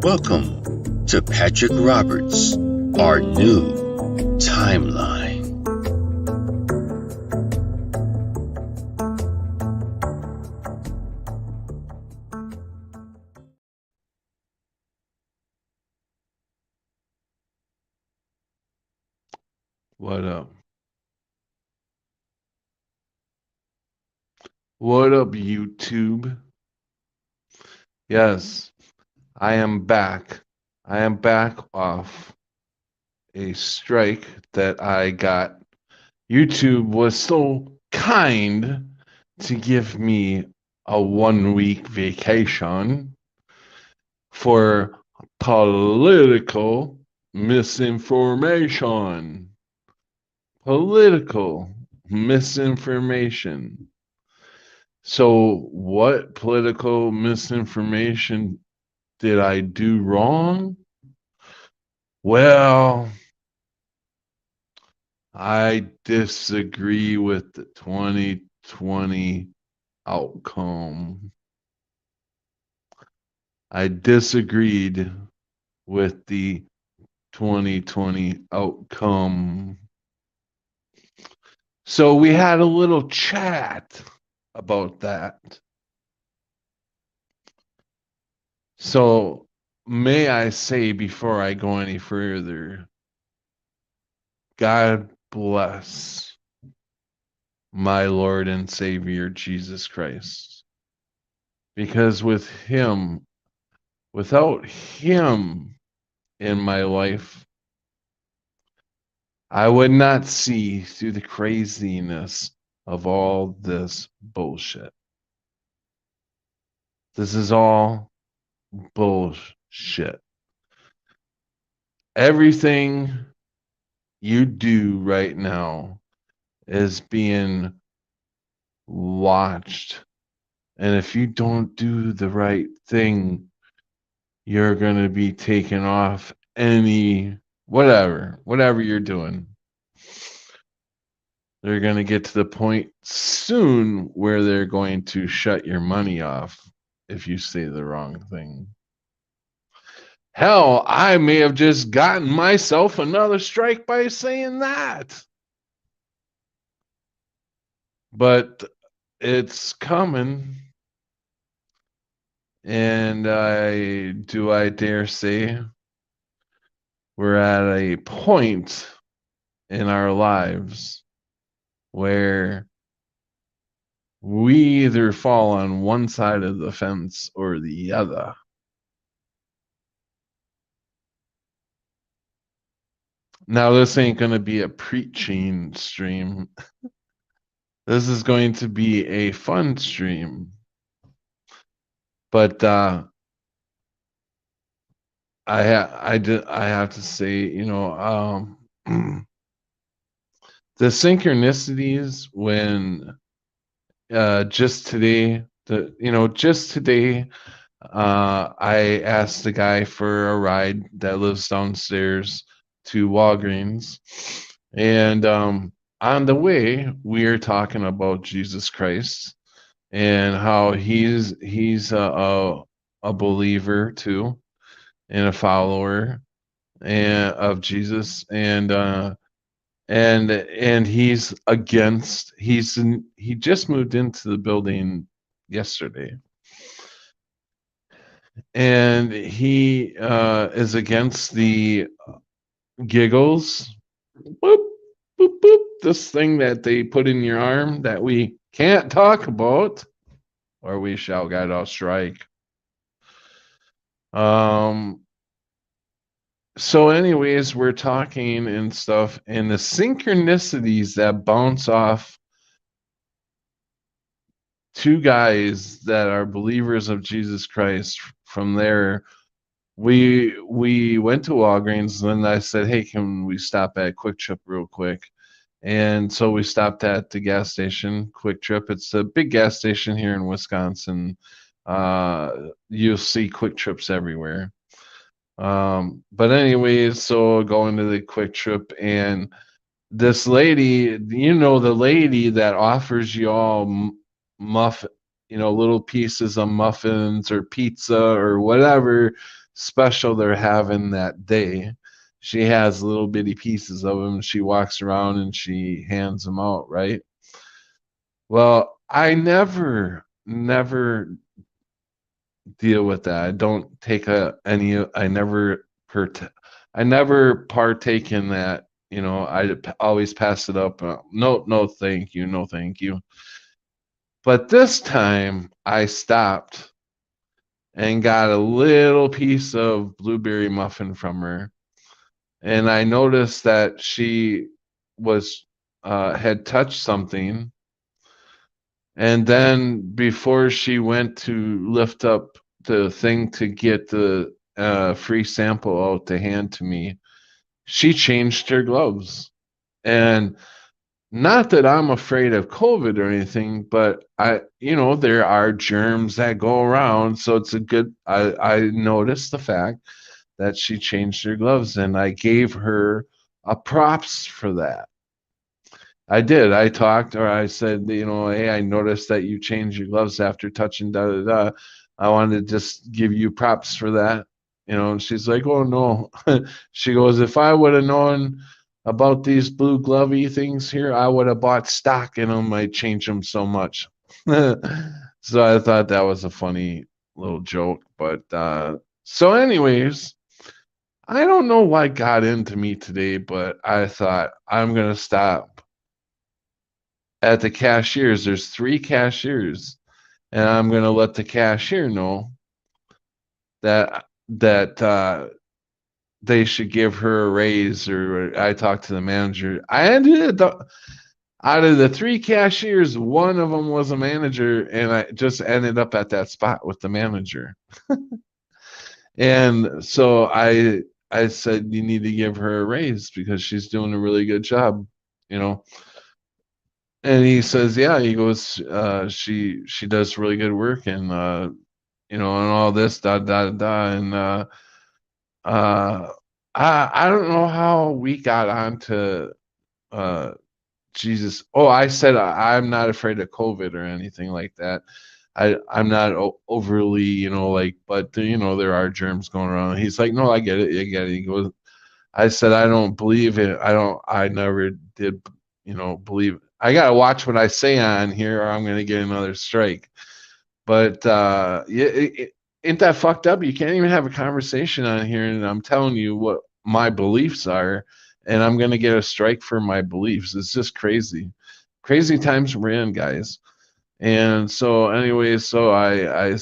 Welcome to Patrick Roberts, Our New Timeline. What up? What up, YouTube? Yes, I am back. I am back off a strike that I got. YouTube was so kind to give me a 1 week vacation for political misinformation. Political misinformation. So, what political misinformation did I do wrong? Well, I disagree with the 2020 outcome. I disagreed with the 2020 outcome. So we had a little chat about that. So may I say before I go any further, God bless my Lord and Savior Jesus Christ. Because without Him in my life, I would not see through the craziness of all this bullshit. This is all bullshit. Everything you do right now is being watched. And if you don't do the right thing, you're going to be taken off whatever you're doing. They're going to get to the point soon where they're going to shut your money off if you say the wrong thing. Hell, I may have just gotten myself another strike by saying that. But it's coming. And I dare say we're at a point in our lives where we either fall on one side of the fence or the other. Now, this ain't going to be a preaching stream. This is going to be a fun stream. But I have to say, the synchronicities when just today, I asked the guy for a ride that lives downstairs to Walgreens, and on the way we are talking about Jesus Christ and how he's a believer too and a follower of Jesus, and he's against he just moved into the building yesterday, and he is against the giggles, boop boop boop, this thing that they put in your arm that we can't talk about or we shall get a strike. So anyways, we're talking and stuff, and the synchronicities that bounce off two guys that are believers of Jesus Christ. From there, we went to Walgreens, and then I said, hey, can we stop at Quick Trip real quick? And so we stopped at the gas station, Quick Trip. It's a big gas station here in Wisconsin. You'll see Quick Trips everywhere. But anyways, so going to the Quick Trip, and this lady, the lady that offers you all little pieces of muffins or pizza or whatever special they're having that day. She has little bitty pieces of them. She walks around and she hands them out, right? Well, I never deal with that. I don't take any. I never partake in that. Always pass it up. No, no, thank you, no, thank you. But this time I stopped and got a little piece of blueberry muffin from her, and I noticed that she was had touched something, and then before she went to lift up the thing to get the free sample out to hand to me, she changed her gloves. And not that I'm afraid of COVID or anything, but there are germs that go around. So it's a good, I noticed the fact that she changed her gloves, and I gave her a props for that. I did. I talked, or I said, hey, I noticed that you changed your gloves after touching da da da. I wanted to just give you props for that. And she's like, oh no. She goes, if I would have known about these blue glovey things here, I would have bought stock in them. I changed them so much. So I thought that was a funny little joke. But so, anyways, I don't know what got into me today, but I thought I'm gonna stop at the cashiers. There's 3 cashiers, and I'm gonna let the cashier know that they should give her a raise. Or I talked to the manager. Out of the 3 cashiers, one of them was a manager, and I just ended up at that spot with the manager. And so I said, you need to give her a raise because she's doing a really good job, you know. And he says, yeah. He goes, she does really good work, and and all this da da da. And uh, I don't know how we got onto uh Jesus. Oh, I said I'm not afraid of COVID or anything like that. I'm not overly, but there are germs going around. He's like, no, I get it, I get it. He goes, I said, I don't believe it. I never did, believe. I gotta watch what I say on here, or I'm gonna get another strike. But yeah, ain't that fucked up? You can't even have a conversation on here, and I'm telling you what my beliefs are, and I'm gonna get a strike for my beliefs. It's just crazy, crazy times we're in, guys. And so, anyways, so I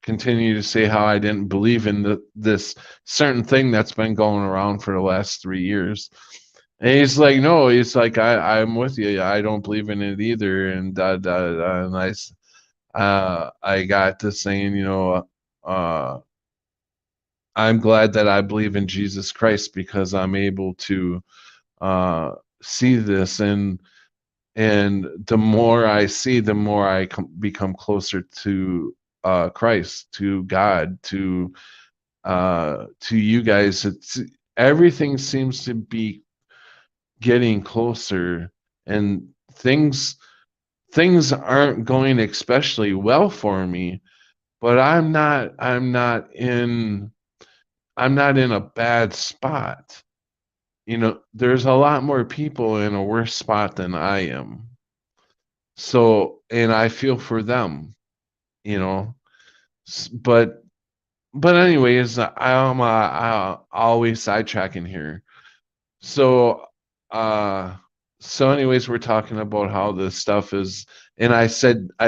continue to say how I didn't believe in this certain thing that's been going around for the last 3 years. And he's like, no, he's like, I'm with you. I don't believe in it either. And da da da. And I got to saying, I'm glad that I believe in Jesus Christ because I'm able to see this. And the more I see, the more I become closer to Christ, to God, to you guys. Everything seems to be getting closer, and things aren't going especially well for me. But I'm not in a bad spot. There's a lot more people in a worse spot than I am. So, and I feel for them, you know. But anyways, I always sidetracking here. So, uh, so anyways, we're talking about how this stuff is, and I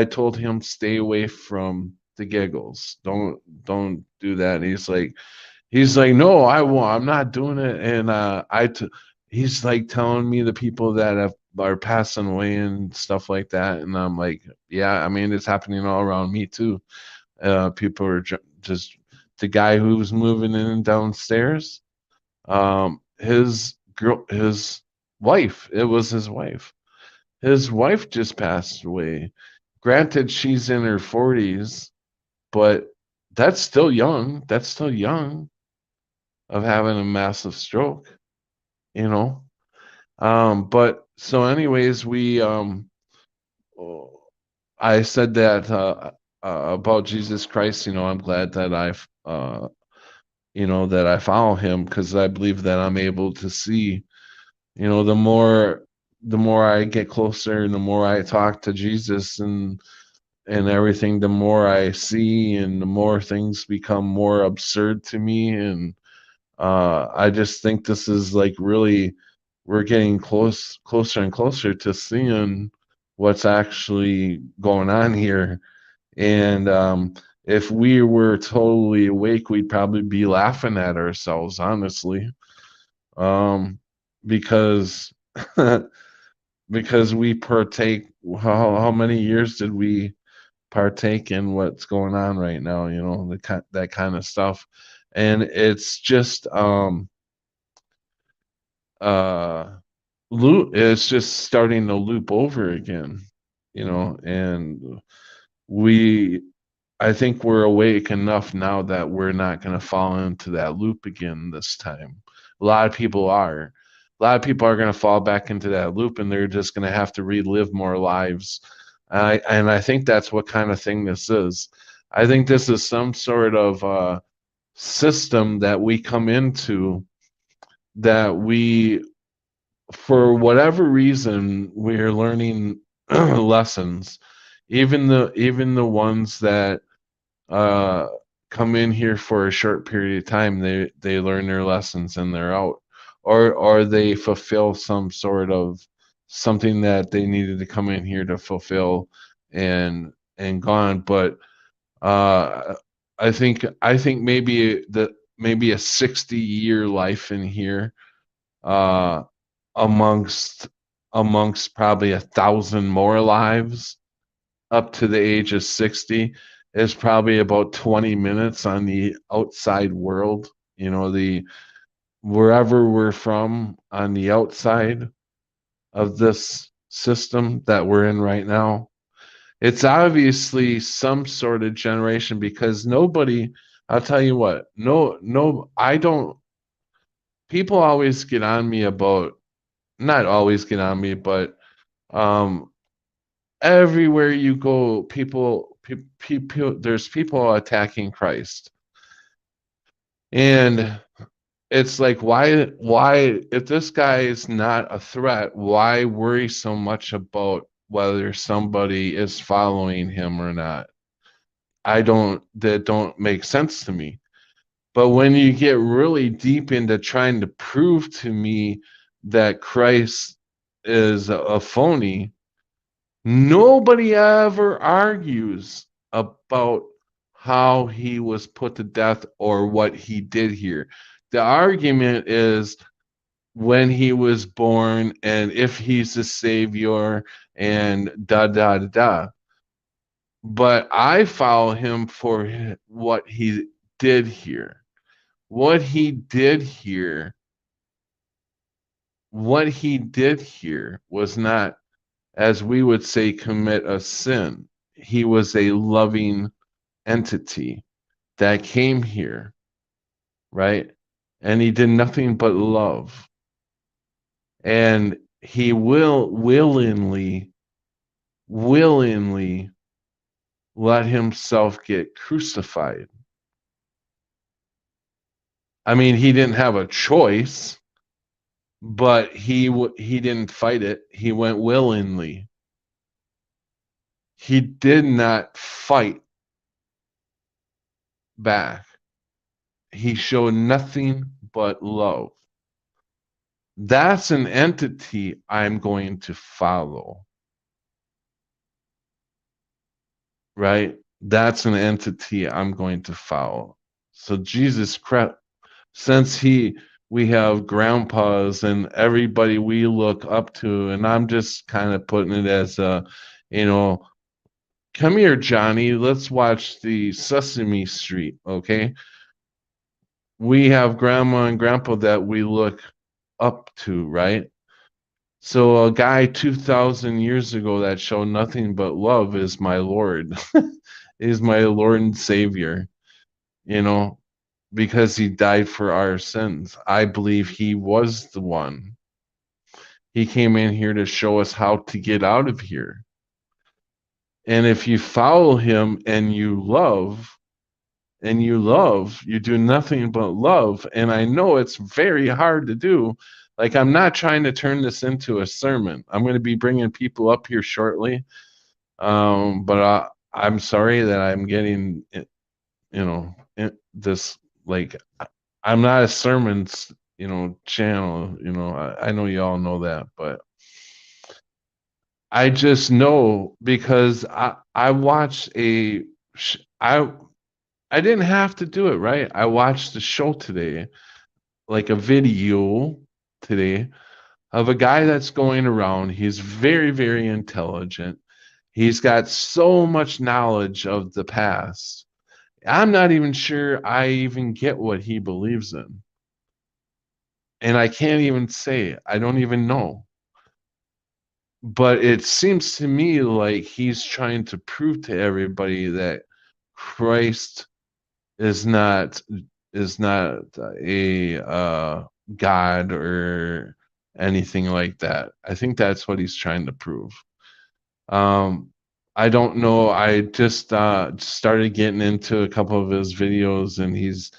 told him stay away from the giggles. Don't do that. And he's like, no, I won't. I'm not doing it. And he's like telling me the people that are passing away and stuff like that. And I'm like, yeah, I mean, it's happening all around me too. People are just the guy who was moving in downstairs. His wife. It was his wife. His wife just passed away. Granted, she's in her 40s, but that's still young. That's still young of having a massive stroke, you know. But so anyways, I said that about Jesus Christ. I'm glad that I've that I follow him, because I believe that I'm able to see, the more I get closer and the more I talk to Jesus and everything, the more I see and the more things become more absurd to me. And I just think this is like really, we're getting closer and closer to seeing what's actually going on here. And if we were totally awake, we'd probably be laughing at ourselves, honestly, um, because because we partake. How many years did we partake in what's going on right now? That kind of stuff, and it's just uh loop. It's just starting to loop over again, and we I think we're awake enough now that we're not going to fall into that loop again this time. A lot of people are. A lot of people are going to fall back into that loop, and they're just going to have to relive more lives. And I think that's what kind of thing this is. I think this is some sort of system that we come into, that we, for whatever reason, we're learning lessons, even the ones that uh, come in here for a short period of time. They learn their lessons and they're out, or they fulfill some sort of something that they needed to come in here to fulfill, and gone. But uh, I think maybe a 60-year life in here, uh, amongst probably 1,000 more lives up to the age of 60, is probably about 20 minutes on the outside world, the wherever we're from on the outside of this system that we're in right now. It's obviously some sort of generation, because nobody, I'll tell you what, no, I don't, people always get on me about, not always get on me, but um everywhere you go, there's people attacking Christ. And it's like, why, if this guy is not a threat, why worry so much about whether somebody is following him or not? That don't make sense to me. But when you get really deep into trying to prove to me that Christ is a phony, nobody ever argues about how he was put to death or what he did here. The argument is when he was born and if he's the savior and da da da da. But I follow him for what he did here. What he did here, what he did here was not, as we would say, commit a sin. He was a loving entity that came here, right? And he did nothing but love. And he will willingly let himself get crucified. I mean, he didn't have a choice, but he didn't fight it. He went willingly. He did not fight back. He showed nothing but love. That's an entity I'm going to follow, right? That's an entity I'm going to follow. So Jesus Christ, since we have grandpas and everybody we look up to, and I'm just kind of putting it as a, you know, come here, Johnny, let's watch the Sesame Street, okay? We have grandma and grandpa that we look up to, right? So a guy 2,000 years ago that showed nothing but love is my Lord, is my Lord and Savior, you know, because he died for our sins. I believe he was the one. He came in here to show us how to get out of here. And if you follow him and you love, and you love, you do nothing but love. And I know it's very hard to do. Like, I'm not trying to turn this into a sermon. I'm going to be bringing people up here shortly. But I'm sorry that I'm getting, this, like, I'm not a sermons, channel. I know you all know that, but I just know because I watched I didn't have to do it, right? I watched the show today, like a video today of a guy that's going around. He's very, very intelligent. He's got so much knowledge of the past. I'm not even sure I even get what he believes in. And I can't even say it. I don't even know. But it seems to me like he's trying to prove to everybody that Christ is not a God or anything like that. I think that's what he's trying to prove. Um, I don't know. I just started getting into a couple of his videos, and he's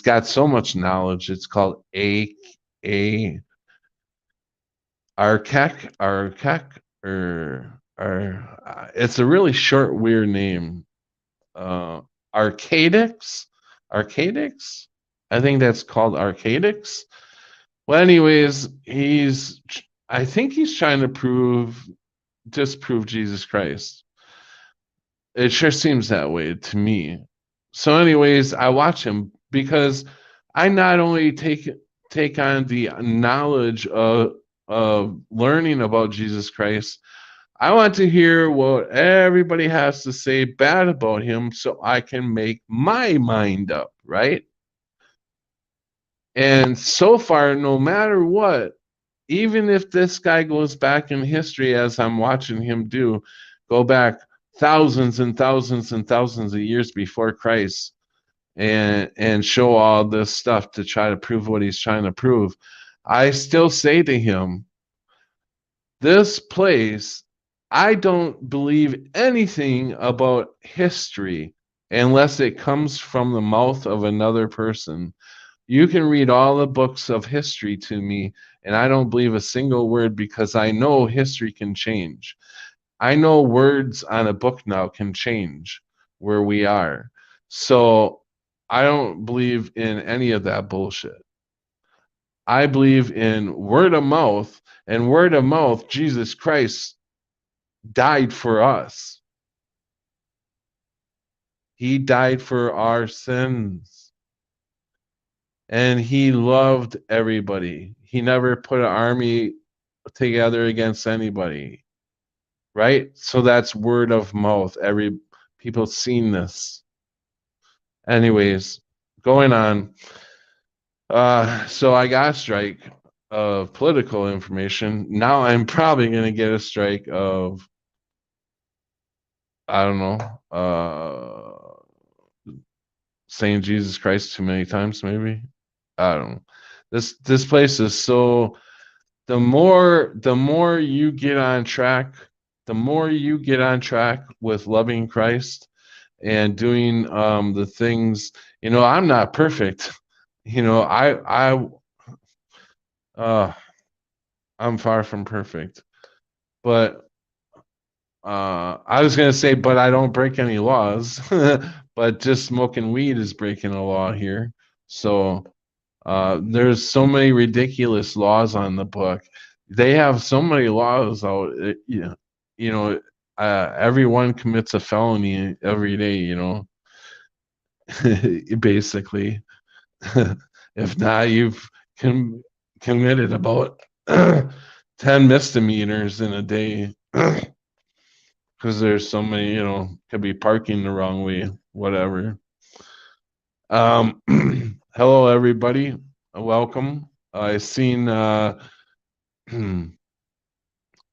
got so much knowledge. It's called a Arcec, or it's a really short, weird name. Uh, Arcadix, Arcadix. I think that's called Arcadix. Well, anyways, I think he's trying to disprove Jesus Christ. It sure seems that way to me. So, anyways, I watch him because I not only take on the knowledge of learning about Jesus Christ, I want to hear what everybody has to say bad about him so I can make my mind up, right? And so far, no matter what, even if this guy goes back in history as I'm watching him go back thousands and thousands and thousands of years before Christ and show all this stuff to try to prove what he's trying to prove, I still say to him, this place, I don't believe anything about history unless it comes from the mouth of another person. You can read all the books of history to me, and I don't believe a single word because I know history can change. I know words on a book now can change where we are. So I don't believe in any of that bullshit. I believe in word of mouth, and word of mouth, Jesus Christ died for us. He died for our sins. And he loved everybody. He never put an army together against anybody. Right? So that's word of mouth. People seen this. Anyways, going on. So I got a strike of political information. Now I'm probably gonna get a strike of, I don't know, saying Jesus Christ too many times, maybe. I don't know. This place is so, the more you get on track, the more you get on track with loving Christ and doing the things, I'm not perfect. Uh I'm far from perfect. But I was gonna say, but I don't break any laws. But just smoking weed is breaking a law here. So there's so many ridiculous laws on the book. They have so many laws out. You know, everyone commits a felony every day. Basically. If not, you've committed about 10 misdemeanors in a day because there's so many. Could be parking the wrong way, whatever. Um, Hello, everybody. Welcome. I seen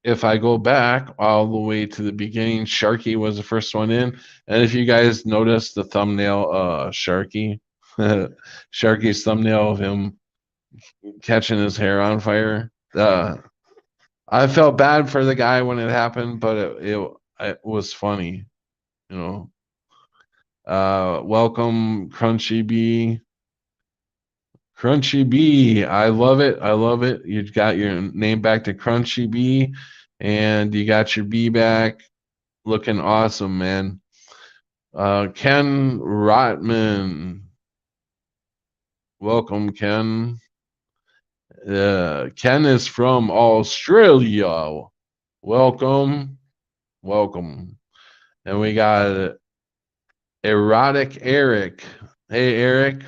if I go back all the way to the beginning, Sharky was the first one in. And if you guys notice the thumbnail, Sharky, Sharky's thumbnail of him catching his hair on fire. I felt bad for the guy when it happened, but it was funny, you know. Welcome, Crunchy Bee. Crunchy Bee, I love it. I love it. You got your name back to Crunchy Bee, and you got your bee back. Looking awesome, man. Ken Rotman, welcome, Ken. Ken is from Australia. Welcome, welcome. And we got Erotic Eric. Hey, Eric.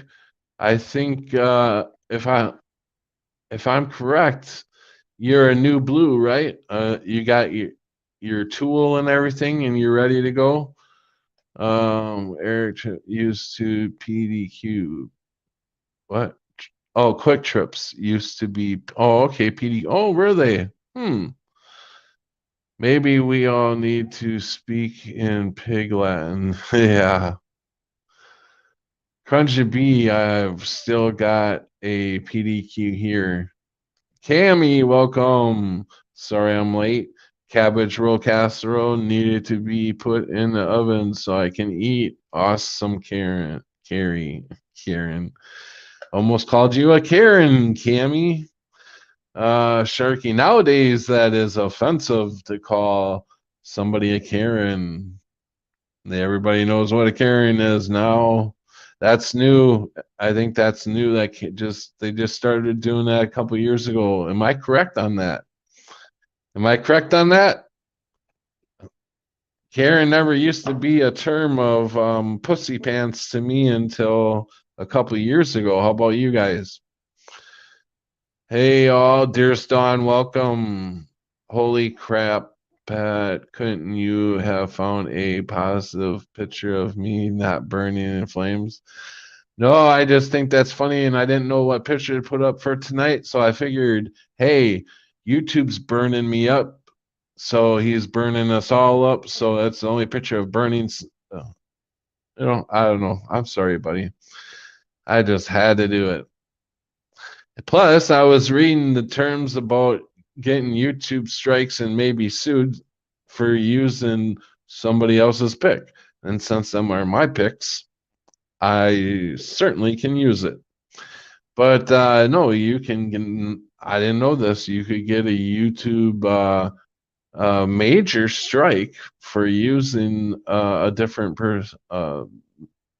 I think if I'm correct, you're a new blue, right? You got your tool and everything, and you're ready to go. Eric used to PDQ. What? Oh, Quick Trips used to be. Oh, okay, PD. Oh, were they? Maybe we all need to speak in Pig Latin. Yeah. Crunchy B, I've still got a PDQ here. Cammy, welcome. Sorry I'm late. Cabbage roll casserole needed to be put in the oven so I can eat. Awesome, Karen. Karen. Almost called you a Karen, Cammy. Sharky. Nowadays, that is offensive to call somebody a Karen. Everybody knows what a Karen is now. That's new. I think that's new. They just started doing that a couple years ago. Am I correct on that? Am I correct on that? Karen never used to be a term of pussy pants to me until a couple years ago. How about you guys? Hey, all, dearest Dawn, welcome. Holy crap, Pat, couldn't you have found a positive picture of me not burning in flames? No, I just think that's funny, and I didn't know what picture to put up for tonight, so I figured, hey, YouTube's burning me up, so he's burning us all up, so that's the only picture of burning. I don't know. I'm sorry, buddy. I just had to do it. Plus, I was reading the terms about getting YouTube strikes and maybe sued for using somebody else's pick. And since them are my picks, I certainly can use it. But no, you can. I didn't know this. You could get a YouTube major strike for using a different person,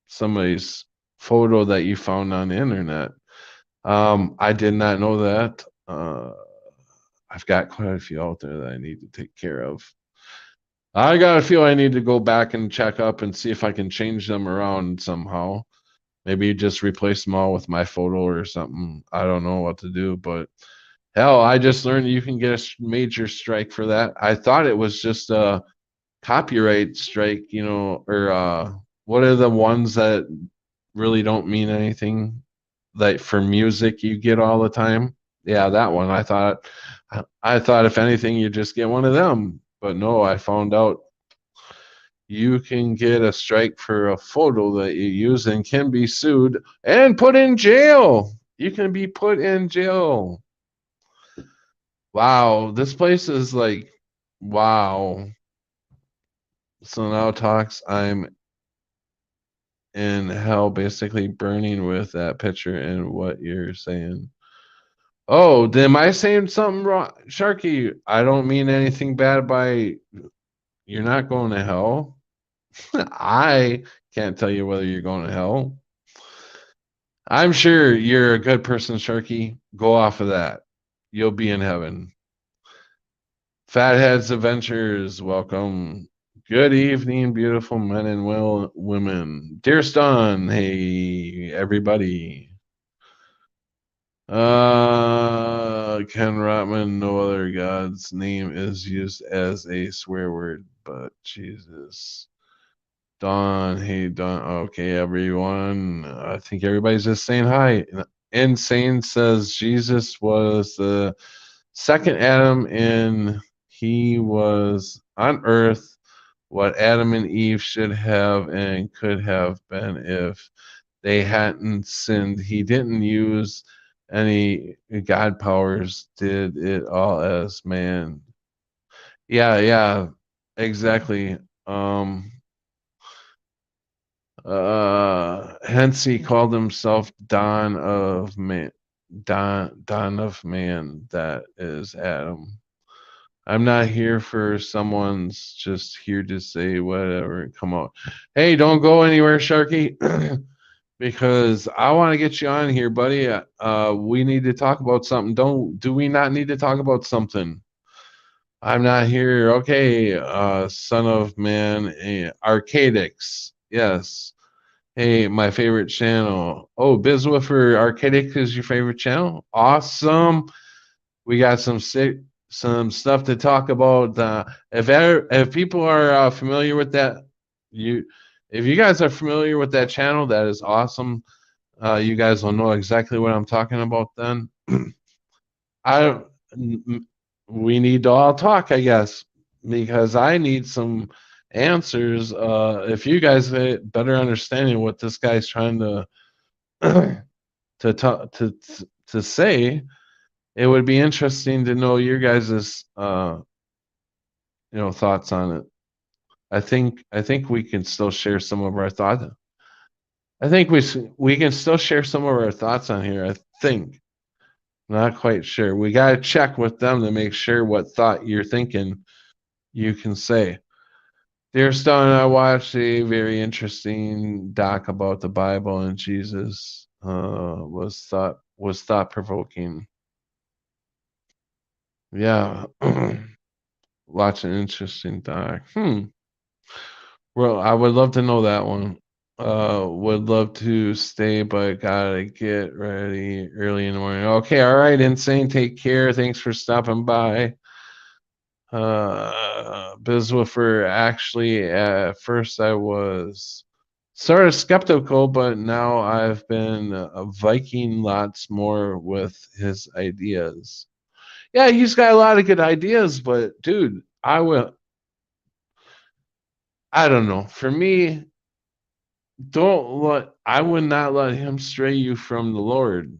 somebody's photo that you found on the internet. I did not know that. I've got quite a few out there that I need to take care of. I got a few I need to go back and check up and see if I can change them around somehow. Maybe just replace them all with my photo or something. I don't know what to do, but hell, I just learned you can get a major strike for that. I thought it was just a copyright strike, or what are the ones that really don't mean anything? Like for music you get all the time. Yeah, that one. I thought if anything you just get one of them. But no, I found out you can get a strike for a photo that you use and can be sued and put in jail. You can be put in jail. Wow, this place is like wow. So now talks I'm in hell basically burning with that picture and what you're saying. Oh, am I saying something wrong? Sharky, I don't mean anything bad by you're not going to hell. I can't tell you whether you're going to hell. I'm sure you're a good person, Sharky. Go off of that. You'll be in heaven. Fatheads Adventures, welcome. Good evening, beautiful men and women. Dear Ston, hey, everybody. Ken Rotman, no other God's name is used as a swear word, but Jesus. Don, hey Don. Okay, everyone. I think everybody's just saying hi. Insane says Jesus was the second Adam and he was on earth what Adam and Eve should have and could have been if they hadn't sinned. He didn't use any God powers, did it all as man. Yeah, exactly. Um, Hence he called himself Don of Man. Don of Man, that is Adam. I'm not here for someone's just here to say whatever. Come on. Hey, don't go anywhere, Sharky. Because I want to get you on here, buddy. We need to talk about something. Do we not need to talk about something? I'm not here. Okay, son of man, Arcadix. Yes. Hey, my favorite channel. Oh, Bizwiffer Arcadic is your favorite channel? Awesome. We got some stuff to talk about. If people are familiar with that, you if you guys are familiar with that channel, that is awesome. You guys will know exactly what I'm talking about then. I don't. We need to all talk, I guess, because I need some answers. If you guys have a better understanding what this guy's trying to to talk to say, it would be interesting to know your guys's thoughts on it. I think we can still share some of our thoughts. I think we can still share some of our thoughts on here. I think. Not quite sure. We got to check with them to make sure what thought you're thinking you can say. Dear Stone, I watched a very interesting doc about the Bible and Jesus. Was thought provoking. Yeah, watch an interesting doc. Well, I would love to know that one. Would love to stay, but gotta get ready early in the morning. Okay, all right, Insane. Take care. Thanks for stopping by. Bizwiffer, actually, at first I was sort of skeptical, but now I've been Viking lots more with his ideas. Yeah, he's got a lot of good ideas, but dude, I don't know. For me, I would not let him stray you from the Lord.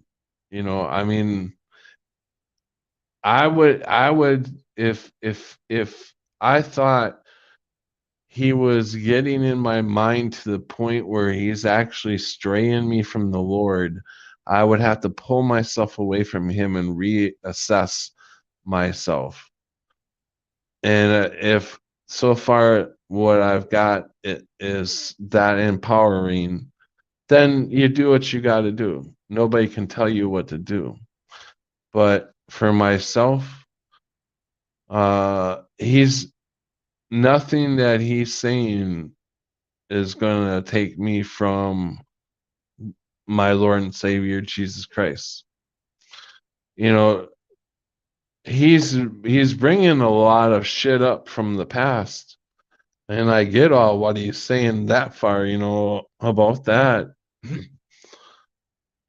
I mean, I would if I thought he was getting in my mind to the point where he's actually straying me from the Lord, I would have to pull myself away from him and reassess myself. And if so far what I've got is that empowering, then you do what you got to do. Nobody can tell you what to do. But for myself, he's nothing that he's saying is going to take me from my Lord and Savior Jesus Christ. You know, he's bringing a lot of shit up from the past, and I get all what he's saying that far, about that.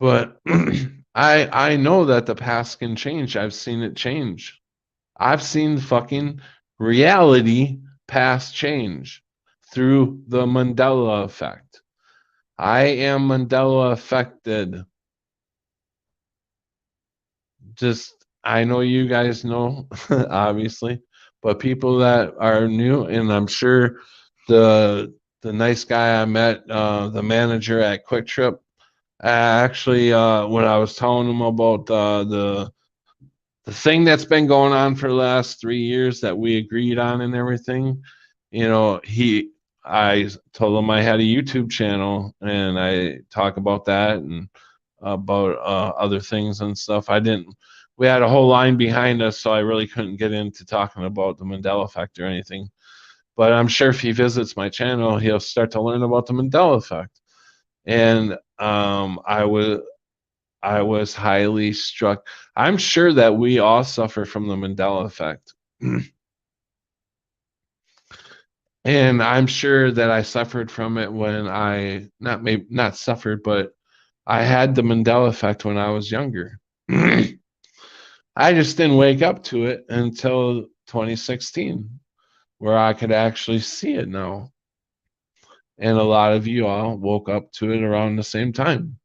But I know that the past can change. I've seen it change. I've seen fucking reality past change through the Mandela effect. I am Mandela affected. Just I know you guys know, obviously, but people that are new, and I'm sure the nice guy I met, the manager at Quick Trip, actually, when I was telling him about the thing that's been going on for the last 3 years that we agreed on and everything, I told him I had a YouTube channel and I talk about that and about other things and stuff. We had a whole line behind us, so I really couldn't get into talking about the Mandela effect or anything. But I'm sure if he visits my channel, he'll start to learn about the Mandela effect. And I was highly struck. I'm sure that we all suffer from the Mandela effect. And I'm sure that I suffered from it when not suffered, but I had the Mandela effect when I was younger. I just didn't wake up to it until 2016, where I could actually see it now. And a lot of you all woke up to it around the same time.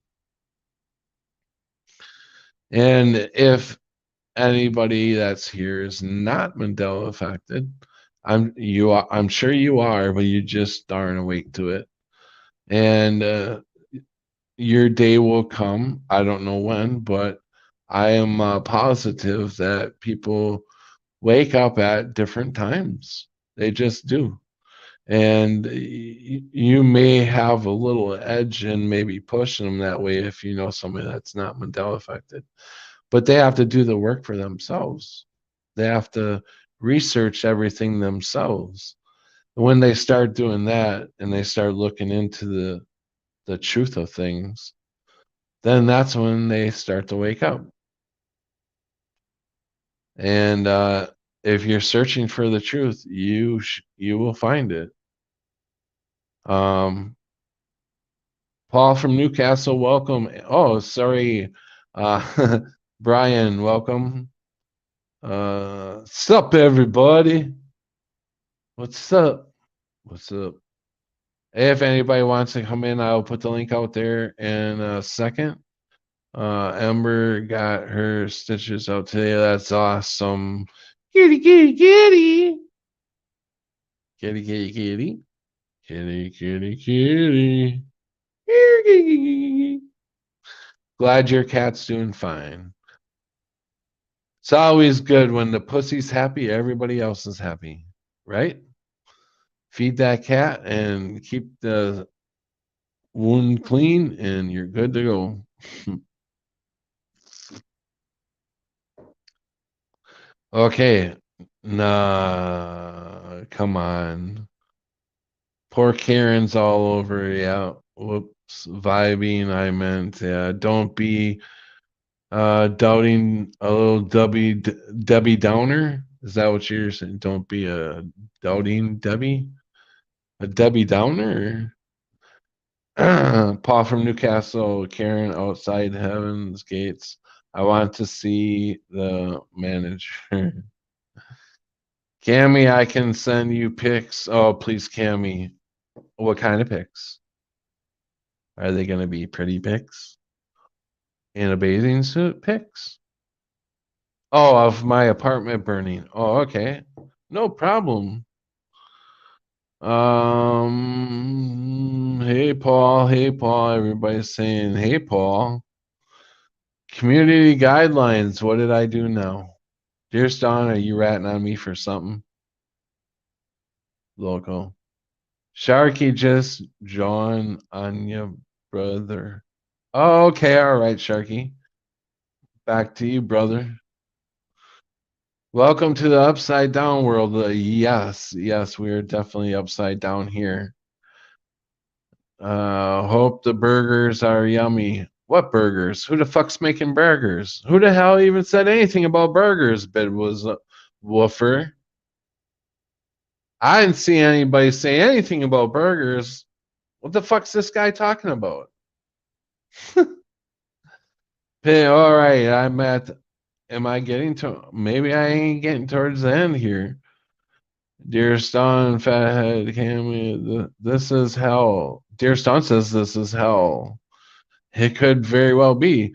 And if anybody that's here is not Mandela affected, I'm sure you are, but you just aren't awake to it. And your day will come. I don't know when, but I am positive that people wake up at different times. They just do. And you may have a little edge in maybe pushing them that way if you know somebody that's not Mandela affected. But they have to do the work for themselves. They have to research everything themselves. When they start doing that and they start looking into the truth of things, then that's when they start to wake up. And if you're searching for the truth, you will find it. Um, Paul from Newcastle, welcome. Oh, sorry, Brian, welcome. Sup, everybody? What's up? What's up? If anybody wants to come in, I'll put the link out there in a second. Ember got her stitches out today. That's awesome. Kitty, kitty, kitty. Kitty, kitty, kitty. Kitty, kitty, kitty. Kitty. Glad your cat's doing fine. It's always good when the pussy's happy, everybody else is happy, right? Feed that cat and keep the wound clean, and you're good to go. Okay. Nah, come on. Poor Karen's all over. Yeah. Whoops. Vibing, I meant. Yeah. Don't be doubting a little Debbie Downer. Is that what you're saying? Don't be a doubting Debbie? A Debbie Downer? Paul from Newcastle, Karen outside Heaven's Gates. I want to see the manager. Cammy, I can send you pics. Oh, please, Cammy. What kind of pics? Are they going to be pretty pics? In a bathing suit pics? Oh, of my apartment burning. Oh, okay. No problem. Hey Paul, hey Paul. Everybody's saying, hey Paul. Community guidelines. What did I do now? Dearest Dawn, are you ratting on me for something? Local. Sharky just John Anya brother. Oh, okay, all right, Sharky. Back to you, brother. Welcome to the upside down world. Yes, yes, we are definitely upside down here. Hope the burgers are yummy. What burgers? Who the fuck's making burgers? Who the hell even said anything about burgers? But it was Woofer. I didn't see anybody say anything about burgers. What the fuck's this guy talking about? Hey, all right, I'm at. Am I getting to? Maybe I ain't getting towards the end here. Dear Ston, fathead, Cammy, this is hell. Dear Ston says this is hell. It could very well be.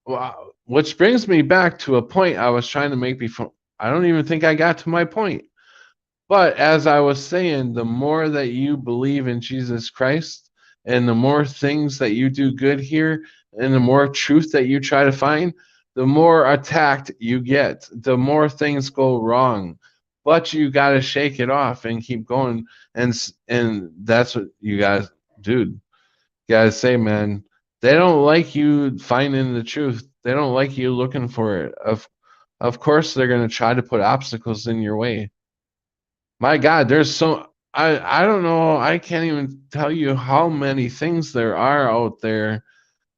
Well, which brings me back to a point I was trying to make before. I don't even think I got to my point. But as I was saying, the more that you believe in Jesus Christ and the more things that you do good here and the more truth that you try to find, the more attacked you get, the more things go wrong. But you got to shake it off and keep going. And that's what you guys, dude, guys say, man. They don't like you finding the truth. They don't like you looking for it. Of course, they're going to try to put obstacles in your way. My God, there's so I don't know. I can't even tell you how many things there are out there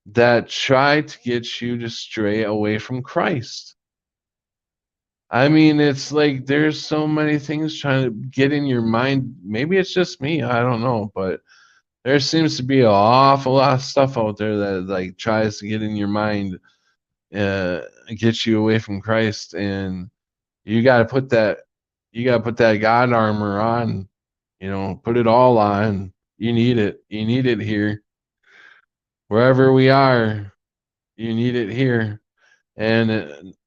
that try to get you to stray away from Christ. I mean, it's like there's so many things trying to get in your mind. Maybe it's just me. I don't know, but there seems to be an awful lot of stuff out there that like tries to get in your mind, get you away from Christ, and you got to put that God armor on. Put it all on. You need it. You need it here. Wherever we are, you need it here. And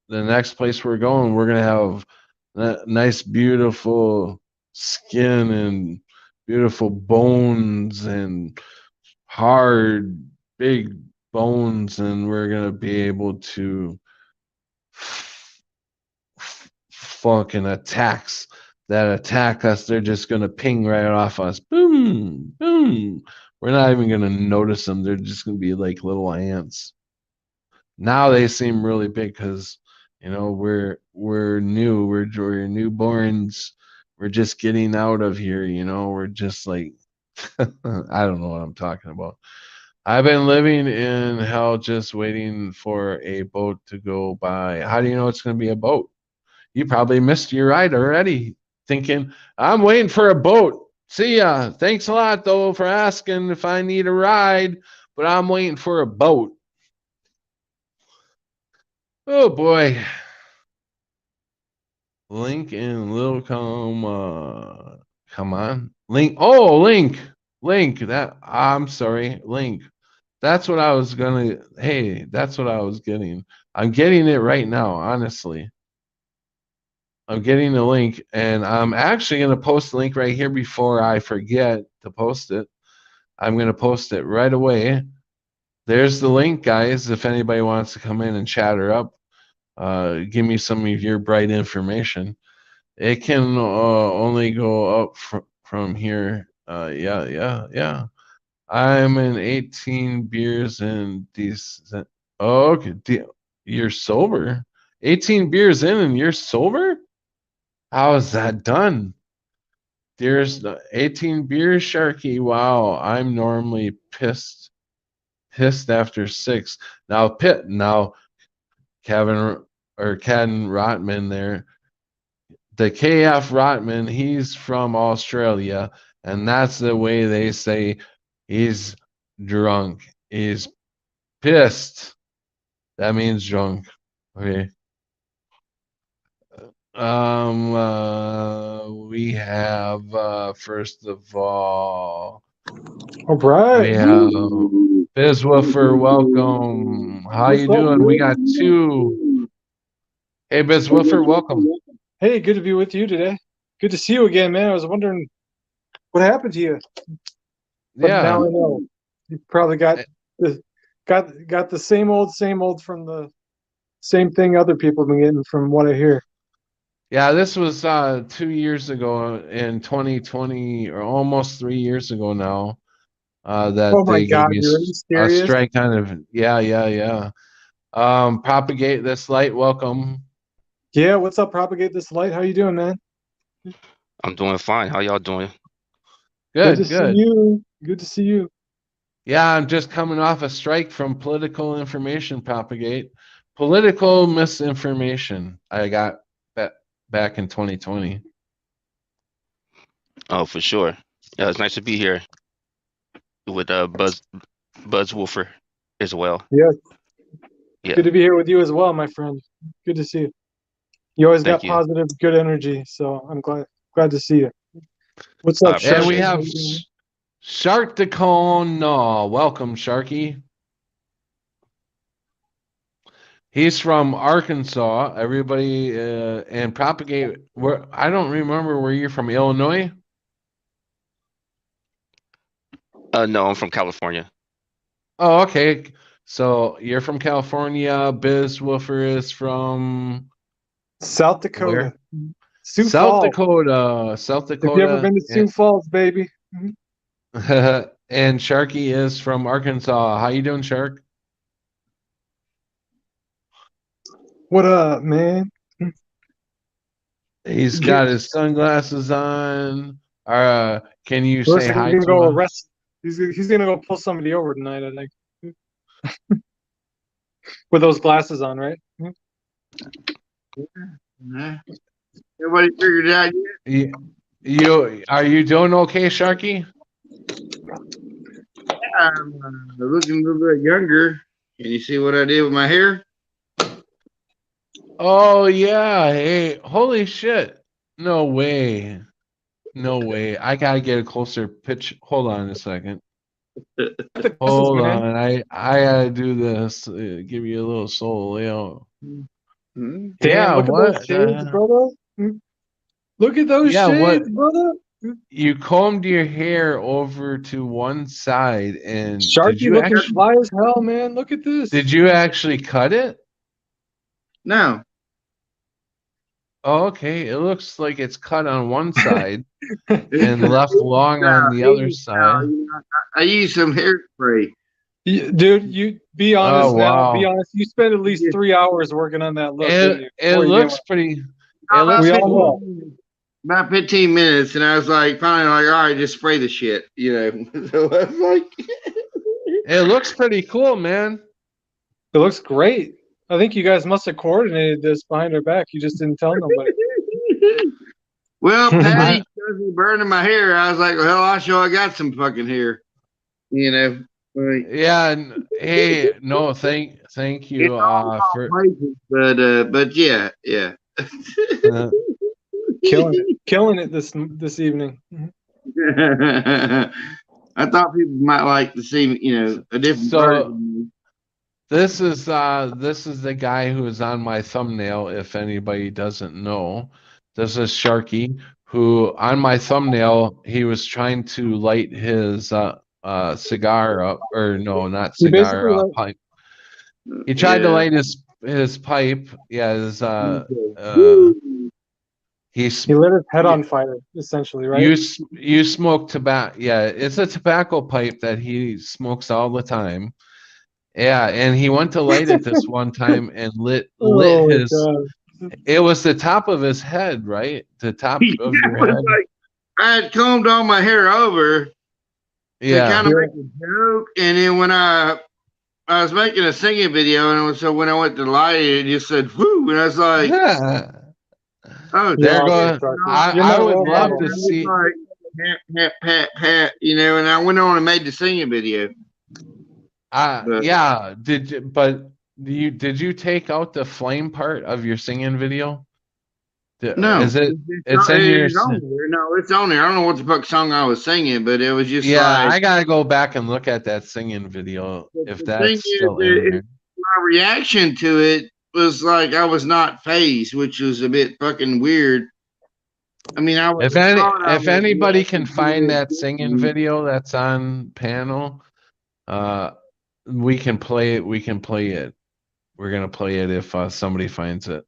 the next place we're going, we're going to have nice, beautiful skin and beautiful bones and hard, big bones, and we're gonna be able to fucking attack us. They're just gonna ping right off us. Boom, boom. We're not even gonna notice them. They're just gonna be like little ants. Now they seem really big because we're new. We're newborns. We're just getting out of here. We're just like I don't know what I'm talking about. I've been living in hell just waiting for a boat to go by. How do you know it's going to be a boat? You probably missed your ride already, thinking, I'm waiting for a boat. See ya. Thanks a lot, though, for asking if I need a ride, but I'm waiting for a boat. Oh, boy. Link and Lil come on. Link. Oh, Link. I'm sorry. Link. That's what I was gonna. Hey, that's what I was getting. I'm getting it right now, honestly. I'm getting the link, and I'm actually gonna post the link right here before I forget to post it. I'm gonna post it right away. There's the link, guys. If anybody wants to come in and chatter up, give me some of your bright information. It can only go up from here. Yeah. I'm in 18 beers and decent. Oh, okay. You're sober. 18 beers in and you're sober? How is that done? There's 18 beers, Sharky. Wow, I'm normally pissed after 6. Now Kevin or Ken Rotman there. The KF Rotman, he's from Australia, and that's the way they say he's drunk. He's pissed. That means drunk. Okay. We have first of all, right. we have Bizwoofer. Welcome. How you doing? We got 2. Hey, Bizwoofer, welcome. Hey, good to be with you today. Good to see you again, man. I was wondering what happened to you. But Yeah. now I know. You probably got the same old from the same thing other people have been getting from what I hear. Yeah, this was 2 years ago in 2020, or almost 3 years ago now, that Oh my they gave God, me you're really a serious? strike kind of. Yeah. Propagate this light. Welcome. Yeah, what's up, Propagate This Light? How you doing, man? I'm doing fine. How y'all doing? Good to Good. see you. Good to see you. Yeah, I'm just coming off a strike from political information propagate. Political misinformation I got back in 2020. Oh, for sure. Yeah, it's nice to be here with Buzz Wolfer as well. Yeah. Yeah. Good to be here with you as well, my friend. Good to see you. You always got Thank you. positive, good energy, so I'm glad to see you. What's up, I Shark? And we appreciate it. have Shark Dacon. No, welcome, Sharky. He's from Arkansas. Everybody and propagate. Where I don't remember where you're from. Illinois. No, I'm from California. Oh, okay. So you're from California. Biz Woofer is from South Dakota. where? Sioux South Falls. Dakota. South Have you ever Dakota. been to Sioux Falls, baby? And, and Sharky is from Arkansas. How you doing, Shark? What up, man? He's got his sunglasses on. Can you Looks say like hi he's to gonna go him? arrest. He's gonna go pull somebody over tonight, I think. With those glasses on, right? Everybody figured it out yet? You are you doing okay, Sharky? I'm looking a little bit younger. Can you see what I did with my hair? Oh yeah. Hey, holy shit. No way. No way. I gotta get a closer pitch. Hold on a second. Hold on. I gotta do this. Give you a little soul, Leo. Hmm? Damn, Yeah, look at what? those shades, brother. Look at those Yeah, what? shades, brother. you combed your hair over to one side, and Sharky looking fly as hell, man. Look at this. did you actually cut it? No. Oh, okay, it looks like it's cut on one side and It's, left long on the other side. I use some hairspray. Dude, you be honest Oh now. Be wow! honest. You spent at least 3 hours working on that look, didn't you? It Before you looks came pretty. It looks We all cool. know. About 15 minutes, and I was like, finally, like, all right, just spray the shit, you know. So I was like, It looks pretty cool, man. It looks great. I think you guys must have coordinated this behind our back. You just didn't tell nobody. well, Patty started burning my hair. I was like, well, hell, I'll show I got some fucking hair, you know. Like, Yeah. Hey, no, thank you for places, but yeah. Killing it this evening. I thought people might like to see, you know, a different version. This is the guy who is on my thumbnail. If anybody doesn't know, this is Sharky, who on my thumbnail he was trying to light his cigar up, or no, not He cigar, basically pipe. He tried to Yeah. light his pipe. Yeah, his he lit his head on fire, essentially, right? you smoke tobacco. Yeah, it's a tobacco pipe that he smokes all the time. Yeah, and he went to light it this one time and lit Oh my his. God. It was the top of his head, right? The top of Yeah, your it was head. like I had combed all my hair over to Yeah. kind of make a joke, and then when I was making a singing video, and it was, so when I went to light it, it just said "woo," and I was like, Yeah. "Oh, There You're goes. awesome, Sharky. I You're not a would role love model, to man. see. like pat, pat, pat, you know." And I went on and made the singing video. But Yeah. Did you take out the flame part of your singing video? no, Is it? it's It's not, in your. it's on there. No, it's on there. I don't know what the fuck song I was singing, but it was just Yeah, like I gotta go back and look at that singing video if the thing that's is, still in there. my reaction to it was like I was not phased, which was a bit fucking weird. I mean, I was. If anybody can find that singing video that's on panel, we can play it. We can play it. We're gonna play it if somebody finds it.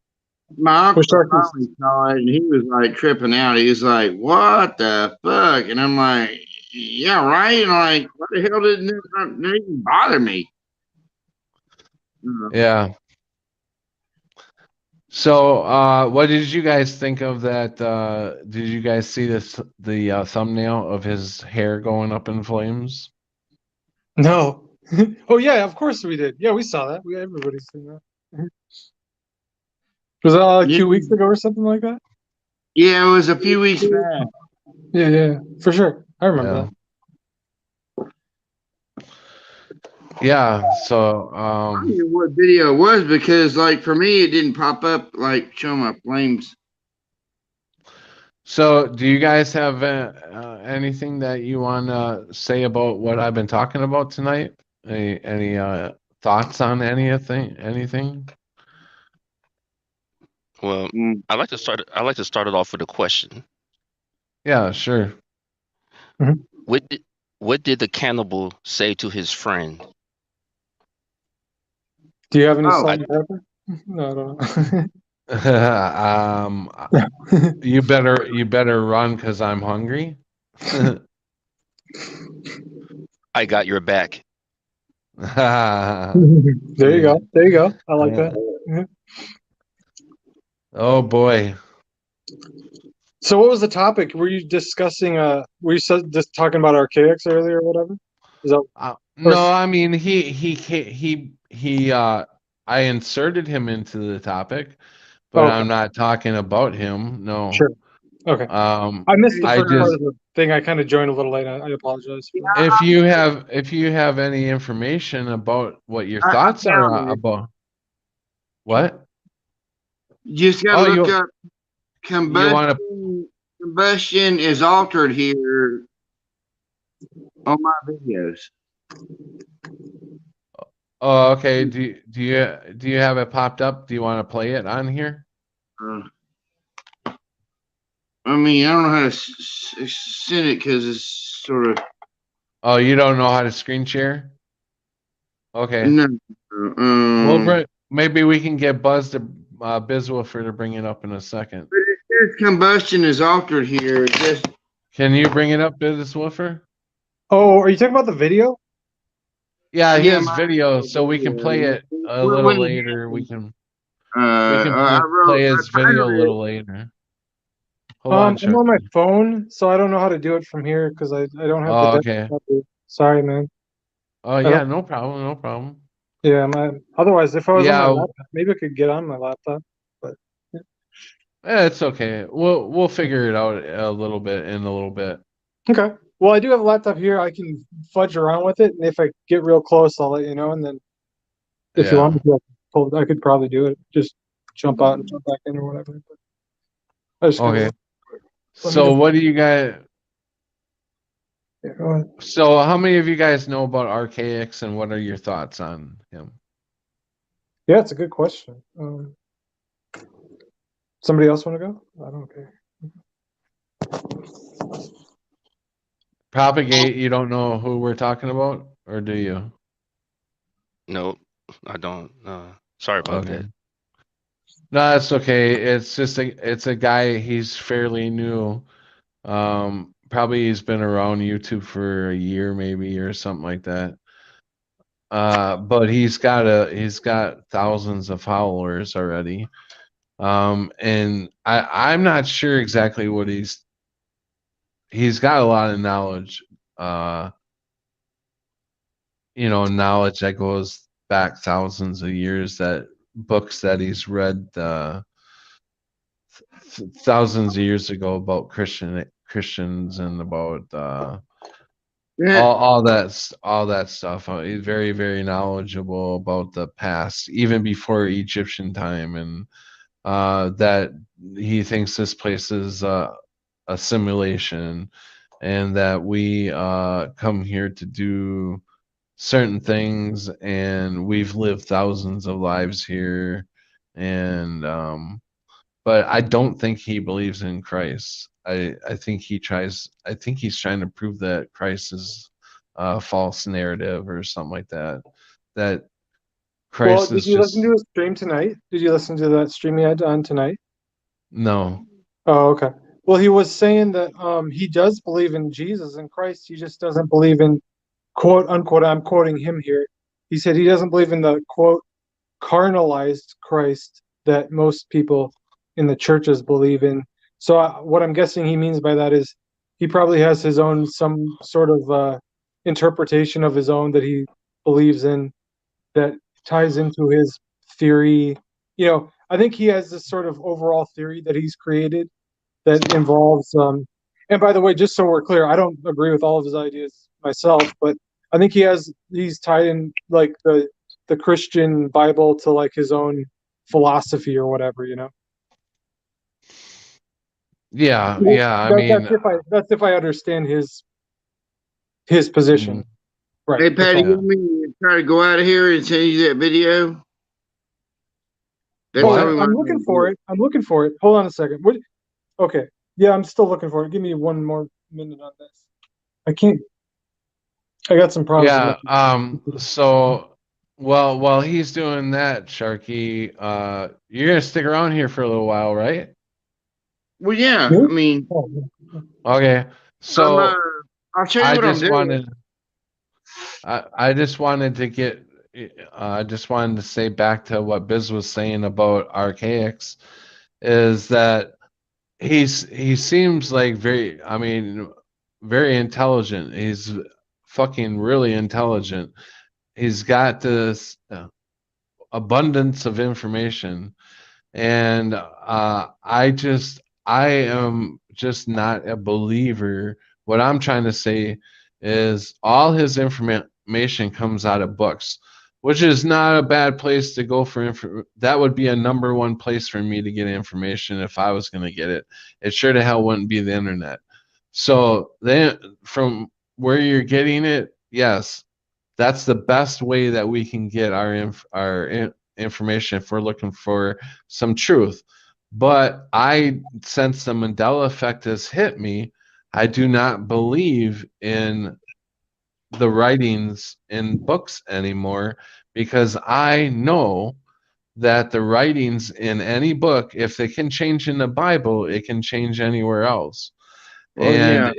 My uncle Sharky's- finally saw it, and he was like tripping out. He was like, "What the fuck?" And I'm like, "Yeah, right." And like, what the hell didn't it even bother me? Yeah. So, what did you guys think of that? Did you guys see the thumbnail of his hair going up in flames? No. Oh yeah, of course we did. Yeah, we saw that. Everybody's seen that. Was that like 2 weeks ago or something like that? Yeah, it was a few weeks back. Yeah, for sure. I remember Yeah. that. Yeah. So, I don't know what video it was because, like, for me, it didn't pop up like showing my flames. So, do you guys have anything that you want to say about what I've been talking about tonight? Any thoughts on anything? Well, I like to start it off with a question. Yeah, sure. What did the cannibal say to his friend? Do you have any Oh. salt and pepper? No, I don't know. You better run because I'm hungry. I got your back. There you go. There you go. I like that. Oh boy. So what was the topic? Were you discussing were you just talking about archaics earlier or whatever? Is that No, I mean I inserted him into the topic, but Okay. I'm not talking about him. No. Sure. Okay. I missed the first part of the thing. I kind of joined a little late. I apologize. If you have any information about what your thoughts are about what? You just gotta look up combustion is altered here on my videos. Oh, okay. Do you have it popped up? Do you want to play it on here? I mean, I don't know how to send it because it's sort of Oh, you don't know how to screen share? Okay. no. Maybe we can get Buzz to Bizwoofer to bring it up in a second. But it says combustion is altered here. It just Can you bring it up, Bizwoofer? Oh, are you talking about the video? Yeah, yeah, his video, so we can play it a when little it later. We happened, can I wrote. play I his video a titled little later. Hold on, I'm on my Chucky. phone, so I don't know how to do it from here because I don't have the Oh, okay. desktop. Sorry, man. Oh, I yeah, don't. no problem, no problem. Yeah, otherwise, if I was on my Yeah, laptop, maybe I could get on my laptop. But yeah. it's okay. We'll figure it out a little bit in a little bit. Okay. Well, I do have a laptop here. I can fudge around with it, and if I get real close, I'll let you know. And then if you want Yeah. me to, I could probably do it. Just jump out and jump back in or whatever. But I just Okay. let me So just. what do you guys? Yeah, go ahead. So how many of you guys know about Archaics, and what are your thoughts on him? Yeah, it's a good question. Somebody else want to go? I don't care. Propagate, you don't know who we're talking about, or do you? Nope, I don't. Sorry about Okay. that. No, that's okay. It's a guy, he's fairly new. Probably he's been around YouTube for a year maybe or something like that. But he's got thousands of followers already. And I'm not sure exactly what he's got a lot of knowledge. Knowledge that goes back thousands of years, that books that he's read thousands of years ago about Christians and about yeah, all that stuff. He's very, very knowledgeable about the past, even before Egyptian time, and that he thinks this place is a simulation, and that we come here to do certain things, and we've lived thousands of lives here, and but I don't think he believes in Christ. I think I think he's trying to prove that Christ is a false narrative or something like that. That Well, Christ did is you listen to just his stream tonight? Did you listen to that stream he had on tonight? no. Oh, okay. Well, he was saying that he does believe in Jesus and Christ. He just doesn't believe in quote unquote. I'm quoting him here. He said he doesn't believe in the quote carnalized Christ that most people in the churches believe in. So what I'm guessing he means by that is he probably has his own some sort of interpretation of his own that he believes in that ties into his theory. I think he has this sort of overall theory that he's created that involves. And by the way, just so we're clear, I don't agree with all of his ideas myself, but I think he's tied in like the Christian Bible to like his own philosophy or whatever. Yeah. I That's mean, if I understand his position. mm, Right. hey That's Patty, all. you yeah. want me to try to go out of here and send you that video? That's Oh, all we What? want I'm to looking for do. it. I'm looking for it. Hold on a second. What? Okay. Yeah, I'm still looking for it. Give me one more minute on this. I can't. I got some problems with Yeah. my. So, while he's doing that, Sharky, you're gonna stick around here for a little while, right? Well, yeah. Me? I mean, Oh, Okay. I'm. So I'll show you I what I'm just doing. wanted, I just wanted to get, I just wanted to say back to what Biz was saying about archaics, is that he seems like I mean, very intelligent. He's fucking really intelligent. He's got this abundance of information, and I am just not a believer. What I'm trying to say is all his information comes out of books, which is not a bad place to go for info. That would be a number one place for me to get information if I was going to get it. It sure to hell wouldn't be the internet. So then, from where you're getting it, yes, that's the best way that we can get our information if we're looking for some truth. But since the Mandela effect has hit me, I do not believe in the writings in books anymore, because I know that the writings in any book, if they can change in the Bible, it can change anywhere else. Well, yeah.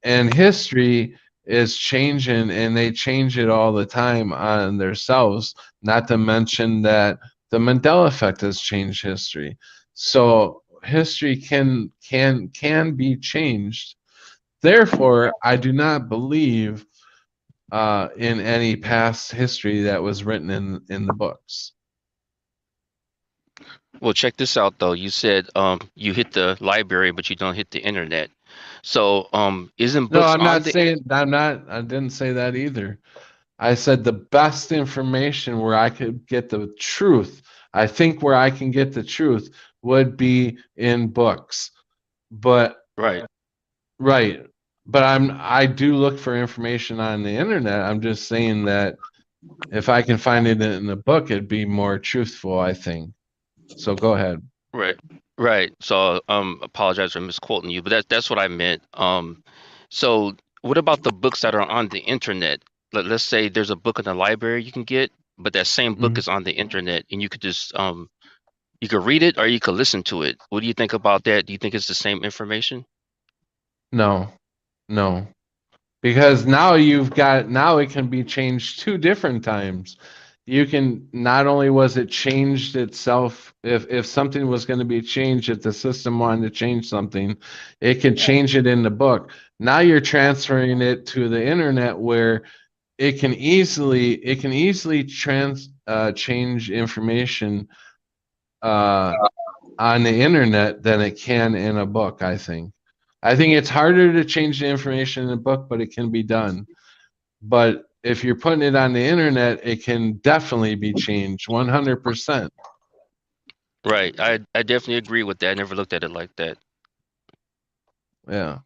And history is changing, and they change it all the time on themselves, not to mention that the Mandela effect has changed history. So history can be changed. Therefore, I do not believe in any past history that was written in the books. Well, check this out though. You said you hit the library, but you don't hit the internet. So isn't No, books I'm on not the saying I'm not. I didn't say that either. I said the best information where I could get the truth. I think where I can get the truth would be in books. But right? right. But I do look for information on the internet. I'm just saying that if I can find it in a book, it'd be more truthful, I think. So go ahead. Right. Right. So apologize for misquoting you, but that's what I meant. So what about the books that are on the internet? Let's say there's a book in the library you can get, but that same book Mhm. is on the internet and you could just you could read it or you could listen to it. What do you think about that? Do you think it's the same information? No, no. Because now it can be changed two different times. You can not only was it changed itself, if something was going to be changed, if the system wanted to change something, it can change it in the book. Now you're transferring it to the internet where it can easily change information uh, on the internet than it can in a book, I think. I think it's harder to change the information in a book, but it can be done. But if you're putting it on the internet, it can definitely be changed 100%. Right. I definitely agree with that. I never looked at it like that. Yeah.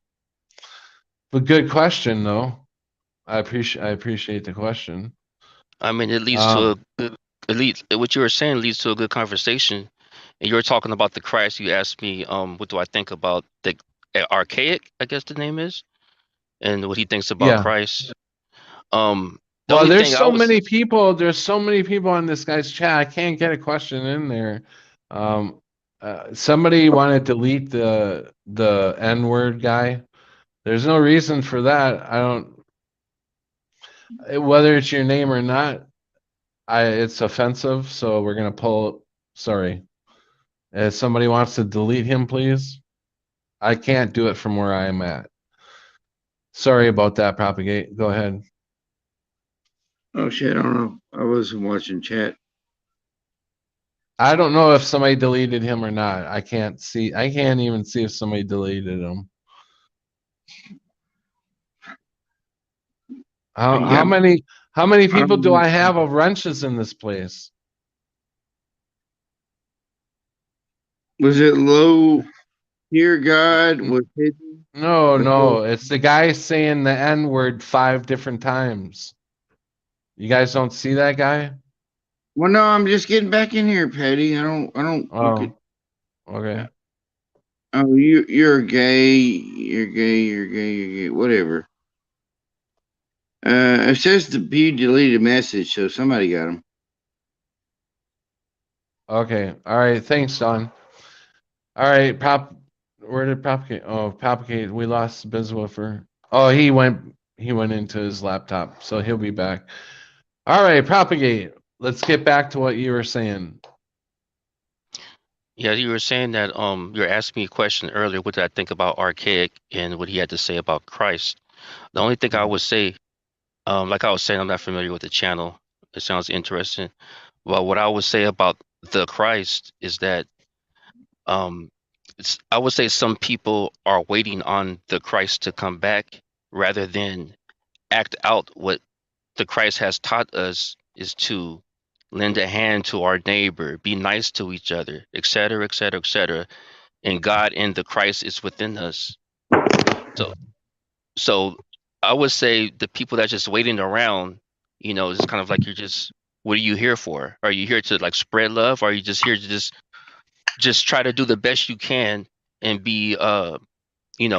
But good question though. I appreciate the question. I mean, it leads to Um a good, it leads, what you were saying leads to a good conversation. And you were talking about the Christ. You asked me, what do I think about the archaic, I guess the name is, and what he thinks about yeah. Christ. Um, the Well, only thing I was, there's so many people on this guy's chat. I can't get a question in there. Um somebody want to delete the N-word guy. There's no reason for that. I don't whether it's your name or not, it's offensive, so we're gonna pull. Sorry, if somebody wants to delete him, please. I can't do it from where I am at. Sorry about that. Propagate. Go ahead. Oh shit, I don't know. I wasn't watching chat. I don't know if somebody deleted him or not. I can't see. I can't even see if somebody deleted him. How Yeah, how many how many I people don't do know. I have of wrenches in this place? Was it low here God was hidden? No, Before? no. It's the guy saying the N-word 5 different times. You guys don't see that guy? Well, no, I'm just getting back in here, Patty. I don't look at. Oh, okay. Oh, you're gay. You're gay. You're gay. You're gay. Whatever. It says the view deleted message, so somebody got him. Okay. All right. Thanks, Don. All right. Where did Propagate? Oh, Propagate. We lost Bizwoofer. Oh, he went into his laptop, so he'll be back. All right, Propagate. Let's get back to what you were saying. yeah, you were saying that you were asking me a question earlier. What did I think about archaic and what he had to say about Christ? The only thing I would say, like I was saying, I'm not familiar with the channel. It sounds interesting. Well, what I would say about the Christ is that um, I would say some people are waiting on the Christ to come back rather than act out what the Christ has taught us is to lend a hand to our neighbor, be nice to each other, etc., etc., etc. And God and the Christ is within us. So, so I would say the people that just waiting around, it's kind of like you're just, what are you here for? Are you here to like spread love? Or are you just here to just just try to do the best you can and be so you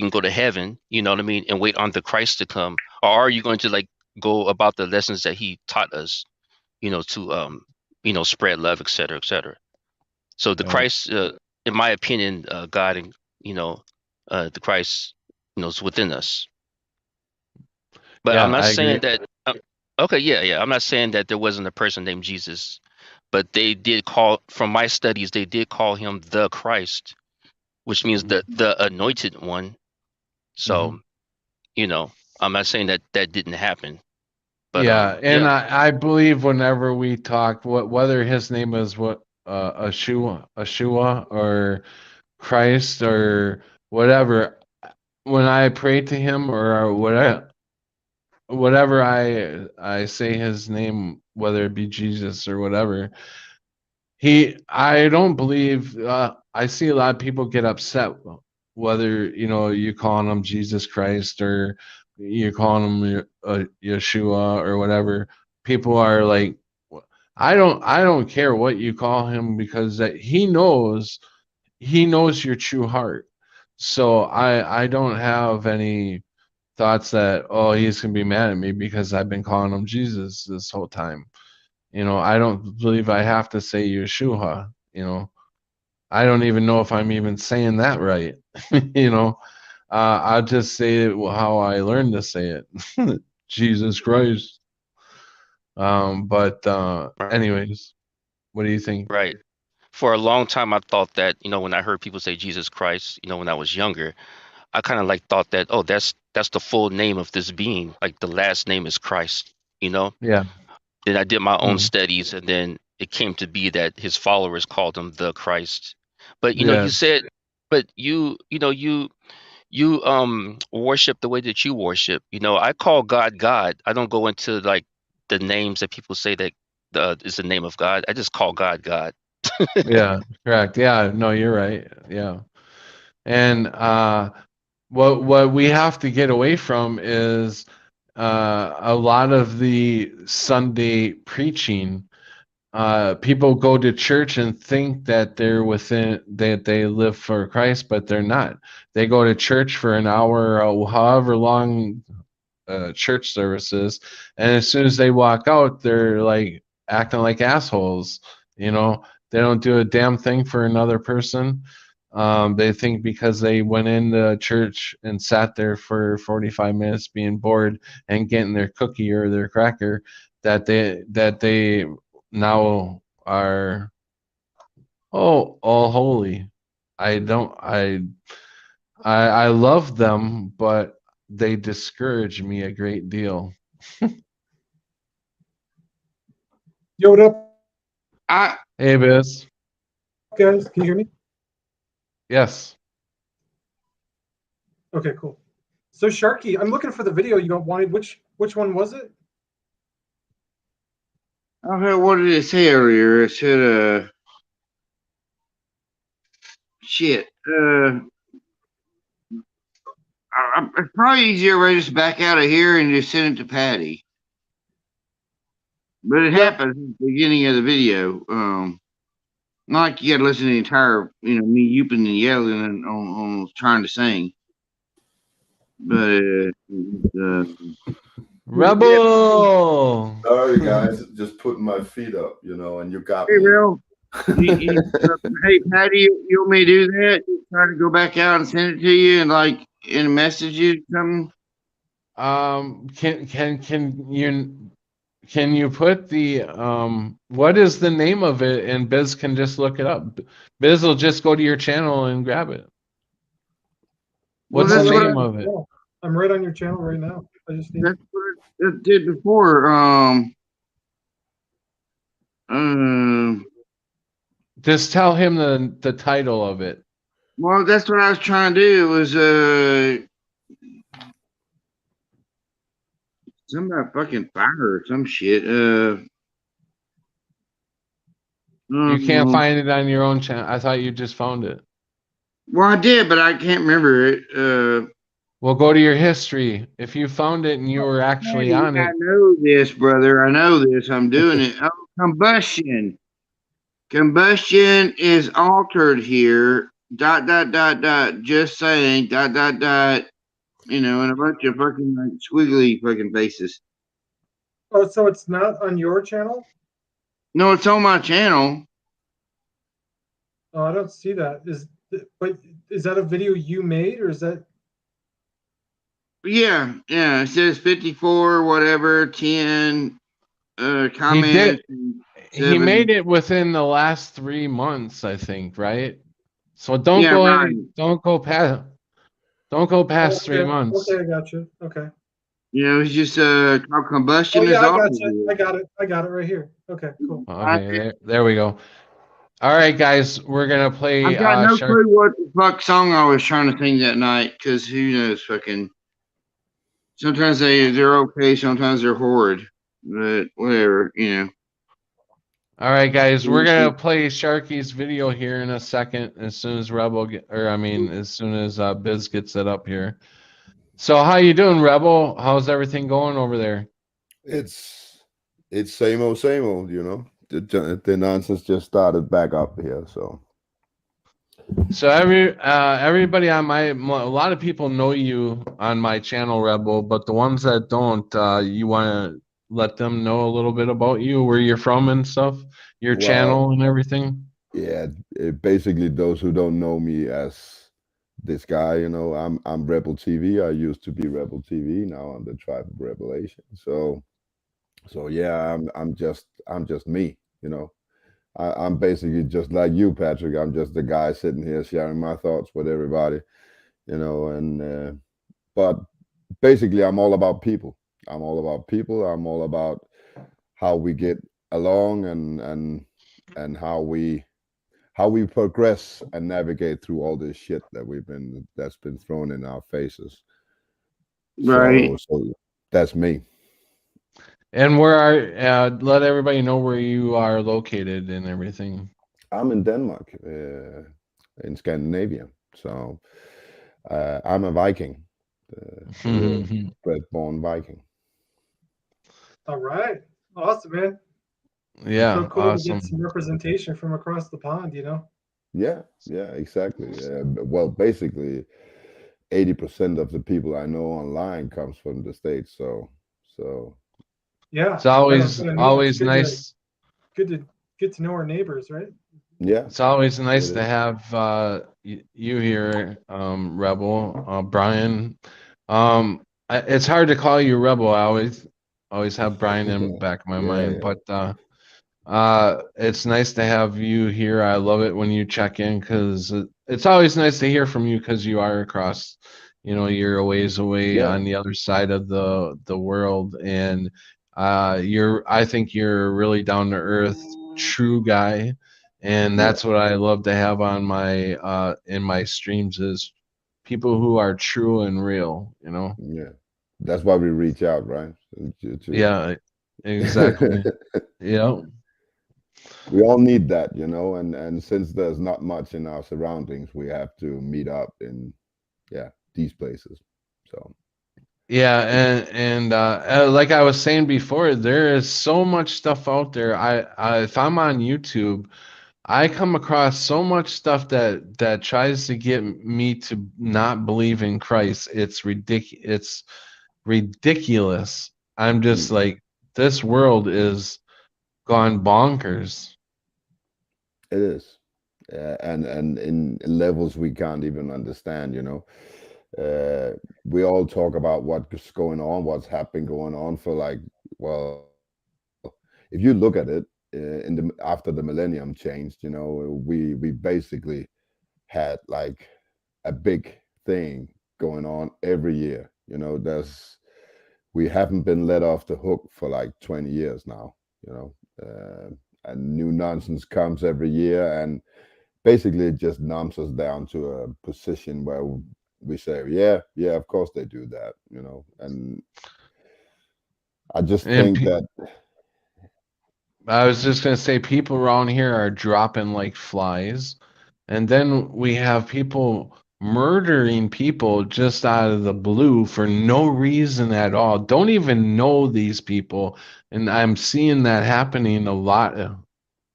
can go to heaven, you know what I mean, and wait on the Christ to come? Or are you going to like go about the lessons that he taught us, to spread love, et cetera, et cetera. So the Yeah. Christ, in my opinion, God and the Christ, is within us. But Yeah, I'm not I saying agree. that. Okay, yeah. I'm not saying that there wasn't a person named Jesus, but they did call, from my studies, they did call him the Christ, which means the anointed one. So, I'm not saying that that didn't happen, but Yeah, and yeah, I believe whenever we talk, whether his name is Ashua or Christ or whatever, when I pray to him or whatever I say his name, whether it be Jesus or whatever, I don't believe I see a lot of people get upset whether you calling him Jesus Christ or you're calling him Yeshua or whatever. People are like, I don't care what you call him because that he knows your true heart. So I don't have any thoughts that, oh, he's gonna be mad at me because I've been calling him Jesus this whole time. I don't believe I have to say Yeshua. I don't even know if I'm even saying that right. I'll just say it how I learned to say it. Jesus Christ. But anyways, what do you think? right. For a long time, I thought that, when I heard people say Jesus Christ, when I was younger, I kind of like thought that, oh, that's the full name of this being. Like the last name is Christ, you know? Yeah. Then I did my own Mhm. studies, and then it came to be that his followers called him the Christ. But you Yes. said, but you worship the way that you worship. I call God God. I don't go into like the names that people say that is the name of God. I just call God God. Yeah. Correct. Yeah. No, you're right. Yeah. And what we have to get away from is a lot of the Sunday preaching. People go to church and think that that they live for Christ, but they're not. They go to church for an hour, or however long church services, and as soon as they walk out, they're like acting like assholes. They don't do a damn thing for another person. They think because they went into church and sat there for 45 minutes being bored and getting their cookie or their cracker, that they now are all holy. I don't I love them, but they discourage me a great deal. Yo, what up, I Hey, Biz. guys? Can you hear me? Yes. Okay, cool. So Sharky, I'm looking for the video you wanted. Which one was it? okay, what did it say earlier? It said shit. It's probably easier to just back out of here and just send it to Patty. But it Yeah. happens at the beginning of the video. Not like you got to listen to the entire, me youping and yelling and on trying to sing. But Rebel. Sorry, guys, just putting my feet up, and you got hey, me. Bill. Hey, Patty, you want me to do that? Try to go back out and send it to you and like in a message you something. Can you put the what is the name of it, and Biz can just look it up. Biz will just go to your channel and grab it. Well, What's the that's what name of it? I'm right on your channel right now. I just need. that's what it did before. Just tell him the title of it. Well, that's what I was trying to do. Was something about fucking fire or some shit. You can't find it on your own channel. I thought you just found it. Well, I did, but I can't remember it. Well, go to your history. If you found it and you were actually on I it, know this, brother. I know this. I'm doing it. Oh, combustion. Combustion is altered here. ... Just saying. ... You know, and a bunch of fucking like squiggly fucking faces. Oh, so it's not on your channel? No, it's on my channel. Oh, I don't see that. But is that a video you made, or is that? Yeah, yeah. It says 54, whatever, 10 He comments. did. He 7. made it within the last 3 months, I think, right? So don't Yeah, go right. don't go past Okay, 3 months. okay, I got you. Okay. You know, it's just called Oh combustion yeah, is I got altered. you. I got it. I got it right here. Okay, cool. Okay, there we go. All right, guys, we're gonna play I've got no Shark. clue what the fuck song I was trying to sing that night, because who knows, fucking. Sometimes they're okay, sometimes they're horrid, but whatever, you know. All right, guys, we're gonna play Sharky's video here in a second, as soon as as soon as Biz gets it up here. So, how you doing, Rebel? How's everything going over there? It's same old, you know. The nonsense just started back up here, so So everybody on a lot of people know you on my channel, Rebel, but the ones that don't, you want to let them know a little bit about you, where you're from and stuff, your well, channel and everything. yeah. Basically, those who don't know me as this guy, you know, I'm Rebel TV. I used to be Rebel TV. Now I'm the Tribe of Revelation. So yeah, I'm just me, you know. I'm basically just like you, Patrick. I'm just the guy sitting here sharing my thoughts with everybody, you know. And but basically, I'm all about people. I'm all about people. I'm all about how we get along and how we progress and navigate through all this shit that's been thrown in our faces. Right. So that's me. And let everybody know where you are located and everything. I'm in Denmark, in Scandinavia. So I'm a Viking, real bred-born Viking. All right. Awesome, man. Yeah, So cool to awesome. get some representation from across the pond, you know? Yeah, exactly. Well, basically, 80% of the people I know online comes from the States. So Yeah. It's always It's nice. good to get to know our neighbors, right? yeah, It's always nice it to is. have you here, Rebel, Brian. It's hard to call you Rebel. I always have Brian in the back of my mind, Yeah. but it's nice to have you here. I love it when you check in, because it's always nice to hear from you, because you are across, you're a ways away Yeah. on the other side of the world, and I think you're a really down to earth, true guy, and that's what I love to have on my in my streams, is people who are true and real. Yeah. That's why we reach out, right? Yeah, exactly. Yeah. We all need that, you know, and since there's not much in our surroundings, we have to meet up in these places. So Yeah, and like I was saying before, there is so much stuff out there. If I'm on YouTube, I come across so much stuff that tries to get me to not believe in Christ. It's ridiculous. I'm just like, this world is gone bonkers. it is, and in levels we can't even understand, you know. We all talk about what's going on, what's happened going on for like, well, if you look at it, after the millennium changed, you know, we basically had like a big thing going on every year. You know, we haven't been let off the hook for like 20 years now. You know, and new nonsense comes every year, and basically it just numbs us down to a position where we say, yeah, of course they do that. You know, and I just And think that I was just gonna say, people around here are dropping like flies, and then we have people murdering people just out of the blue for no reason at all. Don't even know these people, and I'm seeing that happening a lot.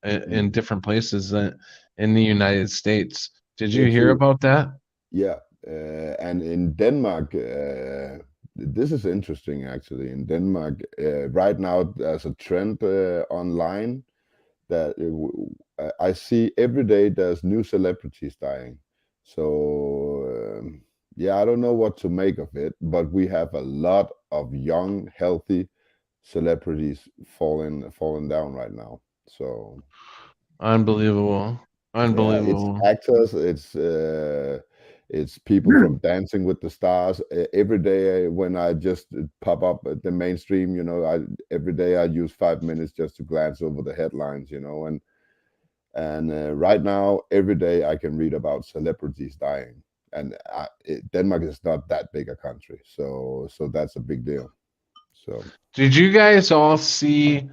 in different places in the United States. Did you It's hear about that? yeah, and in Denmark, this is interesting actually. In Denmark, right now there's a trend online that I see every day there's new celebrities dying. So yeah, I don't know what to make of it, but we have a lot of young, healthy celebrities falling down right now. So Unbelievable. yeah, it's Unbelievable. actors, it's people from Dancing with the Stars. Every day when I just pop up at the mainstream, I every day I use 5 minutes just to glance over the headlines, and right now every day I can read about celebrities dying, and Denmark is not that big a country, so that's a big deal. So Did you guys all see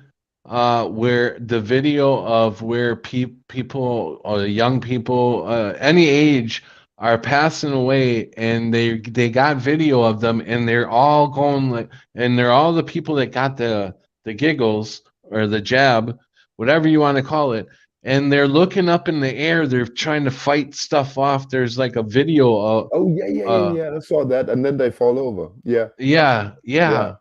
where the video of where people or young people any age are passing away, and they got video of them, and they're all going like, and they're all the people that got the giggles or the jab, whatever you want to call it, and they're looking up in the air, they're trying to fight stuff off. There's like a video of oh yeah, yeah, yeah, yeah, I saw that, and then they fall over. Yeah, yeah, yeah, yeah,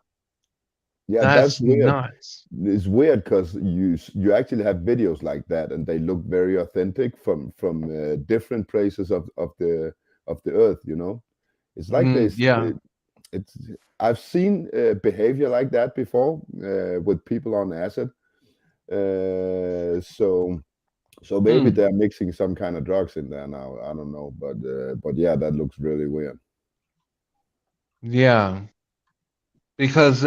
yeah, that's that's weird. nuts. It's weird because you actually have videos like that, and they look very authentic from different places of the earth. It's like Yeah. it's I've seen behavior like that before with people on acid. So maybe Mm. they're mixing some kind of drugs in there now. I don't know, but yeah, that looks really weird. Yeah, because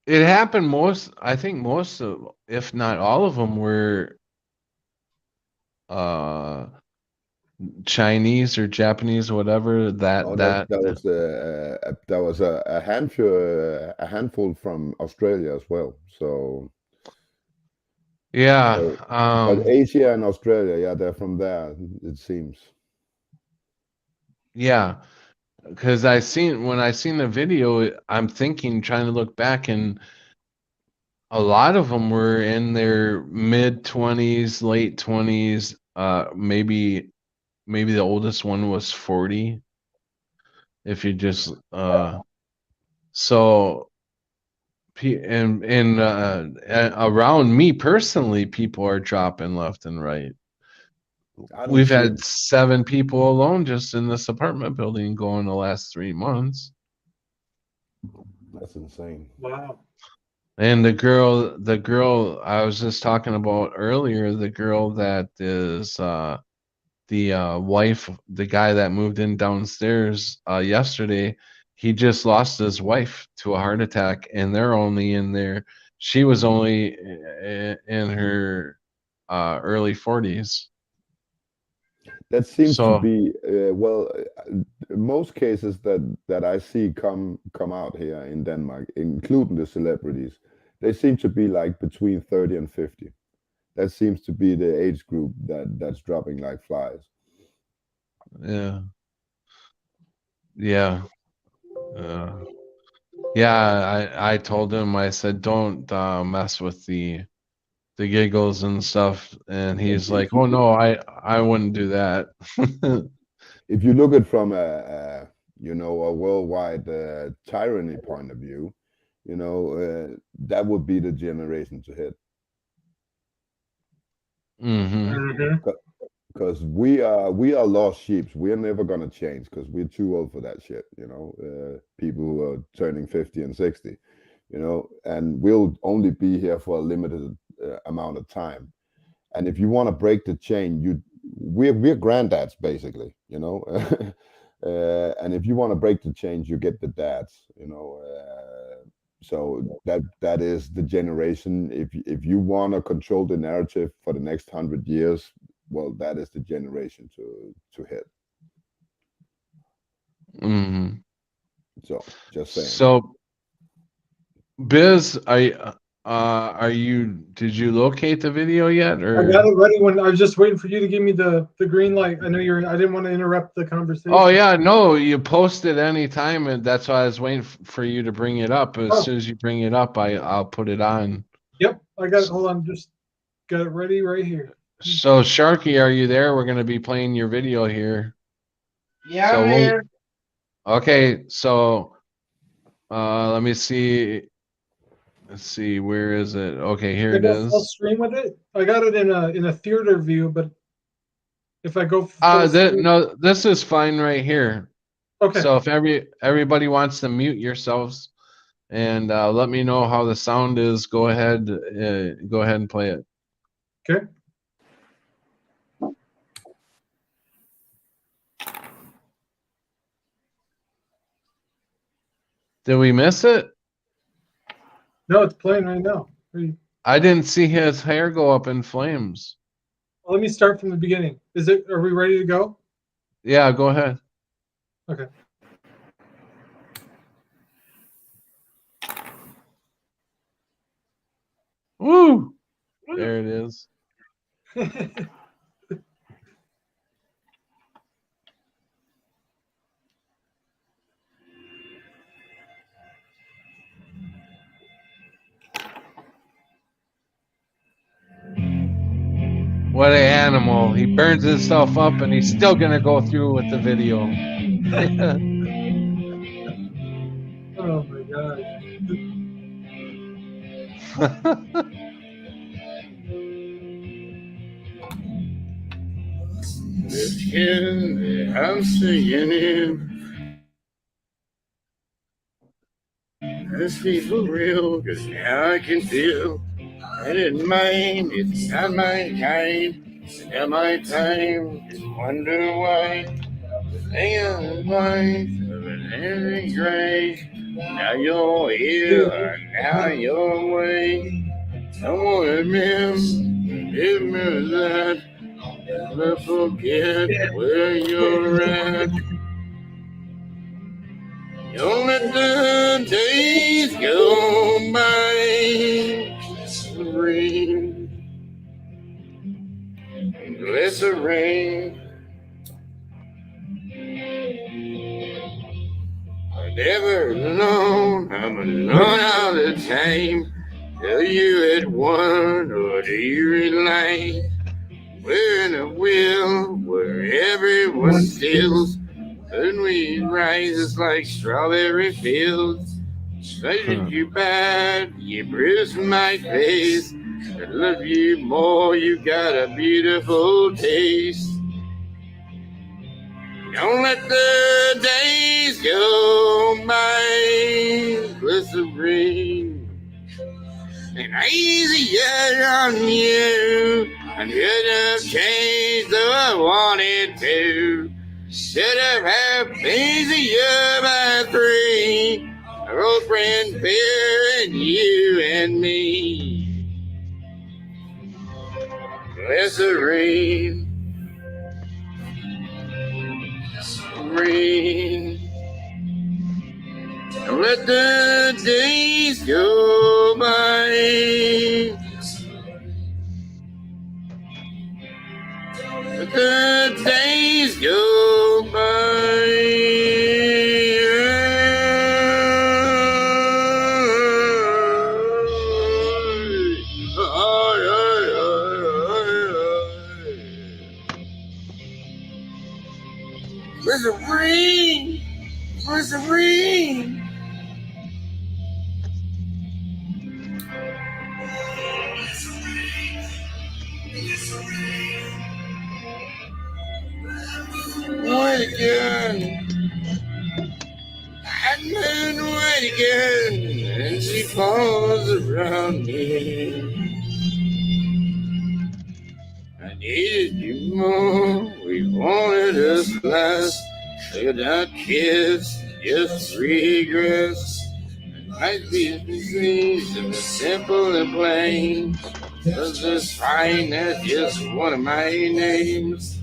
it happened I think most of, if not all of them, were uh Chinese or Japanese or whatever. Oh, That that that that was a handful from Australia as well. So yeah, so, but Asia and Australia, yeah, they're from there. It seems. yeah, because when I seen the video, I'm thinking, trying to look back, and a lot of them were in their mid 20s, late 20s. Maybe the oldest one was 40. If you just so around me personally, people are dropping left and right. I don't We've see had it. 7 people alone just in this apartment building going the last 3 months. That's insane. Wow. And the girl I was just talking about earlier, the girl that is the wife, the guy that moved in downstairs yesterday, he just lost his wife to a heart attack, and they're only in there. She was only in her early 40s. That seems to So, be well, most cases that I see come out here in Denmark, including the celebrities, they seem to be like between 30 and 50. That seems to be the age group that's dropping like flies. yeah, yeah, yeah. I told him, I said, don't mess with the giggles and stuff, and If, he's if like, you oh no, I wouldn't do that. if you look at from a worldwide tyranny point of view, that would be the generation to hit. Hmm. Because we are lost sheep. We're never gonna change because we're too old for that shit. People who are turning 50 and 60, and we'll only be here for a limited amount of time. And if you want to break the chain, we're granddads basically. And if you want to break the chains, you get the dads. So that is the generation. If you want to control the narrative for the next 100 years, well, that is the generation to hit. Hmm. So just saying. So, Biz, Did you locate the video yet? I Or got it ready when I was just waiting for you to give me the green light. I know I didn't want to interrupt the conversation. oh yeah, no, you post it anytime, and that's why I was waiting for you to bring it up. As soon as you bring it up, I'll put it on. Yep, I got it. Hold on, just got it ready right here. So Sharky, are you there? We're gonna be playing your video here. Yeah, So man. Okay, so let me see. Let's see, where is it? Okay, here I it go full is. screen with it. I got it in a theater view, but if I go full screen, No, this is fine right here. okay. So if everybody wants to mute yourselves and let me know how the sound is, go ahead and play it. Okay. Did we miss it? No, it's playing right now. I didn't see his hair go up in flames. Let me start from the beginning. Are we ready to go? Yeah, go ahead. Okay. Woo! There it is. What an animal. He burns himself up and he's still gonna go through with the video. Oh my god. I'm singing it. Let's be for real, cause now I can feel. I didn't mind, it's not my kind. It's not my time, just wonder why. Hanging in life of an every grave. Now you're here, now you're away. I won't admit that. Never forget where you're at. Don't let the days go by. Glycerine. I never alone. I'm alone all the time. Tell you at one or do you rely? We're in a wheel where everyone steals. When we rise, it's like strawberry fields. Treasured you bad, you bruised my face. I love you more, you got a beautiful taste. Don't let the days go by, glycerine. And easier on you. I could have changed though I wanted to. Should have had easier by three. Our old friend Bear and you and me. Glycerine. Glycerine. Don't let the days go by. Let the days go by. Glycerine. Glycerine. Wait again. And then wait again. And she falls around me. I needed you more. We wanted us last. Look at that kiss. Just regress. It might be disease and it's simple and plain. Does this fine? That's just one of my names.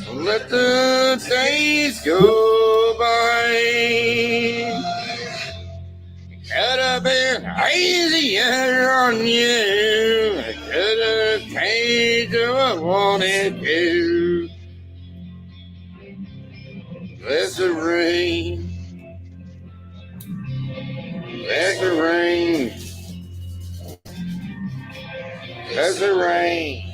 Don't let the days go by. Cut up have been easier on you. I could have changed if I wanted to. Let the rain, let the rain, let the rain.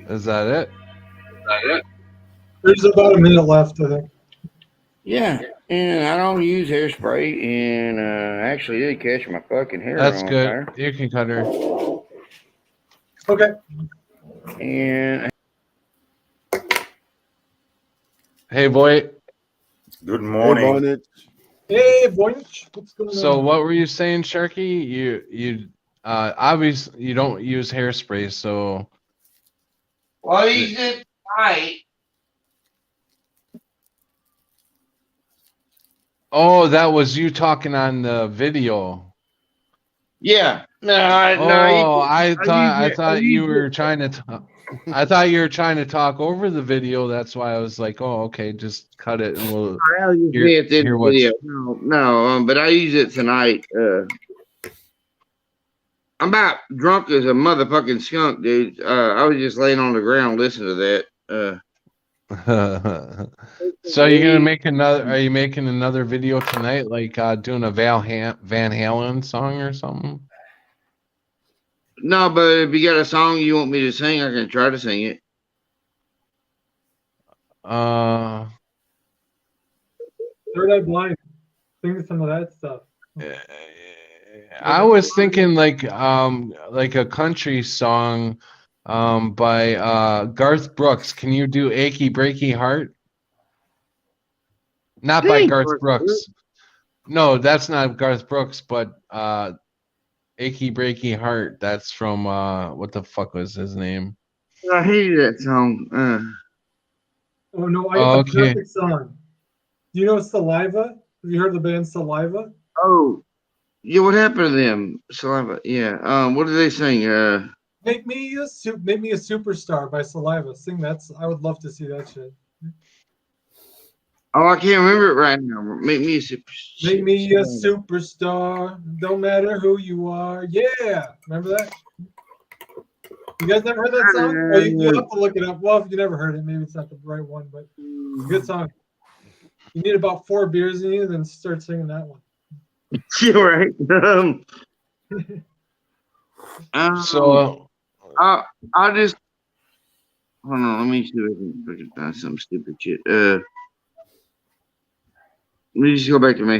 Is that it? There's about a minute left, I think. Yeah, and I don't use hairspray, and actually did catch my fucking hair That's on good. fire. You can cut her. Okay. And Hey, boy. Good Hey, morning. Bonnet. Hey, Boynch. What's going So on? what were you saying, Sharky? You obviously you don't use hairspray, so well, he said tonight. oh, that was you talking on the video. Yeah, no, Oh, I I thought you used were it. trying to I thought you were trying to talk over the video. That's why I was like, oh, okay, just cut it and we'll I was hear at the end hear of the what. video. No, but I use it tonight. I'm about drunk as a motherfucking skunk, dude. I was just laying on the ground listening to that. So you're gonna make another? Are you making another video tonight, like doing a Van Halen song or something? No, but if you got a song you want me to sing, I can try to sing it. Third Eye Blind. Sing some of that stuff. I was thinking like a country song by Garth Brooks. Can you do Achy Breaky Heart? Not by Sing, Garth Brooks. No, that's not Garth Brooks, but Achy Breaky Heart, that's from what the fuck was his name? I hated that song. Oh no, Oh, a okay. perfect song. Do you know Saliva? Have you heard the band Saliva? Oh, yeah. What happened to them? Saliva. Yeah. What did they sing? Make me a superstar by Saliva. Sing that. I would love to see that shit. Oh, I can't remember it right now. Make me a super. Make me a superstar. Don't matter who you are. Yeah. Remember that? You guys never heard that song? Well, you'll have to look it up. Well, if you never heard it, maybe it's not the right one, but it's a good song. You need about 4 beers in you, then start singing that one. Yeah, right. So I'll just hold on. Let me see if I can find some stupid shit. Let me just go back to my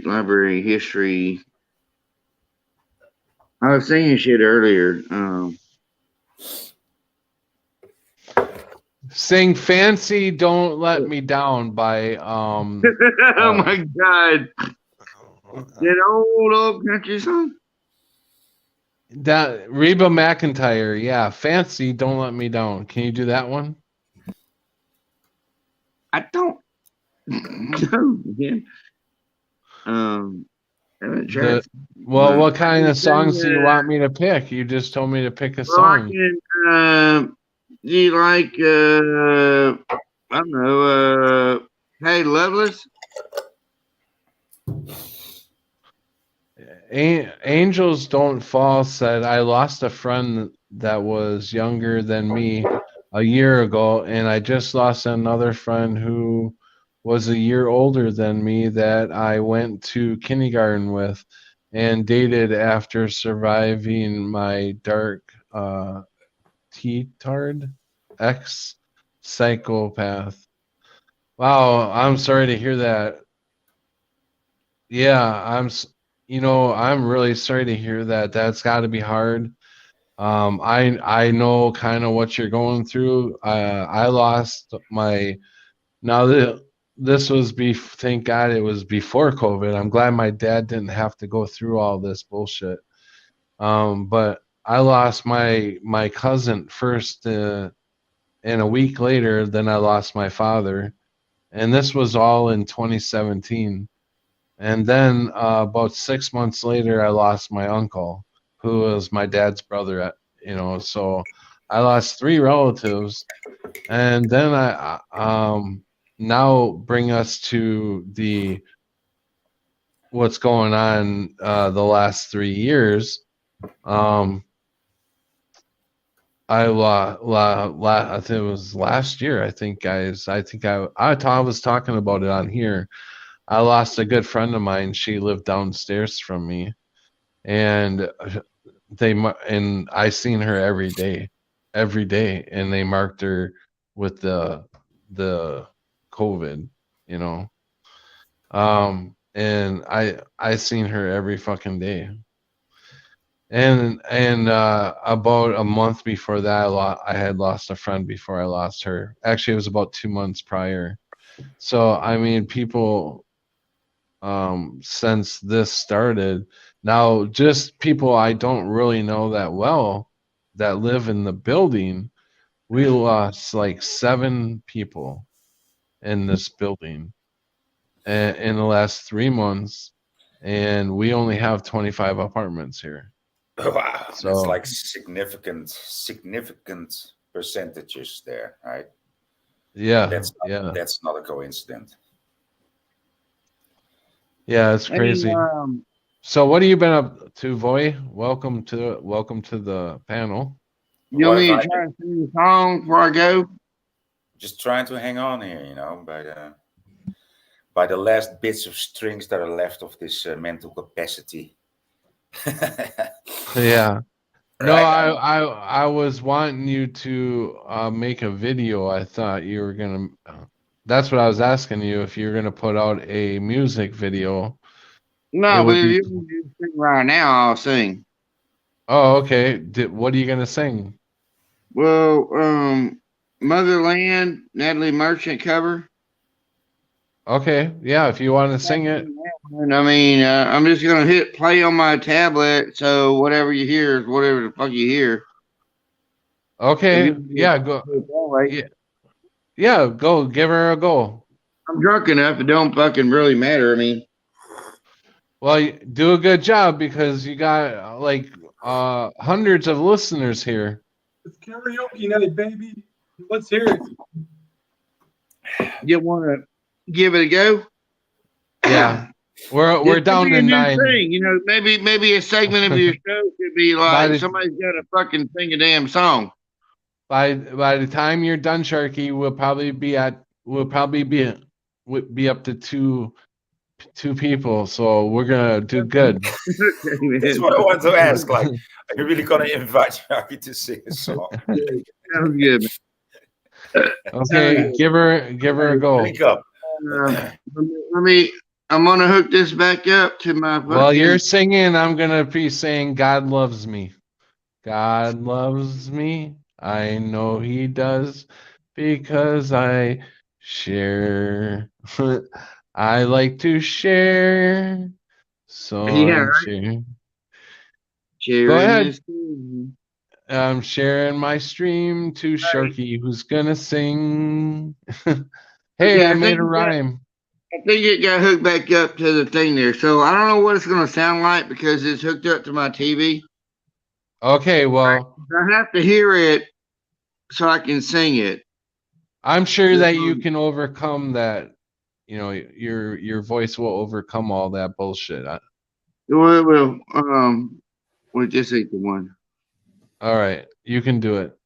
library history. I was singing shit earlier. sing Fancy Don't Let Me Down by Oh my god. That old country song? that Reba McEntire. Yeah, Fancy Don't Let Me Down. Can you do that one? I don't know, man. I haven't tried. Well, what kind of songs do you want me to pick? You just told me to pick a Well, I song. can, do you like, I don't know, Hey Loveless? Angels Don't Fall said, I lost a friend that was younger than me a year ago, and I just lost another friend who was a year older than me that I went to kindergarten with and dated after surviving my dark T-tard ex psychopath. Wow, I'm sorry to hear that. Yeah, I'm really sorry to hear that. That's got to be hard. I know kind of what you're going through. I lost my now this was thank God it was before COVID. I'm glad my dad didn't have to go through all this bullshit. But I lost my cousin first, and a week later, then I lost my father. and this was all in 2017. And then about 6 months later, I lost my uncle, who was my dad's brother. So I lost three relatives, and then now bring us to the what's going on the last 3 years. I think it was last year. I think, guys. I was talking about it on here. I lost a good friend of mine. She lived downstairs from me, and and I seen her every day, and they marked her with the COVID, you know. And I seen her every fucking day. And about a month before that, I had lost a friend before I lost her. Actually, it was about 2 months prior. So I mean, people, since this started, now just people I don't really know that well that live in the building, we lost like 7 people in this building in the last 3 months, and we only have 25 apartments here. Wow, So that's like significant percentages there, right? yeah, That's not a coincidence. yeah, it's crazy. Hey, So what have you been up to, Voy? Welcome to the panel. you want me to What try and sing a song before I go? just trying to hang on here, by the last bits of strings that are left of this mental capacity. Yeah. No, Right? I was wanting you to make a video. I thought you were gonna. That's what I was asking you, if you're gonna put out a music video. It No, but would if be. you want me to sing right now, I'll sing. Oh, okay. What are you gonna sing? Well, Motherland, Natalie Merchant cover. Okay, yeah. If you want to sing it, And I mean, I'm just gonna hit play on my tablet, so whatever you hear is whatever the fuck you hear. okay. Yeah, go. Yeah, yeah. Go. Give her a go. I'm drunk enough; it don't fucking really matter. I mean, Well, you do a good job because you got like hundreds of listeners here. It's karaoke night, baby. Let's hear it. you want to give it a go? Yeah, we're This could down be to a new 9. thing, maybe a segment of your show could be By like the somebody's got to fucking sing a damn song. by the time you're done, Sharky, we'll probably be up to two people. So we're gonna do good. Okay, That's man. what I want to ask. Like, are you really gonna invite Jackie to sing a song? Sounds good. Okay, give her a go. Speak up. Let me. I'm gonna hook this back up to my. While you're singing, I'm gonna be saying, "God loves me. God loves me. I know He does, because I share. I like to share, so Yeah, I'm right. sharing. Sharing Go ahead. this thing. I'm sharing my stream to Sharky, who's gonna sing. Hey, Okay, I made a rhyme. I think it got hooked back up to the thing there. So I don't know what it's gonna sound like because it's hooked up to my TV. Okay, well, I have to hear it so I can sing it. I'm sure that you can overcome that. You know, your voice will overcome all that bullshit. Well, wait, this ain't the one. All right, you can do it.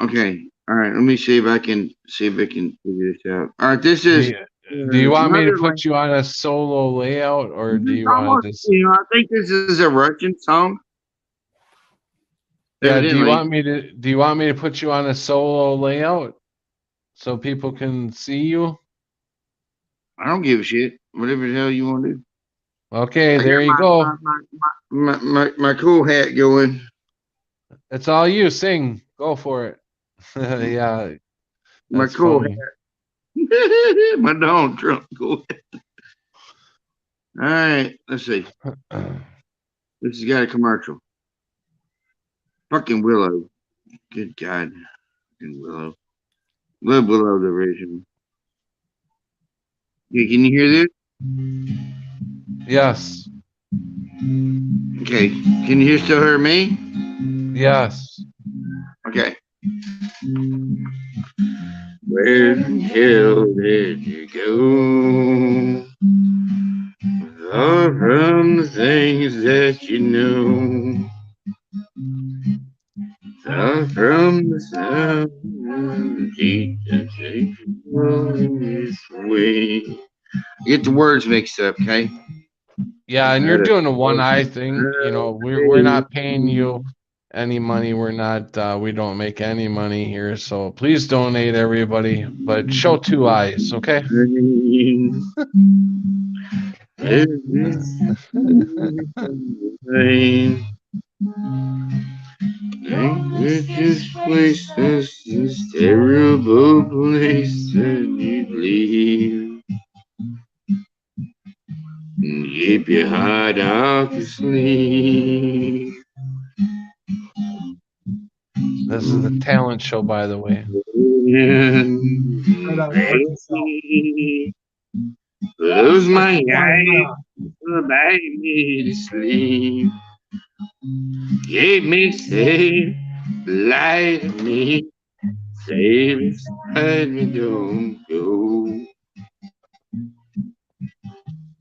Okay. All right. Let me see if I can figure this out. All right. This is. Do you want me to put you on a solo layout, or do you want to just? I think this is a Russian song. Yeah. Evidently. Do you want me to put you on a solo layout so people can see you? I don't give a shit. Whatever the hell you want to do. Okay, there you go. My cool hat going. It's all you. Sing. Go for it. Yeah. My That's cool funny. hat. My Donald Trump cool hat. All right. Let's see. This has got a commercial. Fucking Willow. Good God. Fucking Willow. little below the original. Okay, can you hear this? Yes. Okay, can you still hear me? Yes. Okay. Where the hell did you go? Far from the things that you know. Far from the sound of Jesus rolling this way. Get the words mixed up, okay? Yeah, and you're doing a one eye thing. You know, we're not paying you any money. We're not we don't make any money here. So please donate, everybody. But show two eyes, okay? This place is this terrible place that you leave. Keep your heart off your sleeve. This is the talent show, by the way. Close my eyes, lullaby me to sleep. Keep me safe, lie to me, save beside me, don't go.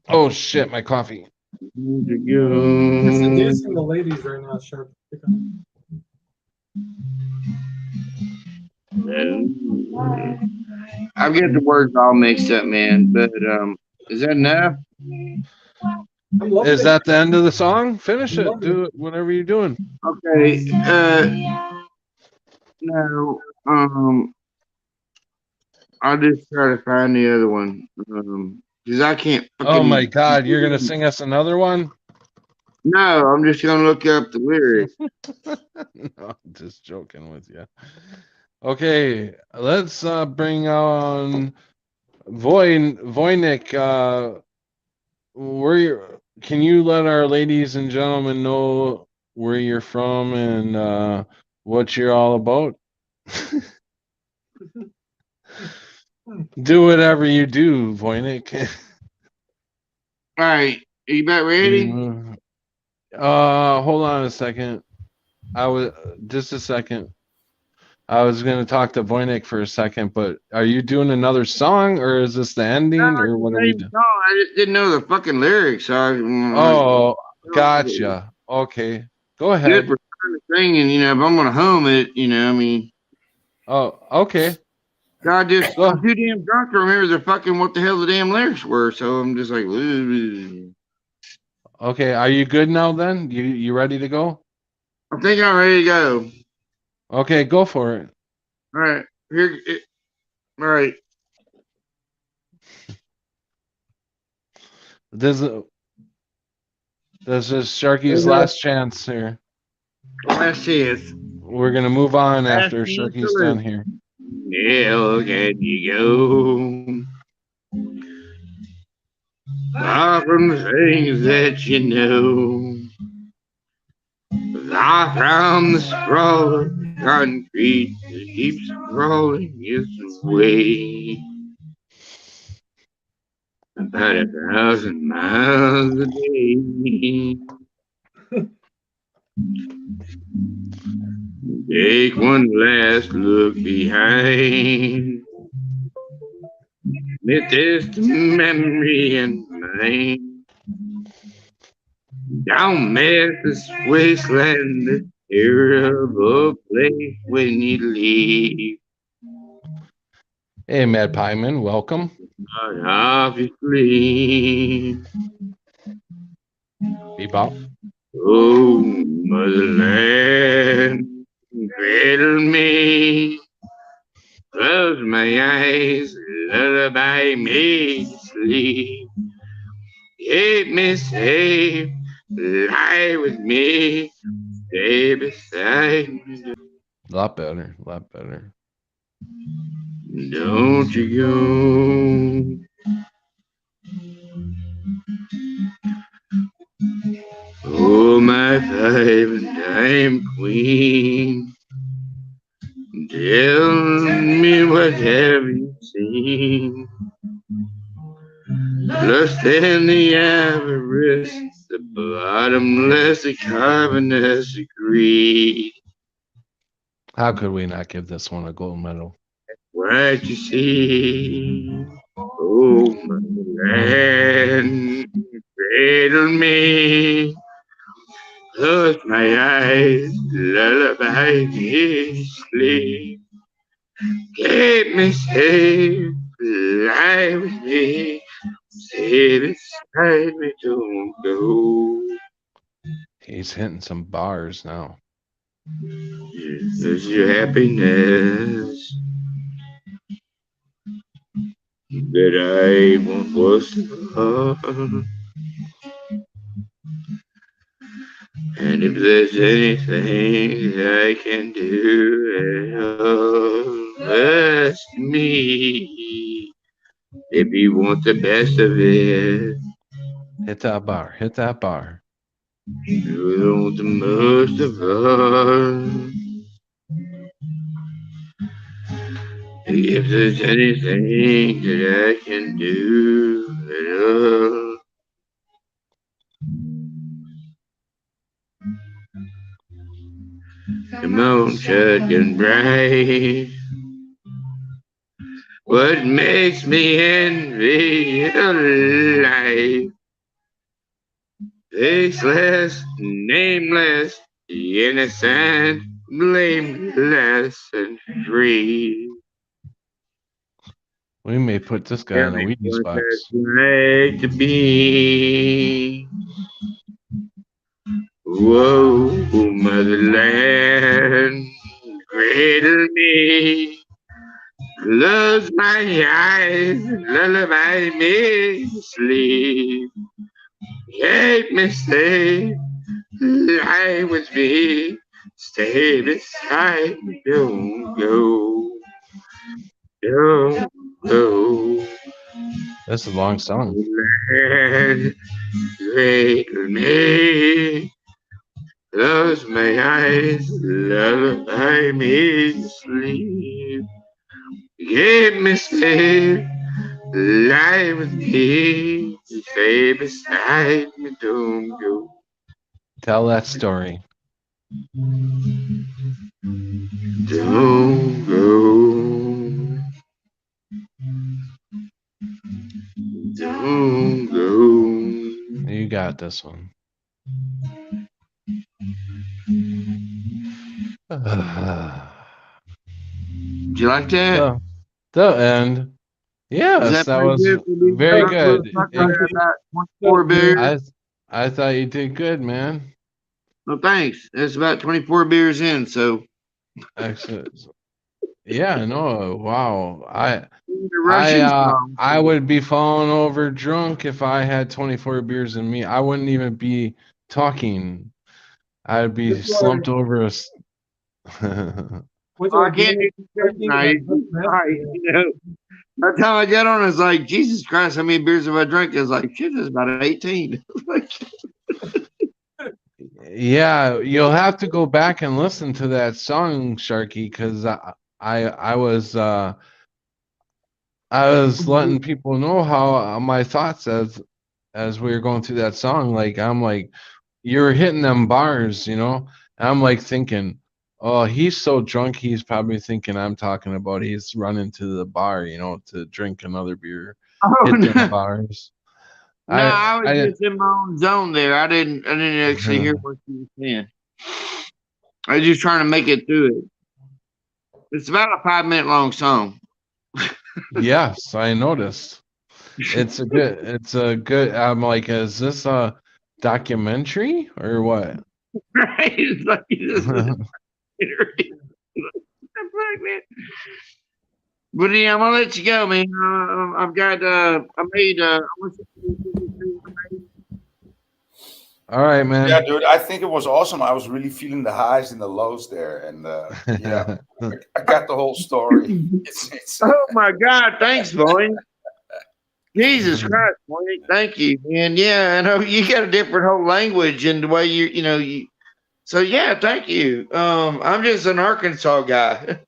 Oh shit, my coffee. It's seducing the ladies right now, Sharp. I've got the words all mixed up, man. But is that enough? Is that the end of the song? Finish it. Do it. Whatever you're doing. Okay. No. I'll just try to find the other one. Because I can't. Oh my God, you're gonna sing us another one? No, I'm just gonna look up the lyrics. No, I'm just joking with you. Okay, let's bring on Voynick. Can you let our ladies and gentlemen know where you're from and what you're all about? Do whatever you do, Voynick. All right, are you about ready? Hold on a second. Just a second. I was going to talk to Voynick for a second, but are you doing another song or is this the ending or what are we doing? No, I just didn't know the fucking lyrics. Oh, gotcha. Okay, go ahead. Good for trying to sing, and if I'm gonna hum it, I mean. Oh, okay. I'm too damn drunk to remember what the hell the damn lyrics were. So I'm just like. Okay, are you good now? Then you ready to go? I think I'm ready to go. Okay, go for it. All right, all right. This is Sharky's last chance here. Last chance. We're gonna move on after Sharky's done here. Yeah, can you go? Far from the things that you know. Far from the sprawl of concrete that keeps rolling its way. About 1,000 miles a day. Take one last look behind. With this memory in mind. Don't mess this wasteland, this terrible place when you leave. Hey, Mad Pieman, welcome. Obviously. Bebop. Oh, motherland, cradle me. Close my eyes, lullaby me to sleep. Keep me safe, lie with me, stay beside me. A lot better, a lot better. Don't you go. Oh, my 5 and dime queen, tell me me, what have you seen? Lust and the avarice, the bottomless, the carbonous, the greed. How could we not give this one a gold medal? What you see? Oh, my land, cradle me. Close my eyes, lullaby me sleep. Keep me safe, lie with me. Stay beside me, don't go. He's hitting some bars now. This is your happiness that I want was love. And if there's anything that I can do at all, ask me. If you want the best of it, Hit that bar. Hit that bar. you want the most of all. If there's anything that I can do at all. Come on, Chuck and bright. What makes me envy your life? Faceless, nameless, innocent, blameless, and free. We may put this guy in a Wheaties box. Like to be. Whoa, motherland, cradle me. Close my eyes, lullaby me sleep. Keep me safe, lie with me. Stay beside me, don't go. Don't go. That's a long song. Cradle me. Close my eyes, lullaby me sleep. Keep me safe, lie with me. Stay beside me, don't go. Tell that story. Don't go. Don't go. You got this one. Did you like that? The end. Yes, that was very good. I thought you did good, man. Well, thanks. It's about 24 beers in, so. Excellent. Yeah, no, wow. Russian I would be falling over drunk if I had 24 beers in me. I wouldn't even be talking. I'd be slumped over. I can't do tonight. You know, by the time I got on, it's like, Jesus Christ, how many beers have I drank? It's like, shit, it's about 18. Yeah, you'll have to go back and listen to that song, Sharky, because I was letting people know how my thoughts as we were going through that song. Like I'm like, you're hitting them bars, you know. And I'm like thinking, oh, he's so drunk, he's probably thinking I'm talking about he's running to the bar, you know, to drink another beer, hit them bars. No, I was just in my own zone there. I didn't actually hear what you were saying. I was just trying to make it through it. It's about a 5-minute long song. Yes, I noticed. It's a good. I'm like, is this a documentary or what? Right? It's like But yeah, I'm gonna let you go, man. I've got All right, man. Yeah, dude, I think it was awesome. I was really feeling the highs and the lows there, and yeah, I got the whole story. Oh my God! Thanks, boy. Jesus Christ, boy! Thank you, man. Yeah, I know you got a different whole language and the way you. So yeah, thank you. I'm just an Arkansas guy.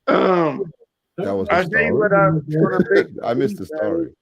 That was I'll the tell you story. what I'm a big I missed the story.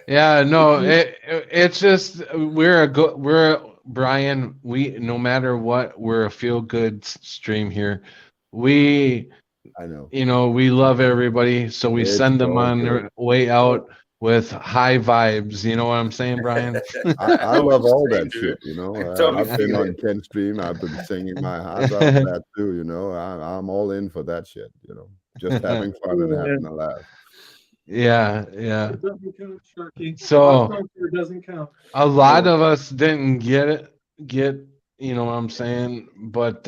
Yeah, no, it's just we're Brian. We no matter what, we're a feel good stream here. We I know. we love everybody, so we It's send them all on good. their way out with high vibes. You know what I'm saying, Brian? I know what love you're all saying, that dude. shit, you know. I totally I've been feel on it. Ken's stream. I've been singing my heart out for that too, you know. I'm all in for that shit, you know. Just having fun and having a laugh. Yeah, yeah. It doesn't count, Sharky. So It doesn't count. a lot of us didn't get you know what I'm saying, but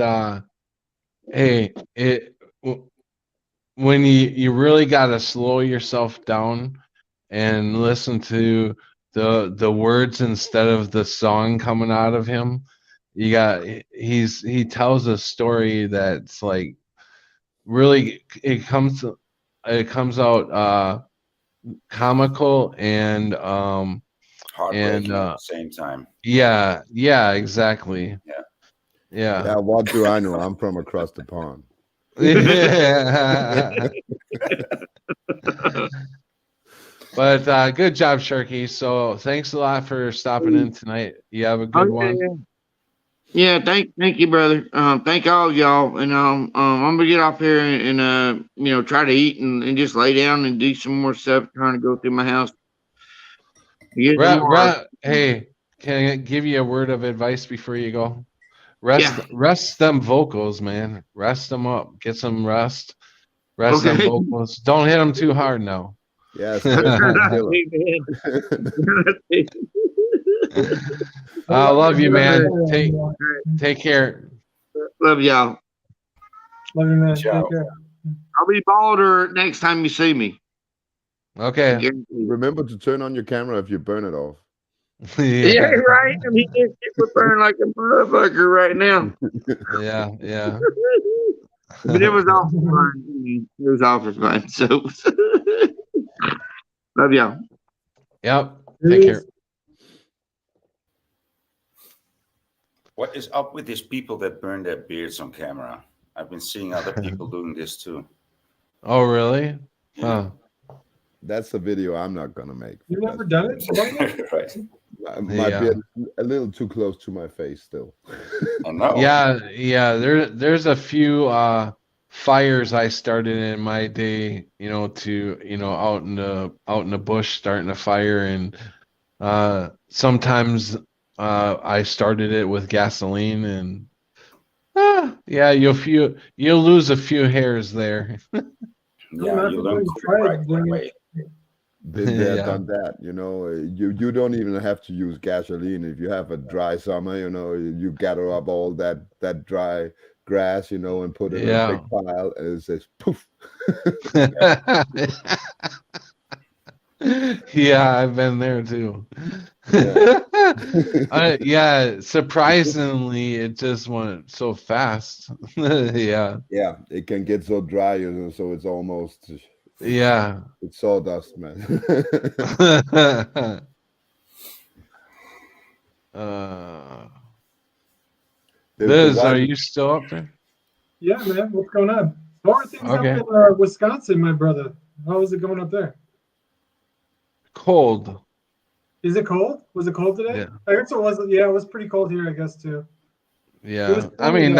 hey, when you really got to slow yourself down and listen to the words instead of the song coming out of him. You got he tells a story that's like really it comes out comical and Heartbreaking at the same time. yeah exactly Yeah. Yeah, what do I know? I'm from across the pond. yeah. But good job, Sharky. So thanks a lot for stopping in tonight. You have a good one. Yeah, thank you, brother. Thank all y'all, and I'm gonna get off here and try to eat and just lay down and do some more stuff, trying to go through my house. Get some more. Hey, can I give you a word of advice before you go? Rest them vocals, man. Rest them up. Get some rest. Rest them Okay. vocals. Don't hit them too hard now. Yes. I love you, man. Take care. Love y'all. Love you, man. Ciao. Take care. I'll be bolder next time you see me. Okay. Remember to turn on your camera if you burn it off. Yeah, right. I mean, it would burn like a motherfucker right now. Yeah. But it was awful fun. It was awful fun. So, love y'all. Yep. Take care. What is up with these people that burn their beards on camera? I've been seeing other people doing this too. Oh, really? Yeah. Huh. That's a video I'm not gonna make. You've never done it? Right. My beard a little too close to my face still. I know. Yeah. There's a few fires I started in my day, out in the bush starting a fire, and sometimes I started it with gasoline, and you'll lose a few hairs there. Yeah, you learn quick right away. Been there, done that. You don't even have to use gasoline if you have a dry summer. You gather up all that dry grass, and put it in a big pile, and it says poof. Yeah, I've been there too. Surprisingly, it just went so fast. Yeah, it can get so dry, so it's almost it's sawdust, man. Liz, are you still up there? Yeah, man. What's going on? How are things up in Wisconsin, my brother? How is it going up there? Cold. Is it cold? Was it cold today? Yeah. I heard so. It was pretty cold here, I guess, too. Yeah, I mean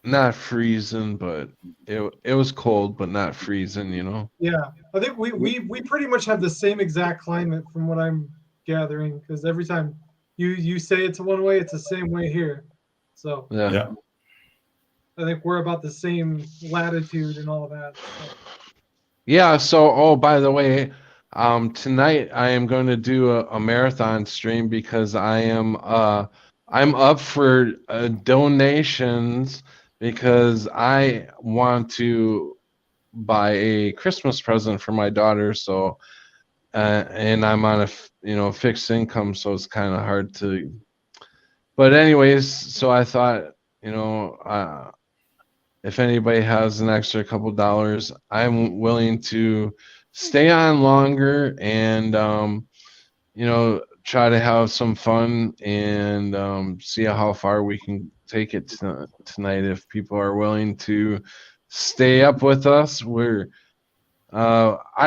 not freezing, but it was cold, but not freezing. Yeah, I think we pretty much have the same exact climate from what I'm gathering, because every time you say it's one way, it's the same way here. So yeah. I think we're about the same latitude and all that. So. Yeah. So, by the way, tonight I am going to do a marathon stream because I'm up for donations because I want to buy a Christmas present for my daughter. So, and I'm on a fixed income, so it's kind of hard to. But anyways, so I thought, if anybody has an extra couple dollars, I'm willing to stay on longer and, try to have some fun and see how far we can take it tonight. If people are willing to stay up with us, I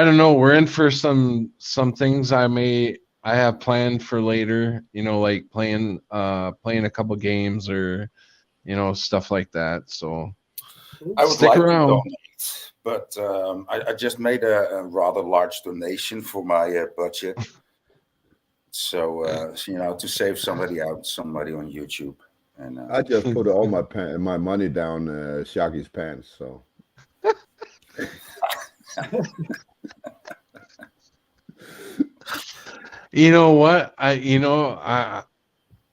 don't know. We're in for some things I have planned for later. Like playing a couple games or stuff like that. So I would stick like to around. donate, but I just made a rather large donation for my budget. So to save somebody on YouTube. And I just put all my money down Shaki's pants. So you know what?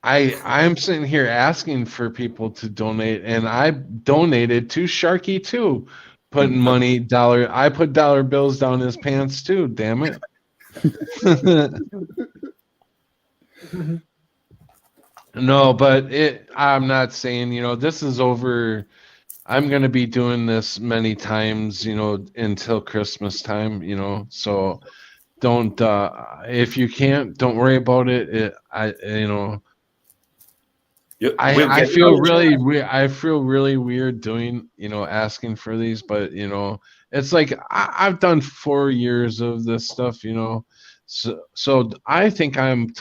I'm sitting here asking for people to donate, and I donated to Sharky too, putting I put dollar bills down his pants too. Damn it. No, but I'm not saying, this is over. I'm going to be doing this many times, until Christmas time, so don't, if you can't, don't worry about it. I feel really weird doing, asking for these, but it's like I've done 4 years of this stuff, so I think I'm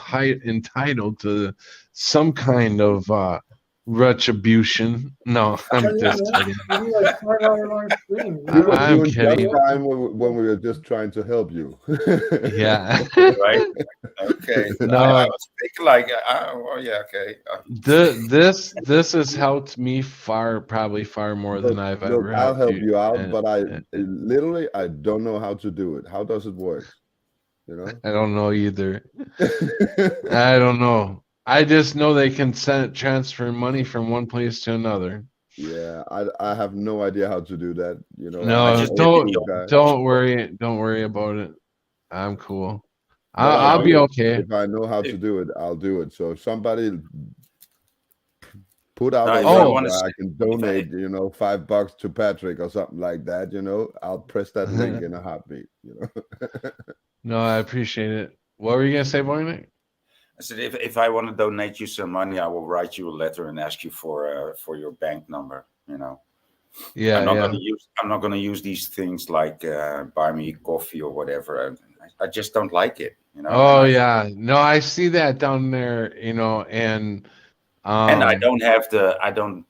entitled to some kind of retribution. No, I'm just kidding. I'm doing kidding. just fine when we were just trying to help you. Yeah. Right. Okay. No. I was thinking like, well, yeah, okay. This has helped me probably far more than I've ever I'll helped help you out, and- but I literally I don't know how to do it. How does it work? I don't know either. I don't know. I just know they can transfer money from one place to another. Yeah, I have no idea how to do that. No, don't worry about it. I'm cool. I'll be okay. If I know how to do it, I'll do it. So if somebody put out No, a if I link wanna where I say- can donate, $5 to Patrick or something like that, I'll press that link in a heartbeat. No, I appreciate it. What were you gonna say, Boynick? I said, if I want to donate you some money, I will write you a letter and ask you for your bank number. Yeah, I'm not gonna use these things like buy me coffee or whatever. I just don't like it. Oh yeah, no, I see that down there. And I don't have I don't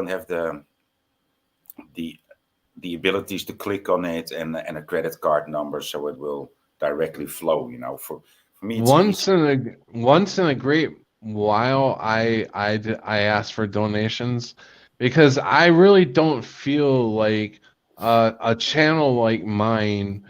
have the abilities to click on it and a credit card number, so it will directly flow. For me, it's once in a great while, I ask for donations because I really don't feel like a channel like mine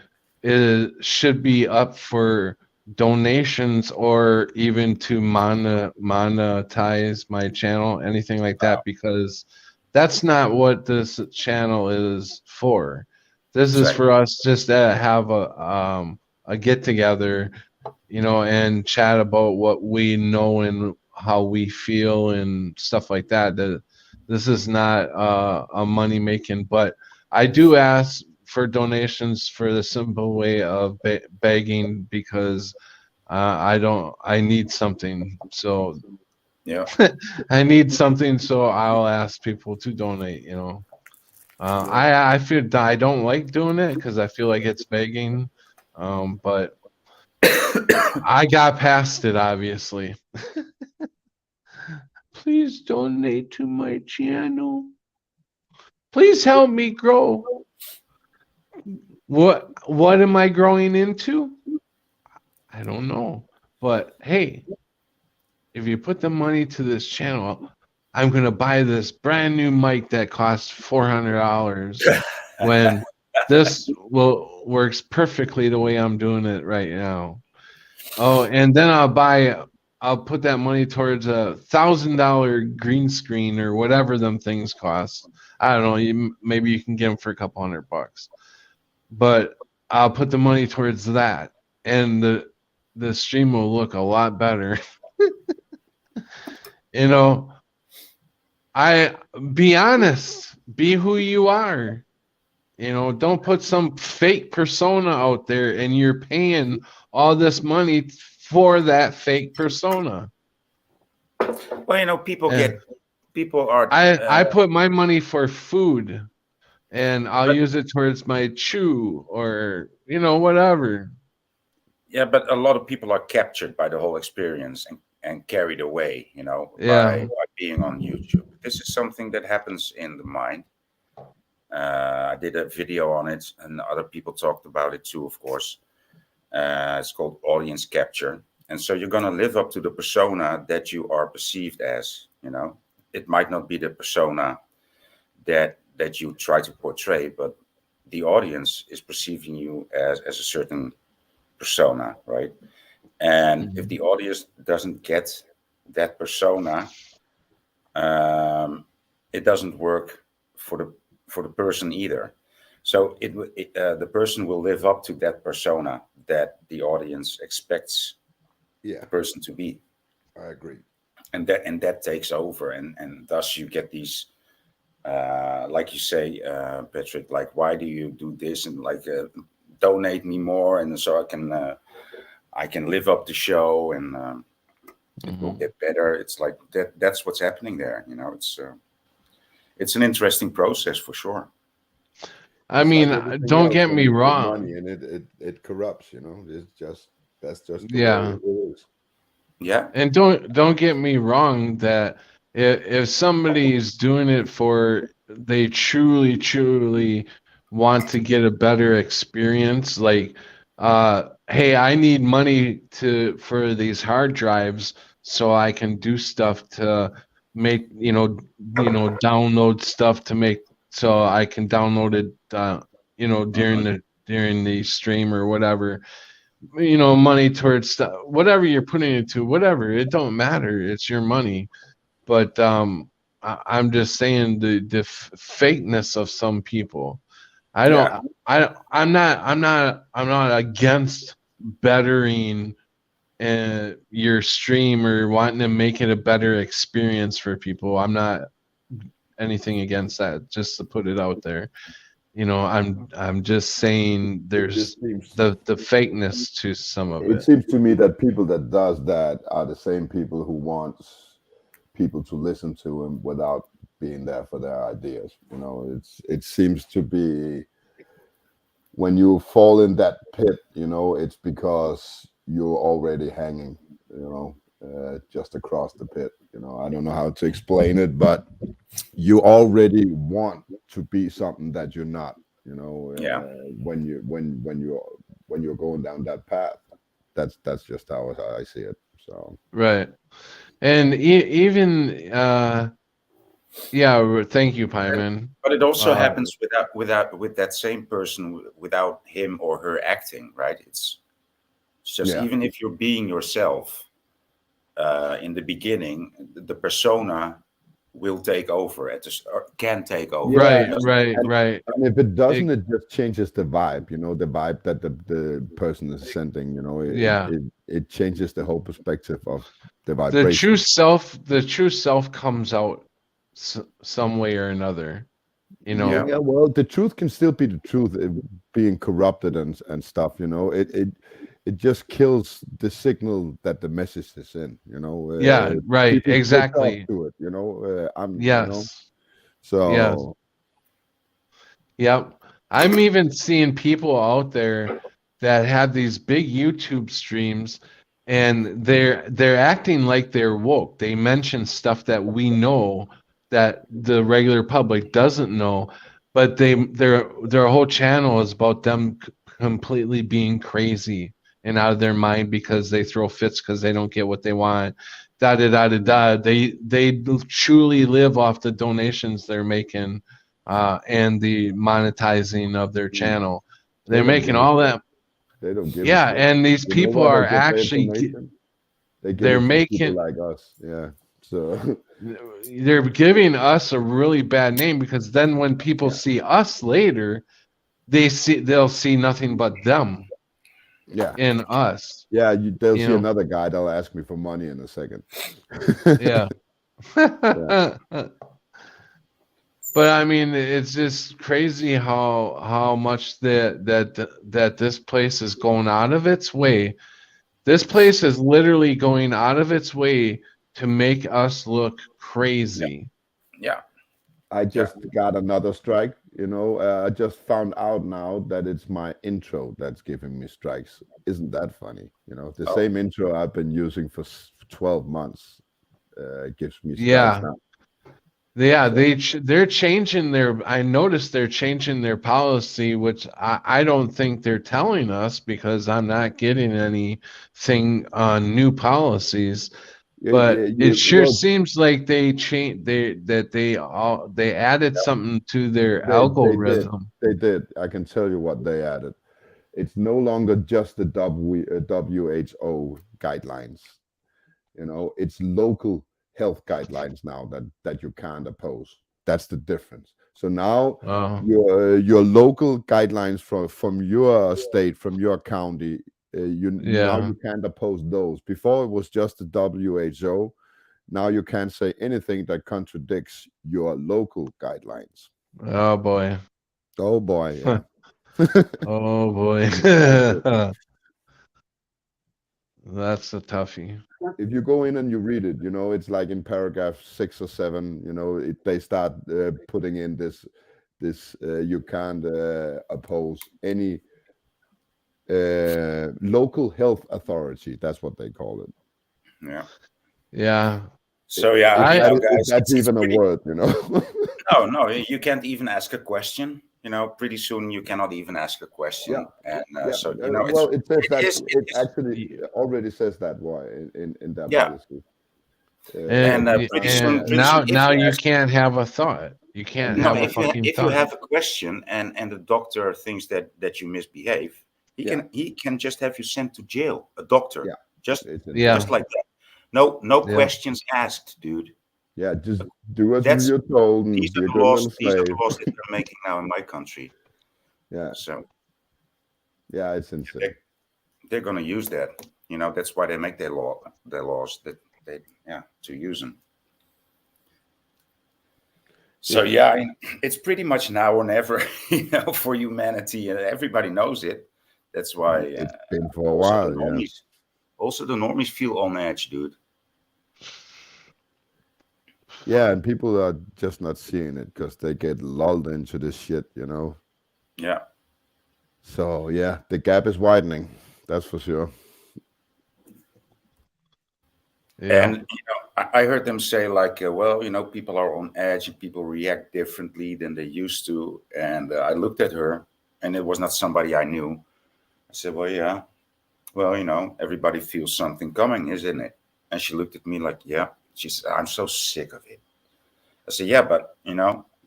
should be up for donations or even to monetize my channel, anything like that, because that's not what this channel is for. This is for us just to have a get together, and chat about what we know and how we feel and stuff like that. This is not a money making, but I do ask for donations for the simple way of begging because I need something. So yeah, I need something, so I'll ask people to donate. I feel I don't like doing it because I feel like it's begging, but I got past it, obviously. Please donate to my channel. Please help me grow. What am I growing into? I don't know. But hey, if you put the money to this channel, I'm gonna buy this brand new mic that costs $400 when this works perfectly the way I'm doing it right now. Oh, and then I'll put that money towards a $1,000 green screen or whatever them things cost. I don't know. Maybe you can get them for a couple $100, but I'll put the money towards that, and the stream will look a lot better. I be honest, be who you are. You know, don't put some fake persona out there and you're paying all this money for that fake persona. Well, you know, people And are, I put my money for food and I'll but use it towards my chew or, you know, whatever. yeah, but a lot of people are captured by the whole experience and carried away, you know, Yeah. by being on YouTube. This is something that happens in the mind. I did a video on it, and other people talked about it too, of course. It's called audience capture. And so you're going to live up to the persona that you are perceived as, you know. It might not be the persona that you try to portray, but the audience is perceiving you as a certain persona, right? And if the audience doesn't get that persona, it doesn't work for the person either. So the person will live up to that persona that the audience expects Yeah, the person to be, I agree. and that takes over, and thus you get these, like you say, Patrick, like, why do you do this, and like, donate me more, and so I can live up the show, and it will get better. It's like that's what's happening there. You know, it's an interesting process for sure. I It's mean, like everything don't else get when me you put wrong. money in it, it corrupts. You know, it's just that's just the way Yeah. it is. Yeah, And don't get me wrong that if somebody's doing it for they truly want to get a better experience, like hey, I need money for these hard drives so I can do stuff to make download stuff to make so I can download it during the stream or whatever, money towards stuff, whatever you're putting it to, whatever, it don't matter, it's your money. But I'm just saying the fakeness of some people. I don't yeah, I'm not against bettering your stream or wanting to make it a better experience for people. I'm not anything against that, just to put it out there. I'm just saying It there's just seems the fakeness to some of it it. seems to me that people that does that are the same people who wants people to listen to him without being there for their ideas. You know, it seems to be when you fall in that pit, you know, it's because you're already hanging, just across the pit. You know, I don't know how to explain it, but you already want to be something that you're not. You know, yeah, when you're going down that path, that's just how I see it. So Right. And even yeah, thank you, Pyman. but it also Uh happens with that same person, without him or her acting, right? It's just, yeah, even if you're being yourself, in the beginning, the persona will take over or can take over. yeah, right, It doesn't. right, right. and if it doesn't, It, it just changes the vibe. You know, the vibe that the person is sending. You know, yeah. it changes the whole perspective of the The vibration. true self comes out some way or another, you know. Yeah, Yeah, well, the truth can still be the truth, being corrupted and stuff. You know, it just kills the signal that the message is in. You know, Yeah, right, people switch off exactly. to it. You know, Yes. Yes. so Yep. I'm even seeing people out there that have these big YouTube streams and they're acting like they're woke. They mention stuff that we know that the regular public doesn't know, but their whole channel is about them completely being crazy and out of their mind because they throw fits because they don't get what they want. Da da da da da. They truly live off the donations they're making and the monetizing of their channel. they They're don't making give a all shit. that. They don't give a Yeah, shit. and these You know people where are they get their actually information? They get they're it from people making like us. Yeah. So they're giving us a really bad name because then when people yeah, see us later, they'll see nothing but them yeah, in us. yeah. They'll You see know. another guy. They'll ask me for money in a second. Yeah. Yeah. But I mean, it's just crazy how much that this place is going out of its way. This place is literally going out of its way to make us look crazy. Yeah. I just got another strike. I just found out now that it's my intro that's giving me strikes. Isn't that funny? The Oh. same intro I've been using for 12 months gives me strikes Yeah. now. Yeah, they're changing their. I noticed they're changing their policy, which I don't think they're telling us because I'm not getting anything on new policies. But it sure Well, seems like they changed they added something to their they did. algorithm. They did. I can tell you what they added. It's no longer just the WHO guidelines. It's local health guidelines now that you can't oppose. That's the difference. So now Oh, your local guidelines from your state, from your county, now yeah. you can't oppose those. Before it was just the WHO. Now you can't say anything that contradicts your local guidelines. Oh boy. Oh boy, yeah. Oh boy. That's it. That's a toughie. If you go in and you read it, it's like in paragraph 6 or 7. They start putting in this you can't oppose any local health authority. That's what they call it. Yeah. Yeah. So yeah, If, guys, if that's it's even a pretty. word, No, you can't even ask a question. Pretty soon you cannot even ask a question, Yeah. and so Well, it says that it it's actually already says that why in that yeah, policy. And, pretty and soon if now you you ask can't have a thought. You can't no have a fucking if you thought. have a question and the doctor thinks that you misbehave, he can just have you sent to jail. A doctor, Yeah, just it's Yeah. just like that. No Yeah. questions asked, dude. Yeah, just do as That's you're told and these be are a the good laws. little These are slave. the laws that they're making now in my country. Yeah, So yeah, it's insane. they're going to use that. That's why they make their laws that they to use them. So it's pretty much now or never, for humanity, and everybody knows it. That's why It's been for a also the while, yeah. normies, feel on edge, dude. Yeah, and people are just not seeing it because they get lulled into this shit, Yeah. So yeah, the gap is widening. That's for sure. Yeah. And I heard them say like, well, people are on edge and people react differently than they used to. And I looked at her, and it was not somebody I knew. I said, well, yeah, well, everybody feels something coming, isn't it? And she looked at me like, yeah. She said, I'm so sick of it. I said, yeah, but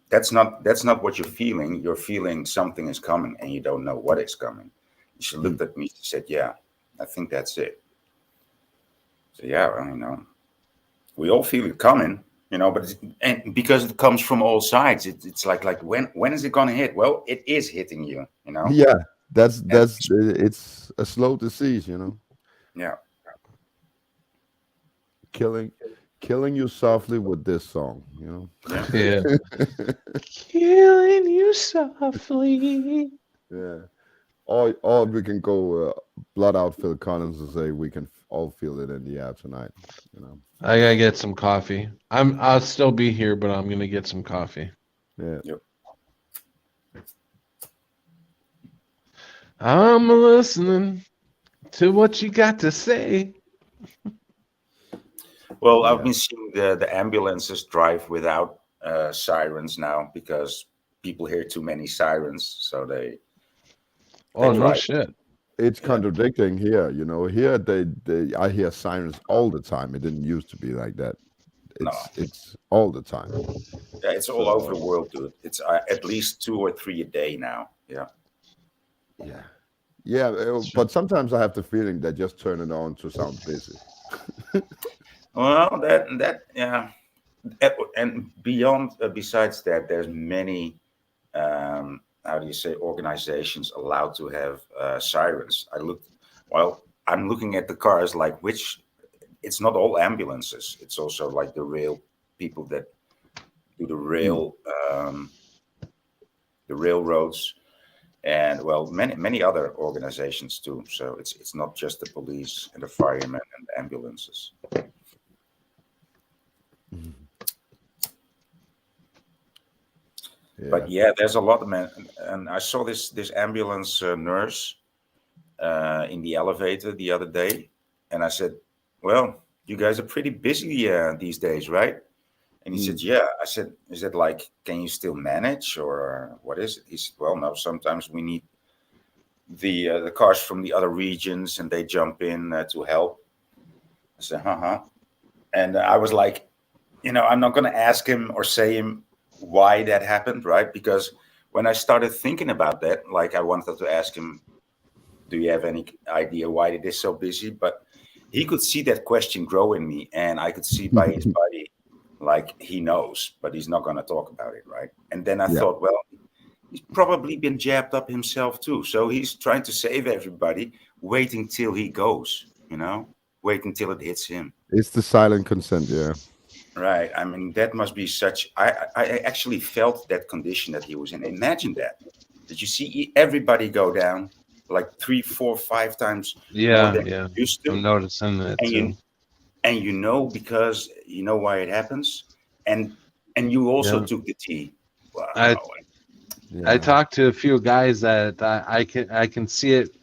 that's not what you're feeling. You're feeling something is coming, and you don't know what is coming. And she looked at me. She said, yeah, I think that's it. So yeah, well, we all feel it coming, but and because it comes from all sides, it's like when is it gonna hit? Well, it is hitting you, Yeah, that's And it's a slow disease, yeah. killing you softly with this song, Yeah. Killing you softly. Yeah. Or we can go blood out Phil Collins and say we can all feel it in the air tonight, I gotta get some coffee. I'll still be here, but I'm gonna get some coffee. Yeah. Yep. I'm listening to what you got to say. Well, Yeah. I've been seeing the ambulances drive without sirens now because people hear too many sirens, so they Oh no drive. shit. It's Yeah. contradicting here, Here they I hear sirens all the time. It didn't used to be like that. No. It's all the time. Yeah, it's all over the world, dude. It's at least 2 or 3 a day now. Yeah. Yeah. Yeah, but sometimes I have the feeling they just turn it on to sound busy. Well, that yeah, and beyond besides that, there's many how do you say organizations allowed to have sirens. I'm looking at the cars like which it's not all ambulances. It's also like the real people that do the railroads, and well, many other organizations too. So it's not just the police and the firemen and the ambulances. Yeah. But yeah, there's a lot of men, and I saw this ambulance nurse in the elevator the other day, and I said, "Well, you guys are pretty busy these days, right?" And he said, "Yeah." I said, "Is it like, can you still manage, or what is it?" He said, "Well, no. Sometimes we need the cars from the other regions, and they jump in to help." I said, "Uh-huh." And I was like, I'm not going to ask him or say him why that happened, right? Because when I started thinking about that, like I wanted to ask him, do you have any idea why it is so busy? But he could see that question grow in me, and I could see by his body, like he knows, but he's not going to talk about it, right? And then I thought, well, he's probably been jabbed up himself too. So he's trying to save everybody, waiting till he goes, waiting till it hits him. It's the silent consent, yeah. Right. I mean, that must be such. I actually felt that condition that he was in. Imagine that. Did you see everybody go down like 3, 4, 5 times more than Yeah. used to? I'm noticing that too. And because you know why it happens, and you also took the tea. Wow. I talked to a few guys that I can see it.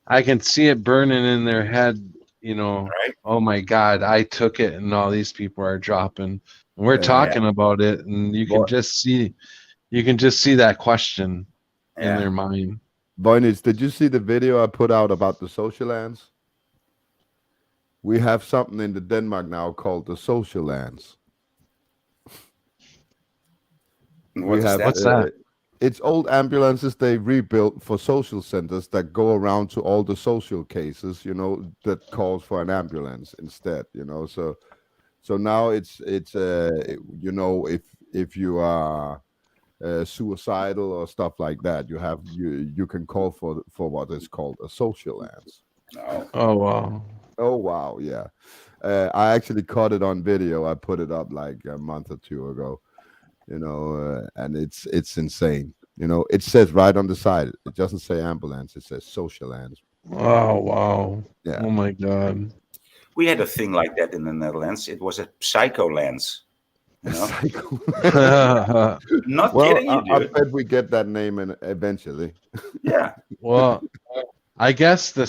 I can see it burning in their head. Right? Oh my God, I took it, and all these people are dropping. And we're talking about it, and you can just see that question in their mind. Voynich, did you see the video I put out about the social lands? We have something in the Denmark now called the social lands. What's that? It's old ambulances they rebuilt for social centers that go around to all the social cases, that calls for an ambulance instead, So now it's if you are suicidal or stuff like that, you can call for what is called a social lance. Oh wow. Oh wow, yeah. I actually caught it on video. I put it up like a month or two ago. And it's insane. It says right on the side. It doesn't say ambulance. It says social lands. Oh wow. Yeah. Oh my God. We had a thing like that in the Netherlands. It was a psycho lens. Psycho. Not Well, kidding you, I dude. bet we get that name eventually. Yeah. Well, I guess the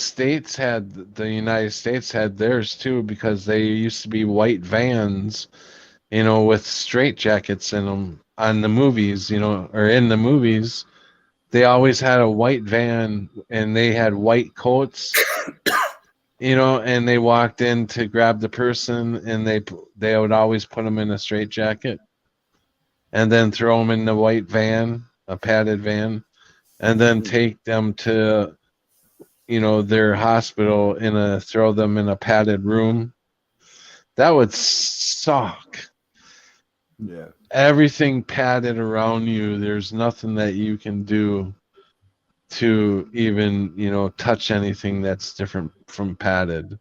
United States had theirs too, because they used to be white vans, with straight jackets in them on the movies, or in the movies. They always had a white van, and they had white coats, and they walked in to grab the person, and they would always put them in a straight jacket and then throw them in the white van, a padded van, and then take them to their hospital throw them in a padded room. That would suck. Yeah. Everything padded around you. There's nothing that you can do to even, touch anything that's different from padded.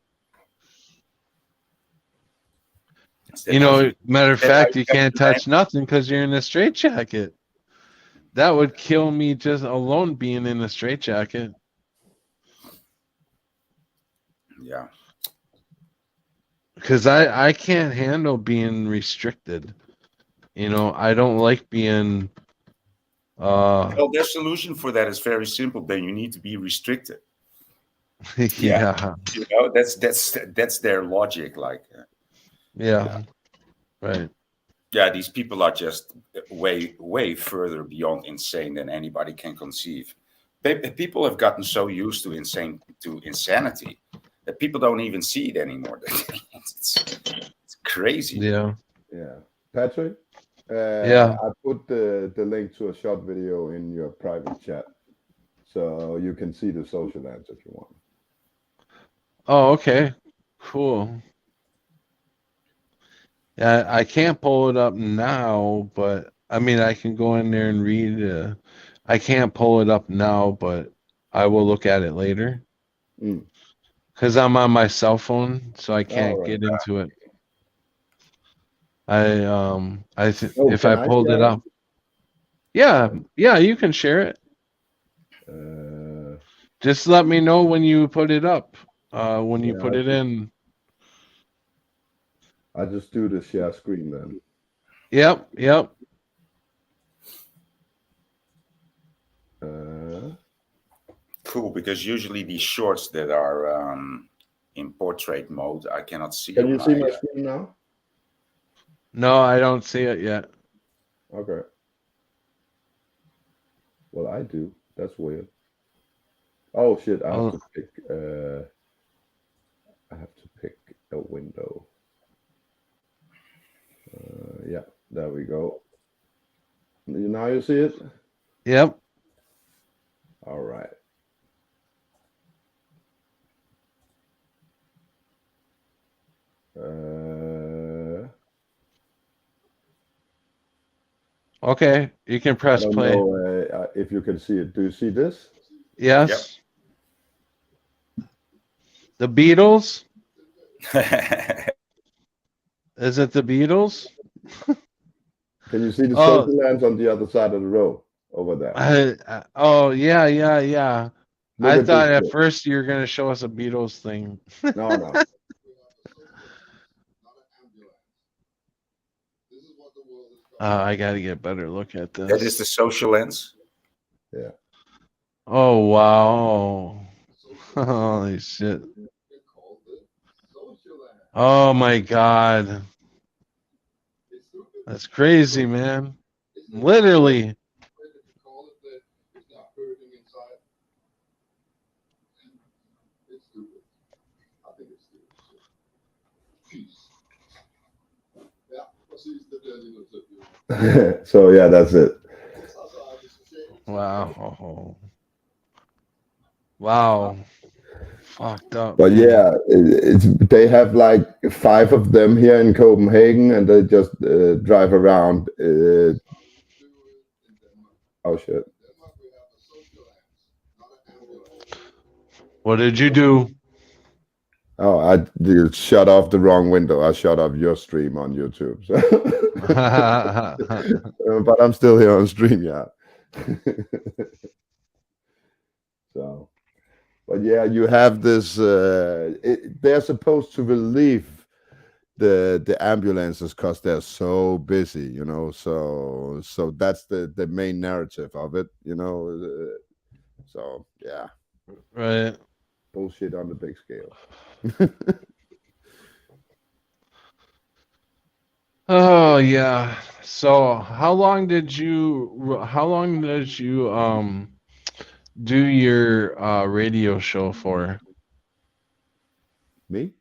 Matter of fact, you can't touch nothing because you're in a straitjacket. That would kill me just alone being in a straitjacket. Yeah. Because I can't handle being restricted. I don't like being. Well, their solution for that is very simple. Then you need to be restricted. Yeah. That's their logic. Like. Yeah. Right. Yeah, these people are just way, way further beyond insane than anybody can conceive. People have gotten so used to insanity that people don't even see it anymore. It's crazy. Yeah. Yeah. Patrick? Yeah. I put the link to a short video in your private chat, so you can see the social lands if you want. Oh, okay. Cool. Yeah, I can't pull it up now, but I mean, I can go in there and read. I can't pull it up now, but I will look at it later. Because I'm on my cell phone, so I can't get into it. Oh, if can I I pulled it share up. Yeah, yeah, you can share it. it? Just let me know when you put it up. When you Yeah, put it in. I just do the share screen then. Yep, yep. Cool, because usually these shorts that are in portrait mode, I cannot see Can on you see my. my screen now? No, I don't see it yet. Okay. Well, I do. That's weird. Oh shit! I have to Oh, pick. I have to pick a window. Yeah, there we go. Now you see it. yep. All right. Uh, Okay, you can I press don't play. know if you can see it. Do you see this? Yes. The Beatles? Yep. Is it the Beatles? Can you see the Oh, social lands on the other side of the road over there? oh yeah, yeah, yeah. Look I at this thought at shit. first you were gonna show us a Beatles thing. No, no. I gotta get a better look at That is this. the social lens. Yeah. Oh wow. Holy shit. Oh my god. That's crazy, man. Literally. So yeah, that's it. Wow. Wow. Fucked up, But man. yeah, they have like 5 of them here in Copenhagen, and they just drive around. Oh shit! What did you do? Oh, I you shut off the wrong window. I shut off your stream on YouTube. So. But I'm still here on stream, yeah. So, but yeah, you have this. They're supposed to relieve the ambulances because they're so busy, you know. So that's the main narrative of it, you know. So yeah, Right. bullshit on the big scale. Oh yeah. So how long did you do your radio show for? Me?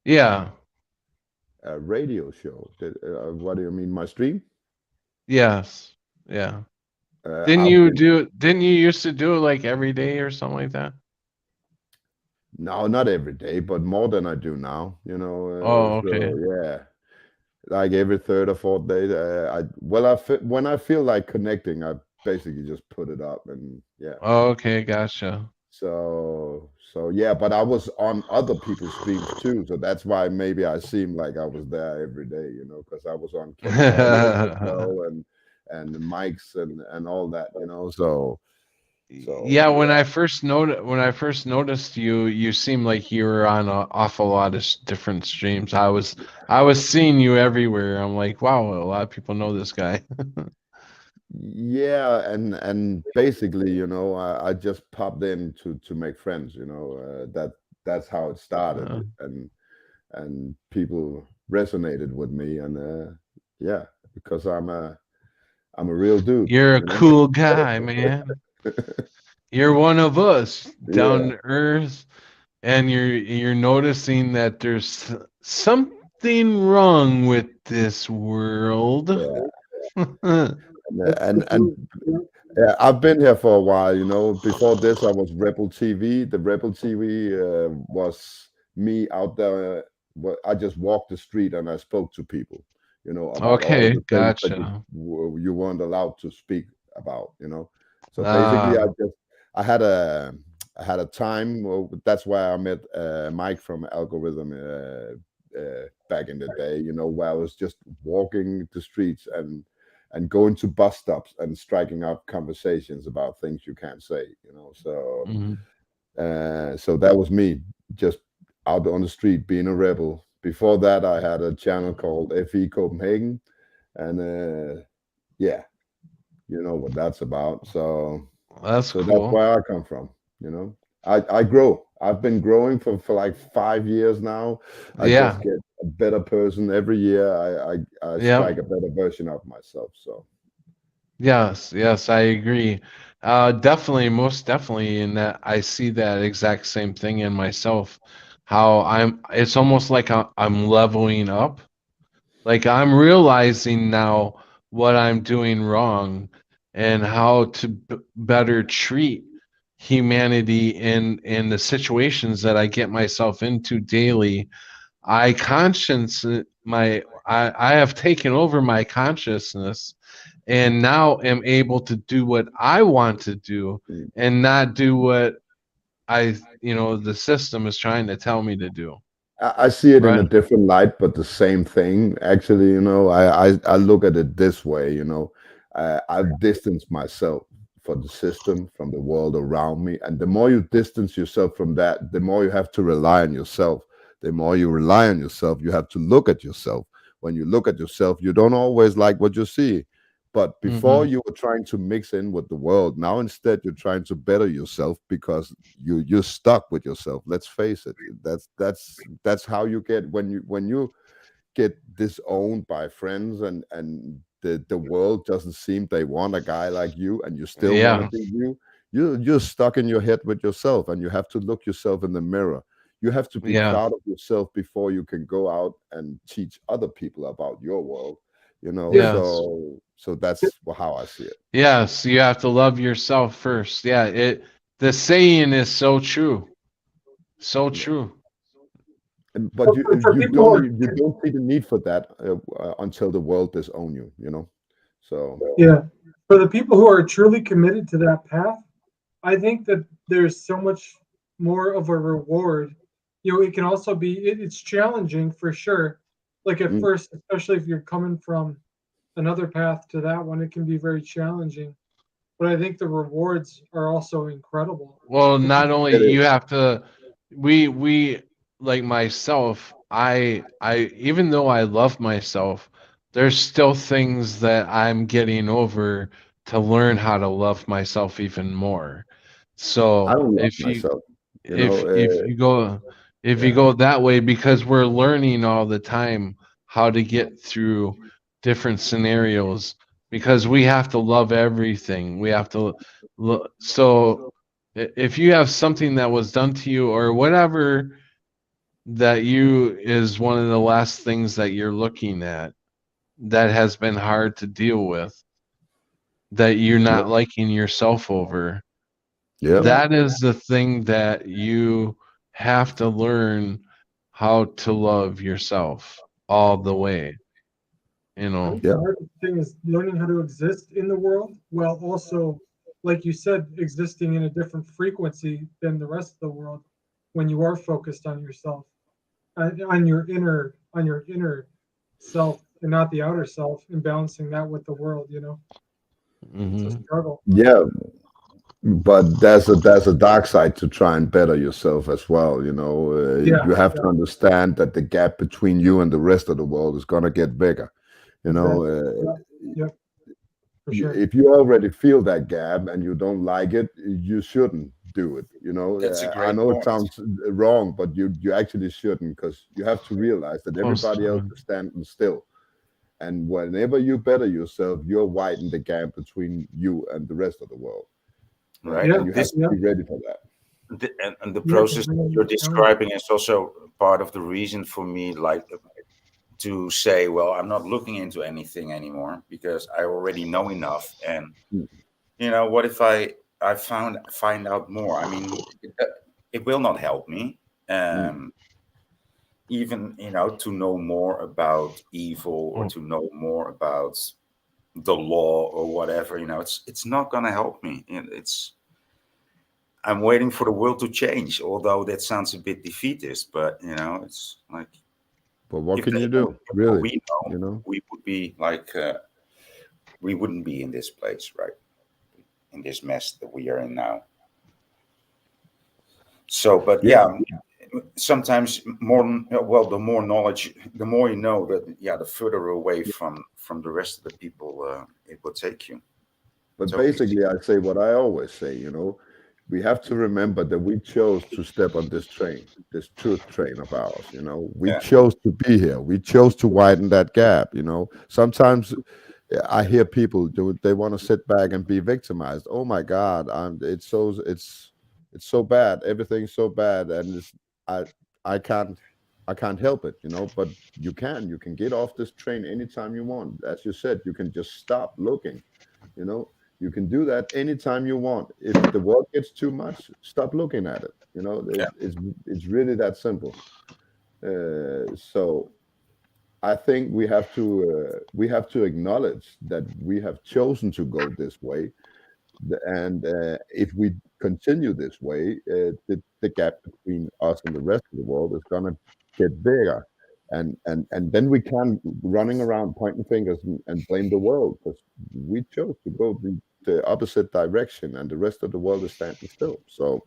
Yeah. A radio show. What do you mean, my stream? Yes. Yeah. I've been Didn't you used to do it like every day or something like that? No, not every day, but more than I do now. You know, Oh, okay. so yeah, like every third or fourth day. When I feel like connecting, I basically just put it up, and yeah. Oh, okay, gotcha. So yeah, but I was on other people's streams too, so that's why maybe I seemed like I was there every day, you know, because I was on Ken's audience as well, and Mike's and all that, you know. So Yeah, yeah. when I first noticed you, you seemed like you were on an awful lot of different streams. I was seeing you everywhere. I'm like, wow, a lot of people know this guy. Yeah, and basically, you know, I just popped in to make friends, you know. That's how it started, Uh, and people resonated with me, and yeah, because I'm a real dude, you're a you know. cool guy, man. You're one of us, down Yeah, to earth, and you're noticing that there's something wrong with this world. yeah, and yeah, I've been here for a while, you know. Before this, I was Rebel TV. The Rebel TV was me out there. I just walked the street and I spoke to people, you know, about all Okay, the things that gotcha. you weren't allowed to speak about, you know. So basically, Ah, I had a time. Well, that's why I met Mike from Algorithm. back in the day, where I was just walking the streets and going to bus stops and striking up conversations about things you can't say, So Hmm. so that was me, just out on the street being a rebel. Before that, I had a channel called FE Copenhagen, and yeah, you know what that's about. That's So that's cool. where I come from. I grow. I've been growing for like 5 years now. I just Yeah. get a better person every year. I Yeah. strike a better version of myself. So Yes, yes, I agree. Definitely, most definitely, in that I see that exact same thing in myself. How it's almost like I'm leveling up. Like I'm realizing now what I'm doing wrong and how to better treat humanity in the situations that I get myself into daily. I conscience I have taken over my consciousness and now am able to do what I want to do mm, and not do what the system is trying to tell me to do. I see it in a Right? different light, but the same thing. Actually, I look at it this way. I've distanced myself from the system, from the world around me, and the more you distance yourself from that, the more you have to rely on yourself. The more you rely on yourself, you have to look at yourself. When you look at yourself, you don't always like what you see. But before Hmm. you were trying to mix in with the world, now instead you're trying to better yourself because you're stuck with yourself. Let's face it. That's how you get when you get disowned by friends, and the world doesn't seem they want a guy like you, and you still want to Yeah. be you. You're stuck in your head with yourself, and you have to look yourself in the mirror. You have to be Yeah. proud of yourself before you can go out and teach other people about your world. Yeah. Yes. So that's how I see it. Yes, you have to love yourself first. Yeah, the saying is so true. So Yeah. true. But For you people don't who are, see the need for that until the world disown you. So yeah, for the people who are truly committed to that path, I think that there's so much more of a reward. It can also be it's challenging for sure. Like at mm, first, especially if you're coming from another path to that one, it can be very challenging. But I think the rewards are also incredible. Well, If you, not only it you is. have to, we like myself, I even though I love myself, there's still things that I'm getting over to learn how to love myself even more. I So don't love myself. You know. if you go if you Yeah. go that way, because we're learning all the time how to get through different scenarios, because we have to love everything. We have to so if you have something that was done to you or whatever that you is one of the last things that you're looking at that has been hard to deal with, that you're Yeah. not liking yourself over, Yeah. yeah, that is the thing that you have to learn how to love yourself all the way, you I know. think the Yeah. hardest thing is learning how to exist in the world while also, like you said, existing in a different frequency than the rest of the world when you are focused on yourself, on your inner self and not the outer self, and balancing that with the world. It's a Hmm. struggle. Yeah. But there's a dark side to try and better yourself as well. Yeah, You have yeah, to understand that the gap between you and the rest of the world is gonna get bigger. You know, exactly. Yeah, yeah, for sure. if you already feel that gap and you don't like it, you shouldn't do it. That's a I great know it point. sounds wrong, but you actually shouldn't, because you have to realize that Close everybody else time. is standing still. And whenever you better yourself, you're widening the gap between you and the rest of the world. Right. Yeah, And you have This to yeah, be ready for that. and the yeah. To process bring that in you're the challenge. describing is also part of the reason for me, like to say, well, I'm not looking into anything anymore because I already know enough. And Mm, what if I find out more? I mean, it will not help me. mm. Even to know more about evil or Oh, to know more about the law or whatever. It's not going to help me. I'm waiting for the world to change, although that sounds a bit defeatist, but it's like But what If can they you know do? what Really, we know, you know? we would be like, we wouldn't be in this place, right? In this mess that we are in now. So, but Yeah. sometimes more, well, the more knowledge, the more you know, that the further away from the rest of the people it will take you. But So basically, I say what I always say, you know, we have to remember that we chose to step on this train, this truth train of ours, you know. We Yeah. chose to be here. We chose to widen that gap, you know. Sometimes I hear people do they want to sit back and be victimized. Oh my God, it's so bad. Everything's so bad, and I I can't I can't help it, you know. But you can get off this train anytime you want. As you said, you can just stop looking, you know. You can do that anytime you want. If the world gets too much, stop looking at it. You know, Yeah. it's really that simple. So I think we have to acknowledge that we have chosen to go this way, and if we continue this way, the gap between us and the rest of the world is gonna get bigger, and then we can't running around pointing fingers and blame the world because we chose to go the opposite direction, and the rest of the world is standing still. So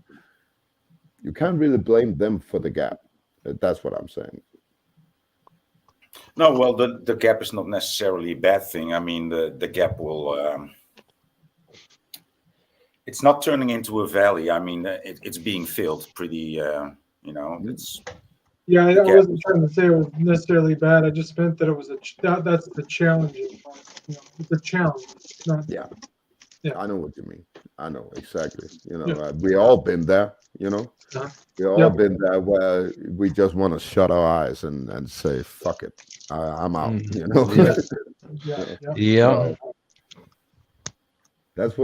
you can't really blame them for the gap. That's what I'm saying. No, well, the gap is not necessarily a bad thing. I mean, the gap will. It's not turning into a valley. I mean, it's being filled pretty. You know, it's. Yeah, The I gap wasn't trying to say it was necessarily bad. I just meant that it was that's the challenging part. You know, it's a challenge. It's not. Yeah. Yeah. I know what you mean. I know exactly. You know, Yeah. we all been there. You know, Uh-huh. we all Yep. been there where we just want to shut our eyes and say, "Fuck it, I'm out." You know. Yeah. Yeah. Yeah. So that's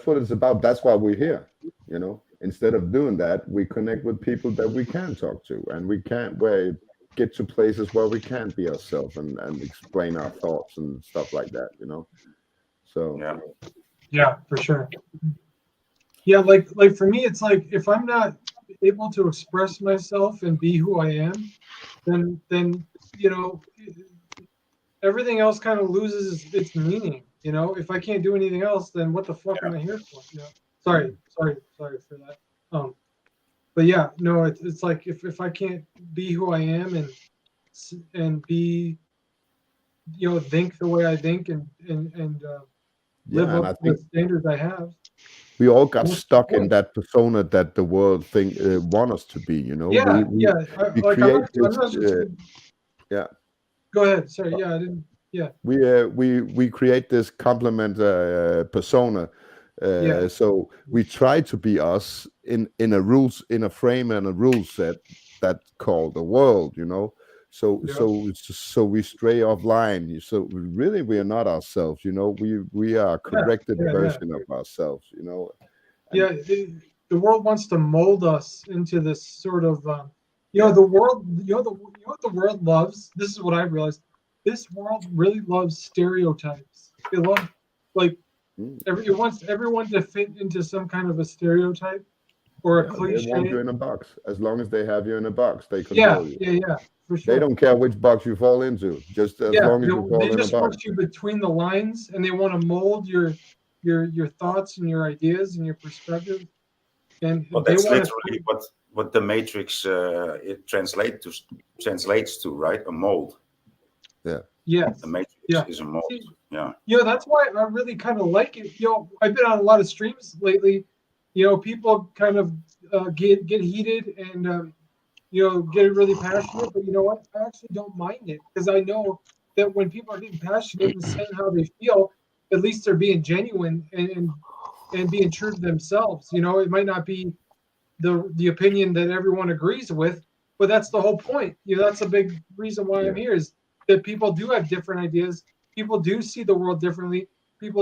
what it's about. That's why we're here. You know, instead of doing that, we connect with people that we can talk to, and we can't get to places where we can be ourselves and explain our thoughts and stuff like that. You know. So Yeah. Yeah, for sure. Yeah, like for me, it's like if I'm not able to express myself and be who I am, then you know everything else kind of loses its meaning. You know, if I can't do anything else, then what the fuck am I here for? You know? Sorry for that. But yeah, no, it's like if I can't be who I am and be, you know, think the way I think and live yeah, and up I to think the standards I have. we all got What's the stuck in point? that persona that the world think want us to be. You know, Yeah, yeah. we Like create I'm this. not just. Yeah, Go ahead. Sorry. Yeah, I didn't. Yeah, we create this complement persona. yeah, So we try to be us in a frame and a rule set that called the world. You know. yeah, So we stray offline. So really, we are not ourselves. You know, we are a corrected yeah. version of ourselves. You know, and Yeah. The world wants to mold us into this sort of, you know, the world. You know what the world loves. This is what I realized. This world really loves stereotypes. It loves like mm, it wants everyone to fit into some kind of a stereotype or a yeah, they want you cliche. in a box. As long as they have you in a box, they Yeah, control you. yeah, for They sure. don't care which box you fall into, just as Yeah, long as you they fall in a just box. want you between the lines, and they want to mold your thoughts and your ideas and your perspective, and Well, they that's want to. literally what the matrix it translates to, right? A mold. Yeah. Yes. The matrix Yeah. is a mold. See, Yeah. you know, that's why I really kind of like it. You know, I've been on a lot of streams lately. You know, people kind of get heated and you know, get really passionate. But you know what? I actually don't mind it because I know that when people are getting passionate and saying how they feel, at least they're being genuine and being true to themselves. You know, it might not be the opinion that everyone agrees with, but that's the whole point. You know, that's a big reason why I'm Yeah. here is that people do have different ideas. People do see the world differently. People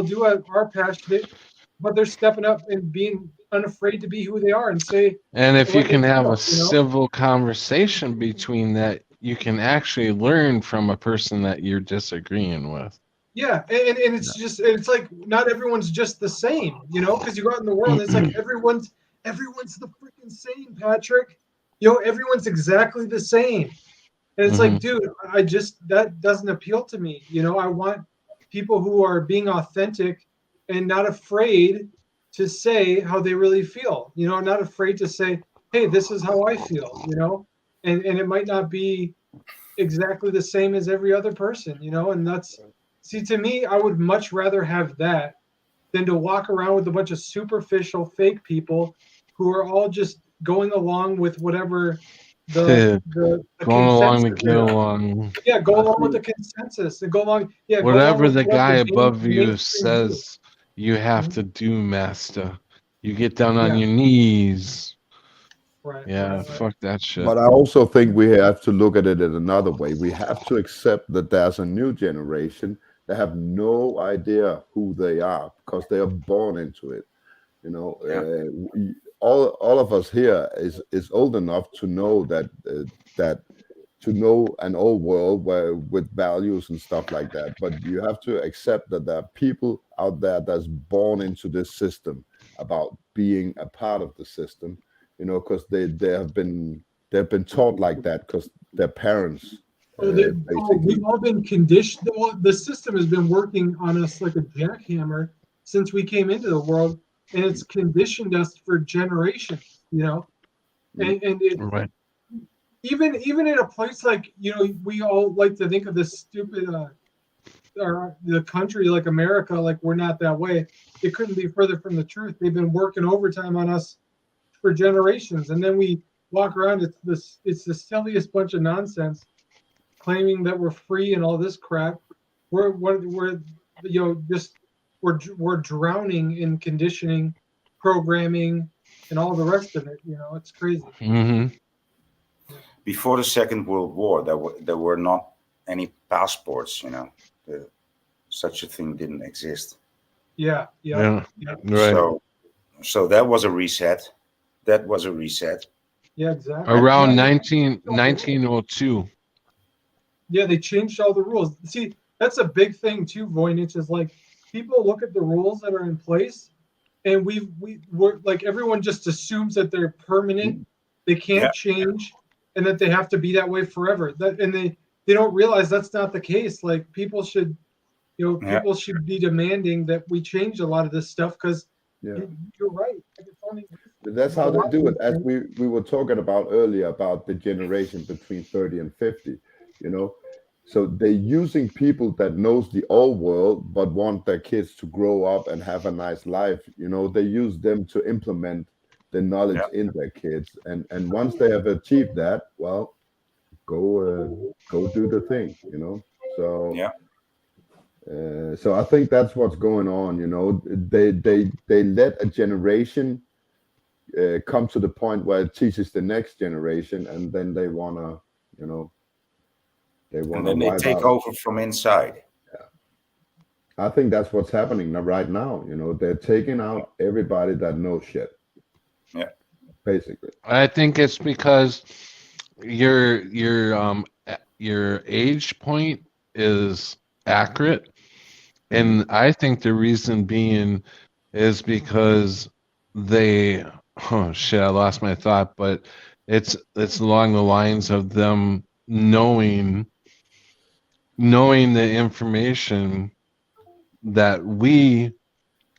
are passionate, but they're stepping up and being unafraid to be who they are and say And if you what they can have a feel. You know. civil conversation between that, you can actually learn from a person that you're disagreeing with. Yeah, and it's like not everyone's just the same, you know, because you go out in the world and it's like everyone's the freaking same, Patrick. You know, everyone's exactly the same. And it's like, dude, that doesn't appeal to me. You know, I want people who are being authentic and not afraid to say how they really feel. You know, not afraid to say, hey, this is how I feel, you know, and it might not be exactly the same as every other person, you know, and that's, see, to me, I would much rather have that than to walk around with a bunch of superficial fake people who are all just going along with whatever the Going along consensus to get is. along. Yeah, go I along with think the consensus and go along. Yeah, go along Whatever with the what guy the above you mainstream do. says you have to do, master. You get down on Yeah. your knees. Right. Yeah, Right. fuck that shit. But I also think we have to look at it in another way. We have to accept that there's a new generation that have no idea who they are because they are born into it. You know, all of us here is old enough to know that to know an old world where with values and stuff like that. But you have to accept that there are people out there that's born into this system about being a part of the system, you know, because they've been taught like that because their parents We've basically. all been conditioned. Well, the system has been working on us like a jackhammer since we came into the world, and it's conditioned us for generations. You know, and it, Right. even in a place like, you know, we all like to think of this stupid or the country like America, like we're not that way. It couldn't be further from the truth. They've been working overtime on us for generations, and then we walk around. It's the silliest bunch of nonsense, claiming that we're free and all this crap. We're you know, just we're drowning in conditioning, programming, and all the rest of it. You know, it's crazy. Before the Second World War, there were not any passports. You know, such a thing didn't exist. Yeah. Yeah. Right. So that was a reset. That was a reset. Yeah, exactly. Around 1902. Yeah, they changed all the rules. See, that's a big thing too, Voynich, is like people look at the rules that are in place, and we're like, everyone just assumes that they're permanent, they can't change, and that they have to be that way forever. That, and they don't realize that's not the case. Like people should, you know, people should be demanding that we change a lot of this stuff because you're right. Like, it's only That's how they do it. As we were talking about earlier about the generation between 30 and 50, you know. So they're using people that knows the old world but want their kids to grow up and have a nice life. You know, they use them to implement the knowledge in their kids. And once they have achieved that, well, go do the thing, you know. So so I think that's what's going on, you know. They let a generation come to the point where it teaches the next generation, and then they wanna, you know, they And wanna then they wipe take out. over from inside. Yeah, I think that's what's happening right now. You know, they're taking out everybody that knows shit. Yeah, basically. I think it's because your age point is accurate, and I think the reason being is because they, oh shit, I lost my thought, but it's along the lines of them knowing the information that we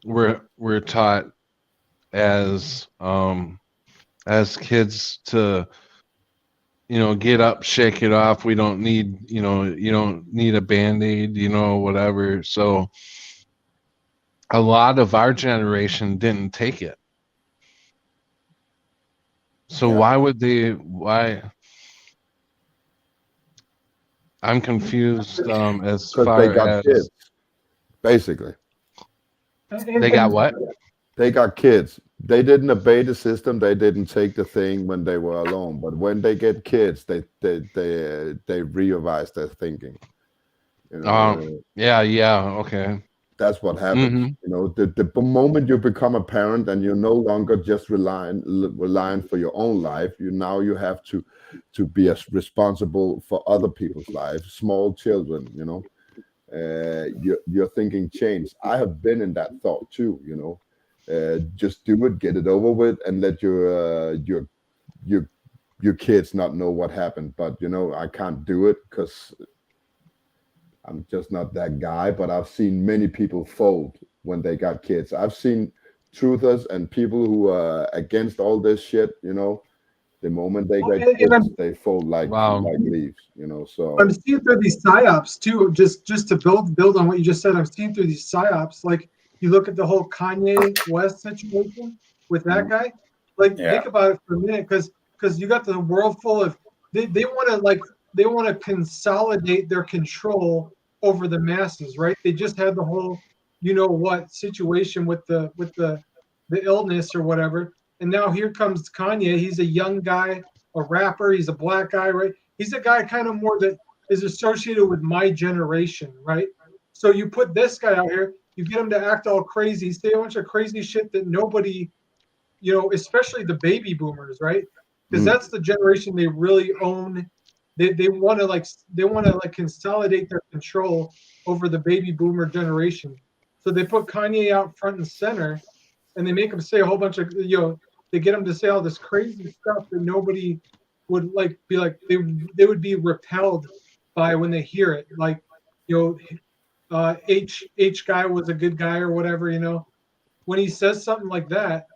were taught as kids to, you know, get up, shake it off. We don't need, you know, you don't need a band-aid, you know, whatever. So a lot of our generation didn't take it. So why I'm confused as Because they far got as kids, basically. they got what? They got kids. They didn't obey the system. They didn't take the thing when they were alone. But when they get kids, they revise their thinking. You know, Yeah, okay. that's what happens. You know, the moment you become a parent and you're no longer just relying for your own life, you have to be as responsible for other people's lives, small children. You know, your thinking changed. I have been in that thought too. You know, just do it, get it over with, and let your your kids not know what happened. But you know, I can't do it because I'm just not that guy. But I've seen many people fold when they got kids. I've seen truthers and people who are against all this shit. You know, the moment they get And kids, they fold Wow. like leaves. You know, I'm so seeing through these psyops too. Just to build on what you just said, I'm seeing through these psyops. Like you look at the whole Kanye West situation with that guy. Like Yeah. think about it for a minute, because you got the world full of they want to they want to consolidate their control over the masses, right? They just had the whole you know what situation with the illness or whatever, and now here comes Kanye. He's a young guy, a rapper. He's a black guy, right? He's a guy kind of more that is associated with my generation, right? So you put this guy out here, you get him to act all crazy, say a bunch of crazy shit that nobody, you know, especially the baby boomers, right? Because that's the generation they really own. They want to like consolidate their control over the baby boomer generation. So they put Kanye out front and center, and they make him say a whole bunch of they get him to say all this crazy stuff that nobody would like be like they would be repelled by when they hear it. Like you H guy was a good guy or whatever. When he says something like that,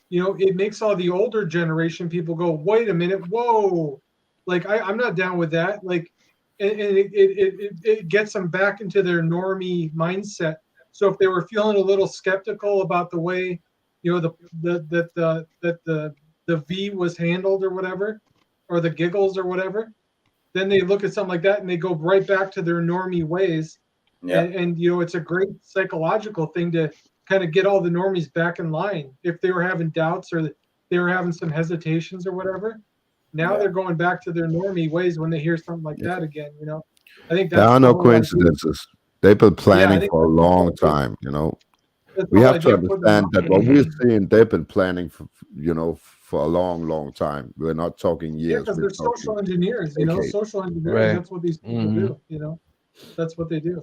it makes all the older generation people go, wait a minute, whoa, like I'm not down with that. Like, and it gets them back into their normie mindset. So if they were feeling a little skeptical about the way, the V was handled or whatever, or the giggles or whatever, then they look at something like that and they go right back to their normie ways. Yeah. And it's a great psychological thing to kind of get all the normies back in line. If they were having doubts or they were having some hesitations or whatever, now they're going back to their normie ways when they hear something like that again. I think there that's are the no whole idea. coincidences. They've been I planning think for a that's the whole long idea. time. You know, That's the we whole have to idea of putting them understand that out what there. we're seeing, they've been planning for for a long, long time. We're not talking Yeah, years. because We're they're talking social engineers. decades. Social engineers. Right. That's what these people do. That's what they do.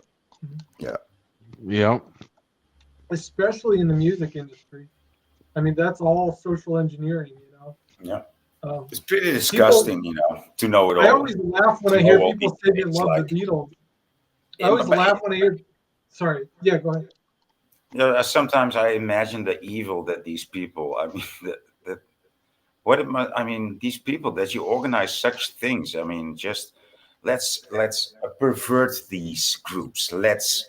Yeah. Yep. Especially in the music industry. I mean, that's all social engineering. Yeah. Um, It's pretty disgusting, to know it all. I always laugh when To I hear know all people these say they things, love the like- Beatles. I Yeah, always but- laugh when I hear. Sorry. Yeah, go ahead. Sometimes I imagine the evil that these people. I mean, I mean, these people that you organize such things. I mean, just let's pervert these groups. Let's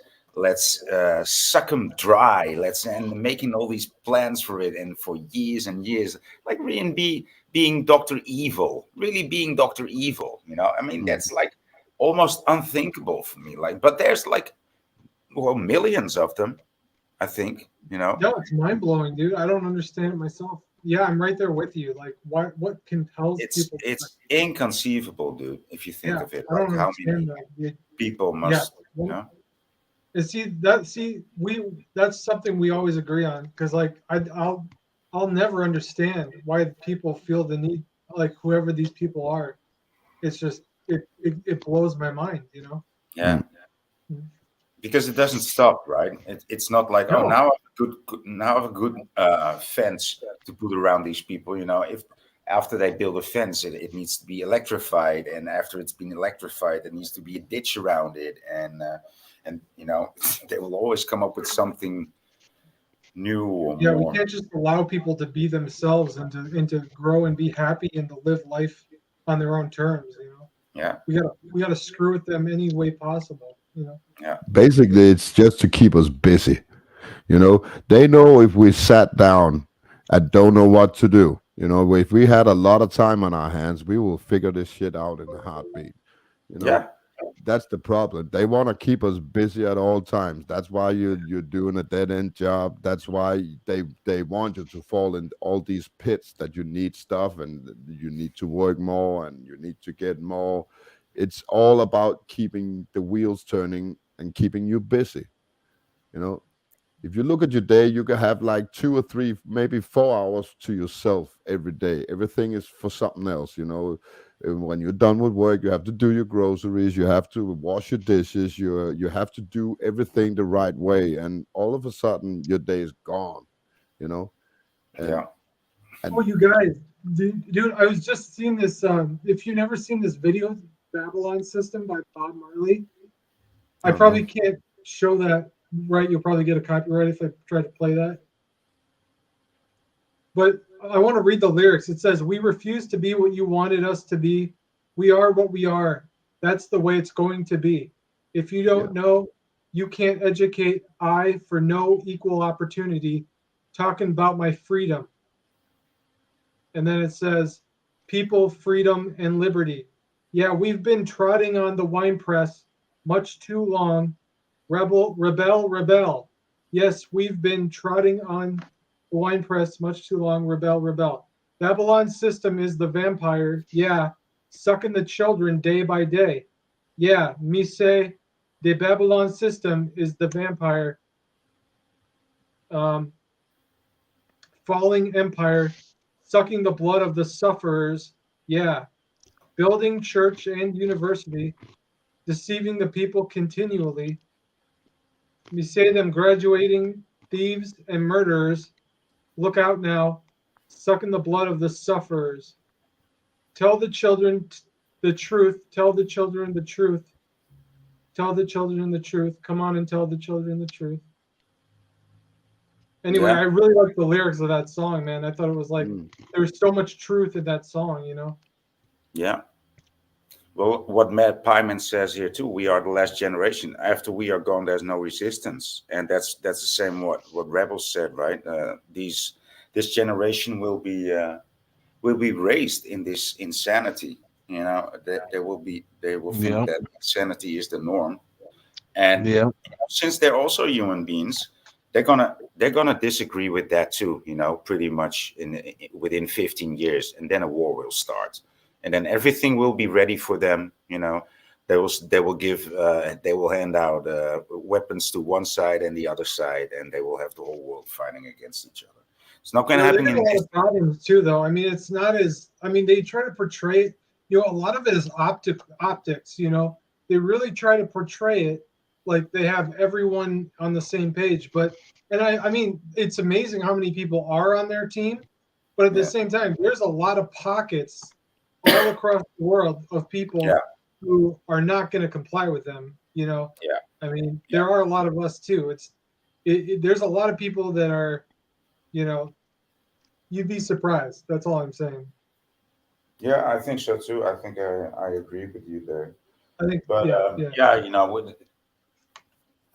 suck them dry. And making all these plans for it, and for years and years, like really being Doctor Evil, really being Doctor Evil. I mean, that's like almost unthinkable for me. But there's millions of them, I think. No, it's mind blowing, dude. I don't understand it myself. Yeah, I'm right there with you. Like, what compels people? It's inconceivable, dude. If you think of it, I don't how many understand that. people must, And that's something we always agree on, because I'll never understand why people feel the need, like whoever these people are. It's just it blows my mind. Yeah. Because it doesn't stop, right? It's not like, No. now I have a good fence to put around these people. If after they build a fence, it needs to be electrified, and after it's been electrified, there needs to be a ditch around it, and they will always come up with something new or Yeah, more. we can't just allow people to be themselves and to grow and be happy and to live life on their own terms. Yeah. We gotta screw with them any way possible. Yeah. Basically, it's just to keep us busy. They know if we sat down and don't know what to do. If we had a lot of time on our hands, we will figure this shit out in a heartbeat. Yeah. That's the problem. They want to keep us busy at all times. That's why you're doing a dead end job. That's why they want you to fall in all these pits that you need stuff and you need to work more and you need to get more. It's all about keeping the wheels turning and keeping you busy. If you look at your day, you can have like 2 or 3, maybe 4 hours to yourself every day. Everything is for something else. And when you're done with work, you have to do your groceries, you have to wash your dishes, you have to do everything the right way, and all of a sudden your day is gone. And Oh, you guys, Dude, I was just seeing this. If you've never seen this video, Babylon System by Bob Marley, I probably can't show that right. You'll probably get a copyright if I try to play that. But I want to read the lyrics. It says, "We refuse to be what you wanted us to be. We are what we are. That's the way it's going to be. If you don't know, you can't educate. I, for no equal opportunity, talking about my freedom." And then it says, "People, freedom, and liberty. Yeah, we've been trotting on the winepress much too long. Rebel, rebel, rebel. Yes, we've been trotting on the winepress much too long. Rebel, rebel. Babylon system is the vampire. Yeah, sucking the children day by day. Yeah, me say, the Babylon system is the vampire. Falling empire, sucking the blood of the sufferers. Yeah, building church and university, deceiving the people continually. We say them graduating thieves and murderers. Look out now, sucking the blood of the sufferers. Tell the children the truth. Tell the children the truth. Tell the children the truth. Come on and tell the children the truth. Anyway, I really like the lyrics of that song, man. I thought it was like there was so much truth in that song, you know? Yeah. Well, what Matt Pyman says here too, we are the last generation. After we are gone, there's no resistance, and that's the same what Rebels said, right? This generation will be raised in this insanity. You know, they will think that insanity is the norm, and since they're also human beings, they're gonna disagree with that too. You know, pretty much within 15 years, and then a war will start. And then everything will be ready for them. You know, they will hand out weapons to one side and the other side, and they will have the whole world fighting against each other. It's not going to happen. There's a lot of problems too, though. I mean, it's not as. I mean, they try to portray. You know, a lot of it is optics. You know, they really try to portray it like they have everyone on the same page. But I mean, it's amazing how many people are on their team. But at the same time, there's a lot of pockets all across the world of people who are not going to comply with them. You know, I mean, there are a lot of us too. There's a lot of people that are, you know, you'd be surprised. That's all I'm saying. Yeah, I think so too. I think I agree with you there. I think, but you know,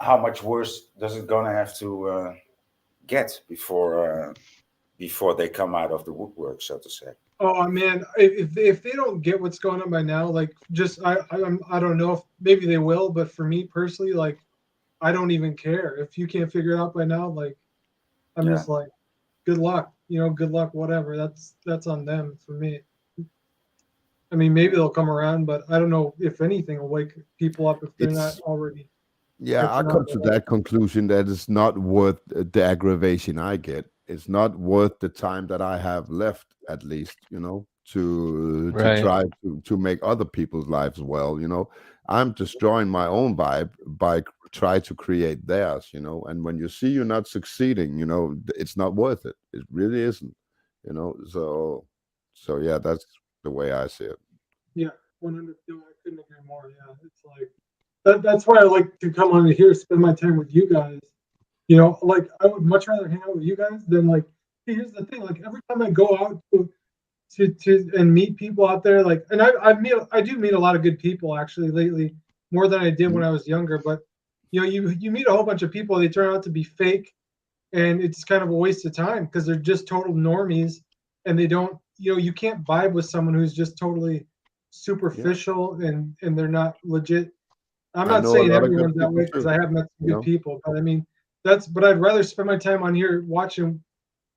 how much worse does it gonna have to get before they come out of the woodwork, so to say? Oh man, if they don't get what's going on by now, like just I don't know if maybe they will, but for me personally, like I don't even care if you can't figure it out by now. Like I'm just like, good luck, you know, good luck, whatever. That's on them. For me, I mean, maybe they'll come around, but I don't know if anything will wake people up if they're not already. Yeah, I come to that conclusion that it's not worth the aggravation I get. It's not worth the time that I have left, at least, you know, to try to make other people's lives well. You know, I'm destroying my own vibe by try to create theirs, you know. And when you see you're not succeeding, you know, it's not worth it. It really isn't, you know. So yeah, that's the way I see it. Yeah, 100. I couldn't agree more. Yeah, it's like that's why I like to come on here, spend my time with you guys. You know, like I would much rather hang out with you guys than like. Here's the thing: like every time I go out to and meet people out there, like, and I do meet a lot of good people actually lately, more than I did when I was younger. But you know, you meet a whole bunch of people, they turn out to be fake, and it's kind of a waste of time because they're just total normies, and they don't. You know, you can't vibe with someone who's just totally superficial and they're not legit. I'm not saying everyone's that way because I have met some good people, but I mean but I'd rather spend my time on here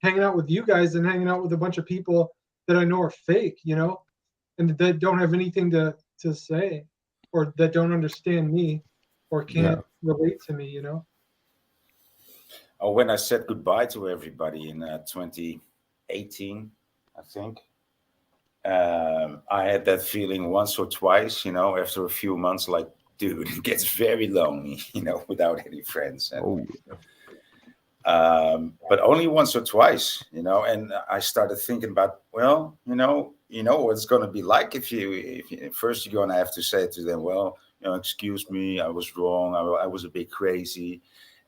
hanging out with you guys than hanging out with a bunch of people that I know are fake, you know, and that don't have anything to say or that don't understand me or can't relate to me, you know. Oh, when I said goodbye to everybody in 2018, I think, I had that feeling once or twice, you know, after a few months, like, dude, it gets very lonely, you know, without any friends. And But only once or twice, and I started thinking about, well, what it's going to be like if you first you're going to have to say to them, well, excuse me, I was wrong, I was a bit crazy,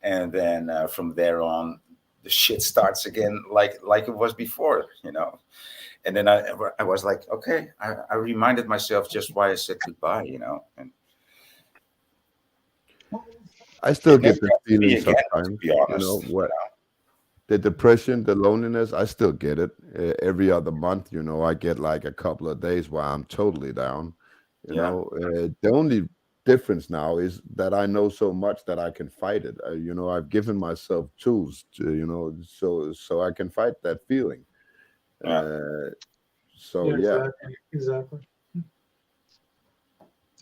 and then from there on, the shit starts again like it was before, and then I was like, okay, I reminded myself just why I said goodbye, and I still it never get the happened to me feeling again, to sometimes, be honest. what the depression, the loneliness, I still get it. Every other month, I get like a couple of days where I'm totally down. Yeah, The only difference now is that I know so much that I can fight it. I've given myself tools to, so I can fight that feeling. yeah, Uh, so Yeah, yeah, exactly.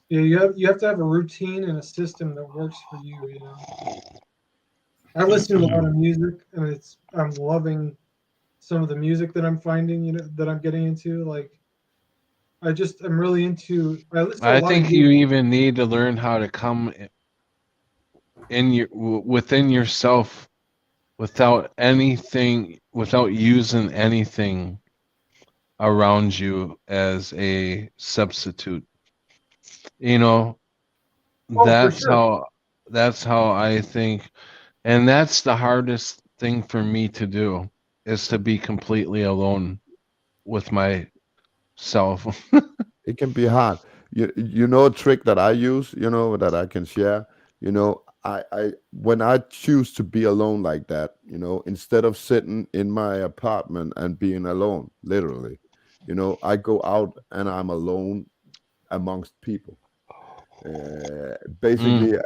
Yeah, you have to have a routine and a system that works for you. I listen to a lot of music, and I'm loving some of the music that I'm finding. That I'm getting into. Like I'm really into. I listen to a I lot of think you even need to learn how to come within yourself without using anything around you as a substitute. You know, Oh, for that's sure. how I think, and that's the hardest thing for me to do, is to be completely alone with myself. it can be hard. You know a trick that I use, that I can share. I when I choose to be alone like that, instead of sitting in my apartment and being alone, literally, I go out and I'm alone amongst people. Mm. Basically,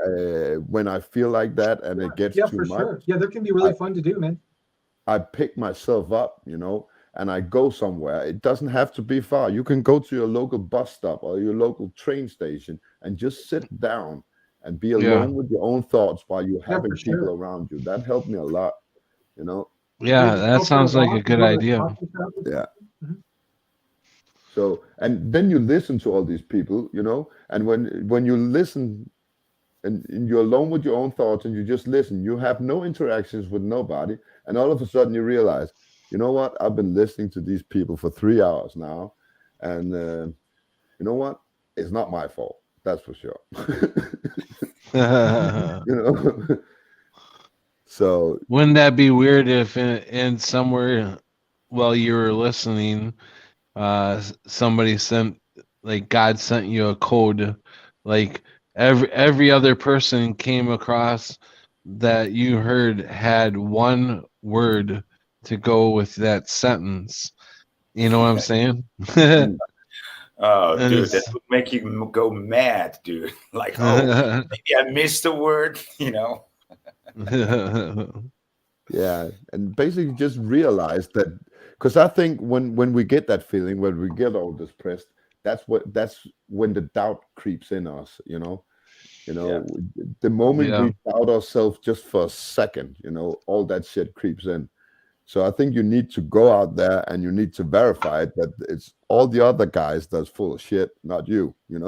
when I feel like that and it gets Yeah, too for much, sure. Yeah, that can be I, really fun to do, man. I pick myself up, and I go somewhere. It doesn't have to be far. You can go to your local bus stop or your local train station and just sit down and be Yeah, alone with your own thoughts while you're Yeah, for having people sure. around you. That helped me a lot, you know. Yeah, yeah, just that go for a sounds like a walk or good go to a idea. coffee shop or Yeah. something. So, and then you listen to all these people, and when you listen and you're alone with your own thoughts and you just listen, you have no interactions with nobody, and all of a sudden you realize, you know what, I've been listening to these people for 3 hours now, and you know what, it's not my fault, that's for sure. So Wouldn't that be weird if in somewhere while you were listening, somebody sent, like, God sent you a code, like every other person came across that you heard had one word to go with that sentence. You know what I'm saying? mm, oh, And dude, that it's would make you go mad, dude. Like, oh, maybe I missed a word, yeah, and basically just realize that, because I think when we get that feeling, when we get all depressed, that's when the doubt creeps in us, Yeah, the moment yeah. we doubt ourselves just for a second, all that shit creeps in. So I think you need to go out there and you need to verify it, that it's all the other guys that's full of shit, not you. yeah,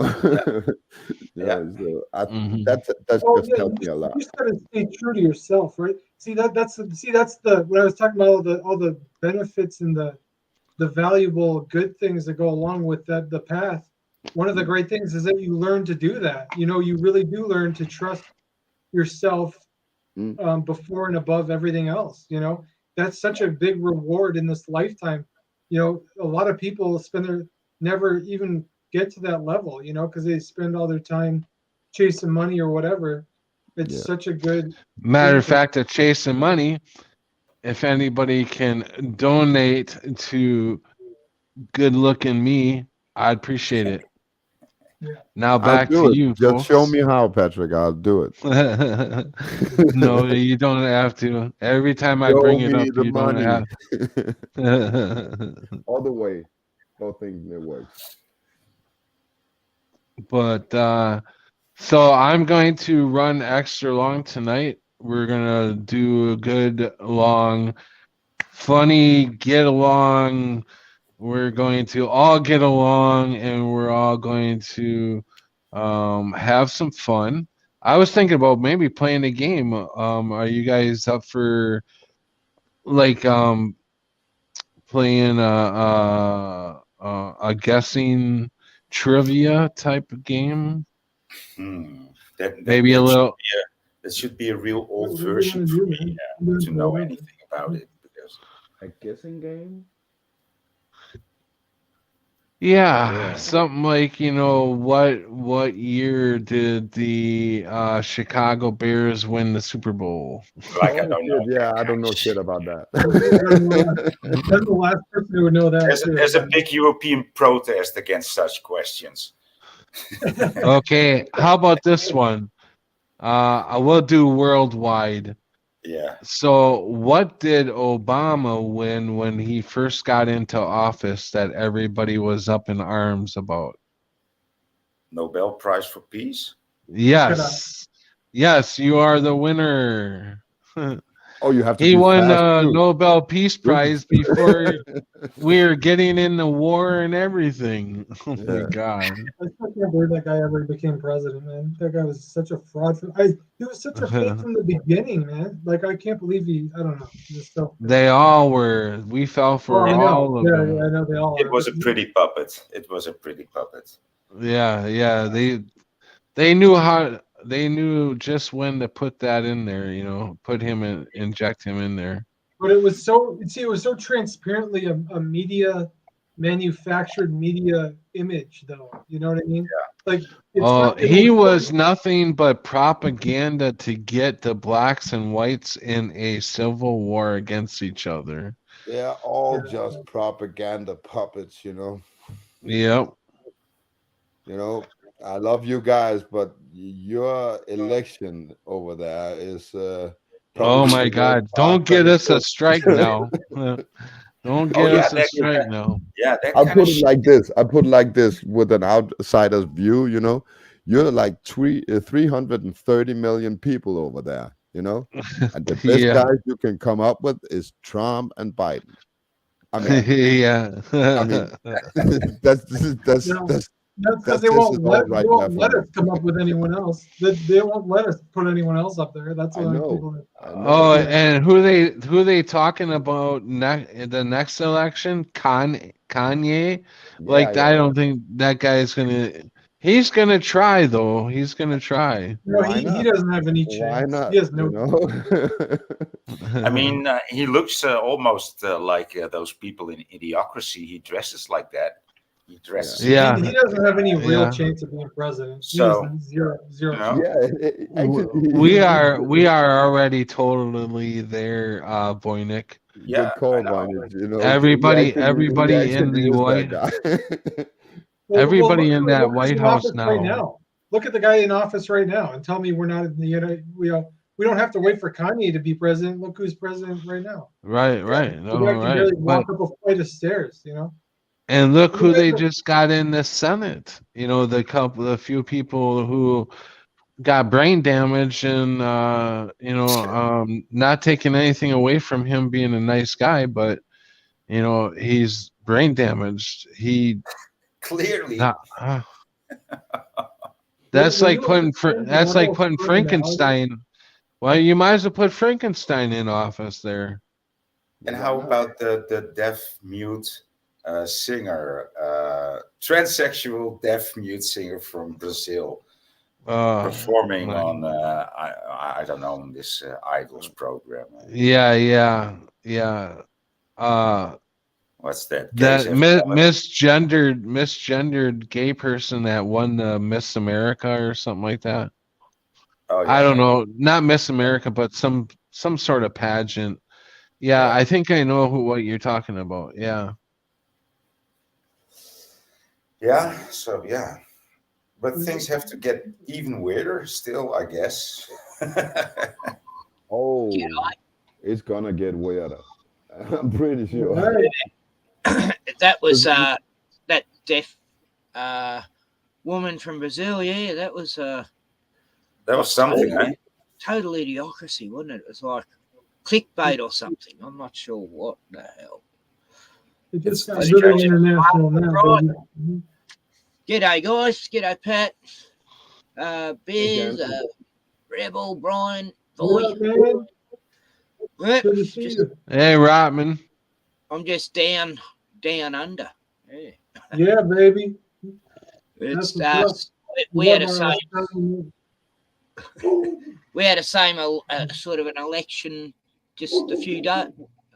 yeah, So Hmm. that's Oh just yeah, helped me a you lot. just gotta stay true to yourself, right? See, that's the when I was talking about all the benefits and the valuable good things that go along with the path. One of the Mm, great things is that you learn to do that. You really do learn to trust yourself mm, before and above everything else. That's such a big reward in this lifetime. A lot of people never even get to that level. Because they spend all their time chasing money or whatever. It's yeah. such a good Matter thing of to. fact, of chasing money, if anybody can donate to good looking me, I'd appreciate it. Yeah. Now I'll back to do it. you, Just show folks. me how, Patrick. I'll do it. No, you don't have to. Every time I Show bring it me up, the you don't money. have. All the way. Both things it works. But so I'm going to run extra long tonight. We're gonna do a good long, funny get along. We're going to all get along, and we're all going to have some fun. I was thinking about maybe playing a game. Are you guys up for like playing a guessing trivia type of game? That, that, Maybe a that, should little. be a, that should be a real old What do you version want to for do, me man? I'm doing to know whatever. anything about it. Because A guessing game? Yeah, something like, what year did the Chicago Bears win the Super Bowl? like I Oh don't know shit, yeah, that I kind don't of know shit shit. about that. I don't know that. That's the last person who would know that. There's a big European protest against such questions. Okay, how about this one? I will do worldwide. Yeah, So, what did Obama win when he first got into office that everybody was up in arms about? Nobel Prize for Peace. Yes. Yes, you are the winner. Oh, you have to He be won fast the too. Nobel Peace Prize before we were getting into war and everything. Oh my Yeah. God. I still can't believe that guy ever became president, man. That guy was such a fraud. He was such a fake from the beginning, man. Like I can't believe I don't know. He was so. They all were. We fell for Well, I know. all of Yeah, them. I know they all It are. was But a pretty puppet. It was a pretty puppet. Yeah. They knew how. They knew just when to put that in there. Put him in, inject him in there. But it was so. See, it was so transparently a media manufactured media image, though. You know what I mean? Like it's not. It He was was nothing but propaganda to get the blacks and whites in a civil war against each other. They're all just propaganda puppets, you know. Yep. You know, I love you guys, but your election over there is Oh probably my the worst God! part Don't that get is us a strike now. Don't Oh get yeah, us a strike now. that I'll kind of put it shit. like this. I put it like this with an outsider's view, you know. You're like 330 million people over there, you know. And the best Yeah. guys you can come up with is Trump and Biden. I mean, Yeah. I mean, that's you know, that's that's because that they says won't it all let right they there won't for let me. us come up with anyone else. They won't let us put anyone else up there. That's I why know, people. I Oh, know. Yeah. and who they talking about the next election? Kanye? Yeah, I yeah. don't think that guy is gonna. He's gonna try though. He's gonna try. No, Why he not? doesn't have any Why chance. not? He has You no. know. I mean, he looks almost like those people in Idiocracy. He dresses like that. He dresses. Yeah. He doesn't have any real Yeah. chance of being president. He So has zero you know, chance. Yeah, actually, We are already totally there, Voynich. yeah, good I call, know. Vine. You know, he Everybody in actually the is White, that guy. everybody in that Look who's White in House office right now. now. Look at the guy in office right now, and tell me we're not in the we don't have to wait for Kanye to be president. Look who's president right now. Right. The No, guy can right. barely But walk up a flight of stairs. You know. and look The who guy they that- just got in the Senate. The few people who got brain damage and not taking anything away from him being a nice guy, but he's brain damaged. He Clearly, not. That's Were like you putting understand the that's like level of putting criminality? Frankenstein. Well, you might as well put Frankenstein in office there. and how about the deaf mute singer, transsexual deaf mute singer from Brazil, performing My- on I don't know, on this Idols program. yeah. What's that? Gays That have talent. misgendered gay person that won the Miss America or something like that. Oh I yeah, don't know, not Miss America, but some sort of pageant. Yeah, yeah. I think I know what you're talking about. Yeah. Yeah. So yeah, but things have to get even weirder still, I guess. Oh, it's gonna get weirder. I'm pretty sure. Right. That was that deaf woman from Brazil. Yeah, that was That was something, eh? total idiocracy, wasn't it? It was like clickbait or something. I'm not sure what the hell. It just got It's really strange. international now. Right. Baby. G'day, guys. G'day, Pat. Biz. Again. Rebel, Brian, What boy. up, man? Yep, Good to see just, you. Hey, Rotman. I'm just down under. Yeah. Yeah, baby. It's That's what's up. we had a Love same our Australian. we had a same sort of an election just a few days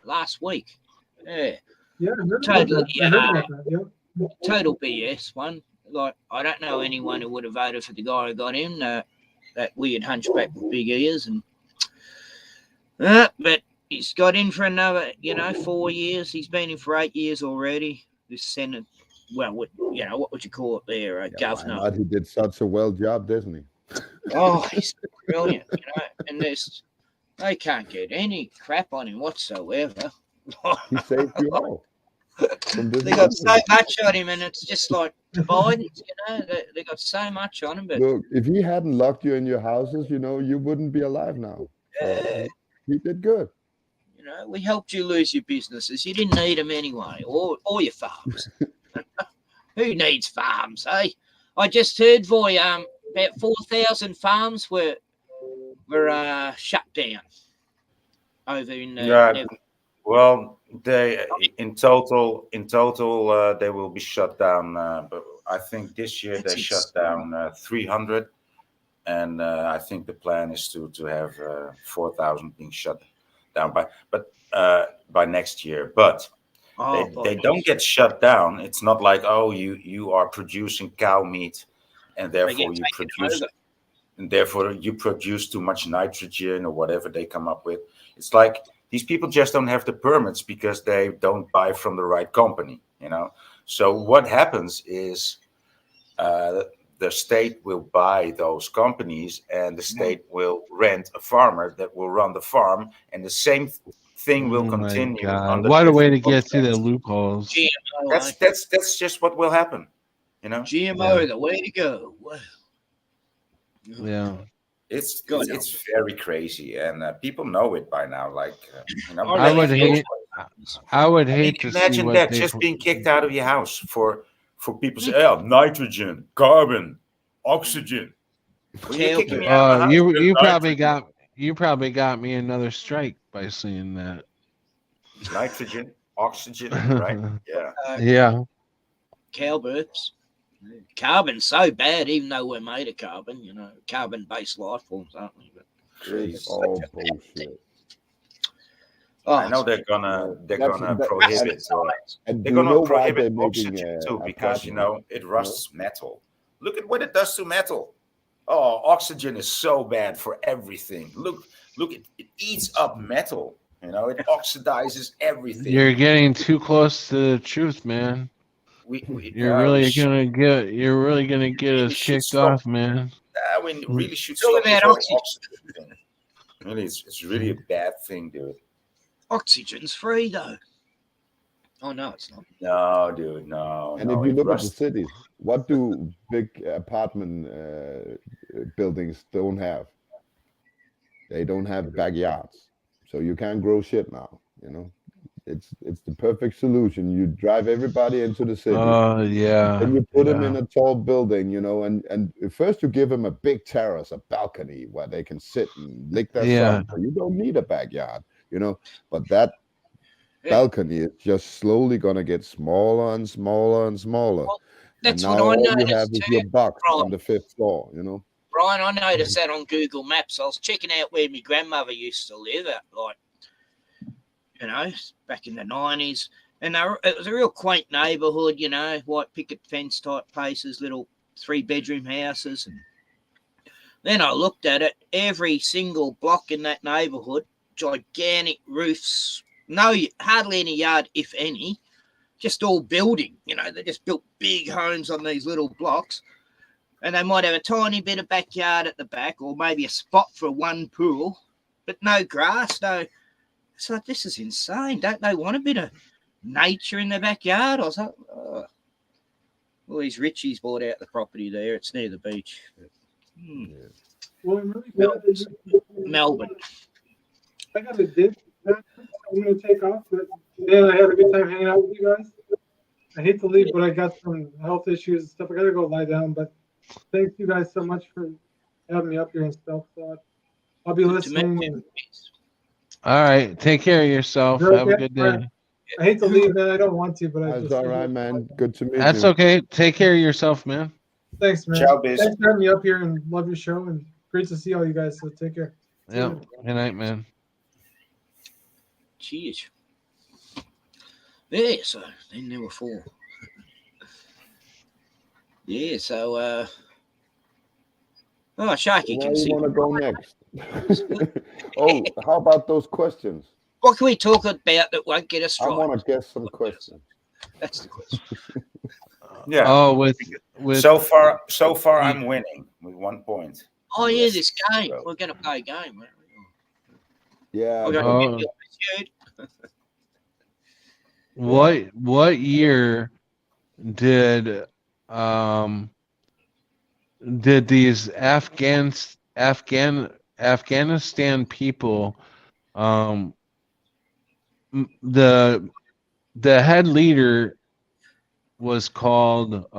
last week. Yeah, Yeah, I heard about totally. that. I heard about that. Yeah. Total BS one. Like I don't know anyone who would have voted for the guy who got in. That weird hunchback with big ears, and but he's got in for another, 4 years. He's been in for 8 years already. This Senate, well, what would you call it there? Governor. Why not? He did such a well job, doesn't he? Oh, he's brilliant, and they can't get any crap on him whatsoever. He saved you all. They got so much on him, and it's just like Biden's, they got so much on him. But look, if he hadn't locked you in your houses, you wouldn't be alive now. So he did good. We helped you lose your businesses. You didn't need them anyway, or your farms. Who needs farms, eh? I just heard, boy, about 4,000 farms were shut down over in well, they in total they will be shut down. But I think this year they shut down 300, and I think the plan is to have 4,000 being shut down by next year. But they don't get shut down. It's not like, oh, you are producing cow meat, and therefore you produce too much nitrogen or whatever they come up with. It's like these people just don't have the permits because they don't buy from the right company. So what happens is the state will buy those companies, and the state will rent a farmer that will run the farm, and the same thing will continue. What a way to get through the loopholes. GMO, that's just what will happen. GMO, the way to go. Yeah. It's very crazy, and people know it by now. Like, I would hate to imagine see that just being kicked out of your house for people say, "Oh, nitrogen, carbon, oxygen." You probably got me another strike by saying that. Nitrogen, oxygen, right? Yeah. Yeah. Cow burps. Carbon's so bad, even though we're made of carbon, carbon-based life forms, aren't we? But all bullshit. I know they're gonna prohibit. They're gonna prohibit oxygen too, because it rusts metal. Look at what it does to metal. Oh, oxygen is so bad for everything. Look, it eats up metal. It oxidizes everything. You're getting too close to the truth, man. You're really gonna get us kicked off, man. We really should stop this whole oxygen thing. Really, it's really a bad thing, dude. Oxygen's free, though. Oh no, it's not. No, dude, no. And if you look at the cities, what do big apartment buildings don't have? They don't have backyards, so you can't grow shit now. It's the perfect solution. You drive everybody into the city. Oh yeah. Then you put them in a tall building, and first you give them a big terrace, a balcony where they can sit and lick their sun. So you don't need a backyard, But that balcony is just slowly gonna get smaller and smaller and smaller. Well, and now all you have is your box on the 5th floor, Brian, I noticed that on Google Maps. I was checking out where my grandmother used to live at, back in the 90s. And it was a real quaint neighborhood, white picket fence type places, little 3-bedroom houses. And then I looked at it, every single block in that neighborhood, gigantic roofs, hardly any yard, if any, just all building. They just built big homes on these little blocks. And they might have a tiny bit of backyard at the back, or maybe a spot for one pool, but no grass, no. It's like, this is insane. Don't they want a bit of nature in their backyard? I was like, oh. Well, these Richies bought out the property there. It's near the beach. Well, I'm really glad that Melbourne. I got a dip. I'm going to take off, but man, I had a good time hanging out with you guys. I hate to leave, but I got some health issues and stuff. I got to go lie down, but thank you guys so much for having me up here and stuff. So I'll be Good to meet listening. you. And All right. Take care of yourself. Okay, Have a good all right. day. I hate to leave, man. I don't want to, but I That's just. all right, man. Good to meet That's you. okay. Take care of yourself, man. Thanks, man. Ciao, Biz. Thanks for having me up here and love your show and great to see all you guys. So take care. See you Yeah. later. Good night, man. Cheers. Yeah, so then there were 4. Yeah, so Sharky Where can do see. you want to go next? Oh, how about those questions? What can we talk about that won't get us I right? want to guess some questions. That's the question. Yeah. Oh, with So far, I'm winning with 1 point. Oh yeah, Yes. this game. Bro. We're gonna play a game. Aren't we? Yeah. We're but- gonna Oh. What year did these Afghanistan people the head leader was called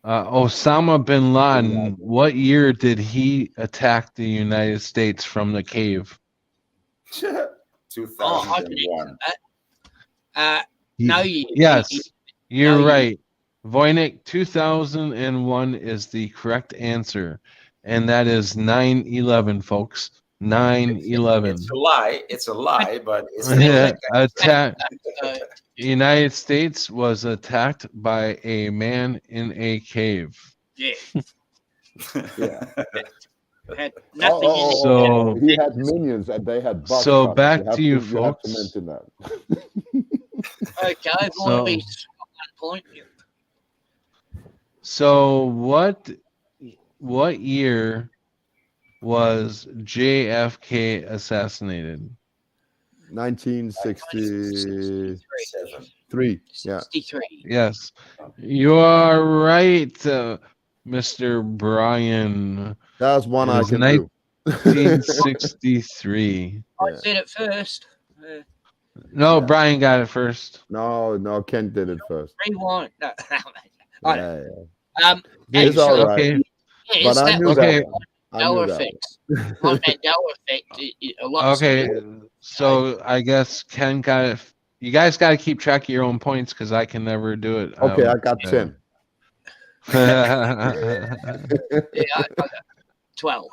Osama bin Laden. What year did he attack the United States from the cave? 2001. No, you. Yes, you're no, you- right. Voynich, 2001 is the correct answer. And that is 9/11, folks. 9/11. It's a lie. It's a lie, but it's the Yeah, correct answer. United States was attacked by a man in a cave. Yeah. Yeah. Had nothing in it. So he had minions and they had buff. So guns. back have to you, have folks. to mention that. Okay, So- boys. 1 point. So what year was JFK assassinated? 1963. Yeah. 63. Yes, you are right, Mr. Brian. That's one It I was can do. 1963. I said it first. No, Yeah. Brian got it first. No, Kent did it first. Rewind. No, I Yeah, don't. yeah. It's all actually, right. Okay. yeah, But I that knew was Okay. that one. I knew Mandela that effect. My Mandela effect. A lot. Okay. So I guess Ken got it. You guys got to keep track of your own points because I can never do it. one. Okay, I got 10. Yeah, I got 12.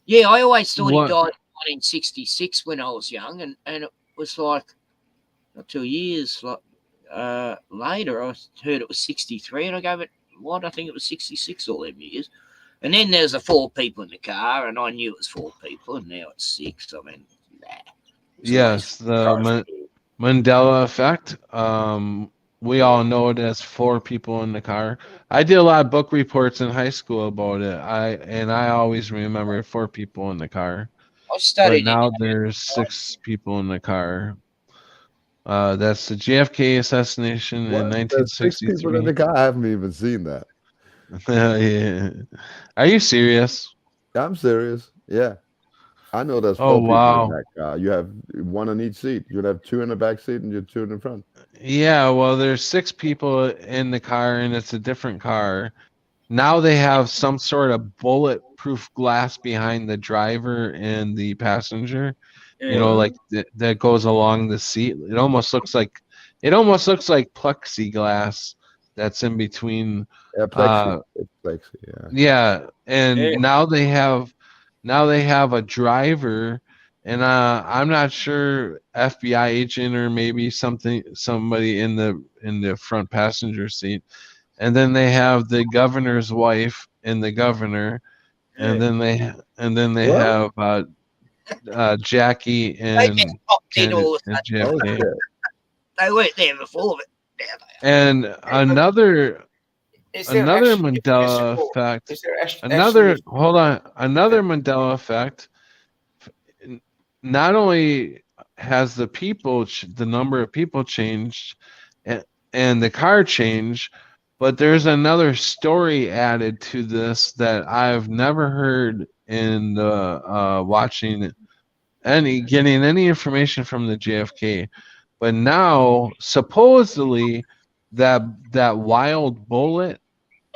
Yeah, I always thought What- he died in 1966 when I was young, and it was like not 2 years later. I heard it was 63, and I gave it what I think it was 66 all them years. And then there's the 4 people in the car, and I knew it was 4 people, and now it's 6. I mean, yes, the Mandela effect. We all know it as 4 people in the car. I did a lot of book reports in high school about it. I always remember 4 people in the car. I But studied now it. there's 6 people in the car. That's the JFK assassination in What? There's 6 people in 1963. the car. I haven't even seen that. Yeah. Are you serious? I'm serious. Yeah. I know there's 4 Oh, people wow. in that car. You have 1 on each seat. You'd have 2 in the back seat and you're 2 in the front. Yeah, well, there's 6 people in the car, and it's a different car. Now they have some sort of bulletproof glass behind the driver and the passenger. You know, like that goes along the seat. It almost looks like plexiglass that's in between. Yeah, plexi. It's plexi, yeah. Yeah, and Yeah. now they have a driver, and I'm not sure, FBI agent or maybe somebody in the front passenger seat, and then they have the governor's wife and the governor, and then they What? have Jackie They and just popped in all of and that. Oh, JFK. shit. They weren't there before, but now they are. And another Is there another actually a Mandela physical- effect. Is there actually Another Mandela effect. Not only has the number of people changed, and the car changed, but there's another story added to this that I've never heard in the getting any information from the JFK. But now supposedly that wild bullet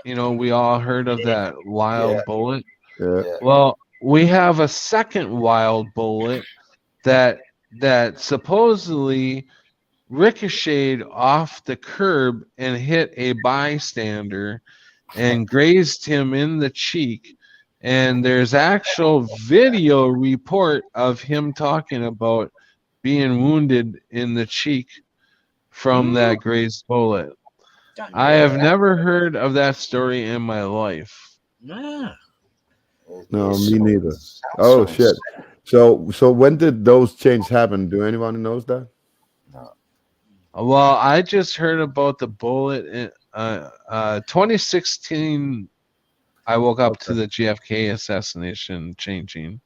we all heard of that wild Yeah. bullet. Yeah. Yeah. Well, we have a second wild bullet that supposedly ricocheted off the curb and hit a bystander and grazed him in the cheek. And there's actual video report of him talking about being wounded in the cheek from that grazed bullet. I have never heard of that story in my life. No. No, me neither. Sounds Oh so shit. So when did those changes happen? Do anyone knows that? Well, I just heard about the bullet in 2016. I woke up to Okay. the JFK assassination changing.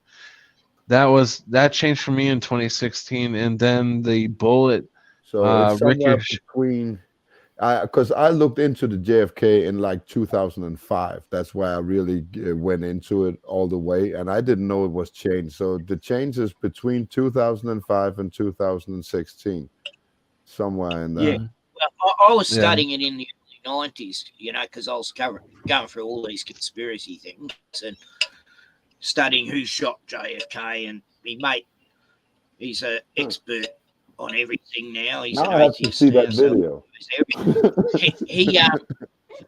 That changed for me in 2016, and then the bullet So it's somewhere ricochet. between, because I looked into the JFK in like 2005. That's why I really went into it all the way, and I didn't know it was changed. So the change is between 2005 and 2016, somewhere in Yeah. there. Well, I was Yeah. studying it in the early 90s, because I was going through all these conspiracy things and studying who shot JFK. And my mate, he's an expert on everything now. He's Now an I have to atheist see now, that so video.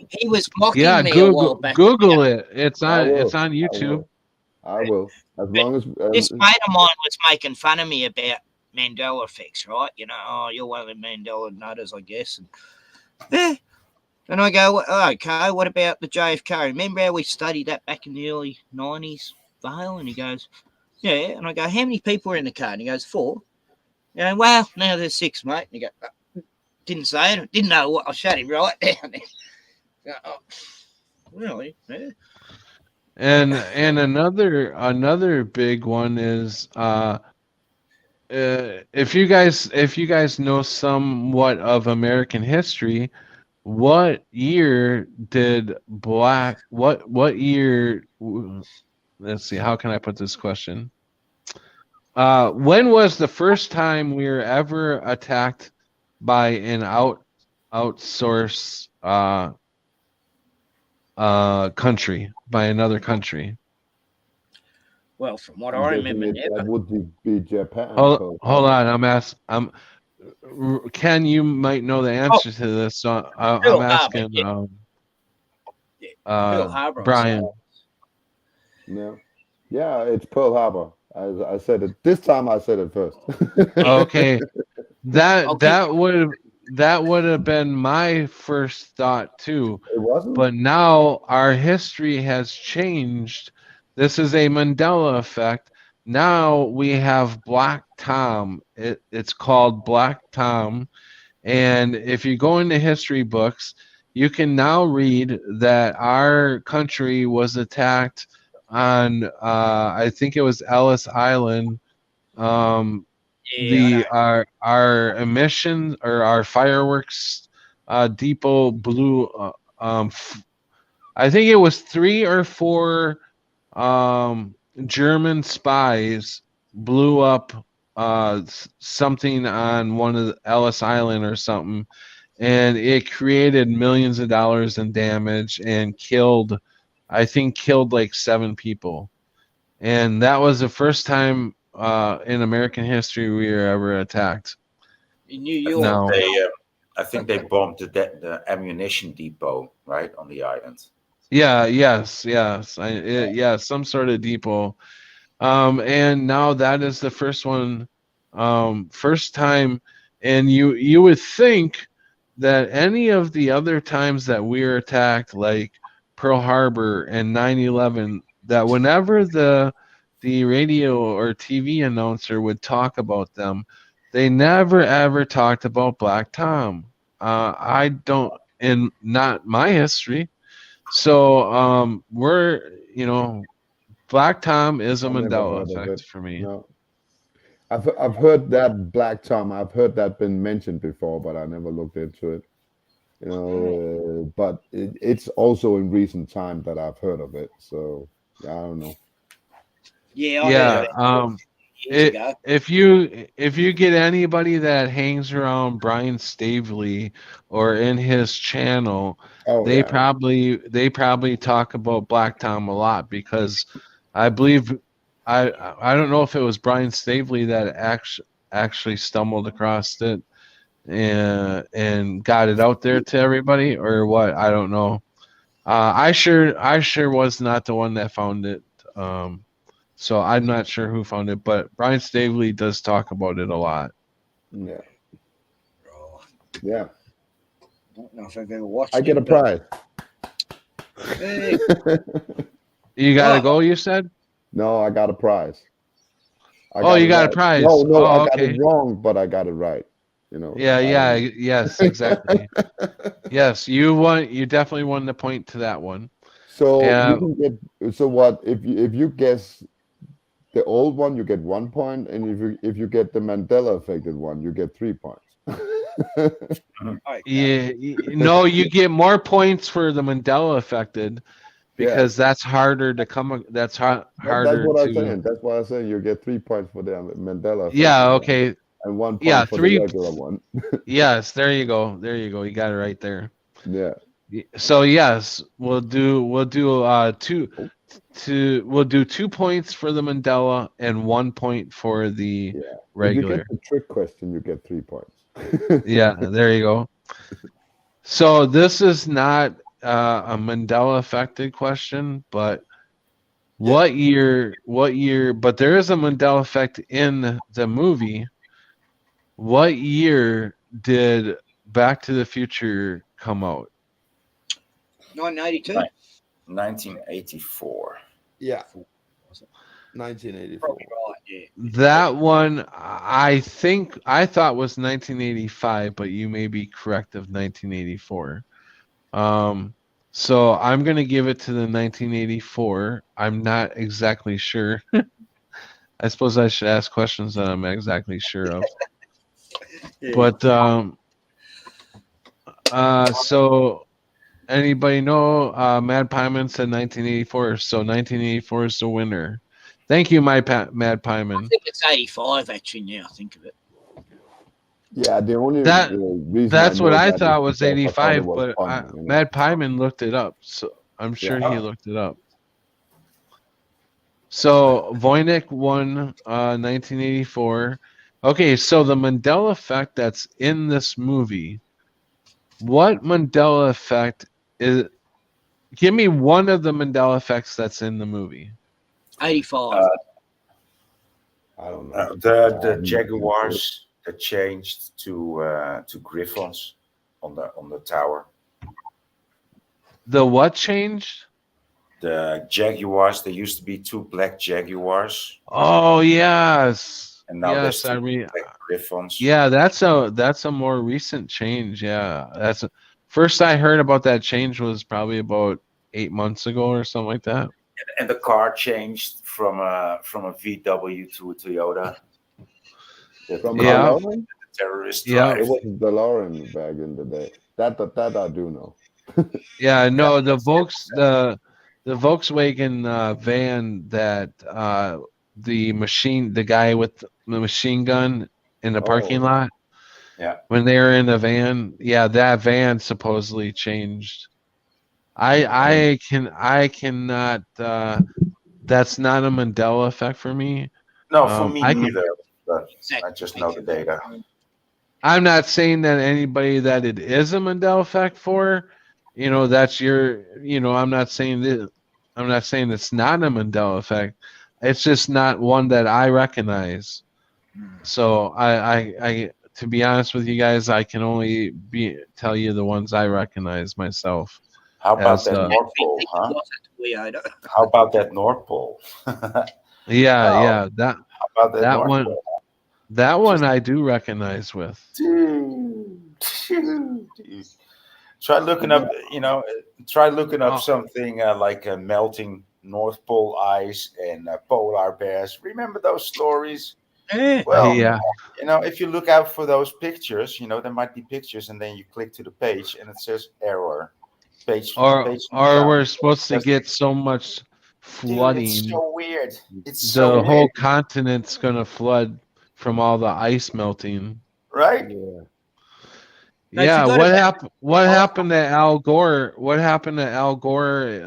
he was mocking Yeah, me a while back. Google it. It's I on will. YouTube. I will. As long as This mate of mine was making fun of me about Mandela effects, right? Oh, you're one of the Mandela nutters, I guess. And, yeah. And I go, okay, what about the JFK? Remember how we studied that back in the early 90s, Vale? And he goes, yeah. And I go, how many people were in the car? And he goes, 4. And well, now there's 6, mate. And he goes, didn't say it. Didn't know what. I shut him right down there. Oh, really? Yeah. And another big one is if you guys know somewhat of American history, what year did what year, let's see, how can I put this question? When was the first time we were ever attacked by an outsource country, by another country? Well, from what I'm I guessing remember, that never. would be Japan. Hold on, Ken, you might know the answer to this, so I'm Pearl asking Harbor, Pearl Harbor. Brian. No. Yeah, it's Pearl Harbor. I said it this time. I said it first. Okay, that Okay. that would have been my first thought too. It wasn't. But now our history has changed. This is a Mandela effect. Now we have Black Tom. It's called Black Tom. And if you go into history books, you can now read that our country was attacked on, I think it was Ellis Island. Yeah, Our emission, or our fireworks depot blew. I think it was 3 or 4 German spies blew up something on one of the Ellis Island or something, and it created millions of dollars in damage and killed like 7 people. And that was the first time in American history we were ever attacked. in New I York. No. think I think they bombed the ammunition depot right on the island. Yeah, yes, some sort of depot. And now that is the first one, first time. And you would think that any of the other times that we were attacked, like Pearl Harbor and 9/11, that whenever the radio or TV announcer would talk about them, they never ever talked about Black Tom. I don't, in not my history. So we're, Black Tom is a I never Mandela heard of effect it. for me. No. I've heard that Black Tom. I've heard that been mentioned before, but I never looked into it. But it's also in recent time that I've heard of it. So yeah, I don't know. Yeah, I Yeah, heard of it. years ago. if you get anybody that hangs around Brian Staveley or in his channel, Oh they yeah. probably talk about Black Tom a lot, because I believe I don't know if it was Brian Staveley that actually stumbled across it and got it out there to everybody, or what. I don't know. I sure was not the one that found it. So I'm not sure who found it, but Brian Staveley does talk about it a lot. Yeah. Oh, Yeah. don't know if I've ever watched I it. get a but- prize. Hey, You gotta Oh. go, you said? No, I got a prize. Oh, you got a right. prize. No, Oh, I got okay. it wrong, but I got it right. You know. Yes, exactly. Yes, you definitely won the point to that one. So Yeah. you can get. So what if you guess the old one, you get 1 point, and if you get the Mandela affected one, you get 3 points. Yeah, no, you get more points for the Mandela affected, because that's harder to come. That's That's harder what I'm to. saying. That's why I'm saying you get 3 points for the Mandela affected Yeah. one, Okay. and 1 point Yeah. for Three. the regular one. Yes. There you go. There you go. You got it right there. Yeah. So yes, we'll do we'll do 2 points for the Mandela and 1 point for the Yeah. If you regular. get the trick question, you get 3 points. Yeah, there you go. So this is not a Mandela affected question, but what year, but there is a Mandela effect in the movie. What year did Back to the Future come out? 1982. 1984. Yeah. 1984. Probably right, yeah. That one, I thought was 1985, but you may be correct of 1984. So I'm gonna give it to the 1984. I'm not exactly sure. I suppose I should ask questions that I'm exactly sure of. Yeah. But so anybody know? Mad Pieman said 1984, so 1984 is the winner. Thank you, Mad I Pieman. think it's 85 actually. Now I think of it. Yeah, the only That reason that's what know I that is thought was because I thought it 85, was but funny, you know? Mad Pieman looked it up, so I'm sure Yeah. he looked it up. So Voynich won 1984. Okay, so the Mandela effect that's in this movie. What Mandela effect is? Give me one of the Mandela effects that's in the movie. 85. I don't know. The Jaguars that changed to Griffons on the tower. The what changed? The Jaguars. There used to be 2 black Jaguars, Oh yes, and now yes. there's I 2 mean, black Griffons. yeah, that's a more recent change. Yeah, first I heard about that change was probably about 8 months ago or something like that. And the car changed from a VW to a Toyota. From Yeah. a DeLorean? Terrorist Yeah. drive. It was a DeLorean back in the day. That I do know. Yeah, no, the Volkswagen van that the guy with the machine gun in the parking Oh. lot. Yeah. When they were in the van, yeah, that van supposedly changed. I cannot. That's not a Mandela effect for me. No, for me I can- neither. But I just know the data. I'm not saying that anybody that it is a Mandela effect for, that's your, I'm not saying that. I'm not saying it's not a Mandela effect. It's just not one that I recognize. So I to be honest with you guys, I can only tell you the ones I recognize myself. How about As, that North Pole, huh? Toyota. How about that North Pole? Yeah, Oh, yeah, How about that that North one, Pole? that one I do recognize with. Try looking up, try looking up Oh. something like melting North Pole ice and polar bears. Remember those stories? Well, Yeah. if you look out for those pictures, there might be pictures, and then you click to the page, and it says error. Page Or found. we're supposed to get so much flooding. It's so weird. It's The so whole weird, continent's gonna flood from all the ice melting. right? Yeah. They Yeah, forgot what about happened? What happened to Al Gore? What happened to Al Gore?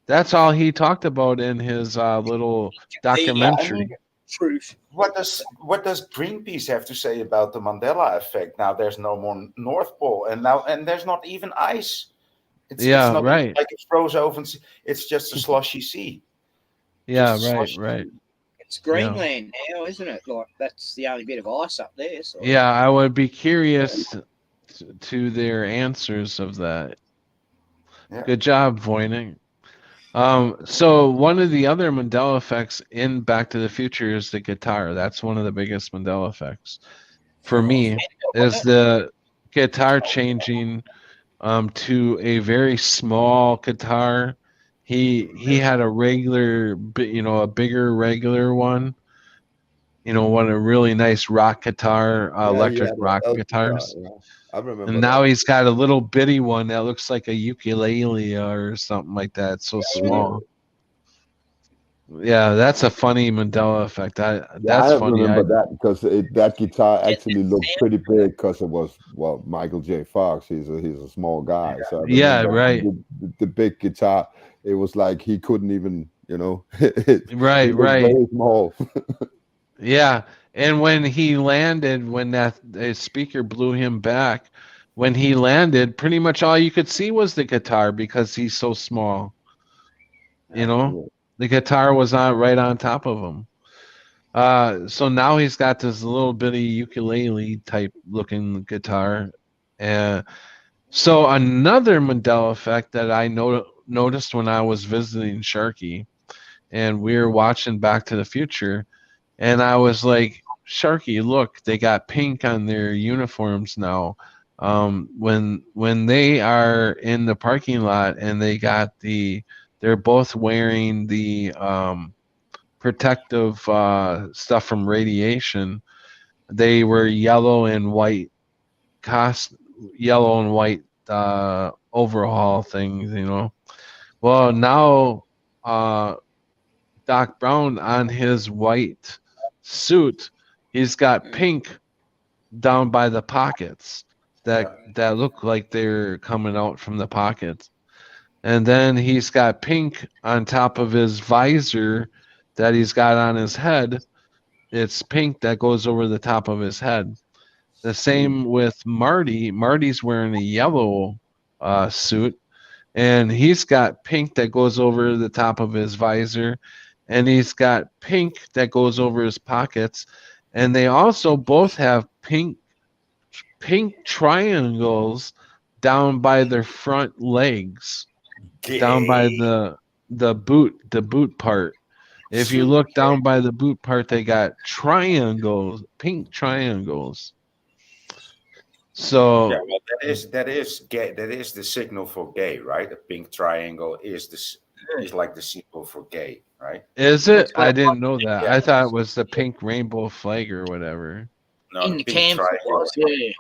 That's all he talked about in his little Yeah, I documentary. mean, truth. what does Greenpeace have to say about the Mandela effect? Now there's no more North Pole, and there's not even ice. It's Yeah, not right. like a frozen sea. It's just a slushy sea. Yeah, Just a right, slushy right. sea. It's Greenland now, isn't it? Like that's the only bit of ice up there. So Yeah, I would be curious to their answers of that. Yeah. Good job, Voynich. So one of the other Mandela effects in Back to the Future is the guitar. That's one of the biggest Mandela effects for me is the guitar changing to a very small guitar. He had a regular, a bigger regular one. One of really nice rock guitar, Yeah, he electric had an rock elk guitar, guitars. yeah. I remember And that. now he's got a little bitty one that looks like a ukulele or something like that. It's so small. Yeah, that's a funny Mandela effect. Yeah, That's I funny. remember that because that guitar actually looked pretty big because it was Michael J. Fox. He's a small guy, so I Yeah, remember right. the big guitar. It was like he couldn't even, Right, he was right. very small. Yeah, and when he landed, when that speaker blew him back, when he landed, pretty much all you could see was the guitar because he's so small. The guitar was right on top of him. So now he's got this little bitty ukulele type looking guitar. And so another Mandela effect that I noticed when I was visiting Sharky and we were watching Back to the Future, and I was like, Sharky, look, they got pink on their uniforms now. When they are in the parking lot and they're both wearing the protective stuff from radiation. They were yellow and white yellow and white overhaul things, Well, now Doc Brown on his white suit, he's got pink down by the pockets that look like they're coming out from the pockets. And then he's got pink on top of his visor that he's got on his head. It's pink that goes over the top of his head. The same with Marty. Marty's wearing a yellow suit, and he's got pink that goes over the top of his visor, and he's got pink that goes over his pockets, and they also both have pink triangles down by their front legs, down by the boot part. If you look down by the boot part, they got triangles, pink triangles. So yeah, well, that is gay. That is the signal for gay, right? A pink triangle is like the symbol for gay, right? is it? I didn't know that. Yeah. I thought it was the pink rainbow flag or whatever. No, in the the pink camp, triangle. yeah.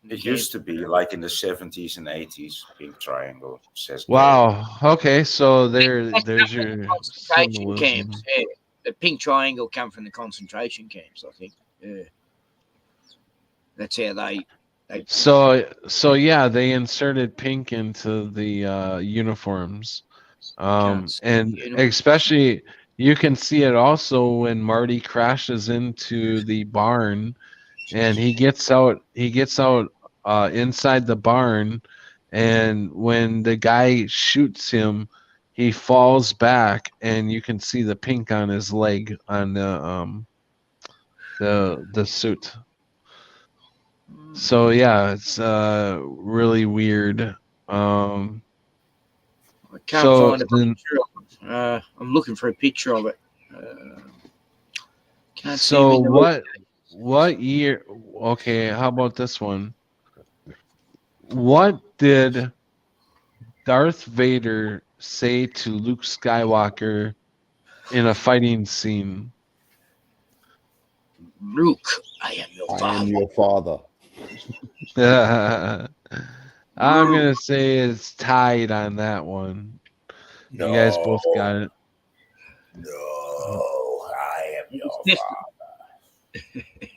It used to be like in the 70s and 80s. Pink triangle says gay. Wow. Okay, so there's your Concentration symbolism. camps. Yeah, the pink triangle come from the concentration camps, I think. Yeah, that's how they. So yeah, they inserted pink into the uniforms. And especially you can see it also when Marty crashes into the barn and he gets out inside the barn, and when the guy shoots him, he falls back and you can see the pink on his leg on the suit. So yeah, it's really weird. I can't So find a picture of it. I'm looking for a picture of it. Can't see so him in the what year? Okay, how about this one? What did Darth Vader say to Luke Skywalker in a fighting scene? Luke, I am your I am father. your father. I'm gonna say it's tied on that one. No, You guys both got it. no, I am your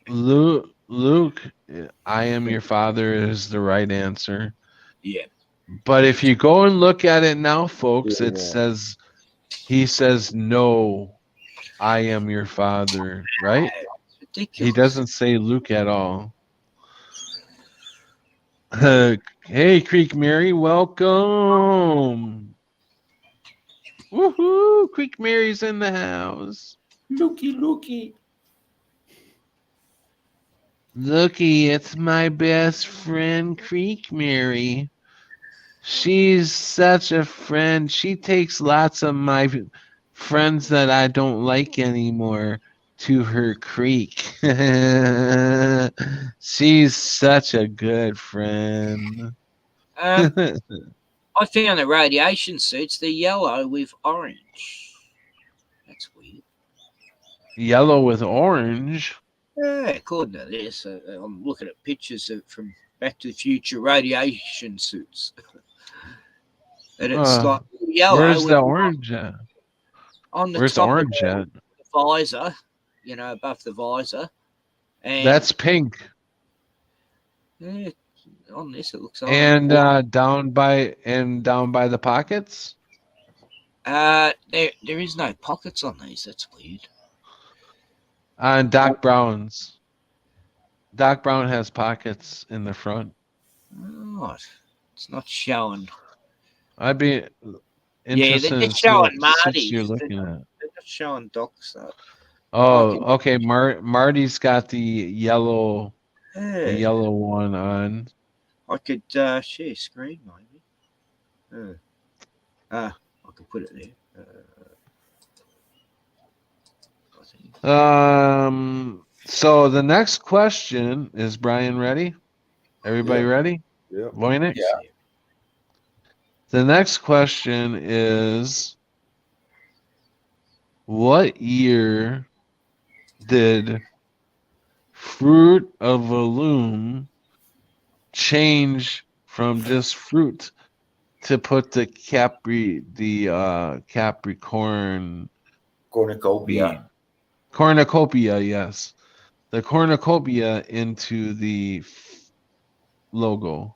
father. Luke, I am your father is the right answer. Yeah. But if you go and look at it now, folks, it Yeah. says, he says, no, I am your father, right? It's He ridiculous. doesn't say Luke at all. Hey, Creek Mary, welcome. Woohoo! Creek Mary's in the house. Looky. Looky, it's my best friend, Creek Mary. She's such a friend. She takes lots of my friends that I don't like anymore to her creek. She's such a good friend. I found the radiation suits. They're yellow with orange. That's weird. Yellow with orange. Yeah, according to this, I'm looking at pictures from Back to the Future radiation suits. And it's like yellow. Where's with the orange at? on the Where's the top orange of at? the visor, above the visor. And That's pink. yeah, on this it looks And orange. down by the pockets? There is no pockets on these. That's weird. On Doc Brown's. Doc Brown has pockets in the front. Oh, it's not showing. I'd be Yeah, interested they're in just see what showing suits Marty's. you're They're looking at. not showing Doc's. Oh, okay. Marty's got the yellow Yeah. one on. I could share screen maybe. I could put it there. So the next question is Brian ready? Everybody Yeah. ready? Yeah. Voynix? Yeah. The next question is, what year did Fruit of a Loom change from just fruit to put the Capricorn Cornucopia. cornucopia, yes, the cornucopia into the logo?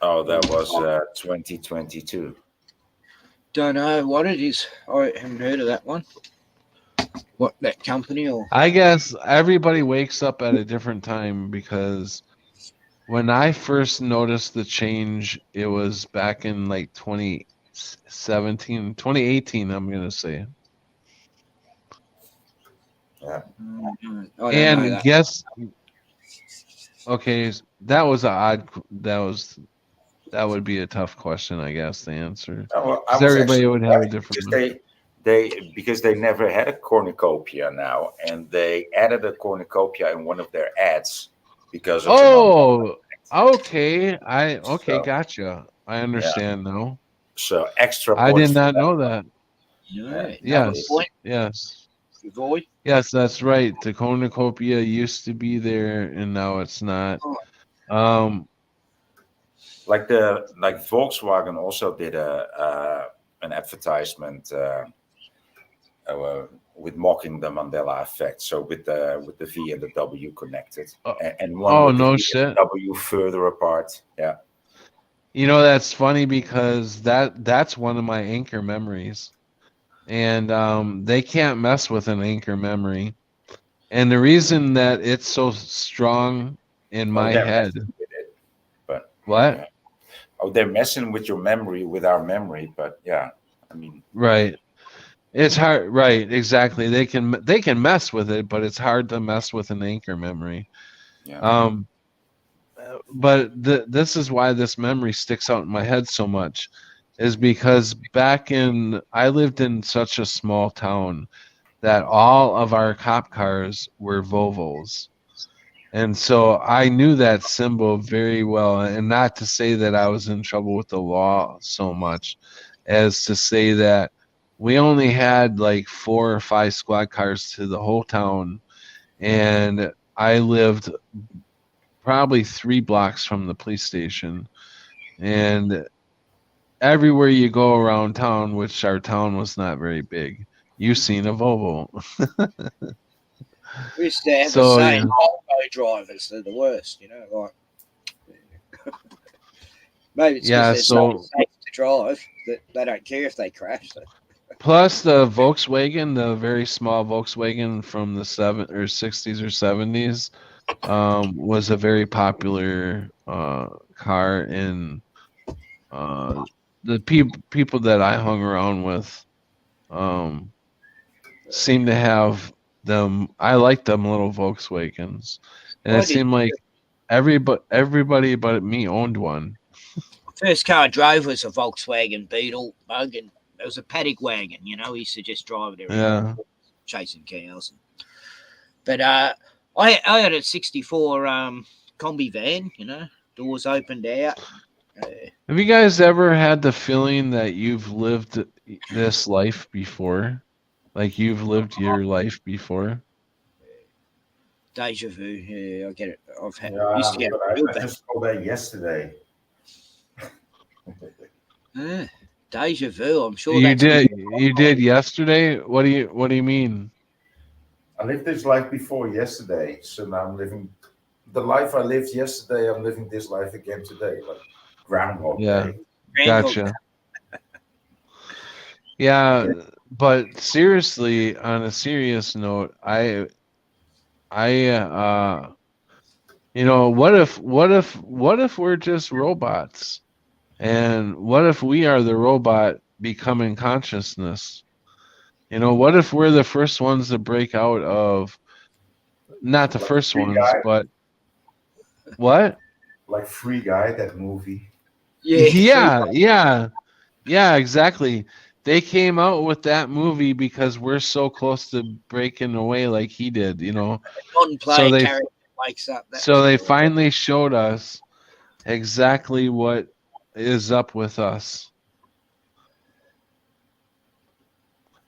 Oh, that was 2022. Don't know what it is. I haven't heard of that one. What, that company or? I guess everybody wakes up at a different time, because when I first noticed the change, it was back in like 2018, I'm going to say. Yeah. I don't know And that. guess, okay, that would be a tough question, I guess, to answer. I was Because everybody actually would have a right, different because they never had a cornucopia now, and they added a cornucopia in one of their ads because of the Oh, okay. So, Gotcha. I understand now. so extra I points did for not that. know that. Yeah, Yes. point. Yes. Void. Yes, that's right. The cornucopia used to be there, and now it's not. Oh. Like Volkswagen also did an advertisement with mocking the Mandela effect. So with the V and the W connected, and one with the no V shit. and the W further apart. Yeah. You know, that's funny, because that's one of my anchor memories. And they can't mess with an anchor memory. And the reason that it's so strong in my they're head. messing with it, but What? yeah. Oh, they're messing with your memory, with our memory, but yeah, I mean, Right. It's hard, right? Exactly. They can mess with it, but it's hard to mess with an anchor memory. yeah. But this is why this memory sticks out in my head so much, is because I lived in such a small town that all of our cop cars were Volvos. And so I knew that symbol very well, and not to say that I was in trouble with the law so much as to say that we only had like 4 or 5 squad cars to the whole town, and I lived probably 3 blocks from the police station. And everywhere you go around town, which our town was not very big, you've seen a Volvo. We used to have a So saying, yeah. Volvo drivers, they're the worst, you know, like maybe it's because Yeah, they're so so safe to drive that they don't care if they crash. So. plus the Volkswagen, the very small Volkswagen from the 60s or 70s, was a very popular car, and the people that I hung around with seemed to have them. I like them little Volkswagens, and I it did. seemed like everybody but me owned one. First car I drove was a Volkswagen Beetle bug, and it was a paddock wagon. You know, we used to just drive it around, chasing cows. But I had a '64 combi van. You know, doors opened out. Have you guys ever had the feeling that you've lived this life before? Like you've lived your life before? Deja vu. Yeah, I get it. I've had Yeah, used to get but real I bad. just called that yesterday. Deja vu. I'm sure You that's did. You did yesterday. What do you mean? I lived this life before yesterday, so now I'm living the life I lived yesterday. I'm living this life again today, like Groundhog Yeah, Day. gotcha. Yeah, but seriously, on a serious note, what if we're just robots? And what if we are the robot becoming consciousness? What if we're the first ones to break out of, not the Like first Free ones, Guy, but what? like Free Guy, that movie. Yeah, exactly. They came out with that movie because we're so close to breaking away like he did, So non-player they character wakes up. That so was they cool. finally showed us exactly what is up with us.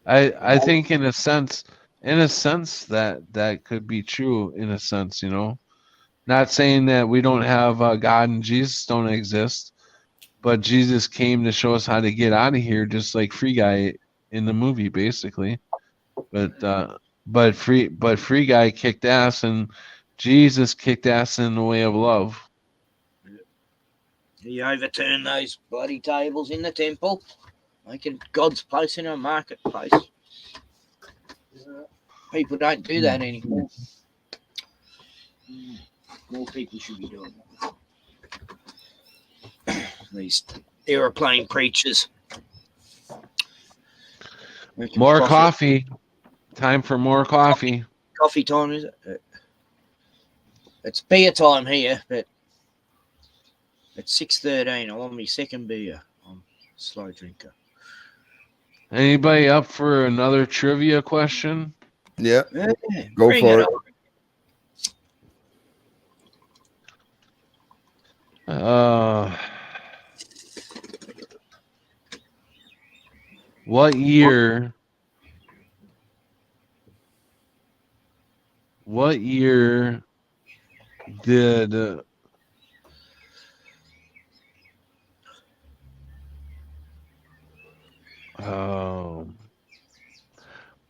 I think in a sense that could be true in a sense, Not saying that we don't have God and Jesus don't exist, but Jesus came to show us how to get out of here, just like Free Guy in the movie, basically. But Free Guy kicked ass, and Jesus kicked ass in the way of love. He overturned those bloody tables in the temple, making God's place in a marketplace. People don't do that anymore. More people should be doing that. These aeroplane preachers. More coffee. Time for more coffee. Coffee time, is it? It's beer time here, but it's 6:13. I want my second beer. I'm a slow drinker. Anybody up for another trivia question? Yeah, Yeah, go for it. What year did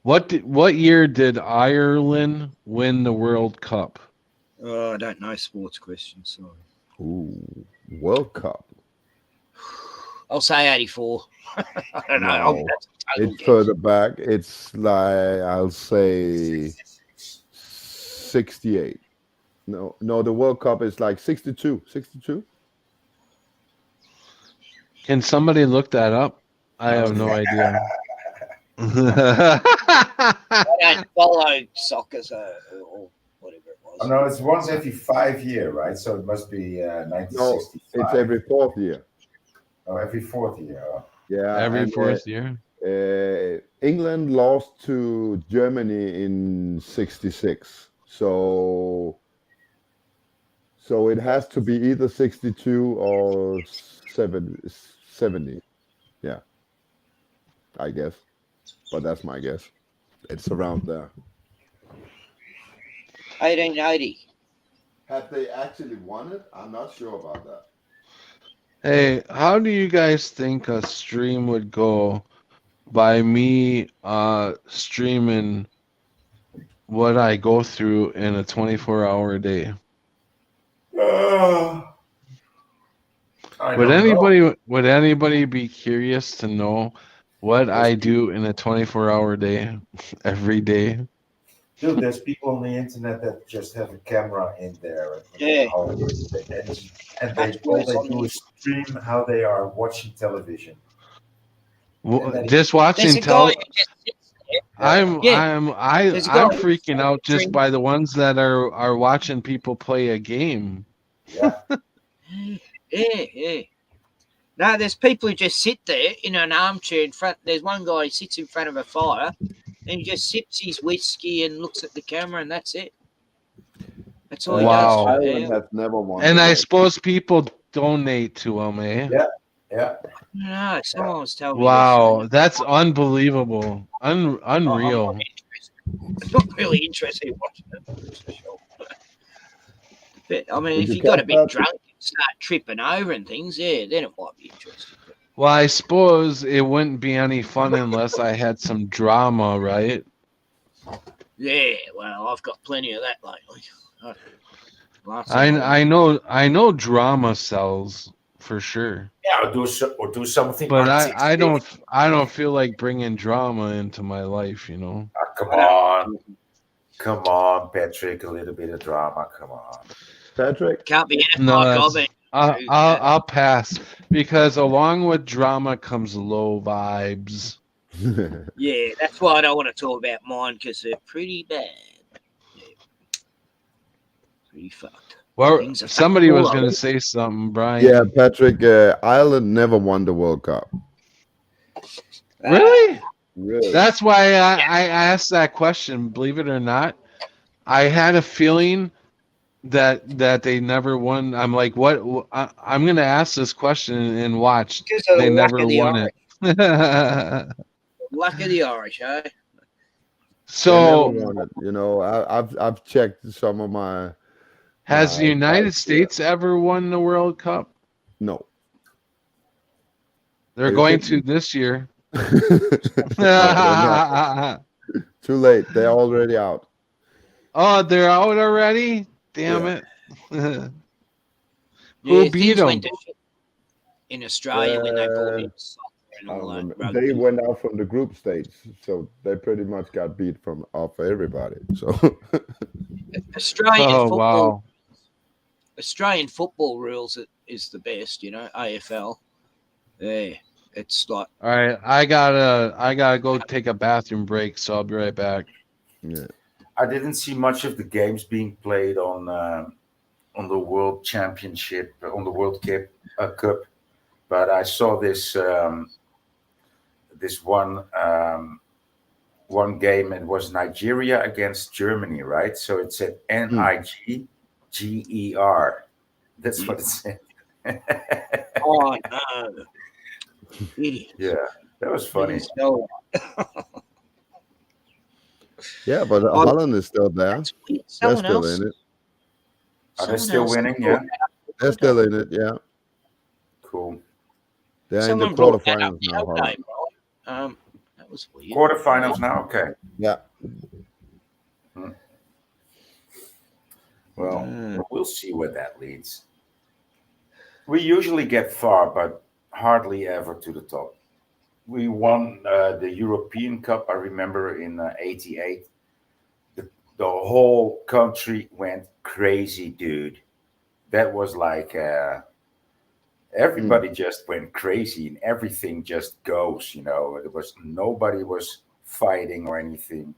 what year did Ireland win the World Cup? I don't know sports questions. Sorry. Ooh, World Cup. I'll say 84. I don't know. No, it's further back. It's like, I'll say 68. No, the World Cup is like 62. 62? Can somebody look that up? I have no idea. I don't follow soccer or whatever it was. Oh, no, it's once every 5 years, right? So it must be 1965. No, it's every 4th year. Oh, every 4th year. Oh. Yeah, every 4th year. England lost to Germany in 66. So it has to be either 62 or 70. Yeah, I guess. But that's my guess. It's around there. 1880. Have they actually won it? I'm not sure about that. Hey, how do you guys think a stream would go by me streaming what I go through in a 24-hour day? I Would don't know. anybody be curious to know what There's I people, do in a 24-hour day every day? dude, there's people on the internet that just have a camera in their Yeah, home, and that's they all worse they on do you. is stream how they are watching television, and then Just There's watching a guy who tell just sits there. yeah, Yeah, there's a guy I'm who just freaking out just drinks. by the ones that are watching people play a game. yeah, Yeah. No, there's people who just sit there in an armchair in front. There's one guy who sits in front of a fire and he just sips his whiskey and looks at the camera, and that's it. That's all he does for Wow. an Ireland hour. has never won And the I World. suppose people donate to them, eh? yeah, yeah. No, someone was telling me Wow, yesterday. that's unbelievable. I'm Unreal. not really interested in watching it. That's for sure. But I mean, Did if you you got a catch bit that? drunk and start tripping over and things, yeah, then it might be interesting. But Well, I suppose it wouldn't be any fun unless I had some drama, right? yeah, well, I've got plenty of that lately. Last thing I know drama sells for sure. Yeah, or do something But artistic. I don't feel like bringing drama into my life, you know. Come on, Patrick, a little bit of drama. Come on. Patrick? can't be anything No, like I've that's, been. I'll pass because along with drama comes low vibes. Yeah, that's why I don't want to talk about mine because they're pretty bad. Yeah. Pretty fucked. Well, Things are somebody fucked was all going to over. say something, Brian. Yeah, Patrick, Ireland never won the World Cup. Really? Really? That's why I asked that question. Believe it or not, I had a feeling that they never won. I'm like, what? I'm gonna ask this question and watch. Because of They the luck never of the won Irish. it. Luck of the Irish, eh? They never So, won it. You know, I've checked some of my has the United sites, States ever won the World Cup? No. They're Are you going kidding to this year. No, too late. They're already out. Oh, they're out already? Damn Yeah. it. Yeah, Who beat things them? went to shit in Australia when they brought in soccer and I all that remember. rugby. They went out from the group stage, so they pretty much got beat from off everybody. So Australian Oh, football. wow. Australian football rules is the best, you know. AFL. Yeah, it's like All right, I gotta go take a bathroom break, so I'll be right back. yeah. I didn't see much of the games being played on the World Championship, on the World Cup, but I saw this one game. It was Nigeria against Germany, right? So it said NIGGER. That's what it said. oh no, idiot. Yeah, that was funny. So, Yeah, but Oh, Holland is still there. that's weird. They're Someone still else. in it. Are they someone still else winning? brought Yeah, that up. They're still in it. Yeah, cool. they're Someone in the brought that up quarterfinals the now. other day, Holland. right? That was weird. Quarterfinals now. Okay. Yeah. Well, we'll see where that leads. We usually get far, but hardly ever to the top. We won the European Cup, I remember, in '88. The whole country went crazy, dude. That was like everybody just went crazy and everything just goes, you know. Nobody was fighting or anything.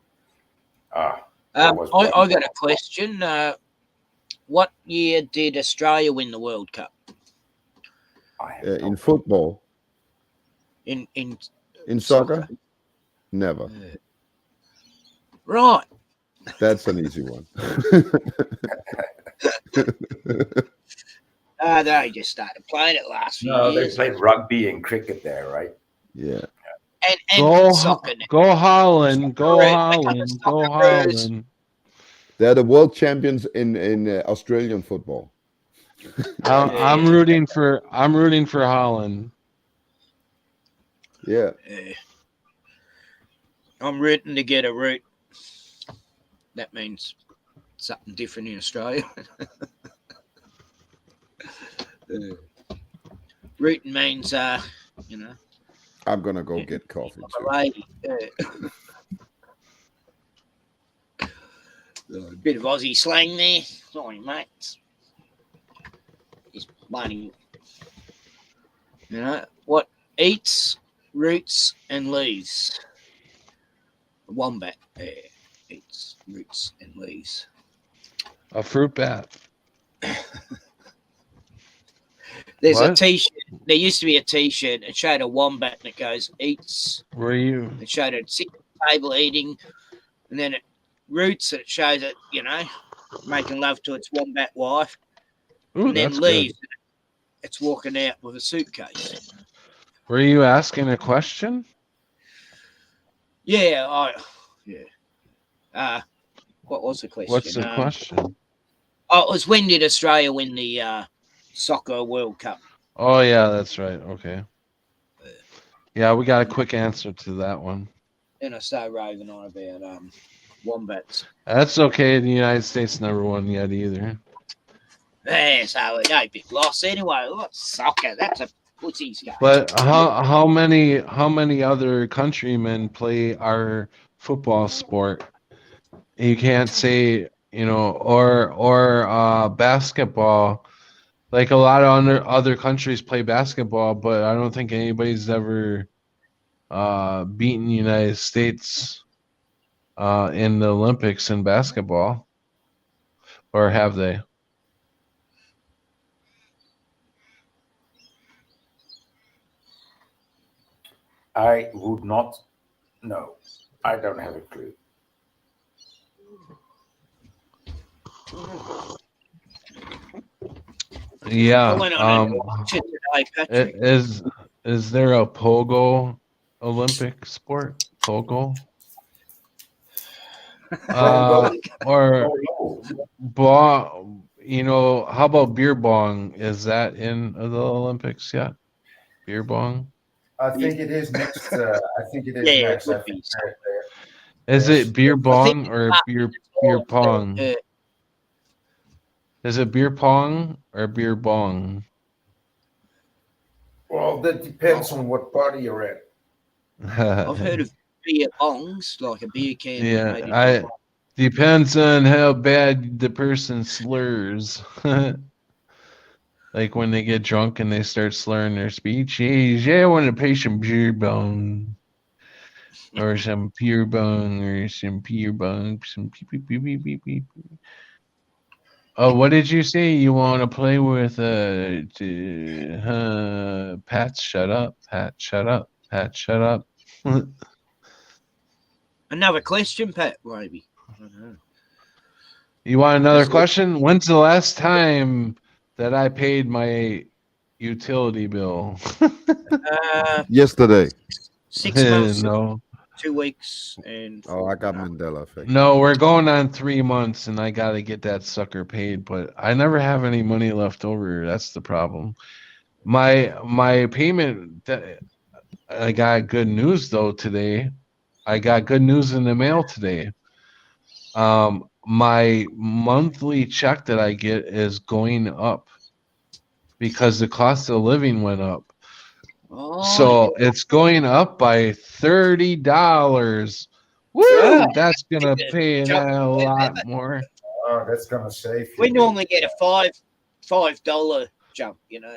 I got a question. What year did Australia win the World Cup? In football, In soccer, never. Right. That's an easy one. They just started playing it last few No, they years. played rugby and cricket there, right? Yeah. And soccer. Go Holland, go Socceroos. Holland, go Socceroos. Holland. They're the world champions in Australian football. I'm rooting for Holland. Yeah. I'm rooting to get a root. That means something different in Australia. Rooting means, you know, I'm gonna go get coffee a too. lady. A bit of Aussie slang there. Sorry, mate. It's bloody. You know what eats, roots, and leaves? A wombat. Eats, roots, and leaves. A fruit bat. There's a What? T-shirt. There used to be a T-shirt. It showed a wombat, and it goes eats. Were you? It showed it sitting at the table eating, and then it roots, and it shows it, you know, making love to its wombat wife. Ooh, And then that's leaves. good. It's walking out with a suitcase. Were you asking a question? Yeah, what was the question? What's the question? Oh, it was when did Australia win the soccer World Cup? Oh yeah, that's right. Okay. Yeah, we got a quick answer to that one. Then I started raving on about wombats. That's okay. The United States never won yet either. Yeah, so no big loss anyway. What's soccer? That's a pussy's game. But how many other countrymen play our football sport? You can't say, you know, or basketball. Like a lot of other countries play basketball, but I don't think anybody's ever beaten the United States in the Olympics in basketball, or have they? I would not know. I don't have a clue. Yeah. I went on and watched it today, Patrick. Is there a pogo Olympic sport? Pogo? Or you know, how about beer bong? Is that in the Olympics yet? Beer bong? I think it is next. I think it is Yeah, next. it I would think be. Is it beer I think bong or beer pong? uh, Is it beer pong or beer bong? Well, that depends on what party you're at. I've heard of beer bongs, like a beer can. Yeah, depends on how bad the person slurs. Like when they get drunk and they start slurring their speech. Yeah, I want to play some beer bong. Or some beer bong or some beer bong. Some beep, beep, beep, beep, beep, beep. Oh, what did you say? You want to play with Pat, shut up. Pat, shut up. Pat, shut up. Another question, Pat, maybe. I don't know. You want another question? When's the last time that I paid my utility bill? Yesterday. 6 months, No. 2 weeks, and I got Mandela effect. No, we're going on 3 months, and I got to get that sucker paid. But I never have any money left over. That's the problem. My payment. I got good news though today. I got good news in the mail today. My monthly check that I get is going up because the cost of living went up. So it's going up by $30. Woo! That's gonna pay a lot more. Oh, that's gonna save you. We normally get a $5 jump, you know.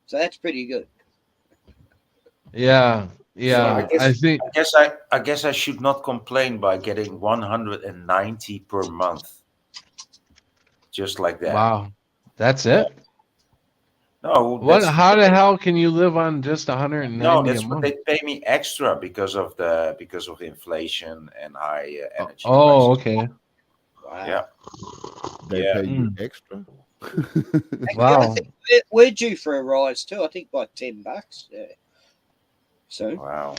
So that's pretty good. Yeah. So I guess I should not complain by getting 190 per month. Just like that. Wow. That's it? No, How the hell can you live on just 190 no, that's a what month? they pay me extra because of inflation and high energy Oh, prices. okay. Wow. Yeah. They pay you extra? Wow. I think we're due for a rise too. I think by $10. Yeah. So wow.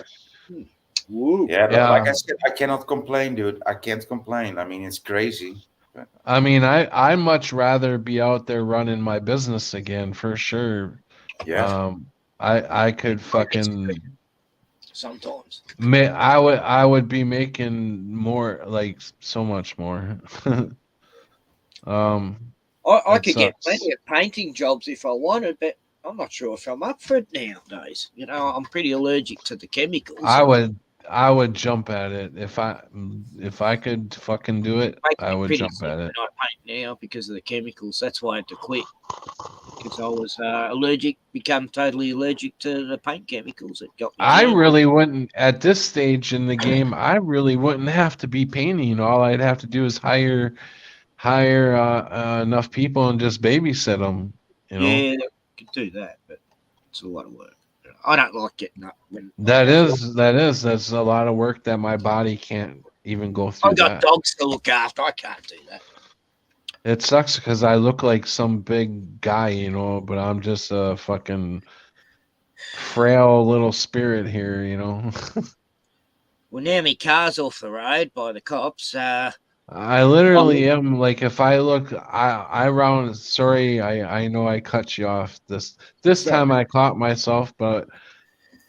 Woo. Yeah, but like I said, I cannot complain, dude. I can't complain. I mean, it's crazy, I mean, I much rather be out there running my business again for sure. Yeah. I could fucking Sometimes. I would be making more, like so much more. I That could get sucks. plenty of painting jobs if I wanted, but I'm not sure if I'm up for it nowadays. You know, I'm pretty allergic to the chemicals. I would jump at it if I could fucking do it. Makes I me would pretty jump sick at when it. I paint now because of the chemicals. That's why I had to quit because I was allergic, become totally allergic to the paint chemicals. It got me I jammed. really wouldn't at this stage in the game. I really wouldn't have to be painting. All I'd have to do is hire enough people and just babysit them. You know. Yeah, I could do that, but it's a lot of work. I don't like getting up when I That have. that's a lot of work that my body can't even go I through got that. dogs to look after. I can't do that. It sucks because I look like some big guy, you know, but I'm just a fucking frail little spirit here, you know. Well, now my car's off the road by the cops. I literally am like if I look I round sorry, I know I cut you off this Sorry. time I caught myself, but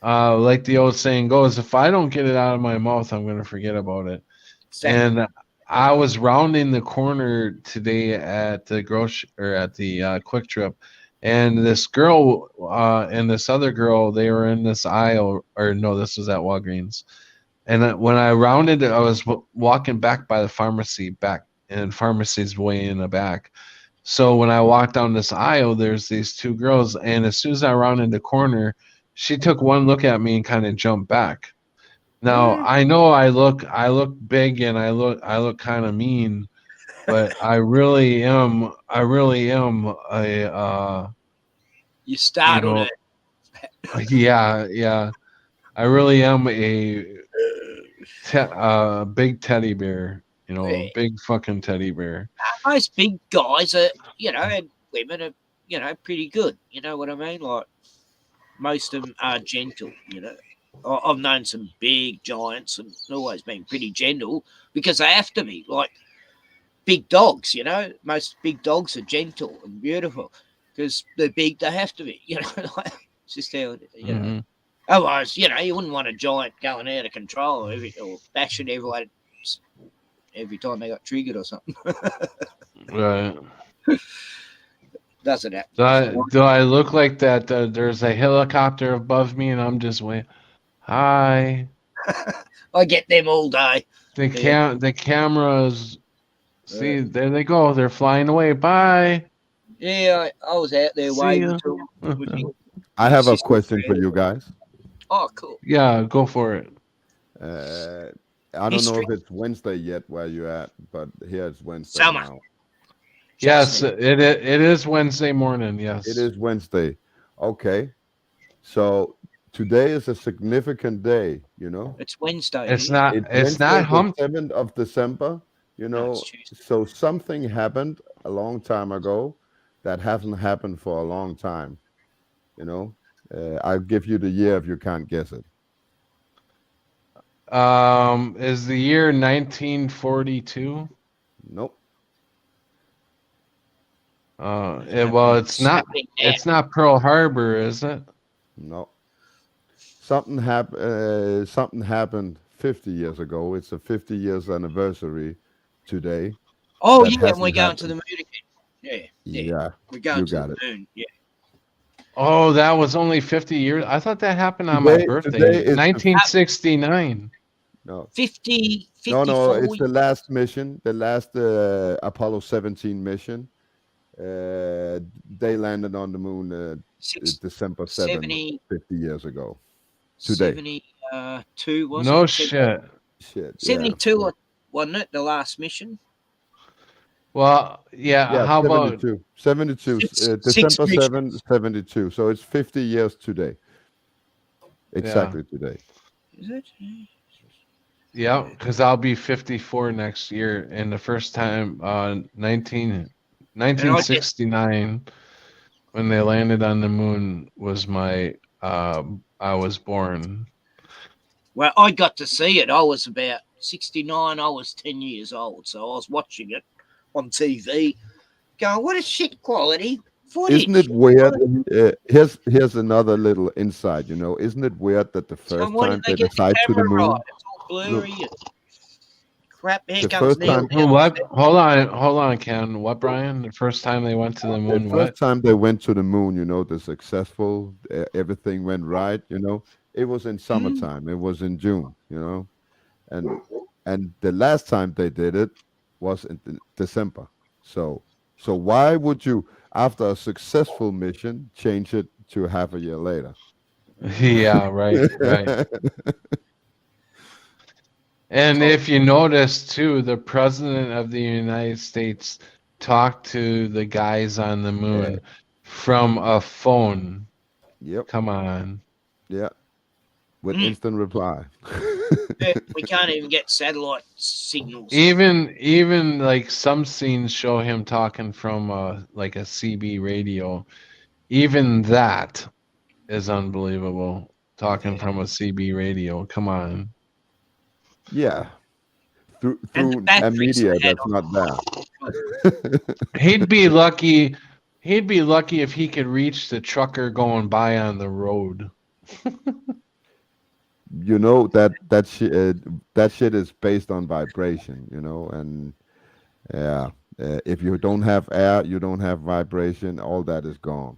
like the old saying goes, if I don't get it out of my mouth, I'm gonna forget about it. Exactly. And I was rounding the corner today at the Quick Trip, and this girl and this other girl, they were in this aisle, or no, this was at Walgreens. And when I rounded, I was walking back by the pharmacy back, and pharmacy's way in the back. So when I walked down this aisle, there's these two girls, and as soon as I rounded the corner, she took one look at me and kind of jumped back. Now I know I look big and I look kind of mean, but I really am a You you startled know her. yeah I really am a big teddy bear, you know, a Yeah. big fucking teddy bear. Most big guys are, you know, and women are, you know, pretty good. You know what I mean? Like most of them are gentle. You know, I've known some big giants and always been pretty gentle because they have to be. Like big dogs, you know, most big dogs are gentle and beautiful because they're big. They have to be. You know, like, it's just how you know. Mhm. Otherwise, you know, you wouldn't want a giant going out of control or bashing everyone every time they got triggered or something. Right. Doesn't happen. Do I look like that? There's a helicopter above me, and I'm just waiting. Hi. I get them all day. The cameras. See, there they go. They're flying away. Bye. Yeah, I was out there See waving ya. to them with me. I have a Sister. question for you guys. Oh, cool. Yeah, go for it. I don't know History. if it's Wednesday yet where you at, but here it's Wednesday Summer. now. Yes, it is Wednesday morning. Yes. It is Wednesday. Okay. So today is a significant day, you know. It's Wednesday. It's not. It's It's Wednesday, not the hump. 7th of December, you No, know. it's Tuesday. So something happened a long time ago that hasn't happened for a long time, you know. I'll give you the year if you can't guess it. Is the year 1942? Nope. Well, it's not. Happening now. It's not Pearl Harbor, is it? No. Something happened 50 years ago. It's a 50 years anniversary today. Oh, That yeah, and we're hasn't going to the happened. moon again. Yeah, Yeah, we're going you to got the it. moon. Yeah. Oh, that was only 50 years. I thought that happened on my Today birthday, is 1969. no, 50, no, 54. it's the last mission, the last Apollo 17 mission. They landed on the moon December 7th, 70, 50 years ago. Today. 72, was No it? shit. Shit, yeah. 72, wasn't it? The last mission? Well, yeah. Yeah, How about 72, Six December missions. 7th, 72. So it's 50 years today. Exactly today. Is it? yeah? Because I'll be 54 next year, and the first time, 1969, when they landed on the moon, was my I was born. Well, I got to see it. I was about 69. I was 10 years old, so I was watching it on TV, going, "What a shit quality footage!" Isn't it weird? Here's another little insight. Isn't it weird that the So first why time did they they get the decide to the camera right? moon, It's all blurry and crap. Here the comes first Neil. time, Neil. What? Hold on, Ken. What, Brian? The first time they went to the the moon, first what? time they went to the moon, the successful, everything went right. It was in summertime. It was in June. And the last time they did it was in December. So why would you, after a successful mission, change it to half a year later? Yeah, right. And if you notice too, the president of the United States talked to the guys on the moon from a phone. Yep. Come on. Yeah. With instant reply. We can't even get satellite signals. Even like some scenes show him talking from like a CB radio. Even that is unbelievable. Talking from a CB radio. Come on. Yeah. Through a batteries media they had that's not there. He'd be lucky. He'd be lucky if he could reach the trucker going by on the road. that shit is based on vibration, and yeah, if you don't have air, you don't have vibration, all that is gone.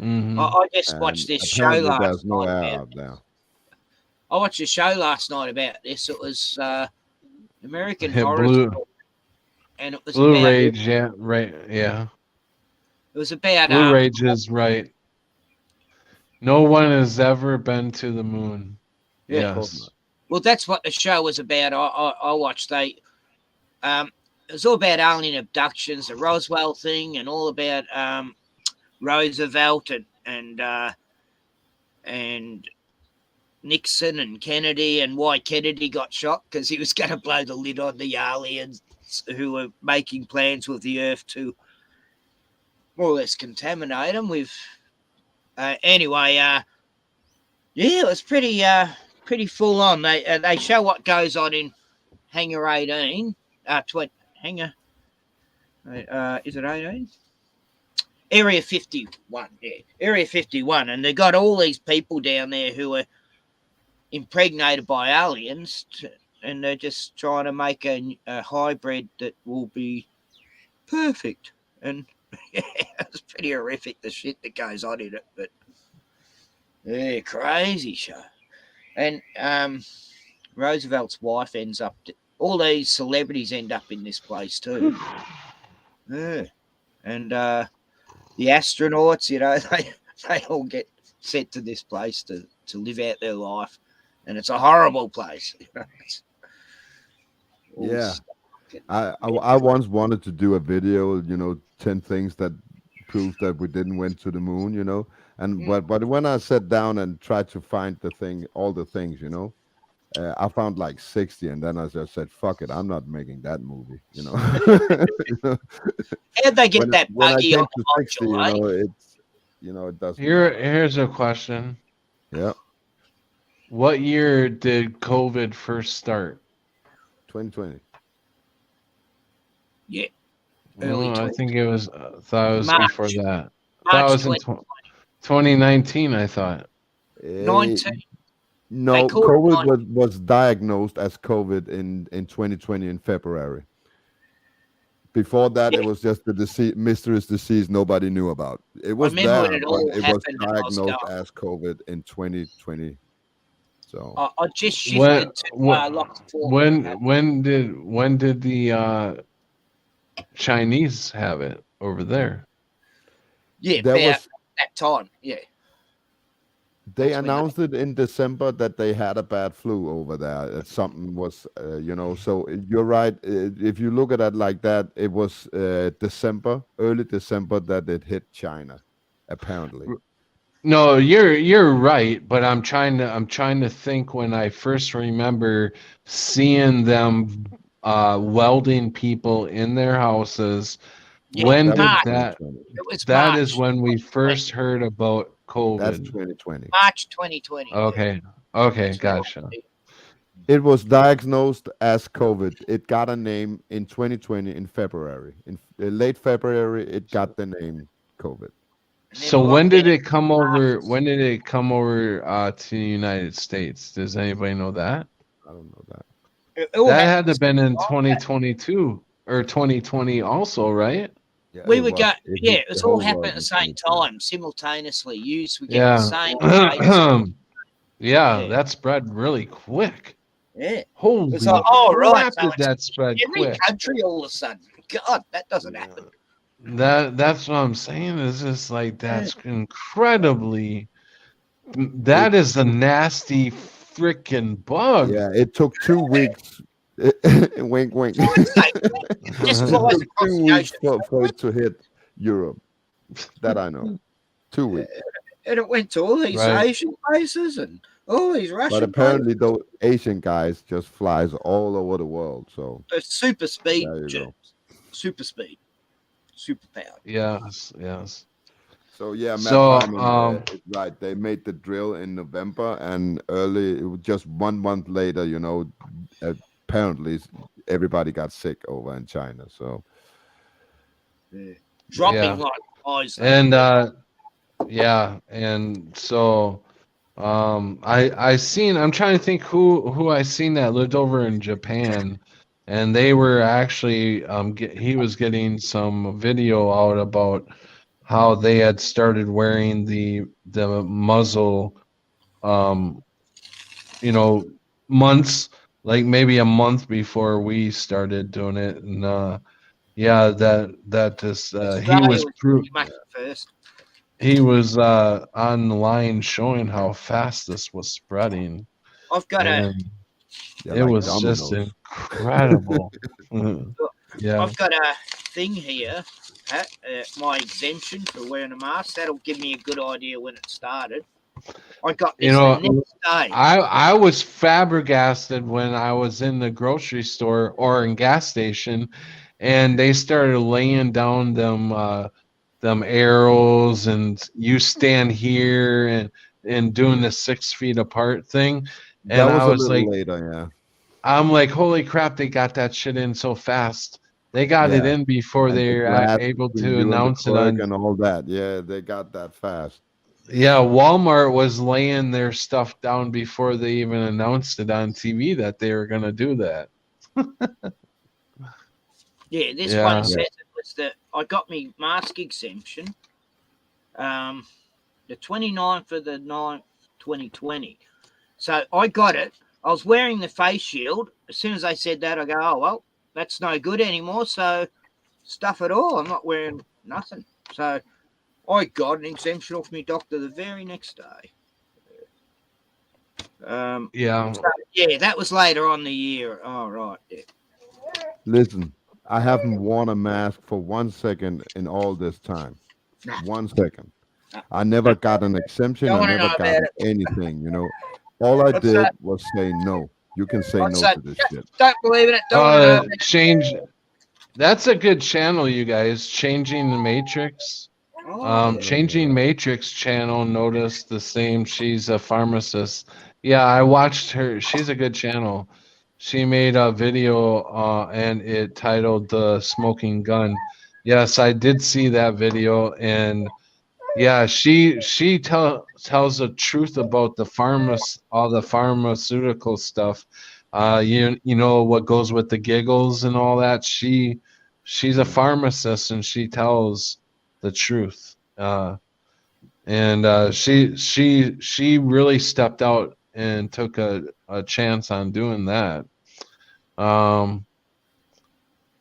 I just watched this show Apparently last there's no night. air out there. I watched a show last night about this. It was American Yeah, Horror Blue- Story, and it was Blue about, Rage, yeah, right, yeah. It was about Blue Rage is right. No one has ever been to the moon. Yeah. Yes. Well, that's what the show was about. I watched. It was all about alien abductions, the Roswell thing, and all about Roosevelt and Nixon and Kennedy, and why Kennedy got shot, because he was going to blow the lid on the aliens who were making plans with the Earth to more or less contaminate them with. Anyway, yeah, it was pretty full on. They show what goes on in Hangar 18. Hangar. Is it 18? Area 51. Yeah, Area 51, and they got all these people down there who are impregnated by aliens, and they're just trying to make a hybrid that will be perfect. And yeah, it's pretty horrific, the shit that goes on in it, but yeah, crazy show. And Roosevelt's wife ends up. All these celebrities end up in this place too. Yeah, and the astronauts, they all get sent to this place to live out their life, and it's a horrible place. Yeah. I once wanted to do a video, 10 things that proves that we didn't went to the moon, and but when I sat down and tried to find all the things, I found like 60, and then I just said, fuck it, I'm not making that movie, How'd they get when, that when I buggy came on to the 60, module, eh? it doesn't. Here's a question. Yeah. What year did COVID first start? 2020. Yeah. I think it was. Thought it was March. before that. March That was in 2019. I thought. 19. No, They called COVID was diagnosed as COVID in 2020 in February. Before that, it was just the mysterious disease nobody knew about. It was remember there, when it but all it was happened and I was diagnosed going- as COVID in 2020. So I just When shifted to Lock 4. when did the Chinese have it over there? Yeah, there about was that time. Yeah. they That's when announced it in December that they had a bad flu over there. That something was, So you're right. If you look at it like that, it was early December that it hit China, apparently. No, you're right, but I'm trying to think when I first remember seeing them welding people in their houses. Yeah, When That did was that? 2020. It was That March. is when we first heard about That's COVID. 2020. March 2020. Okay, gotcha. It was diagnosed as COVID. It got a name in 2020 in February. In late February, it got the name COVID. And then So when did lockdown it come over? passes. When did it come over to the United States? Does anybody know that? I don't know that. It all That happened had to at have been the in same time. 2022 or 2020 also, right? Yeah, We it would was. go, It yeah, hit it the was all whole happening world at the in same 2020. time, simultaneously. Yous were getting the Yeah. same case. Yeah, Yeah, that spread really quick. yeah. It's like, Holy oh, right. crap, So did it's that spread every quick? country all of a sudden. God, that doesn't happen. That's what I'm saying. Is just like Yeah. that's incredibly. It That is a nasty freaking bug. Yeah, it took 2 weeks. Wink, wink. So it's like, it just It flies took across 2 weeks the for ocean. it to hit Europe. That I know. 2 weeks. And it went to all these Right. Asian places and all these But Russian places. apparently, those Asian guys just flies all over the world. So It's super speed there you go. germs. Super speed. Super powered. Yes, yes. So yeah, Matt So, Diamond is right. They made the drill in November, and early, it was just 1 month later, apparently everybody got sick over in China. So Yeah. Dropping yeah. like flies. And yeah, and so I'm trying to think who I seen that lived over in Japan, and they were actually he was getting some video out about how they had started wearing the muzzle, um you know, months, like maybe a month before we started doing it. And yeah, that just Australia was pretty much first. he was on the line showing how fast this was spreading, I've got a and yeah, it like was just dominoes. incredible. Yeah. I've got a thing here, Pat, my exemption for wearing a mask. That'll give me a good idea when it started. I got You this the know, next day. I was flabbergasted when I was in the grocery store or in gas station, and they started laying down them arrows, and you stand here and doing the 6 feet apart thing, That and I was a was little like, later. Yeah. I'm like, holy crap, they got that shit in so fast. They got it Yeah. in before And the they're glass able between to you and the announce it clerk on. and all that. Yeah, they got that fast. Yeah, Walmart was laying their stuff down before they even announced it on TV that they were going to do that. Yeah, this one Yeah. says it was that I got me mask exemption. The 29th of the 9th, 2020. So I got it. I was wearing the face shield. As soon as they said that, I go, oh, well, that's no good anymore. So stuff it all. I'm not wearing nothing. So I got an exemption off my doctor the very next day. Yeah. So, yeah, that was later on the year. Oh, right. Yeah. Listen, I haven't worn a mask for 1 second in all this time. Nah. 1 second. I never got an exemption. Don't I wanna never know got about it. anything. All I What's did that? was say no. You can say I'd no say, to this shit. don't believe in it. Don't want to know about it. Change. That's a good channel, you guys. Changing the Matrix. Oh, yeah. Changing Matrix channel. Noticed the same. She's a pharmacist. Yeah, I watched her. She's a good channel. She made a video and it titled "The Smoking Gun." Yes, I did see that video, and yeah, she tells the truth about all the pharmaceutical stuff. You know what goes with the giggles and all that. She's a pharmacist, and she tells the truth. And she really stepped out and took a chance on doing that.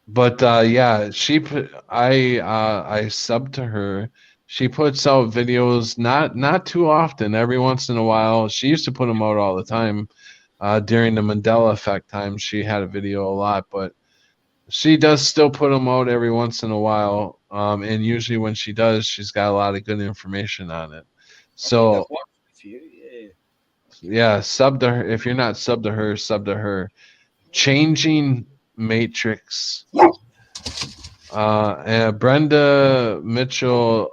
But yeah, I sub to her. She puts out videos not too often, every once in a while. She used to put them out all the time. During the Mandela effect time, she had a video a lot, but she does still put them out every once in a while. And usually when she does, she's got a lot of good information on it. So yeah, sub to her. If you're not sub to her, sub to her. Changing Matrix. And Brenda Mitchell,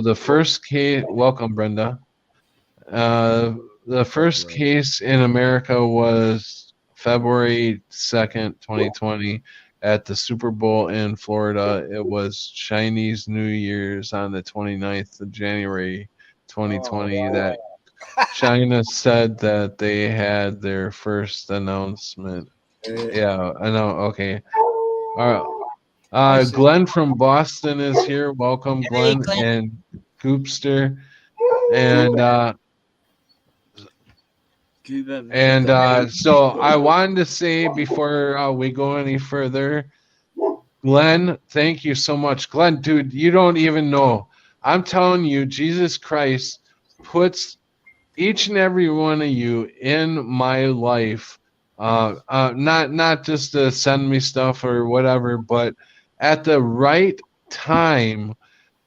the first case. Welcome, Brenda. The first case in America was February 2nd, 2020, at the Super Bowl in Florida. It was Chinese New Year's on the 29th of January, 2020, that China said that they had their first announcement. Yeah, I know. Okay. All right. Glenn from Boston is here. Welcome, Hey, Glenn, Glenn. and Goopster. And Cuba, so I wanted to say before we go any further, Glenn, thank you so much. Glenn, dude, you don't even know. I'm telling you, Jesus Christ puts each and every one of you in my life. Not just to send me stuff or whatever, but at the right time.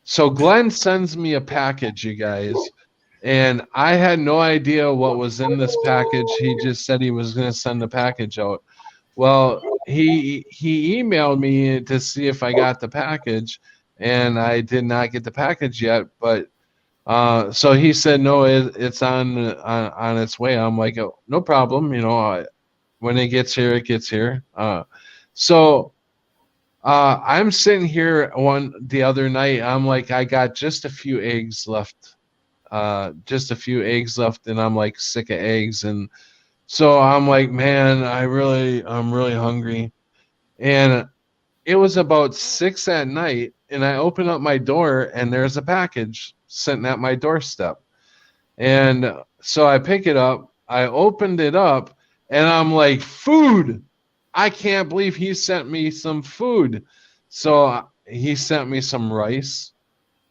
So Glenn sends me a package, you guys, and I had no idea what was in this package. He just said he was going to send the package out. Well, he emailed me to see if I got the package, and I did not get the package yet. But so he said no, it's on its way. I'm like, oh, no problem. When it gets here, it gets here. So I'm sitting here the other night. I'm like, I got just a few eggs left. And I'm like sick of eggs. And so I'm like, man, I'm really hungry. And it was about 6 at night, and I open up my door, and there's a package sitting at my doorstep. And so I pick it up, I opened it up, and I'm like, food. I can't believe he sent me some food. So he sent me some rice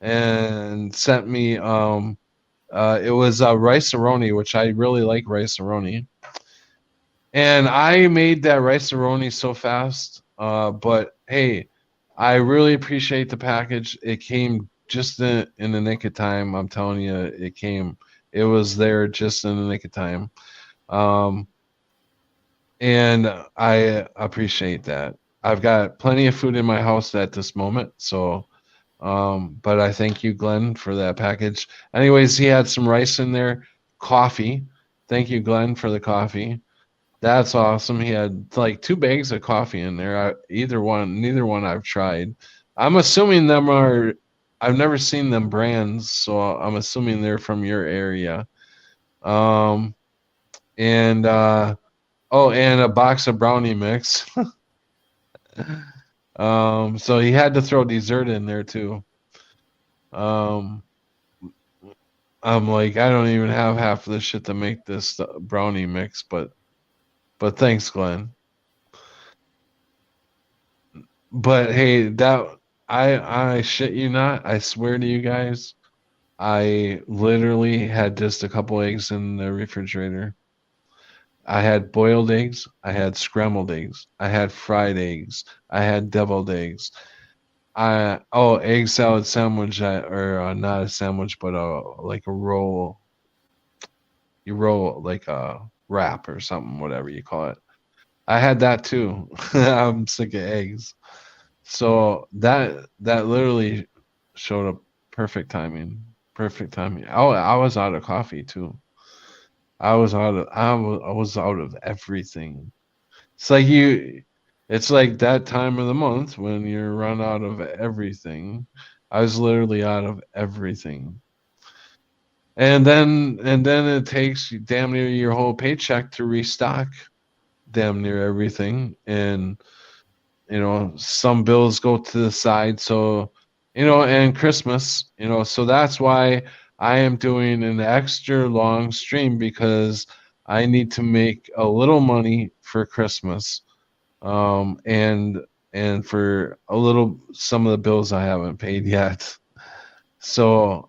and sent me it was rice-a-roni, which I really like rice-a-roni. And I made that rice-a-roni so fast. But hey, I really appreciate the package. It came just in the nick of time. I'm telling you, it came. It was there just in the nick of time. And I appreciate that. I've got plenty of food in my house at this moment. So, but I thank you, Glenn, for that package. Anyways, he had some rice in there, coffee. Thank you, Glenn, for the coffee. That's awesome. He had like 2 bags of coffee in there. Neither one I've tried. I'm assuming I've never seen them brands, so I'm assuming they're from your area. And and a box of brownie mix. So he had to throw dessert in there too. I'm like, I don't even have half of the shit to make this brownie mix, but thanks, Glenn. But hey, I shit you not, I swear to you guys, I literally had just a couple eggs in the refrigerator. I had boiled eggs, I had scrambled eggs, I had fried eggs, I had deviled eggs. Egg salad sandwich, or not a sandwich, but like a roll. You roll like a wrap or something, whatever you call it. I had that too. I'm sick of eggs. So that literally showed up perfect timing. Perfect timing. I was out of coffee too. I was out of everything. It's like that time of the month when you run out of everything. I was literally out of everything. And then it takes damn near your whole paycheck to restock damn near everything. And some bills go to the side. So, and Christmas, so that's why I am doing an extra long stream, because I need to make a little money for Christmas. And for some of the bills I haven't paid yet. So,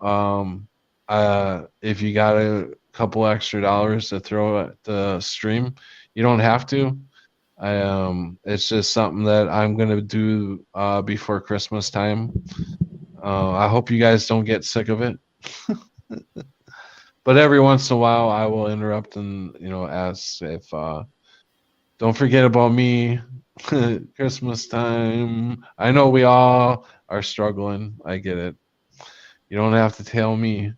if you got a couple extra dollars to throw at the stream, you don't have to. It's just something that I'm gonna do before Christmas time. I hope you guys don't get sick of it. But every once in a while, I will interrupt and ask if don't forget about me. Christmas time. I know we all are struggling. I get it. You don't have to tell me.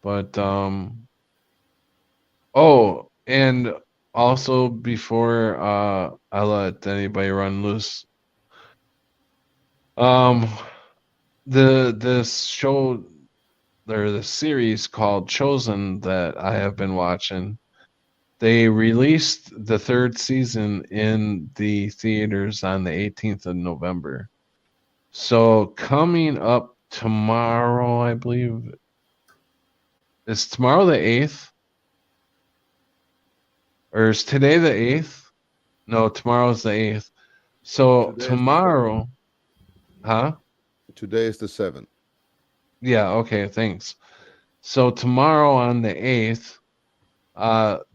But oh, and also before I let anybody run loose, um, this show or the series called Chosen that I have been watching, they released the third season in the theaters on the 18th of November. So coming up tomorrow, I believe, is tomorrow the 8th? Or is today the 8th? No, tomorrow's the 8th. So Today is the 7th. tomorrow, huh? Today is the 7th. Yeah, okay, thanks. So tomorrow on the 8th,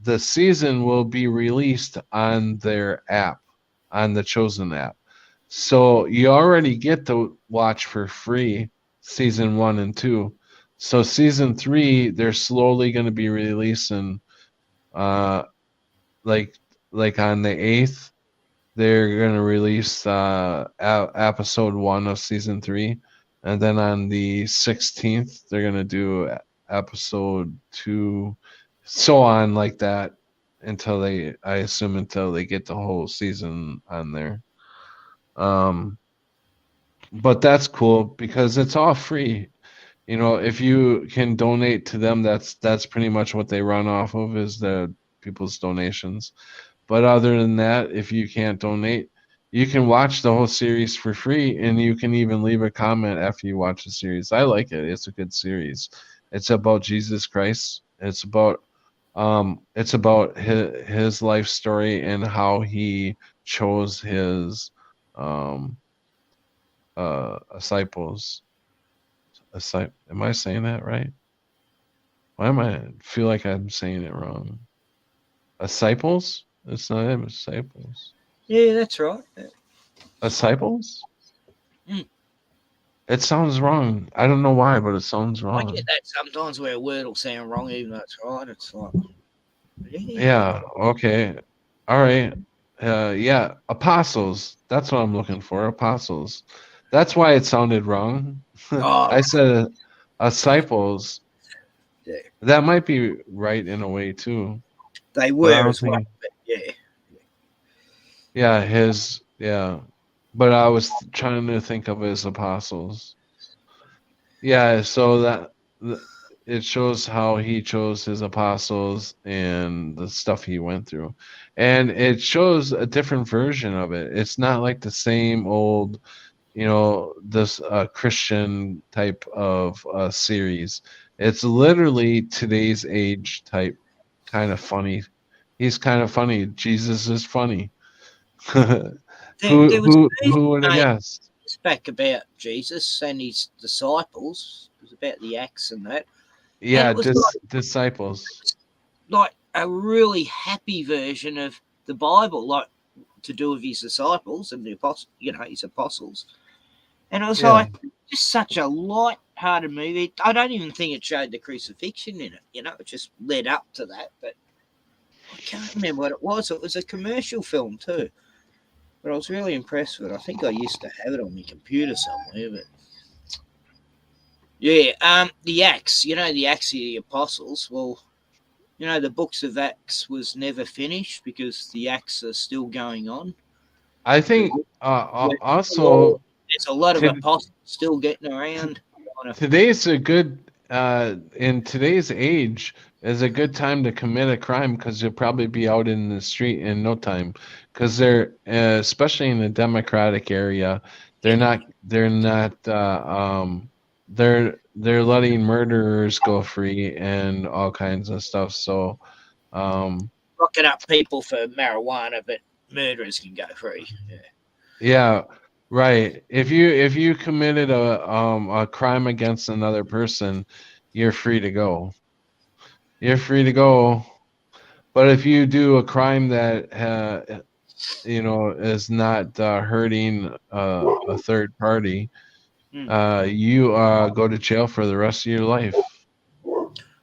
the season will be released on their app, on the Chosen app. So you already get to watch for free season 1 and 2. So season 3, they're slowly going to be releasing, uh, like on the 8th, they're going to release episode 1 of season 3, and then on the 16th they're going to do episode 2, so on like that, until I assume until they get the whole season on there. But that's cool because it's all free. You know, if you can donate to them, that's pretty much what they run off of, is the people's donations. But other than that, if you can't donate, you can watch the whole series for free, and you can even leave a comment after you watch the series. I like it. It's a good series. It's about Jesus Christ. It's about his life story and how he chose his um disciples. Am I saying that right? Why am I feel like I'm saying it wrong? Disciples? It's not him, disciples. Yeah, that's right. Disciples? Mm. It sounds wrong. I don't know why, but it sounds I wrong. get that sometimes where a word will sound wrong, even though it's right. It's like, Yeah, okay. All right. Yeah, apostles. That's what I'm looking for. Apostles. That's why it sounded wrong. Oh, I said disciples. yeah, That might be right in a way too. they But I were don't as well. think. But yeah, Yeah. But I was trying to think of his apostles. Yeah, so it shows how he chose his apostles and the stuff he went through. And it shows a different version of it. It's not like the same old, this Christian type of series. It's literally today's age type, kind of funny. He's kind of funny. Jesus is funny. there was a Who would have movie guessed? back about Jesus and his disciples. It was about the Acts and that. And Yeah, it was disciples. like a really happy version of the Bible, like to do with his disciples and the apostles, his apostles. And it was Yeah. like just such a light-hearted movie. I don't even think it showed the crucifixion in it. It just led up to that. But I can't remember what it was. It was a commercial film too. But I was really impressed with it. I think I used to have it on my computer somewhere. But yeah, the Acts. The Acts of the Apostles. Well, the books of Acts was never finished because the Acts are still going on. I think also there's a lot of apostles still getting around. Today's a good in today's age is a good time to commit a crime, because you'll probably be out in the street in no time, because they're especially in the Democratic area, they're letting murderers go free and all kinds of stuff. So locking up people for marijuana, but murderers can go free. Yeah, right. If you committed a crime against another person, you're free to go. You're free to go. But if you do a crime that is not hurting a third party, you go to jail for the rest of your life.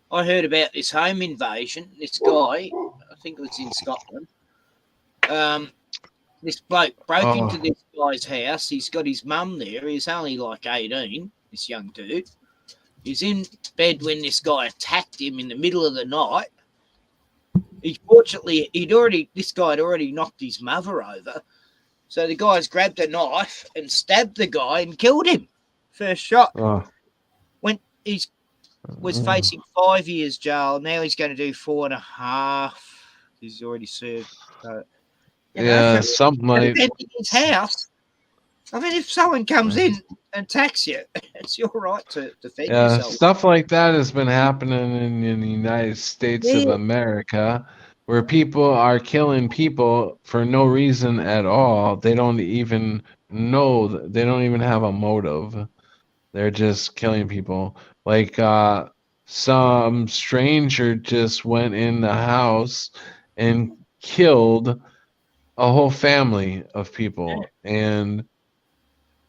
I heard about this home invasion. This guy, I think it was in Scotland. This bloke broke into this guy's house. He's got his mum there. He's only like 18, this young dude. He's in bed when this guy attacked him in the middle of the night. Fortunately, this guy had already knocked his mother over. So the guy's grabbed a knife and stabbed the guy and killed him. First shot. Oh. When he was facing 5 years jail, now he's going to do 4.5. He's already served. Yeah, something like in his house. I mean, if someone comes in and attacks you, it's your right to defend yourself. Stuff like that has been happening in the United States of America, where people are killing people for no reason at all. They don't even know. They don't even have a motive. They're just killing people. Like some stranger just went in the house and killed a whole family of people, and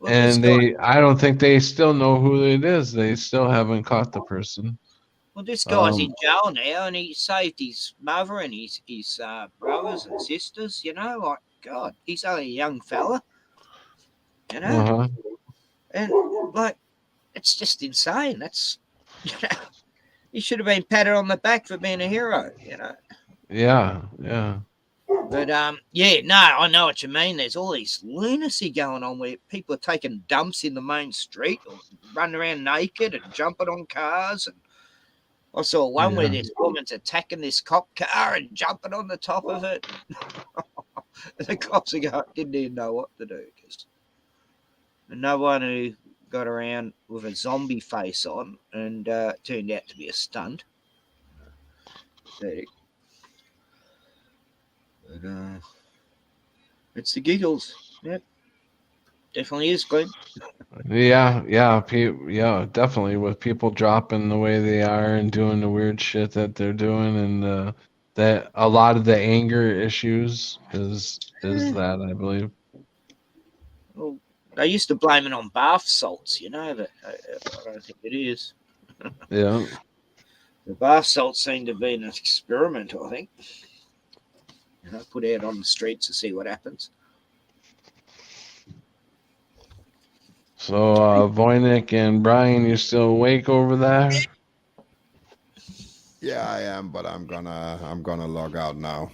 I don't think they still know who it is. They still haven't caught the person. Well, this guy's in jail now, and he saved his mother and his brothers and sisters. You know, like, God, he's only a young fella. You know, and like, it's just insane. That's, you know, he should have been patted on the back for being a hero. You know. Yeah. But I know what you mean. There's all this lunacy going on where people are taking dumps in the main street or running around naked and jumping on cars. And I saw one where this woman's attacking this cop car and jumping on the top of it. And the cops didn't even know what to do. And no one who got around with a zombie face on and turned out to be a stunt. But it's the giggles. Yep. Definitely is, Glenn. Yeah, definitely. With people dropping the way they are and doing the weird shit that they're doing, and that a lot of the anger issues is that, I believe. Well, they used to blame it on bath salts, you know, but I don't think it is. Yeah. The bath salts seem to be an experiment, I think. You know, put out on the streets to see what happens. So, Voynich and Brian, you still awake over there? Yeah, I am, but I'm gonna log out now.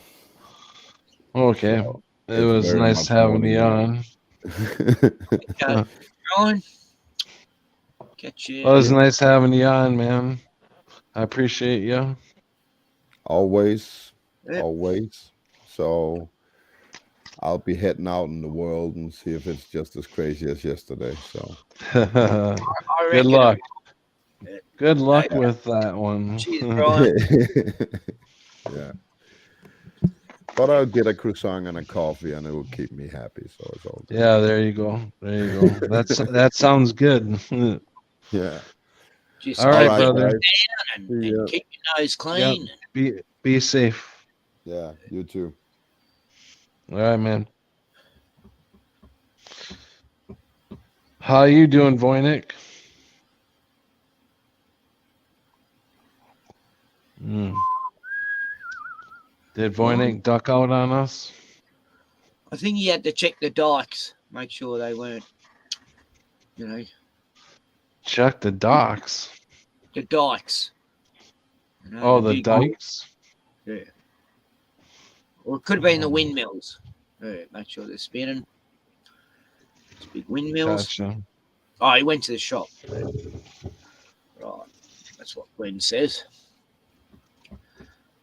Okay. So, it was nice having you on. Brian, catch you. Well, it was nice having you on, man. I appreciate you. Always. So I'll be heading out in the world and see if it's just as crazy as yesterday. So good luck. Good luck with that one. Yeah. But I'll get a croissant and a coffee, and it will keep me happy. So it's all good. Yeah, there you go. That sounds good. Yeah. Just all right, brother. And keep your nose clean. Yep. Be safe. Yeah, you too. All right, man. How you doing, Voynich? Did Voynich duck out on us? I think he had to check the dikes, make sure they weren't, you know. Check the docks. The dikes. You know, the dikes? Yeah. Or it could have been the windmills. Yeah, make sure they're spinning. It's big windmills. Gotcha. Oh, he went to the shop. Right. That's what Glenn says.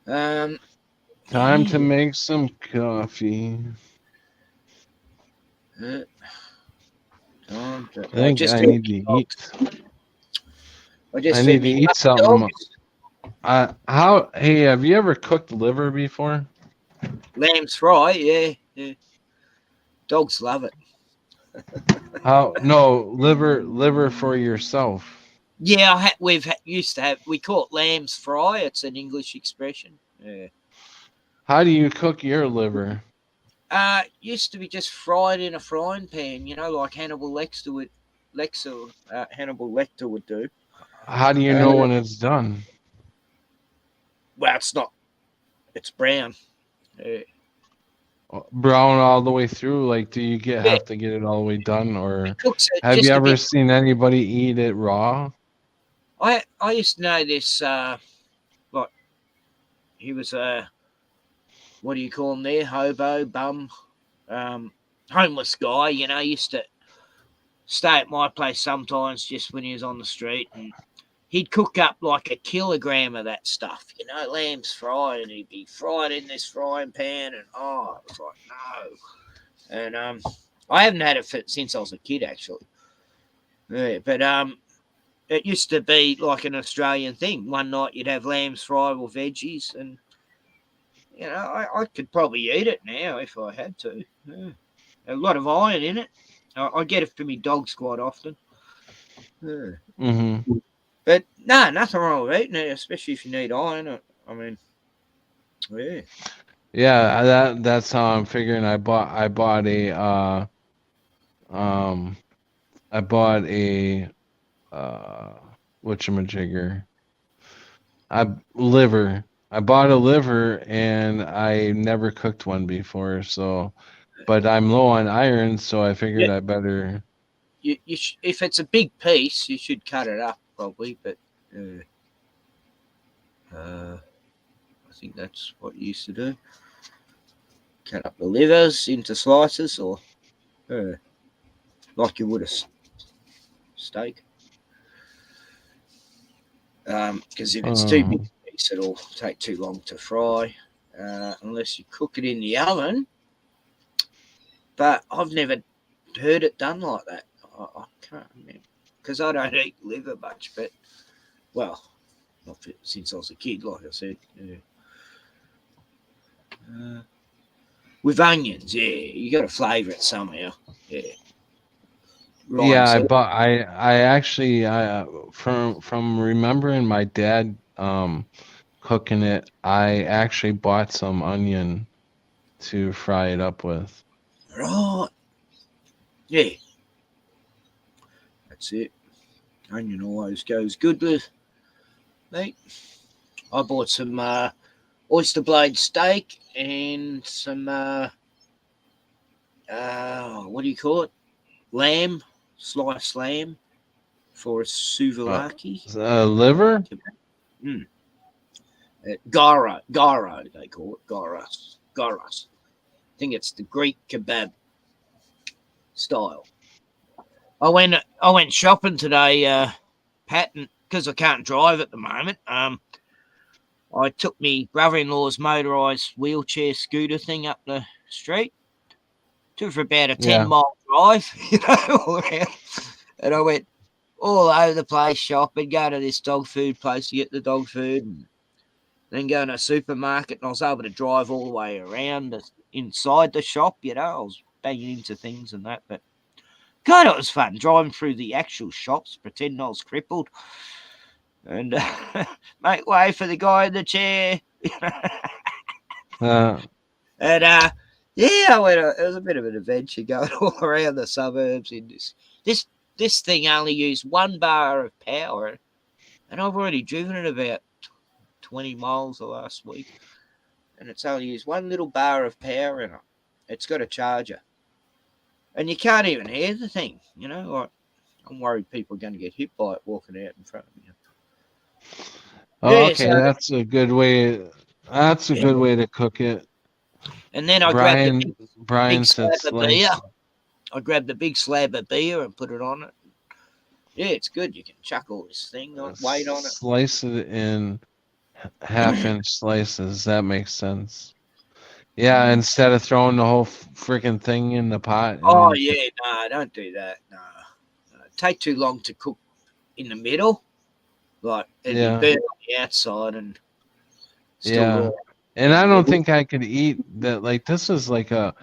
Time to make some coffee. I think I need to eat. I need to eat something. Hey, have you ever cooked liver before? Lamb's fry, yeah. Dogs love it. No, liver for yourself. Yeah, we call it lamb's fry. It's an English expression. Yeah. How do you cook your liver? Used to be just fried in a frying pan, you know, like Hannibal Lecter would do. How do you know when it's done? Well, it's not. It's brown. Brown all the way through. Like, do you have to get it all the way done, or have you ever seen anybody eat it raw? I used to know this. What he was what do you call him there? Hobo, bum, homeless guy. You know, used to stay at my place sometimes just when he was on the street, and he'd cook up like a kilogram of that stuff. You know, lamb's fried, and he'd be fried in this frying pan, and it was like no. And I haven't had it since I was a kid, actually. Yeah, but it used to be like an Australian thing. One night you'd have lamb's fried with veggies, and you know, I could probably eat it now if I had to. Yeah. A lot of iron in it. I get it for me dogs quite often. Yeah. Mm-hmm. But no, nothing wrong with eating it, especially if you need iron. I mean, yeah. Yeah, that's how I'm figuring. I bought a whatchamajigger. Liver. I bought a liver and I never cooked one before, so but I'm low on iron, so I figured I better. If it's a big piece, you should cut it up probably, but I think that's what you used to do. Cut up the livers into slices, or like you would a steak. Because if it's too big a piece, it'll take too long to fry, unless you cook it in the oven. But I've never heard it done like that. I can't remember, because I don't eat liver much, but, well, not since I was a kid, like I said. Yeah. With onions, yeah, you got to flavour it somehow. Yeah. Right, Yeah, so I actually from remembering my dad cooking it, I actually bought some onion to fry it up with. right. Yeah. That's it. Onion always goes good with meat. I bought some oyster blade steak and some what do you call it? Lamb, sliced lamb for a souvlaki. Liver? Gyro, they call it. Gyros. I think it's the Greek kebab style. I went shopping today, Pat, because I can't drive at the moment. I took me brother-in-law's motorised wheelchair scooter thing up the street. Took it for about a 10-mile drive, you know, and I went all over the place shopping, go to this dog food place to get the dog food, and then go to a supermarket, and I was able to drive all the way around inside the shop, you know. I was banging into things and that, but God, it was fun driving through the actual shops, pretending I was crippled, and make way for the guy in the chair. And yeah, it was a bit of an adventure going all around the suburbs in this thing only used 1 bar of power, and I've already driven it about 20 miles the last week, and it's only used 1 little bar of power in it. It's got a charger, and you can't even hear the thing, you know. Like, I'm worried people are going to get hit by it walking out in front of me. Oh, okay, so that's a good way. That's a good way to cook it. And then I grabbed Brian big said slab of beer. I grabbed a big slab of beer and put it on it. Yeah, it's good. You can chuck all this thing on, weight on it. Slice it in half-inch slices. That makes sense. Yeah, instead of throwing the whole freaking thing in the pot. Oh, yeah, no, don't do that. No. Take too long to cook in the middle. Like, and you burn on the outside and still raw. And I don't think I could eat that. Like, this is like the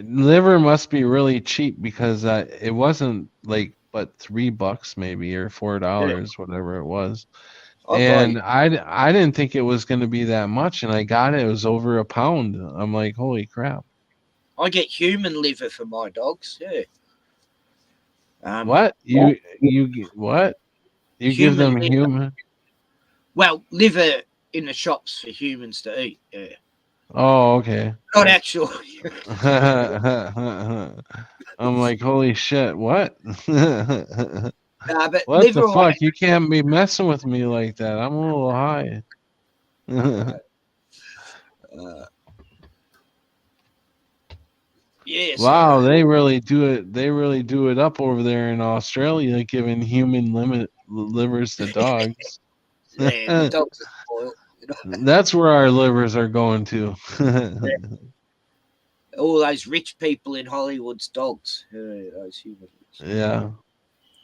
liver must be really cheap, because it wasn't like but $3 maybe, or $4, whatever it was. And I didn't think it was going to be that much, and I got it. It was over £1. I'm like, holy crap! I get human liver for my dogs. Yeah. What you what? You give them liver. human? Well, liver in the shops for humans to eat. Yeah. Oh, okay. Not actual. I'm like, holy shit! What? But What liver the oil, fuck? You can't be messing with me like that. I'm a little high. yeah. Wow, So, they really do it. They really do it up over there in Australia, giving human livers to dogs. yeah, the dogs are spoiled. That's where our livers are going to. All those rich people in Hollywood's dogs. Those humans. Yeah.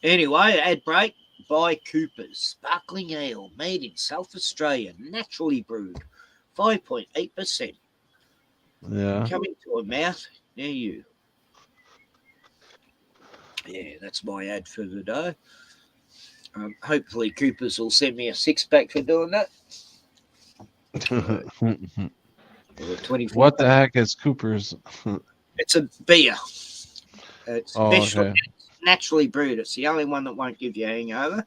Anyway, ad break. By Cooper's Sparkling Ale, made in South Australia, naturally brewed, 5.8%. Yeah. Coming to a mouth near you. Yeah, that's my ad for the day. Hopefully, Cooper's will send me a 6-pack for doing that. 24. What the heck is Cooper's? It's a beer. It's Oh, okay. naturally brewed. It's the only one that won't give you a hangover.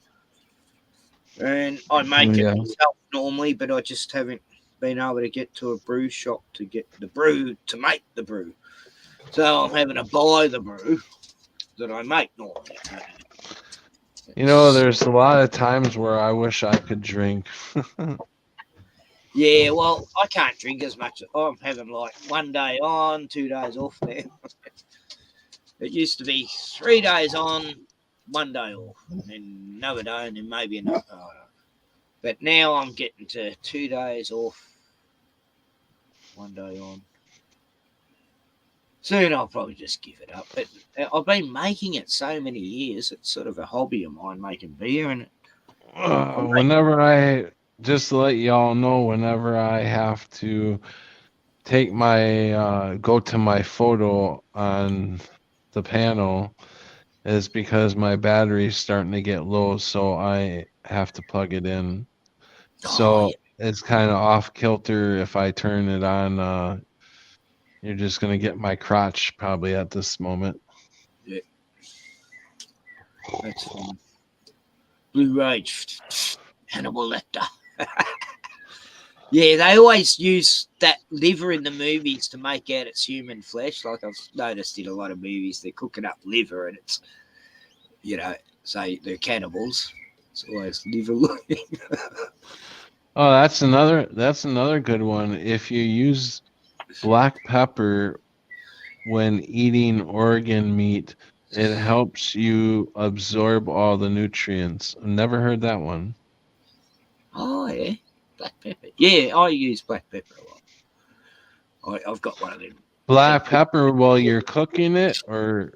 And I make it Yeah. myself normally, but I just haven't been able to get to a brew shop to get the brew to make the brew. So I'm having to buy the brew that I make normally. You know, there's a lot of times where I wish I could drink. Yeah, well, I can't drink as much. I'm having like 1 day on, 2 days off now. It used to be 3 days on, 1 day off, and then another day, and then maybe another. But now I'm getting to 2 days off, 1 day on. Soon I'll probably just give it up. But I've been making it so many years. It's sort of a hobby of mine, making beer. And Whenever I, just to let y'all know, whenever I have to take my, go to my photo on the panel, is because my battery's starting to get low, so I have to plug it in. So it's kind of off kilter if I turn it on. You're just gonna get my crotch probably at this moment. Yeah. That's fine. Blue Rage, Hannibal Lecter. Yeah, they always use that liver in the movies to make out it's human flesh. Like I've noticed in a lot of movies, they're cooking up liver and it's, say they're cannibals. It's always liver looking. Oh, that's another good one. If you use black pepper when eating organ meat, it helps you absorb all the nutrients. I've never heard that one. Oh, yeah. Black pepper. Yeah, I use black pepper a lot. I've got one of them. Black pepper while you're cooking it, or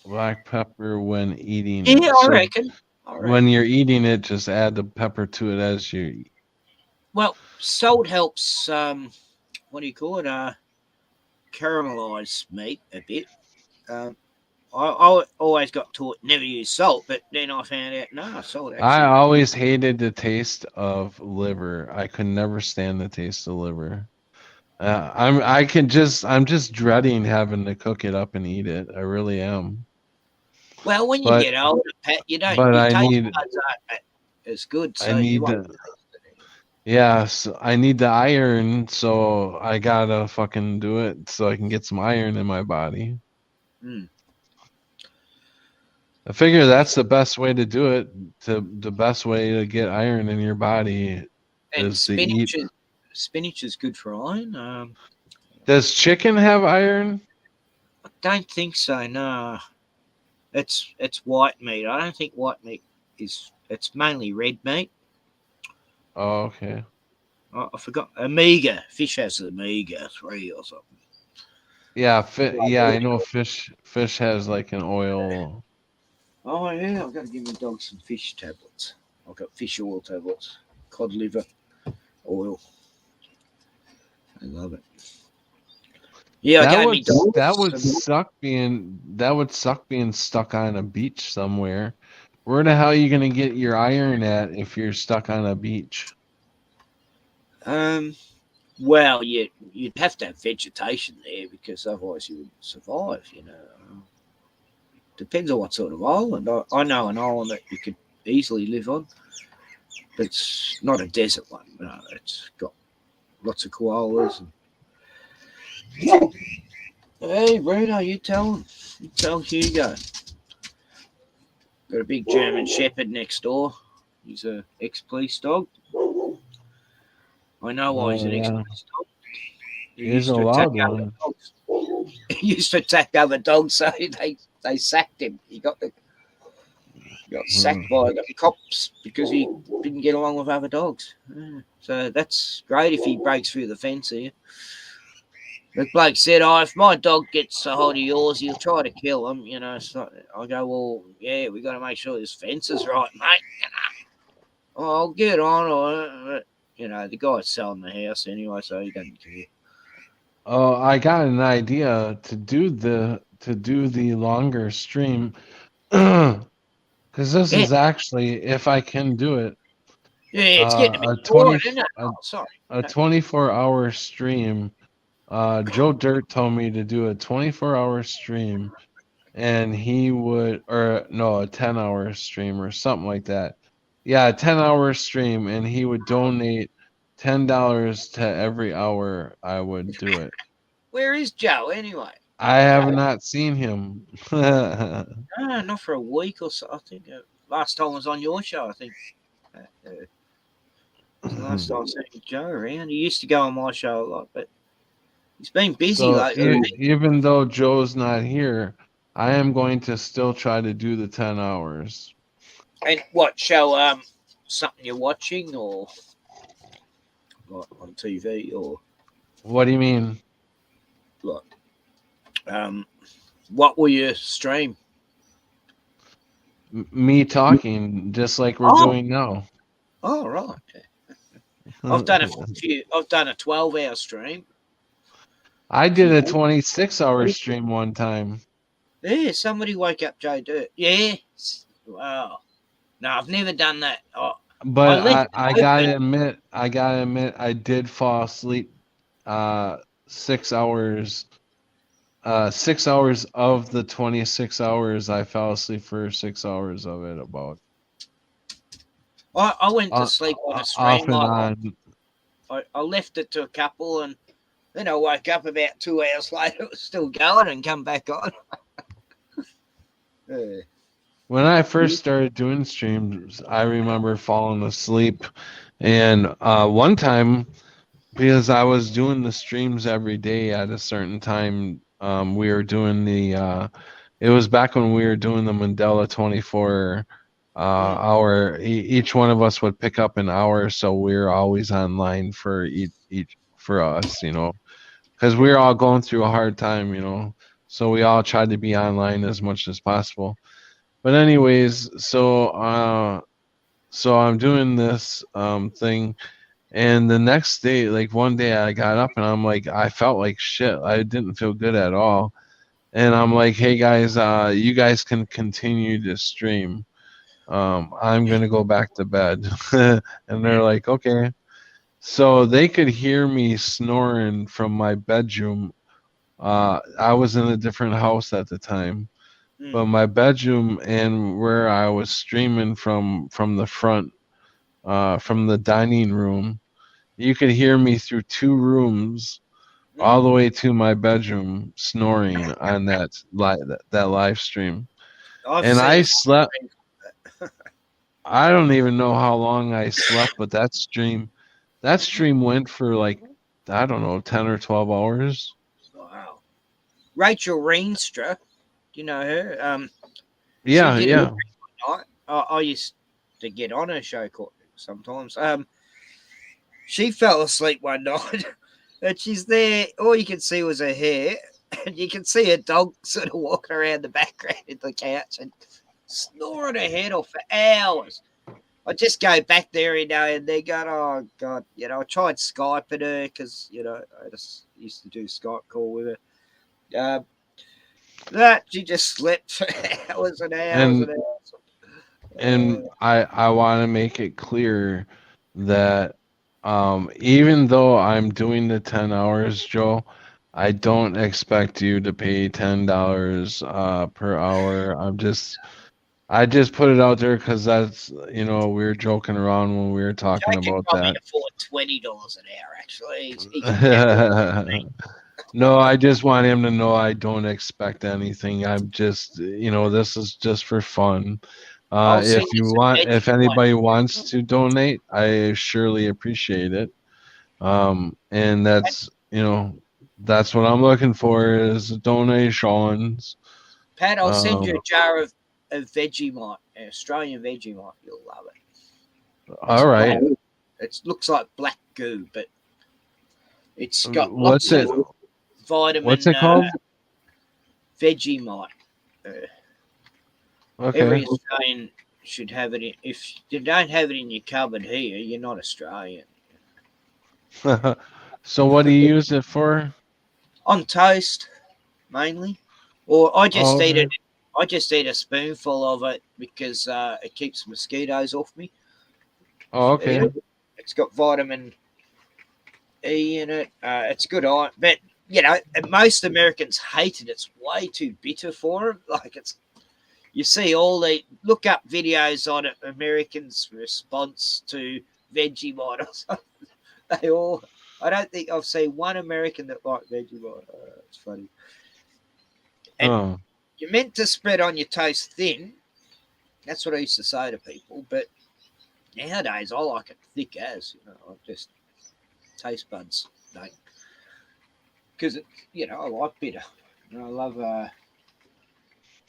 black pepper when eating it? Yeah, I reckon. When you're eating it, just add the pepper to it as you eat. Well, salt helps, what do you call it? Caramelize meat a bit. I always got taught never use salt, but then I found out, no, salt actually. I always hated the taste of liver. I could never stand the taste of liver. I'm just dreading having to cook it up and eat it. I really am. Well, when you get older, Pat, you don't. But your I taste need. buds aren't as good, so I need you won't. Yes, I need the iron, so I gotta fucking do it so I can get some iron in my body. Mm. I figure that's the best way to do it. The best way to get iron in your body And is to eat. Spinach is good for iron. Does chicken have iron? I don't think so. No, it's white meat. I don't think white meat is. It's mainly red meat. Oh, okay. Oh, I forgot. Omega fish has omega-3 or something. Yeah, I know fish has like an oil. Oh yeah, I've got to give my dog some fish tablets. I've got fish oil tablets, cod liver oil. I love it. Yeah, that would suck being stuck on a beach somewhere. Where the hell are you gonna get your iron at if you're stuck on a beach? Well, you'd have to have vegetation there because otherwise you wouldn't survive. Depends on what sort of island. I know an island that you could easily live on, but it's not a desert one. No, it's got lots of koalas. Hey, Bruno, you tell Hugo. Got a big German Shepherd next door. He's a ex-police dog. I know why he's an ex-police dog. He He's used a to attack loud other one. dogs. He used to attack other dogs, so they sacked him. He got sacked by the cops because he didn't get along with other dogs. So that's great if he breaks through the fence here. But Blake said, if my dog gets a hold of yours, he'll try to kill him. You know, so I go, well, yeah, we got to make sure this fence is right, mate. You know, I'll get on. You know, the guy's selling the house anyway, so he doesn't care. Oh, I got an idea to do the longer stream, because this is actually, if I can do it, Yeah, it's getting a bit a boring, isn't it? Sorry. a 24-hour stream. Joe Dirt told me to do a 24-hour stream, and he would, or no, a 10-hour stream or something like that. Yeah, a 10-hour stream, and he would donate $10 to every hour I would do it. Where is Joe anyway? I have not seen him. No, not for a week or so. I think last time I was on your show. I think was the last time I seen Joe around. He used to go on my show a lot, but he's been busy So lately. even though Joe's not here, I am going to still try to do the 10 hours. And what show? Something you're watching or like on TV or What do you mean? like? What will you stream? Me talking, just like we're doing now. Oh, right. I've done a 12-hour stream. I did a 26-hour stream one time. Yeah, somebody wake up Joe Dirt. Yeah. Wow. No, I've never done that. But I gotta admit, I did fall asleep 6 hours. 6 hours of the 26 hours, I fell asleep for 6 hours of it about. I went to sleep on a stream. Off and on. I left it to a couple, and then I woke up about 2 hours later. It was still going and come back on. Yeah. When I first started doing streams, I remember falling asleep. And one time, because I was doing the streams every day at a certain time, we were doing it was back when we were doing the Mandela 24 hour. Each one of us would pick up an hour, so we were always online for each for us, you know, because we were all going through a hard time, you know. So we all tried to be online as much as possible. But anyways, so I'm doing this thing, and the next day, like one day, I got up and I'm like, I felt like shit. I didn't feel good at all, and I'm like, hey guys, you guys can continue to stream. I'm gonna go back to bed, and they're like, okay. So they could hear me snoring from my bedroom. I was in a different house at the time. But my bedroom and where I was streaming from the front, from the dining room, you could hear me through 2 rooms, all the way to my bedroom, snoring on that live stream. And I slept. I don't even know how long I slept, but that stream went for like, I don't know, 10 or 12 hours. Wow. Rachel Reenstra. Do you know her? Yeah. I used to get on her show sometimes. She fell asleep one night, and she's there. All you could see was her hair, and you can see her dog sort of walking around the background of the couch and snoring her head off for hours. I just go back there, you know, and they go, oh God, you know, I tried Skyping her because, you know, I just used to do Skype call with her. That she just slept for hours and hours and hours. And I want to make it clear that even though I'm doing the 10 hours, Joe, I don't expect you to pay $10 per hour. I just put it out there because that's, you know, we were joking around when we were talking about that. Afford $20 an hour, actually. No, I just want him to know I don't expect anything. I'm just, you know, this is just for fun. I'll send If you you some want, if Vegemite. anybody wants to donate, I surely appreciate it. And that's, that's what I'm looking for is donations. Pat, I'll send you Um, a jar of Vegemite, Australian Vegemite. You'll love it. all right. It looks like black goo, but it's got What's lots it? of vitamin What's it called? Vegemite. Okay. Every Australian should have it. If you don't have it in your cupboard here, you're not Australian. So what do you use it for? On toast, mainly, or I just Oh, eat okay. it. I just eat a spoonful of it because it keeps mosquitoes off me. Oh, okay. It's got vitamin E in it. It's good on, but most Americans hate it. It's way too bitter for them. Like you see all the look up videos on it. Americans' response to Vegemite or something. They all. I don't think I've seen one American that liked Vegemite. It's funny. And Oh. you're meant to spread on your toast thin. That's what I used to say to people. But nowadays, I like it thick as. I just taste buds don't. Because I like bitter. I love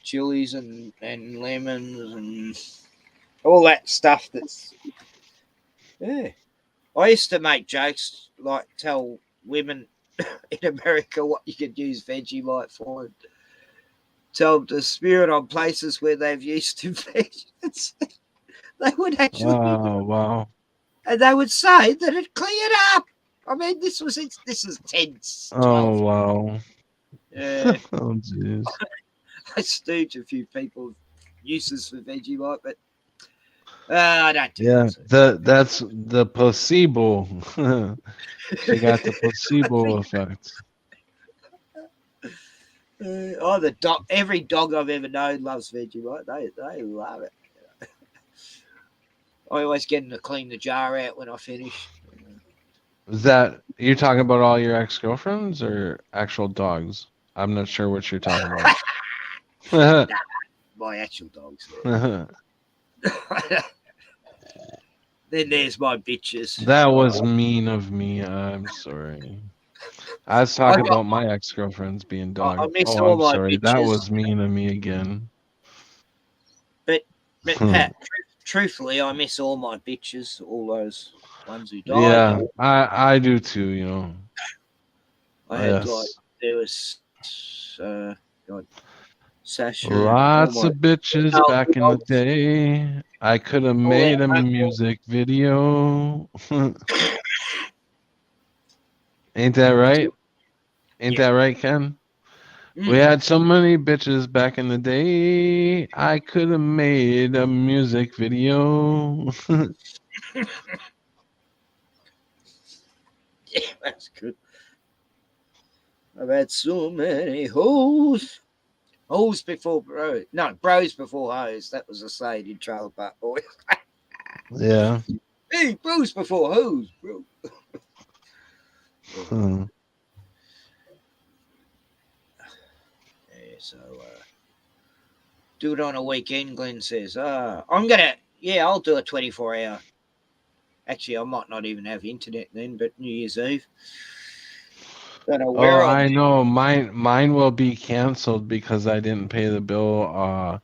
chilies and lemons and all that stuff. I used to make jokes like tell women in America what you could use Vegemite for, and tell them to spew it on places where they've used to veg. They would actually, Oh, wow. and they would say that it cleared up. I mean, this is 10, 12. Oh, wow. Uh, Oh, jeez. I stooge a few people uses for Vegemite, but I don't do Yeah, that. that's the placebo. She got the placebo effect. The dog. Every dog I've ever known loves Vegemite. They love it. I always get them to clean the jar out when I finish. Is that you're talking about all your ex-girlfriends or actual dogs? I'm not sure what you're talking about. My actual dogs. There. Then there's my bitches. That was mean of me. I'm sorry. I was talking about my ex-girlfriends being I dogs. miss Oh, all I'm my sorry. That bitches. was mean of me again. But Pat, truthfully, I miss all my bitches, all those ones who died. Yeah, I do too. I had there was God, Sasha. Lots of bitches back in the day. I could have made a music video. Ain't that right? Ain't that right, Ken? We had so many bitches back in the day. I could have made a music video. Yeah, that's good. I've had so many hoes. Hoes before bros. No, bros before hoes. That was a saying in Trailer Park Boys. Yeah. Hey, bros before hoes, bro. Yeah, so do it on a weekend, Glenn says. I'll do a 24-hour. Actually, I might not even have internet then, but New Year's Eve. Don't know where I know. Mine will be canceled because I didn't pay the bill.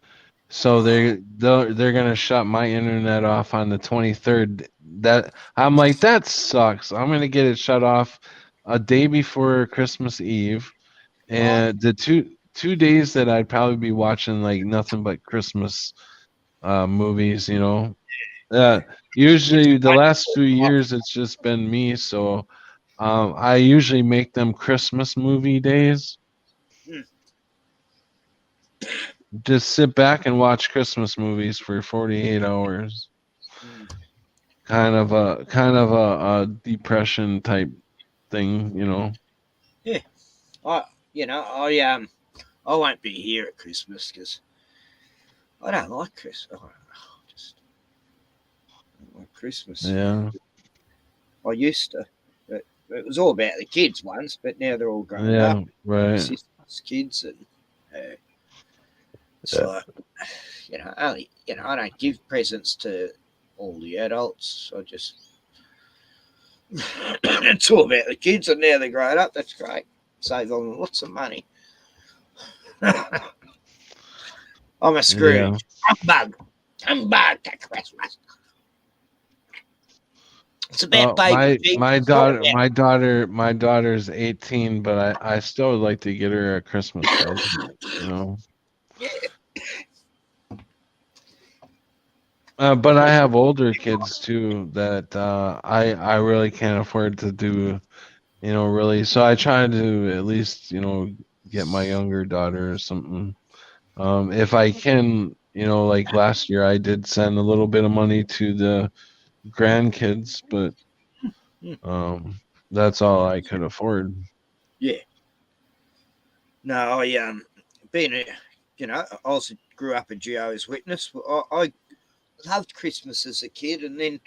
So they're gonna shut my internet off on the 23rd. That I'm like, that sucks. I'm gonna get it shut off a day before Christmas Eve, and the two days that I'd probably be watching like nothing but Christmas movies. Usually the last few years it's just been me, so I usually make them Christmas movie days. Just sit back and watch Christmas movies for 48 hours. Kind of a depression type thing. Yeah, I won't be here at Christmas because I don't like Christmas. I don't like Christmas. Yeah. I used to, but it was all about the kids once. But now they're all grown up. Right. Sisters, kids, and It's Yeah. like, only, I don't give presents to all the adults. I just, it's all about the kids, and now they're grown up. That's great. Save them lots of money. I'm a Scrooge. Humbug at Christmas. It's about baby Jesus. My daughter's 18, but I still would like to get her a Christmas present. Yeah. But I have older kids too that I really can't afford to do, really. So I try to at least, get my younger daughter or something. If I can, like last year I did send a little bit of money to the grandkids, but that's all I could afford. Yeah. No, I being a, I also grew up a Jehovah's Witness. I loved Christmas as a kid, and then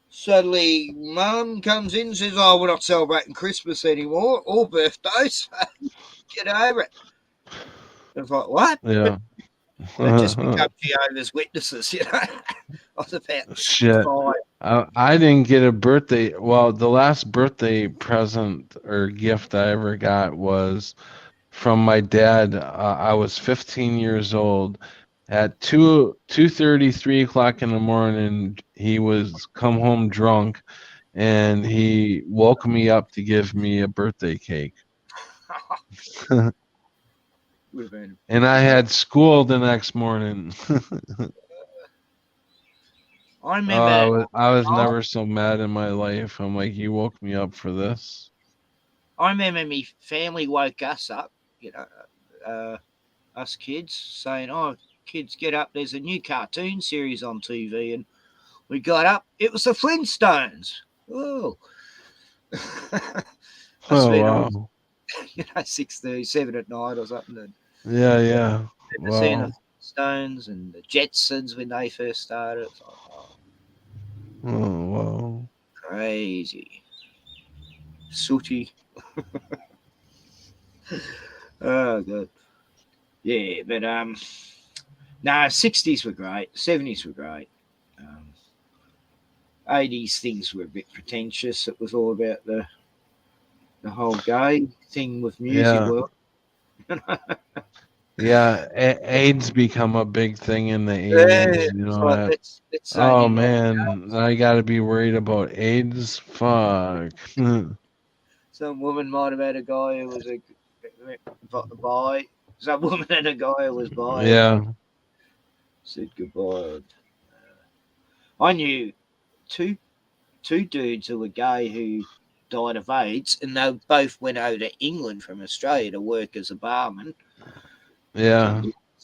suddenly Mum comes in and says, "Oh, we're not celebrating Christmas anymore or birthdays. Get over it." I was like, "What?" Yeah. They just become Jehovah's Witnesses, I was about Shit. 5. I didn't get a birthday. Well, the last birthday present or gift I ever got was from my dad. I was 15 years old. At 2:30, 3 o'clock in the morning, he was come home drunk, and he woke me up to give me a birthday cake. And I had school the next morning. I remember. I was never so mad in my life. I'm like, you woke me up for this. I remember me family woke us up, us kids, saying, "Oh, kids, get up! There's a new cartoon series on TV." And we got up. It was the Flintstones. Oh, Oh wow! 6:37 at night or something. And Yeah. seeing the Wow. Flintstones and the Jetsons when they first started. It's like, Oh wow. crazy, sooty. Oh god. Yeah, but no, 60s were great, 70s were great. 80s things were a bit pretentious. It was all about the whole gay thing with music Yeah. world. Yeah. AIDS become a big thing in the Yeah, 80s. it's like, let's say Oh you're not man, I got to be worried about AIDS. Fuck. some woman might have had a guy who was a bi. Some woman and a guy who was bi. Yeah. Said goodbye. I knew two dudes who were gay who died of AIDS, and they both went over to England from Australia to work as a barman. Yeah.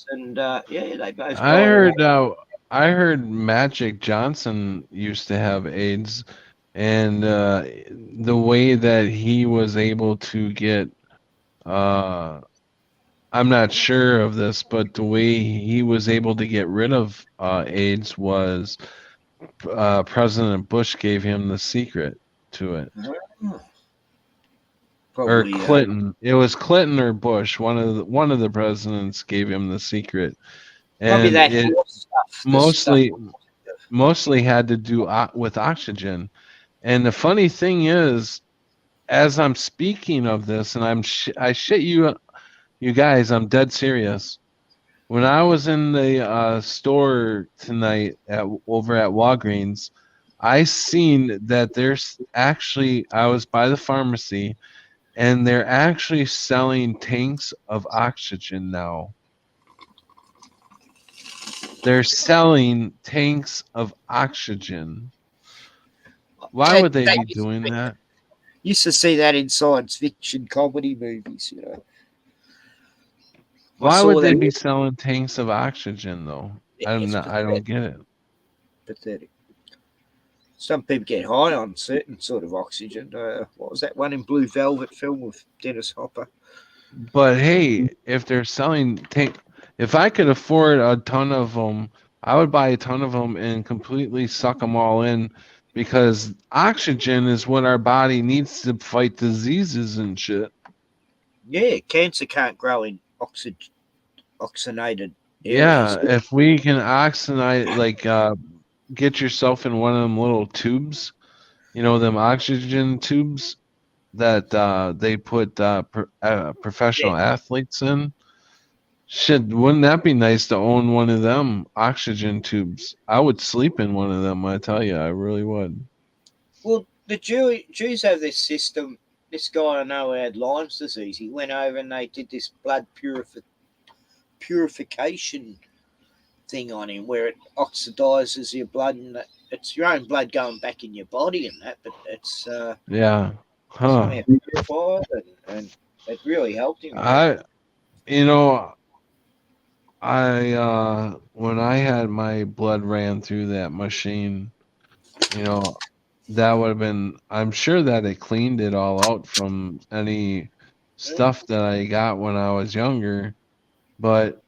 And they both died. I heard Magic Johnson used to have AIDS, and the way that he was able to get I'm not sure of this, but the way he was able to get rid of AIDS was President Bush gave him the secret to it. Or Probably Clinton. It was Clinton or Bush. One of the presidents gave him the secret, probably and that it stuff. mostly had to do with oxygen. And the funny thing is, as I'm speaking of this, and I shit you guys, I'm dead serious. When I was in the store tonight over at Walgreens, I seen that there's actually I was by the pharmacy, and they're actually selling tanks of oxygen now. They're selling tanks of oxygen. Why would they be doing that? Used to see that in science fiction comedy movies, Why would they be selling tanks of oxygen though? I don't get it. Pathetic. Some people get high on certain sort of oxygen. What was that one in Blue Velvet film with Dennis Hopper? But hey, if they're selling if I could afford a ton of them, I would buy a ton of them and completely suck them all in, because oxygen is what our body needs to fight diseases and shit. Yeah, cancer can't grow in oxygenated Yeah, areas. if we can oxygenate, like, get yourself in one of them little tubes, them oxygen tubes that they put Yeah. professional athletes in. Shit, wouldn't that be nice to own one of them oxygen tubes? I would sleep in one of them, I tell you, I really would. Well, the Jews have this system. This guy I know who had Lyme's disease. He went over and they did this blood purification thing on him, where it oxidizes your blood, and it's your own blood going back in your body and that. But it's Yeah. somehow Huh. purified, and it really helped him. I, you know, when I had my blood ran through that machine, that would have been, I'm sure that it cleaned it all out from any stuff that I got when I was younger, but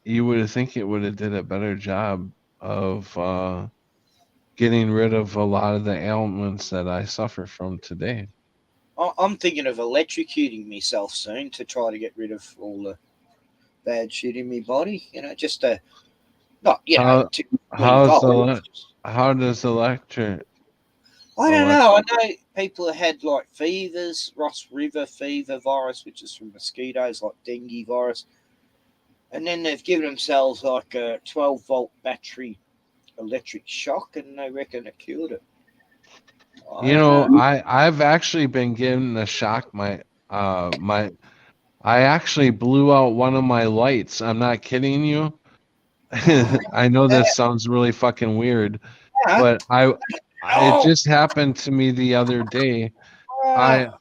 you would think it would have did a better job of getting rid of a lot of the ailments that I suffer from today. I'm thinking of electrocuting myself soon to try to get rid of all the bad shit in my body. Just to not How to how's the evolve. how does electric I don't elect know. I know people have had like fevers, Ross River fever virus, which is from mosquitoes, like dengue virus, and then they've given themselves like a 12-volt battery electric shock, and they reckon it cured it. I don't know. I've actually been given a shock. I actually blew out one of my lights. I'm not kidding you. I know this sounds really fucking weird, Yeah. but it Oh, just happened to me the other day. I ah,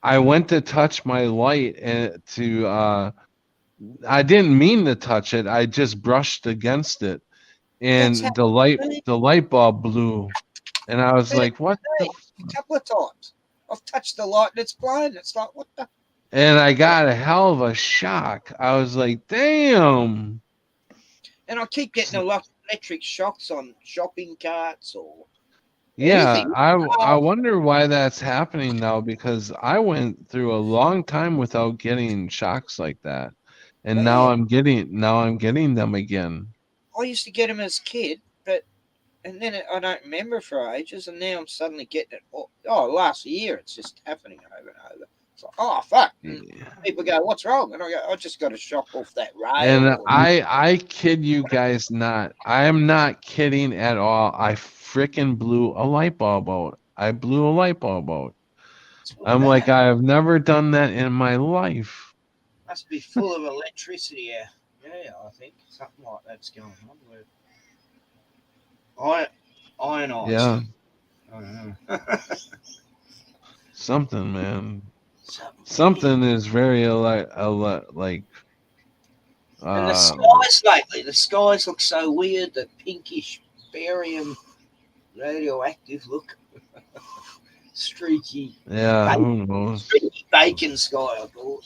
I went to touch my light and I didn't mean to touch it. I just brushed against it, that's and happened to me. the light bulb blew, and I was Happened like, "What to the?" me a couple of times. I've touched the light and it's blown. It's like, what the? And I got a hell of a shock. I was like, "Damn." And I keep getting electric shocks on shopping carts or Yeah, anything. I wonder why that's happening now, because I went through a long time without getting shocks like that. And Yeah, now I'm getting them again. I used to get them as a kid, but and then I don't remember for ages, and now I'm suddenly getting it. Last year it's just happening over and over. It's like, oh fuck! And Yeah. people go, "What's wrong?" And I go, "I just got a shock off that rail." And Or, I kid you guys not. I am not kidding at all. I freaking blew a light bulb out. I blew a light bulb out. it's not I'm like, bad. I have never done that in my life. Must be full of electricity. Yeah, yeah. I think something like that's going on. Where ionized. Yeah, I don't know. something, man. Something. Something is very like And the uh skies lately, the skies look so weird. The pinkish barium radioactive look. Streaky, yeah, who knows? streaky bacon sky, I thought.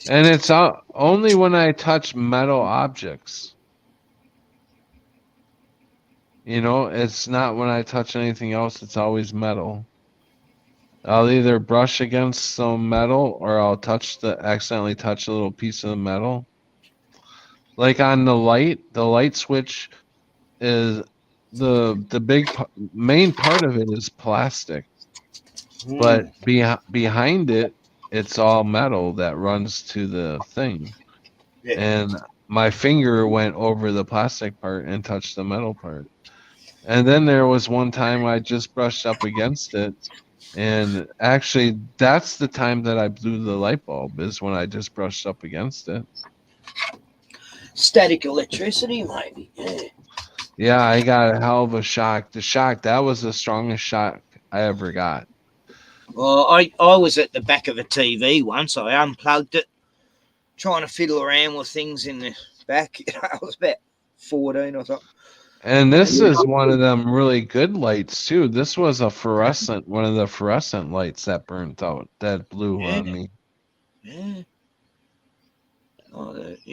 And it's only when I touch metal objects. It's not when I touch anything else. It's always metal. I'll either brush against some metal or I'll accidentally touch a little piece of the metal. Like on the light switch is the main part of it is plastic, but behind it, it's all metal that runs to the thing. Yeah. And my finger went over the plastic part and touched the metal part. And then there was one time I just brushed up against it. And actually, that's the time that I blew the light bulb, is when I just brushed up against it. Static electricity, maybe. Yeah. Yeah, I got a hell of a shock. That was the strongest shock I ever got. Well, I was at the back of a TV once. I unplugged it, trying to fiddle around with things in the back. I was about 14 or something. And this is one of them really good lights too. This was one of the fluorescent lights that burnt out, that blew on me. Yeah.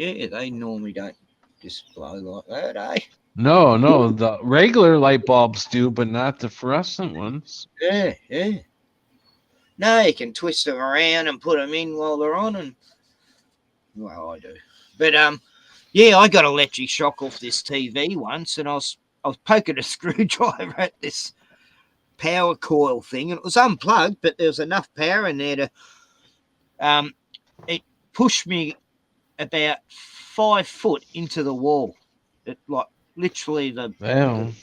They normally don't just blow like that, eh? No, the regular light bulbs do, but not the fluorescent ones. Yeah. No, you can twist them around and put them in while they're on, and well, I do. But yeah, I got electric shock off this TV once, and I was poking a screwdriver at this power coil thing, and it was unplugged, but there was enough power in there to it pushed me about 5 foot into the wall. It like literally the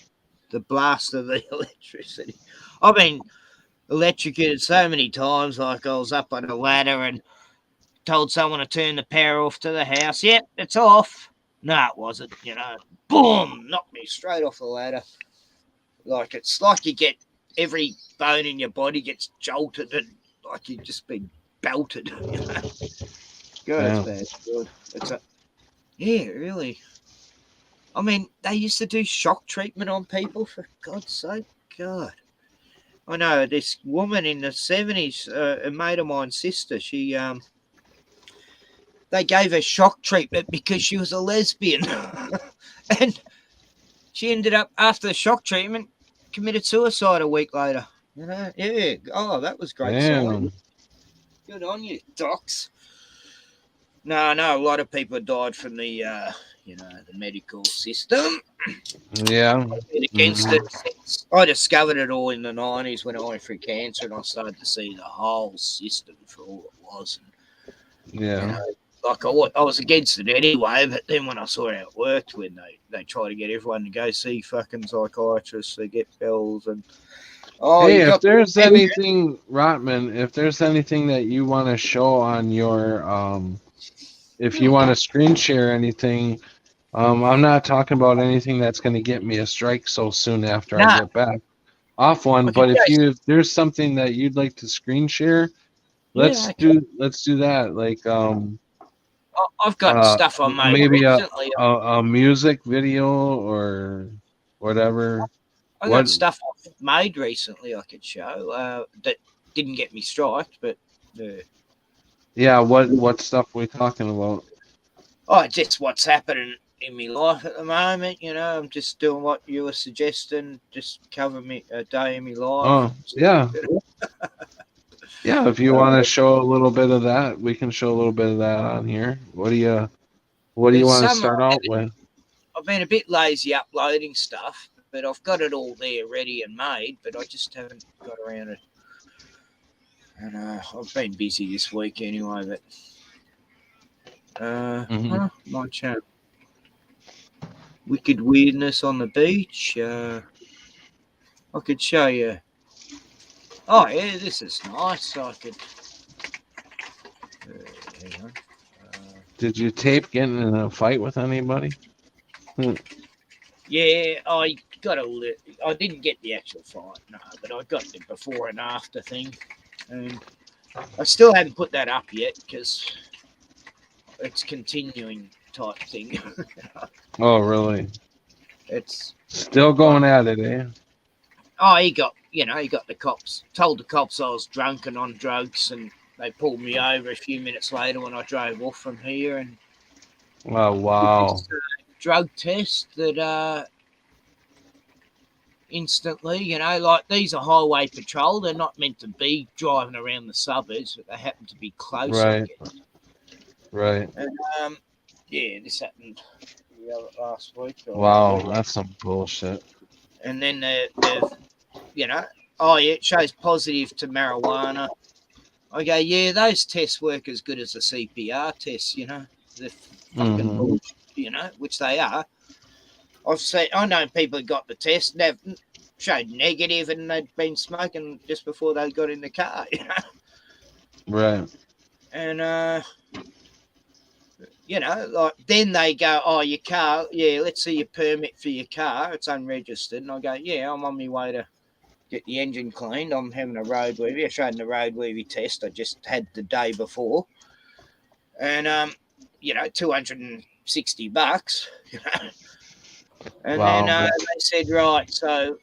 blast of the electricity. I've been electrocuted so many times, like I was up on a ladder and told someone to turn the power off to the house. Yep, it's off. No, it wasn't, you know. Boom! Knocked me straight off the ladder. Like it's like you get every bone in your body gets jolted and like you've just been belted, you know. God, it's bad. Good. Yeah, really. I mean, they used to do shock treatment on people, for God's sake. God. I know this woman in the 70s, a mate of mine's sister, they gave her shock treatment because she was a lesbian. And she ended up, after the shock treatment, committed suicide a week later. You know, yeah. Oh, that was great. Good on you, docs. No, a lot of people died from the, the medical system. Yeah. I've been against it since I discovered it all in the 90s when I went through cancer, and I started to see the whole system for all it was. And, yeah. You know, like I was against it anyway, but then when I saw how it worked, when they try to get everyone to go see fucking psychiatrists, they get bills and hey, if there's anything, Rotman, if there's anything that you want to show on your if you want to screen share anything, I'm not talking about anything that's going to get me a strike so soon after I get back off one. But if there's something that you'd like to screen share, let's do that. Like I've got stuff I made maybe recently. a music video or whatever. I got stuff I've made recently I could show that didn't get me striked, but yeah, what stuff we talking about? Oh, just what's happening in my life at the moment. You know, I'm just doing what you were suggesting, just cover me a day in my life. Oh, yeah. Yeah, if you want to show a little bit of that, we can show a little bit of that on here. What do you want to start out with? I've been a bit lazy uploading stuff, but I've got it all there ready and made, but I just haven't got around it. And I've been busy this week anyway, but my channel. Wicked Weirdness on the Beach. I could show you. Oh, yeah, this is nice. I could. Hang on. Did you tape getting in a fight with anybody? Yeah, I didn't get the actual fight, no, but I got the before and after thing. And I still haven't put that up yet because it's continuing type thing. Oh, really? It's still going at it, eh? Oh, he got the cops. Told the cops I was drunk and on drugs, and they pulled me over a few minutes later when I drove off from here. And oh, wow. Drug test that instantly, like these are highway patrol. They're not meant to be driving around the suburbs, but they happen to be close. Right. Right. And yeah, this happened last week. Wow, that's some bullshit. And then it shows positive to marijuana. I go, yeah, those tests work as good as a CPR test, They're fucking bullshit, which they are. I know people who got the test and they've showed negative and they'd been smoking just before they got in the car, Right. And like then they go, oh, your car, yeah, let's see your permit for your car. It's unregistered. And I go, yeah, I'm on my way to get the engine cleaned. I'm having a roadweavy. I showed them the roadweavy test I just had the day before. And, $260, And wow. then they said, right, so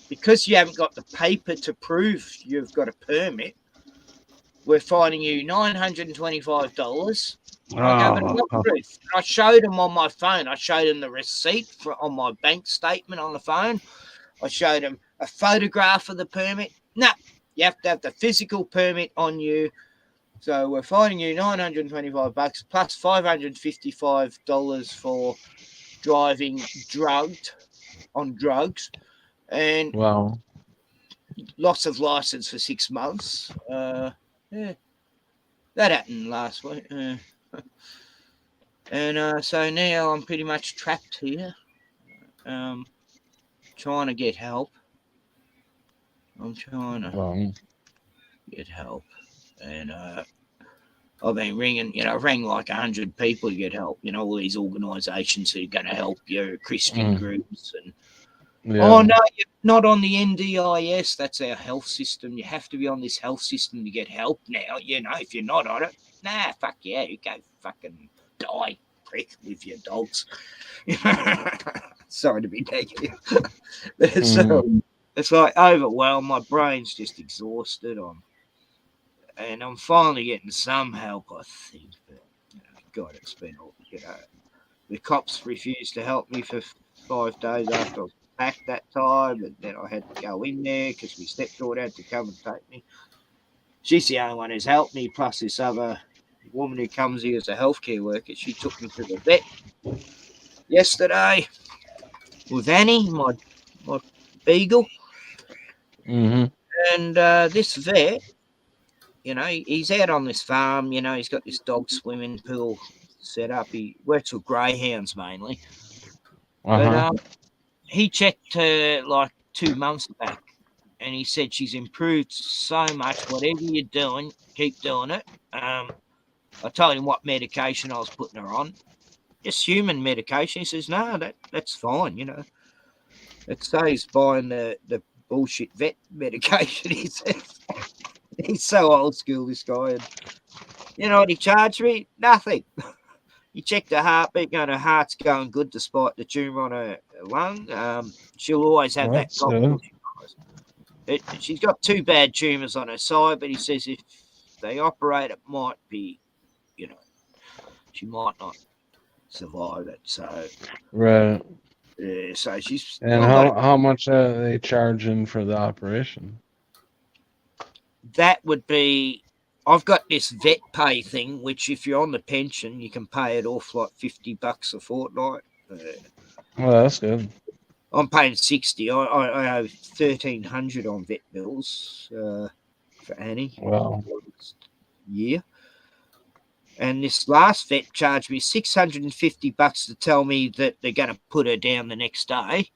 because you haven't got the paper to prove you've got a permit, we're fining you $925. I showed them on my phone. I showed them the receipt on my bank statement on the phone. I showed them a photograph of the permit. No, You have to have the physical permit on you. So we're fining you $925 plus $555 for driving drugged on drugs, and Wow. loss of license for 6 months. Yeah, that happened last week. And so now I'm pretty much trapped here, trying to get help. I'm trying to Wow. get help, and I've been ringing. I rang like 100 people to get help. All these organisations who are going to help you, Christian groups, and oh no, you're not on the NDIS. That's our health system. You have to be on this health system to get help now. If you're not on it, nah, fuck yeah, you go fucking die, prick, with your dogs. Sorry to be negative. It's like overwhelmed. My brain's just exhausted. I'm finally getting some help, I think. But God, it's been all. The cops refused to help me for 5 days after I was back that time, and then I had to go in there because my stepdaughter had to come and take me. She's the only one who's helped me, plus this other woman who comes here as a healthcare worker. She took me to the vet yesterday with Annie, my beagle. Mm-hmm. And this vet, he's out on this farm. He's got this dog swimming pool set up. He works with greyhounds mainly. But he checked her like 2 months back, and he said she's improved so much. Whatever you're doing, keep doing it. I told him what medication I was putting her on. Just human medication. He says, no, that's fine, It saves buying the bullshit vet medication, he says. He's so old school, this guy. And you know what he charged me? Nothing. He checked her heartbeat, and her heart's going good despite the tumour on her lung. She'll always have that problem. She's got 2 bad tumours on her side, but he says if they operate, it might be, she might not survive it. So, Right. Yeah, so she's. And how much are they charging for the operation? That would be. I've got this vet pay thing, which if you're on the pension, you can pay it off like $50 a fortnight. Well, that's good. I'm paying 60. I owe 1,300 on vet bills for Annie. Wow. Year. And this last vet charged me $650 to tell me that they're going to put her down the next day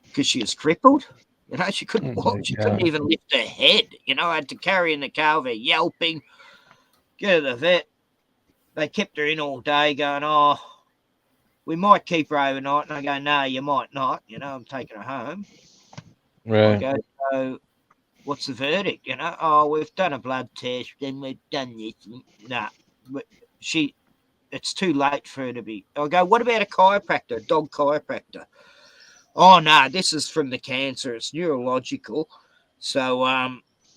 because she was crippled. She couldn't walk. She couldn't even lift her head. I had to carry her in the car, her yelping. Go to the vet. They kept her in all day going, oh, we might keep her overnight. And I go, no, you might not. I'm taking her home. Right. I go, so what's the verdict? Oh, we've done a blood test and we've done this. Nah, it's too late for her to be. I go, what about a chiropractor, a dog chiropractor? Oh, no, this is from the cancer. It's neurological. So,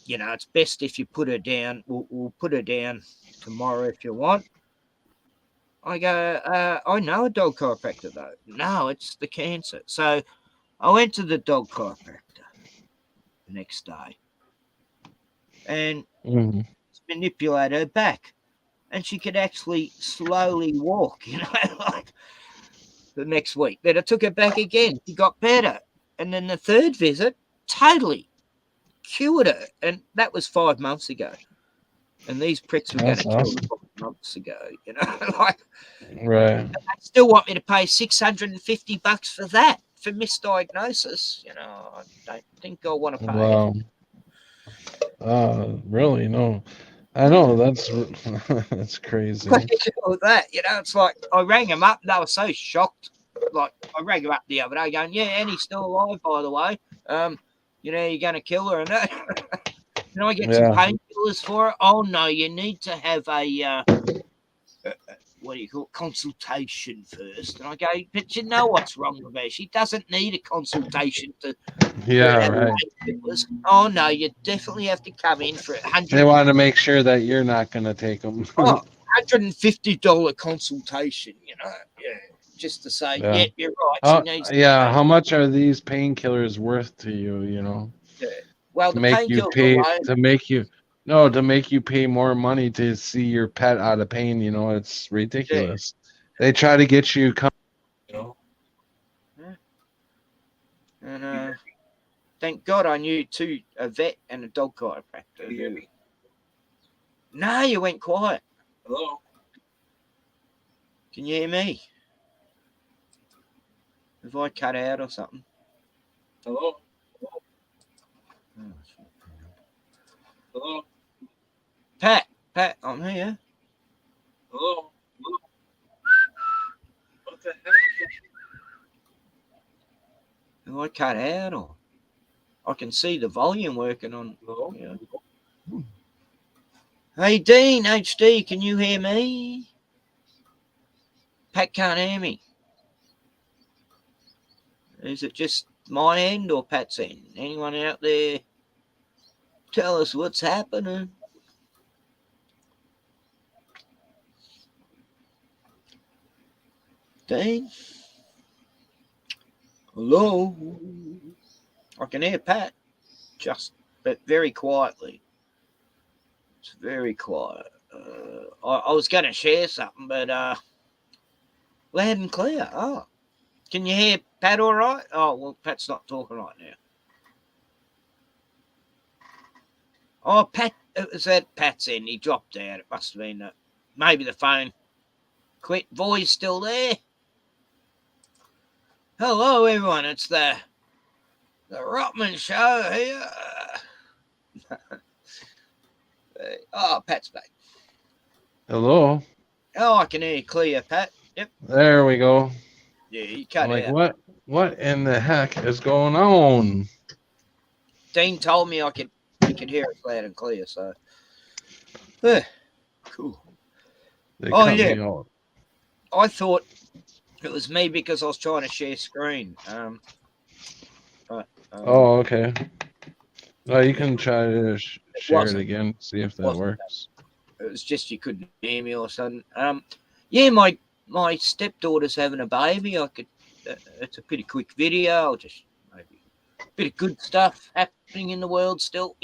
it's best if you put her down. We'll put her down tomorrow if you want. I go, I know a dog chiropractor, though. No, it's the cancer. So I went to the dog chiropractor the next day and manipulate her back. And she could actually slowly walk, like the next week. Then I took her back again. She got better. And then the third visit totally cured her. And that was 5 months ago. And these pricks were going to kill her 5 months ago, Right. And they still want me to pay $650 for that, for misdiagnosis. I don't think I want to pay it. Really? No. I know, that's crazy. That, it's like I rang him up. They were so shocked. Like I rang him up the other day, going, "Yeah, Annie's still alive, by the way. You're going to kill her, and that." Can I get some painkillers for her? Oh no, you need to have a what do you call it? Consultation first. And I go, but you know what's wrong with her? She doesn't need a consultation to. Right. Oh no, you definitely have to come in for it. They want to make sure that you're not going to take them. $150 consultation, just to say, yeah, you're right. She needs how much are these painkillers worth to you? Yeah. Well, to the make you painkillers pay alone. to make you pay more money to see your pet out of pain. You know, it's ridiculous. They try to get you. And thank God I knew a vet and a dog chiropractor. Can you hear me? No, you went quiet. Hello? Can you hear me? Have I cut out or something? Hello? Hello? Pat, I'm here. Hello? What the heck? Have I cut out or? I can see the volume working on. Hello? Yeah. Hey, Dean, HD, can you hear me? Pat can't hear me. Is it just my end or Pat's end? Anyone out there? Tell us what's happening. Dean? Hello? I can hear Pat, but very quietly. It's very quiet. I was going to share something, but loud and clear. Oh, can you hear Pat all right? Oh, well, Pat's not talking right now. Oh, Pat, it was at Pat's end. He dropped out. It must have been maybe the phone quit. Voice still there? Hello, everyone. It's the Rotman Show here. Oh, Pat's back. Hello. Oh, I can hear you clear, Pat. Yep. There we go. Yeah, you cut I'm like, out. what in the heck is going on? Dean told me he could hear us loud and clear, so cool. They Oh cut yeah. me out. I thought it was me because I was trying to share screen. Oh, okay. Well, you can try to share it wasn't. again, see if that works. It was just you couldn't hear me or something. Yeah, my stepdaughter's having a baby. It's a pretty quick video. I'll just maybe a bit of good stuff happening in the world still.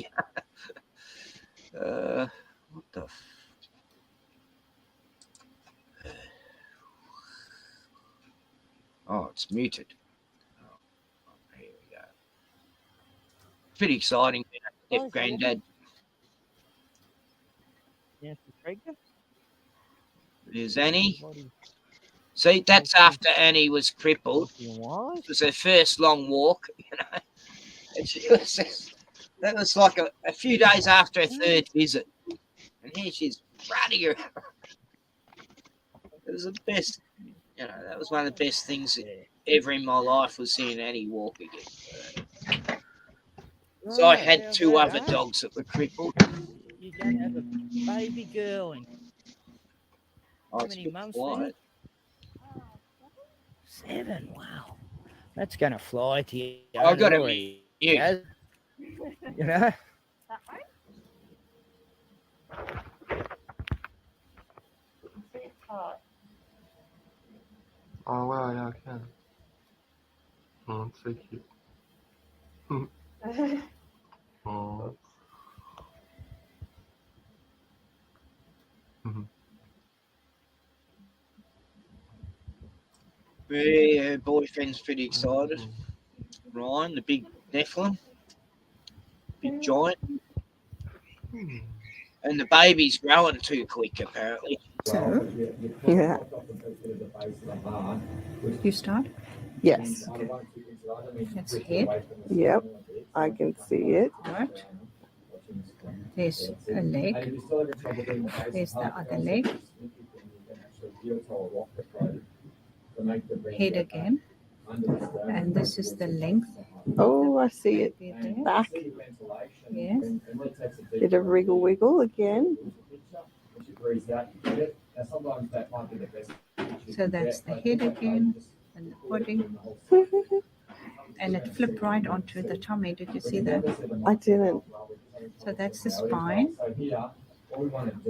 What the? Oh, it's muted. Oh, here we go. Pretty exciting. Step granddad. Yes, pregnant. There's Annie. See, that's after Annie was crippled. It was her first long walk, you know. That was like a few days after her third visit. And here she's running around. It was the best, you know, that was one of the best things ever in my life was seeing Annie walk again. So I had two other dogs that were crippled. You're going to have a baby girl. And Oh, how many months? 7. Wow. That's going to fly to you. I've got to you know? Oh wow, yeah, I can. Oh, it's so cute. Oh. Yeah, her boyfriend's pretty excited. Ryan, the big Nephilim, big giant. And the baby's growing too quick, apparently. So, yeah. You start? Yes. Okay. That's head. Yep, I can see it. Right. There's a leg. There's the other leg. Head again. And this is the length. Oh, I see it. Back. Yes. Bit of wriggle wiggle again. So that's the head again and the body. And it flipped right onto the tummy. Did you see that? I didn't. So that's the spine.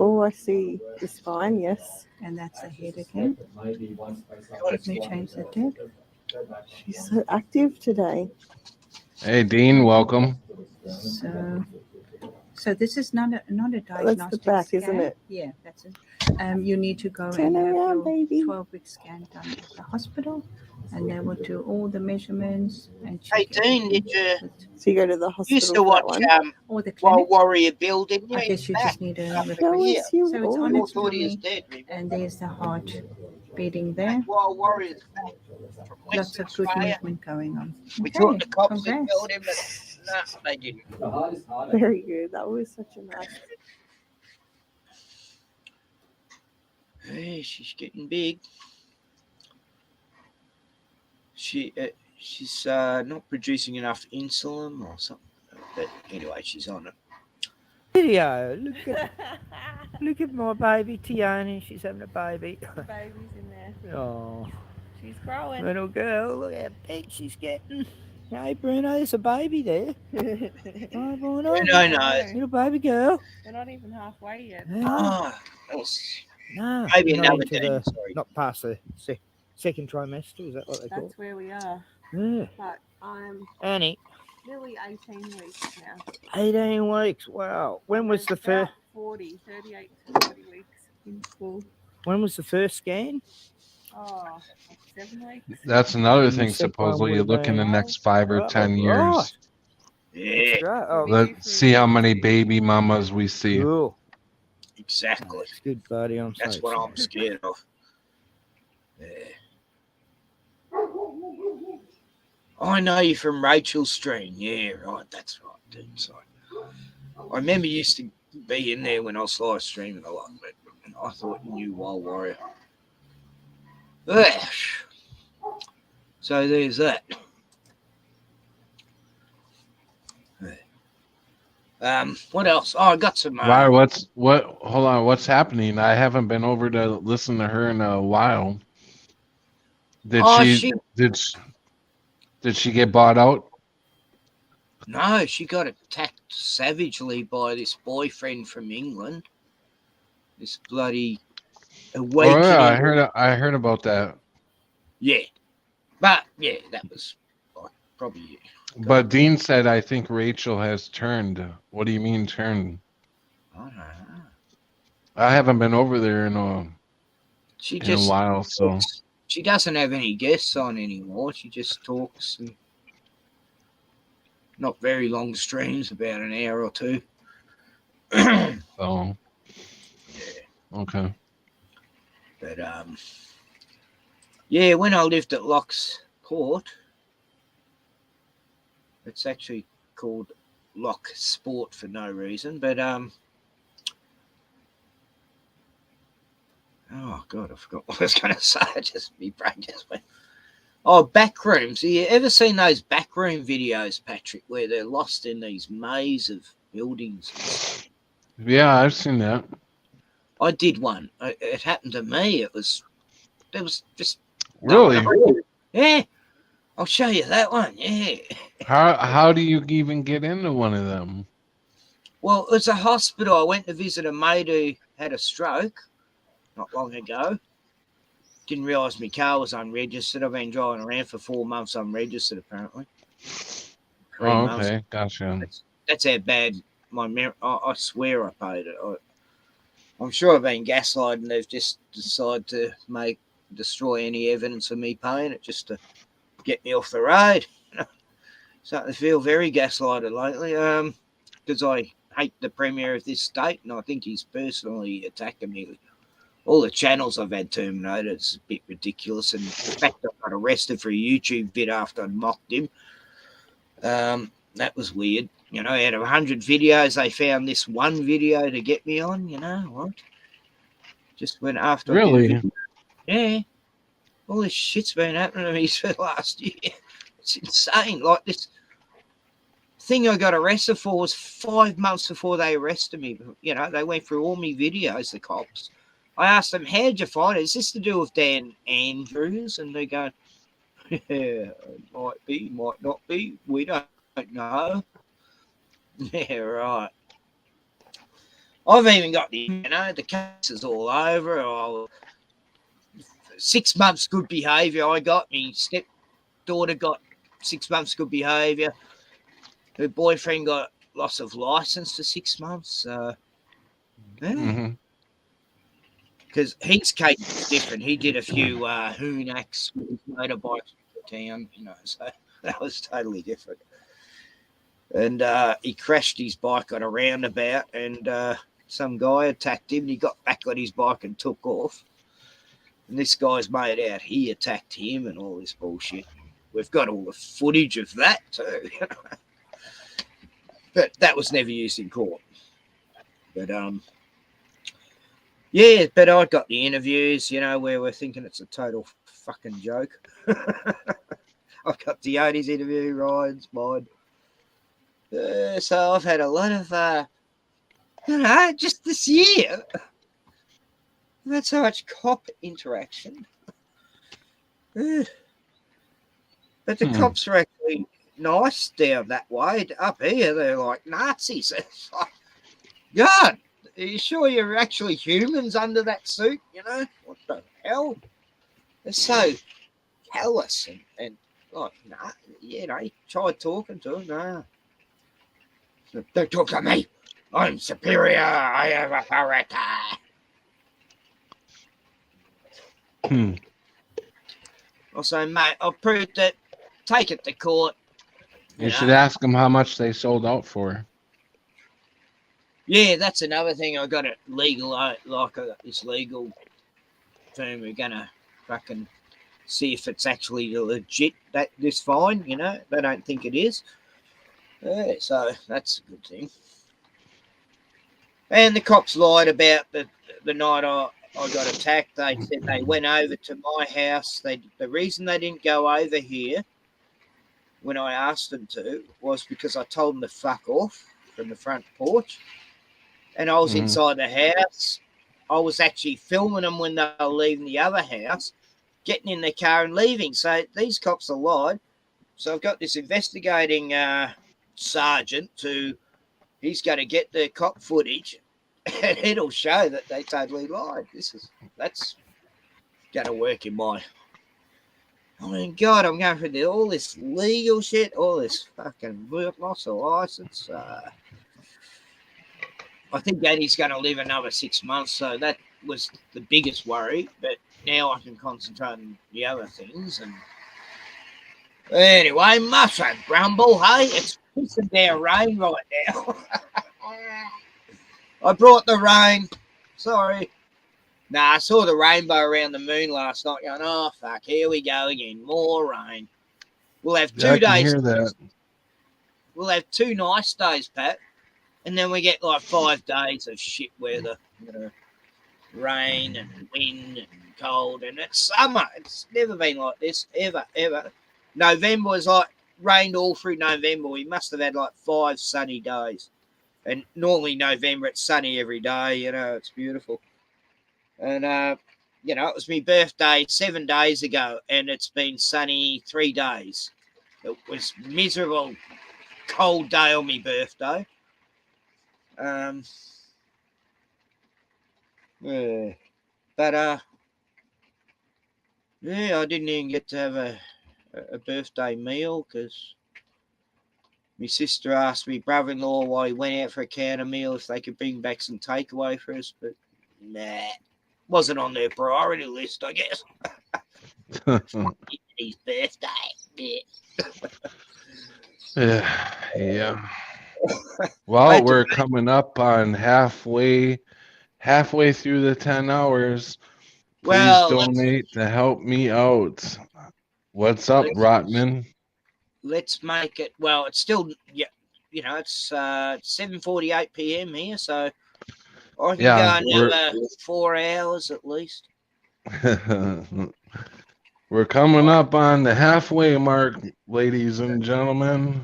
Oh, I see the spine, yes. And that's the head again. Let me change the deck. She's so active today. Hey, Dean, welcome. So this is not a diagnostic That's the back, scan. isn't it? Yeah, that's it. You need to go Turn and have around, your baby. 12-week scan done at the hospital, and they will do all the measurements and Hey, check Dean, did everything. So you go to the you used to hospital for that watch one. Or the Wild clinic. Warrior Bill, didn't you? I guess you He's just back need a after How a year. is you? So it's Oh, on We all its thought he was tummy, dead. Remember? and there's the heart beating there. Wild Warrior's back from Lots Western of good Australia. movement going on. We thought Okay, the cops had congrats. killed him, but no, they didn't. very good. That was such a nice. Hey, she's getting big. She's not producing enough insulin or something. But anyway, she's on it. Video. Look at my baby Tiani. She's having a baby. Baby's in there. Oh, She's growing. little girl. Look how big she's getting. Hey, Bruno, there's a baby there. Hi, Bruno. No. Little baby girl. They're not even halfway yet. Yeah. Ah, that was No, maybe not another into day. the- Sorry. Not past the second trimester. Is that what they call That's where we are. it? Yeah. But I'm Annie, nearly 18 weeks now. 18 weeks. Wow. When was the About first? 38 to 40 weeks in school. When was the first scan? Oh, like 7 weeks. That's another thing. Second one Supposedly, you would've look in the been- next 5 or 10 right. years. Yeah, That's right. Oh, Let's see how many baby mamas we see. cool. exactly. That's good, buddy. I'm That's so what I'm excited. scared of. Yeah. I know you from Rachel's stream. Yeah, right. That's right, dude. So I remember you used to be in there when I was live streaming a lot, but I thought you knew Wild Warrior. Ugh. So there's that. What else? Oh, I got some. Why? Hold on. What's happening? I haven't been over to listen to her in a while. Did she get bought out? No, she got attacked savagely by this boyfriend from England. This bloody awakening. Oh yeah, I heard about that. Yeah, but yeah, that was probably it. But Dean said, I think Rachel has turned. What do you mean turned? I don't know. I haven't been over there in a She while, so she doesn't have any guests on anymore. She just talks and not very long streams, about an hour or two. oh, okay. But yeah, when I lived at Locks Port, it's actually called Lock Sport for no reason, but oh god, I forgot what I was going to say. My brain just went. Oh, backrooms. Have you ever seen those backroom videos, Patrick, where they're lost in these maze of buildings? Yeah, I've seen that. I did one. It happened to me. There was just Really? yeah. I'll show you that one. Yeah. How do you even get into one of them? Well, it was a hospital. I went to visit a mate who had a stroke not long ago. Didn't realise my car was unregistered. I've been driving around for 4 months unregistered, apparently. 3 Oh, months. okay, gotcha. That's how bad my memory. I swear I paid it. I'm sure I've been gaslighted, and they've just decided to destroy any evidence of me paying it just to get me off the road. Starting to feel very gaslighted lately. Because I hate the premier of this state, and I think he's personally attacking me. All the channels I've had terminated, it's a bit ridiculous. And the fact I got arrested for a YouTube vid after I'd mocked him, that was weird. You know, out of 100 videos, they found this one video to get me on. You know what? Just went after. Really? Yeah. All this shit's been happening to me for the last year. It's insane. Like this thing I got arrested for was 5 months before they arrested me. You know, they went through all my videos, the cops. I asked them, how'd you find it? Is this to do with Dan Andrews? And they go, yeah, it might be, might not be. We don't know. Yeah, right. I've even got the cases all over. 6 months good behaviour I got. My stepdaughter got 6 months good behaviour. Her boyfriend got loss of license for 6 months. Mm-hmm. Because his case was different. He did a few hoonacks with his motorbike town, so that was totally different. And he crashed his bike on a roundabout, and some guy attacked him. And he got back on his bike and took off. And this guy's made out he attacked him and all this bullshit. We've got all the footage of that too. But that was never used in court. But yeah, but I got the interviews, where we're thinking it's a total fucking joke. I've got Dione's interview, Ryan's, mine. So I've had a lot of, just this year, I've had so much cop interaction. But the cops are actually nice down that way. Up here, they're like Nazis. It's like, God, are you sure you're actually humans under that suit? What the hell? They're so callous and like, nah, tried talking to him. Nah. Don't talk to me. I'm superior. I have authority. Also, mate, I've proved it. Take it to court. You should ask them how much they sold out for. Yeah, that's another thing. I got it legal. I got this legal firm. We're gonna fucking see if it's actually legit. This fine, They don't think it is. So that's a good thing. And the cops lied about the night I got attacked. They said they went over to my house. The reason they didn't go over here when I asked them to was because I told them to fuck off from the front porch. And I was inside the house. I was actually filming them when they were leaving the other house, getting in their car and leaving. So these cops are lied. So I've got this investigating sergeant he's going to get the cop footage and it'll show that they totally lied. That's going to work in my... I mean, God, I'm going through all this legal shit, all this fucking loss of license. I think Daddy's going to live another 6 months, so that was the biggest worry. But now I can concentrate on the other things. And anyway, mustn't grumble, hey? It's pissing down rain right now. I brought the rain. Sorry. Nah, I saw the rainbow around the moon last night going, oh, fuck, here we go again. More rain. We'll have 2 I can days. hear that. We'll have 2 nice days, Pat. And then we get like 5 days of shit weather. Rain and wind and cold. And it's summer. It's never been like this, ever. November was like, rained all through November. We must have had like 5 sunny days. And normally November, it's sunny every day. It's beautiful. And, it was my birthday 7 days ago, and it's been sunny 3 days. It was miserable, cold day on my birthday. Yeah. But, I didn't even get to have a birthday meal because my sister asked me brother-in-law while he went out for a counter meal if they could bring back some takeaway for us, but nah. Wasn't on their priority list, I guess. His birthday. Yeah. Well, we're coming up on halfway through the 10 hours. Please donate to help me out. What's up, Rotman? Let's make it. Well, it's still, it's 7:48 p.m. here, so I can go another 4 hours at least. We're coming up on the halfway mark, ladies and gentlemen.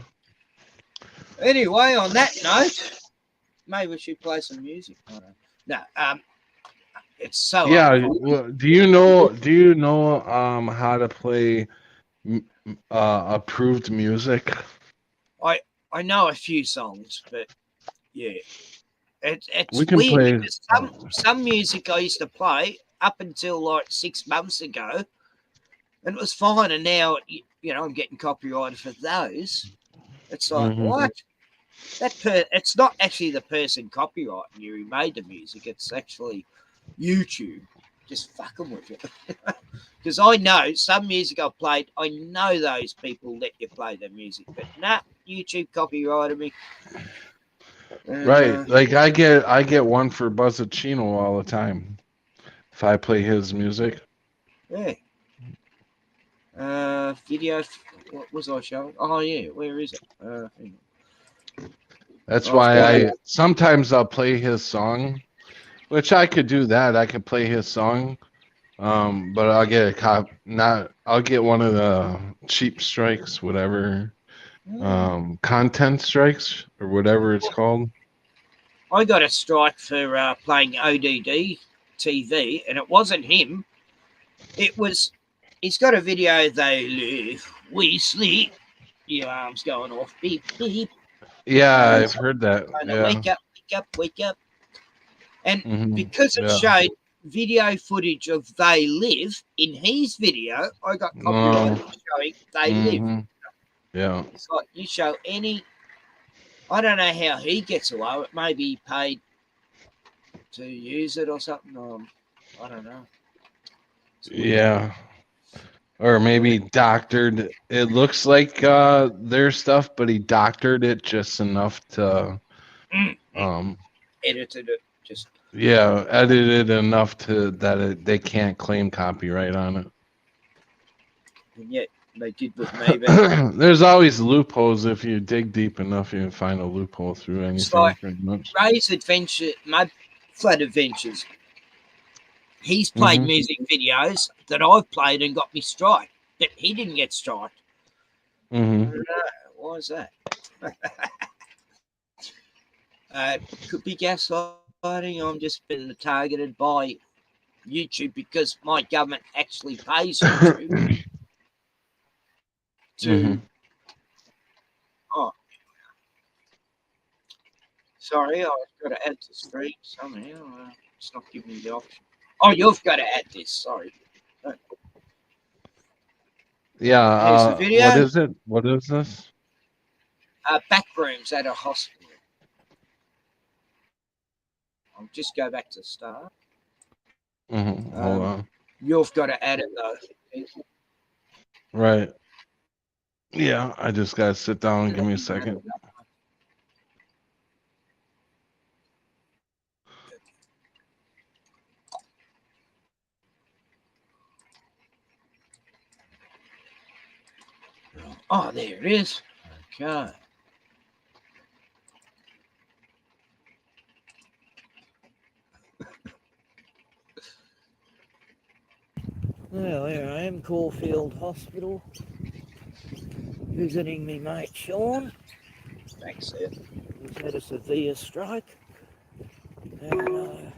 Anyway, on that note, maybe we should play some music. No, it's so. Yeah. Do you know how to play approved music? I know a few songs, but yeah. It's we can weird play because some music I used to play up until like 6 months ago, and it was fine. And now, I'm getting copyrighted for those. It's like, what? it's not actually the person copywriting you who made the music. It's actually YouTube just fucking with you. Because I know some music I've played, I know those people let you play their music, but nah, YouTube copyrighted me. And, Right. Like I get one for Buzzacino all the time if I play his music. Yeah. Video. What was I showing? Oh yeah, where is it? Hang on. That's I've why got I it. sometimes I'll play his song, which I could do that. I could play his song, but I'll get a I'll get one of the cheap strikes, whatever, content strikes or whatever it's called. I got a strike for playing ODD TV, and it wasn't him. It was. He's got a video. They live, we sleep. The alarm's going off. Beep beep. Yeah, I've heard that. Yeah. Wake up, wake up, wake up. And Mhm. because it Yeah. showed video footage of They Live in his video, I got copyright for showing They Live. Mhm. Yeah. It's like you show any. I don't know how he gets away with it. Maybe he paid to use it or something. I don't know. Yeah. Or maybe doctored. It looks like their stuff, but he doctored it just enough to Edited it. Just yeah, edited enough to that they can't claim copyright on it. and yet they did with me. But There's always loopholes if you dig deep enough. You can find a loophole through it's anything, like pretty much. Ray's Adventure, my Flat Adventures. He's played Mhm. music videos that I've played and got me strike, but he didn't get strike. Mhm. Why is that? Could be gaslighting. I'm just been targeted by YouTube because my government actually pays YouTube to. Mhm. Oh, sorry, I've got to add to screen somehow. It's not giving me the option. Oh, you've got to add this. Sorry. Yeah. Here's the video. What is it? What is this? Back rooms at a hospital. I'll just go back to the start. Mhm. Hold on. You've got to add it though. Right. Yeah, I just gotta sit down and give me a second. Oh, there it is. Okay. Well, here I am, Caulfield Hospital, visiting me mate Sean. Thanks, Ed. He's had a severe stroke. And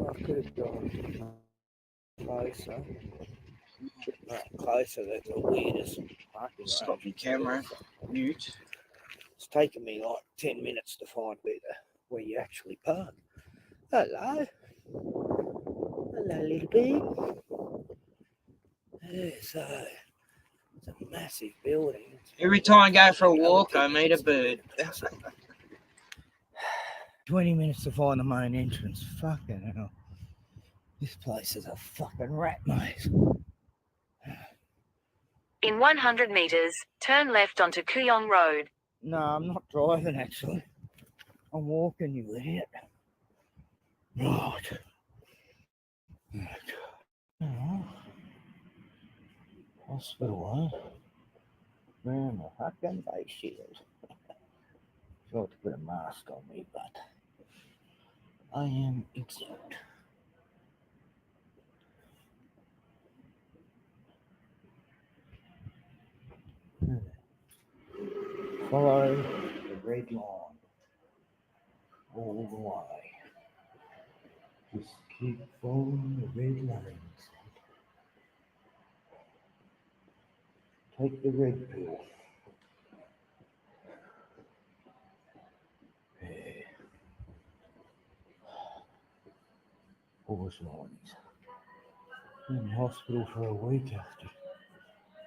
I could have gone closer. Closer, that's the weirdest fucking Stop your camera. Mute. It's taken me like 10 minutes to find where you actually park. Hello. Hello, little bee. Yeah, so it's a massive building. Every time I go for a walk, I meet a bird. 20 minutes to find the main entrance. Fucking hell. This place is a fucking rat maze. In 100 meters, turn left onto Kuyong Road. No, I'm not driving actually. I'm walking, you idiot. Right. Oh. Hospital, huh? Man, a fucking face shield. Tried to put a mask on me, but I am exempt. Follow the red line all the way. Just keep following the red lines. Take the red pill. Yeah. Pause lines. In hospital for a week after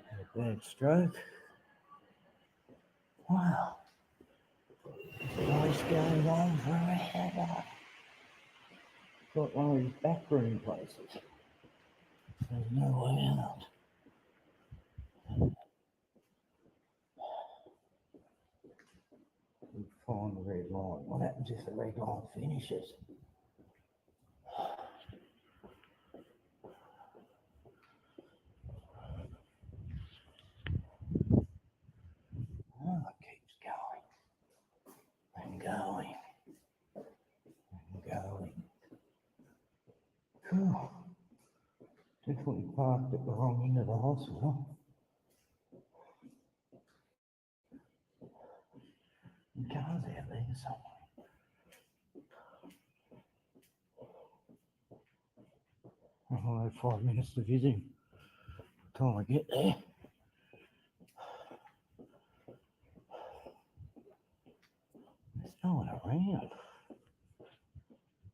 had a bad stroke. Wow. Life goes on forever. Got one of these backroom places. There's no way out. We find the red line. What happens if the red line finishes? Oh, it keeps going and going and going. Cool. Definitely parked at the wrong end of the hospital. And cars out there somewhere. I'll have 5 minutes to visit him. By the time I get there. There's no one around.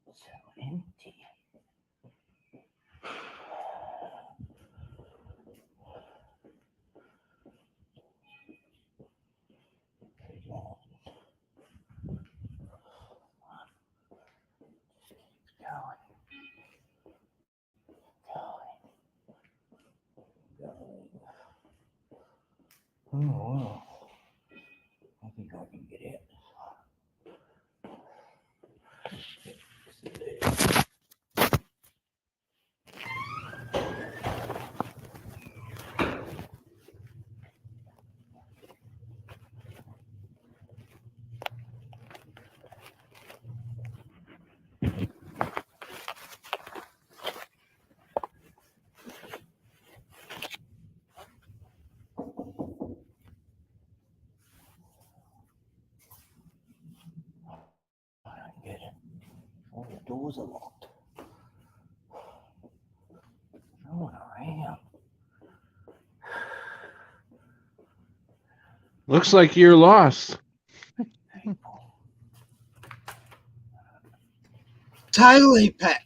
So empty. Oh, wow. I think I can get out. I don't get it. All the doors are locked. No one around. Looks like you're lost. Totally, Pat.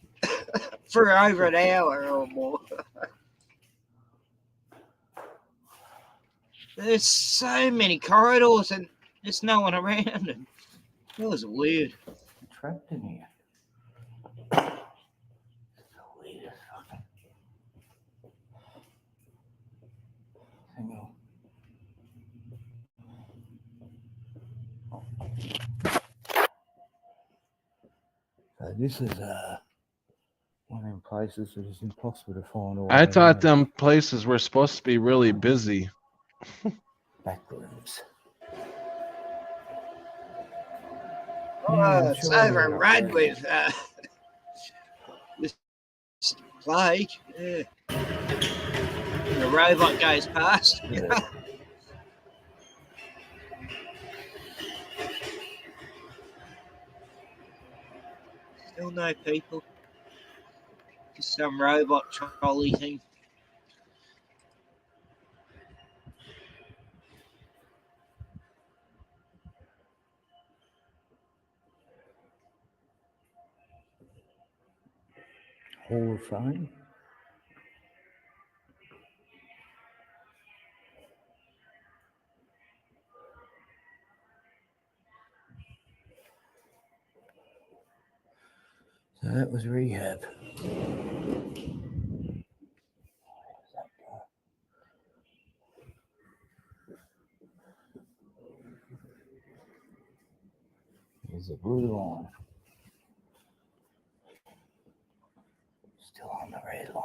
For over an hour or more. There's so many corridors and there's no one around. And it was weird. I'm trapped in here. Weird as fucking. Hang on. So this is one of them places that is impossible to find all I the way thought around. them places were supposed to be really busy. Back rooms. Oh, it's overrun with this plague. Yeah. And the robot goes past. Yeah. Still no people. Just some robot trolley thing. Hall of Fame. So that was rehab. There's a blue line. Still on the red line.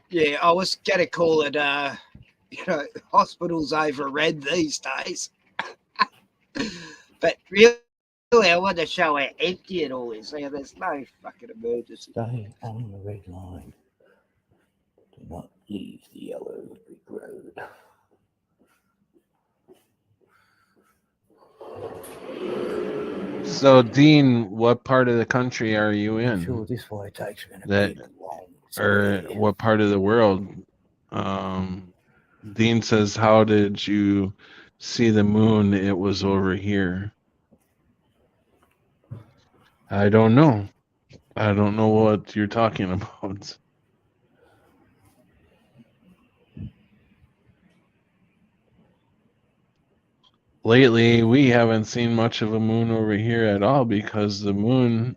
Yeah, I was gonna call it hospitals overread these days. But really I want to show how empty it all is. Yeah, there's no fucking emergency. Stay on the red line. Do not leave the yellow brick road. So, Dean, what part of the country are you in? Sure, this way takes me a That, big long or what part of the world? Dean says, "How did you see the moon? It was over here." I don't know. I don't know what you're talking about. lately we haven't seen much of a moon over here at all because the moon.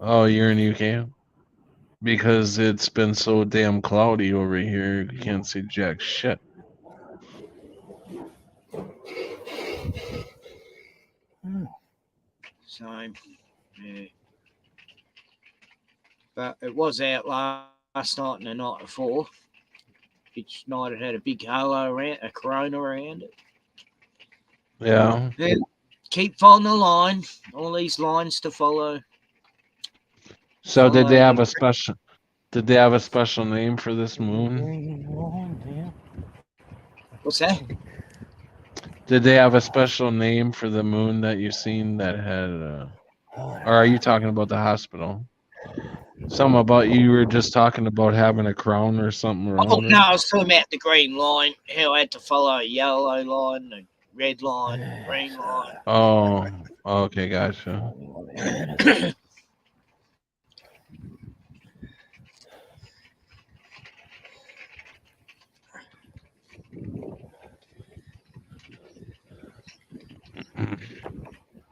Oh, you're in UK? Because it's been so damn cloudy over here, you can't see jack shit. So, yeah. But it was out last night and the night before. Each night it had a big halo around, a corona around it. Yeah. Yeah. Keep following the line. All these lines to follow. So did they Follow have the- a special? Did they have a special name for this moon? What's that? Did they have a special name for the moon that you seen that had? Or are you talking about the hospital? Something about you were just talking about having a crown or something Oh, around it. no, I was talking about the green line. How I had to follow a yellow line, a red line, a green line. Oh, okay, gotcha.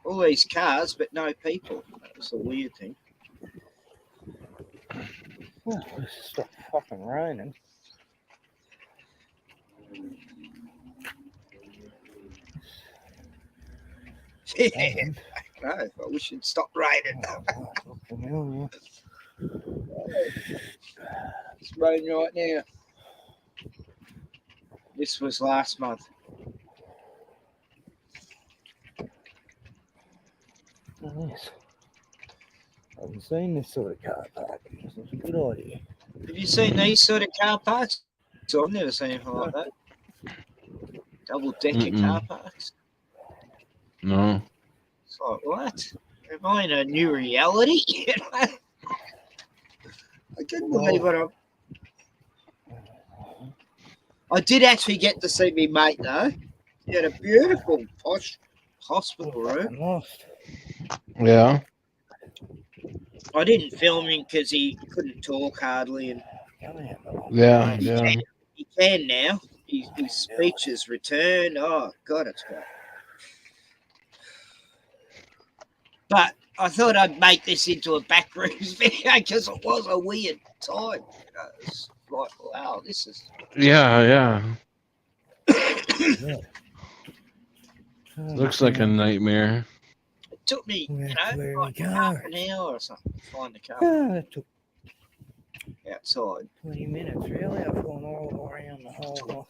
All these cars, but no people. That was the weird thing. Oh, this is stop fucking raining. Yeah, no, I wish it'd stop raining. It's raining right now. This was last month. Yes. I haven't seen this sort of car park. It's a good idea. Have you seen these sort of car parks? So I've never seen anything like that. Double decker car parks. No. It's like, what? Am I in a new reality? I couldn't believe what I'm. I did actually get to see me mate though. He had a beautiful posh hospital room. Yeah. I didn't film him because he couldn't talk hardly, and Yeah. he Yeah. can, he can now. His speech has returned. Oh God, it's great. But I thought I'd make this into a backrooms video because it was a weird time. It's like, wow, this is. Yeah. Looks like a nightmare. It took me, like half an hour or something to find the car. It took outside. 20 minutes, really. I've gone all around the whole hospital.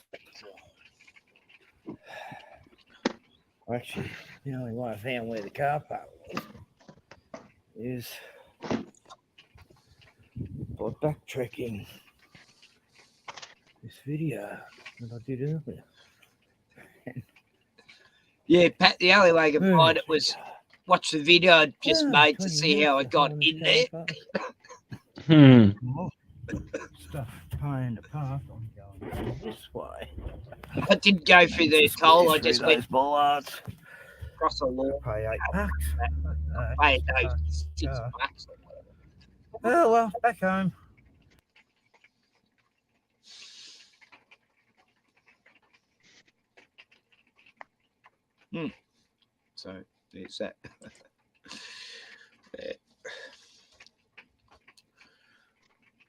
Actually, the only one I found where the car park was is by backtracking this video that I did earlier. Yeah, Pat, the only way I could find it was watch the video I just made to see how I got in there. Stuff playing apart. I'm going this way. I didn't go through the toll, I just went bollards. Across the lawn. Pay $8. Pay those $6 or whatever. Oh well, back home. So there's that.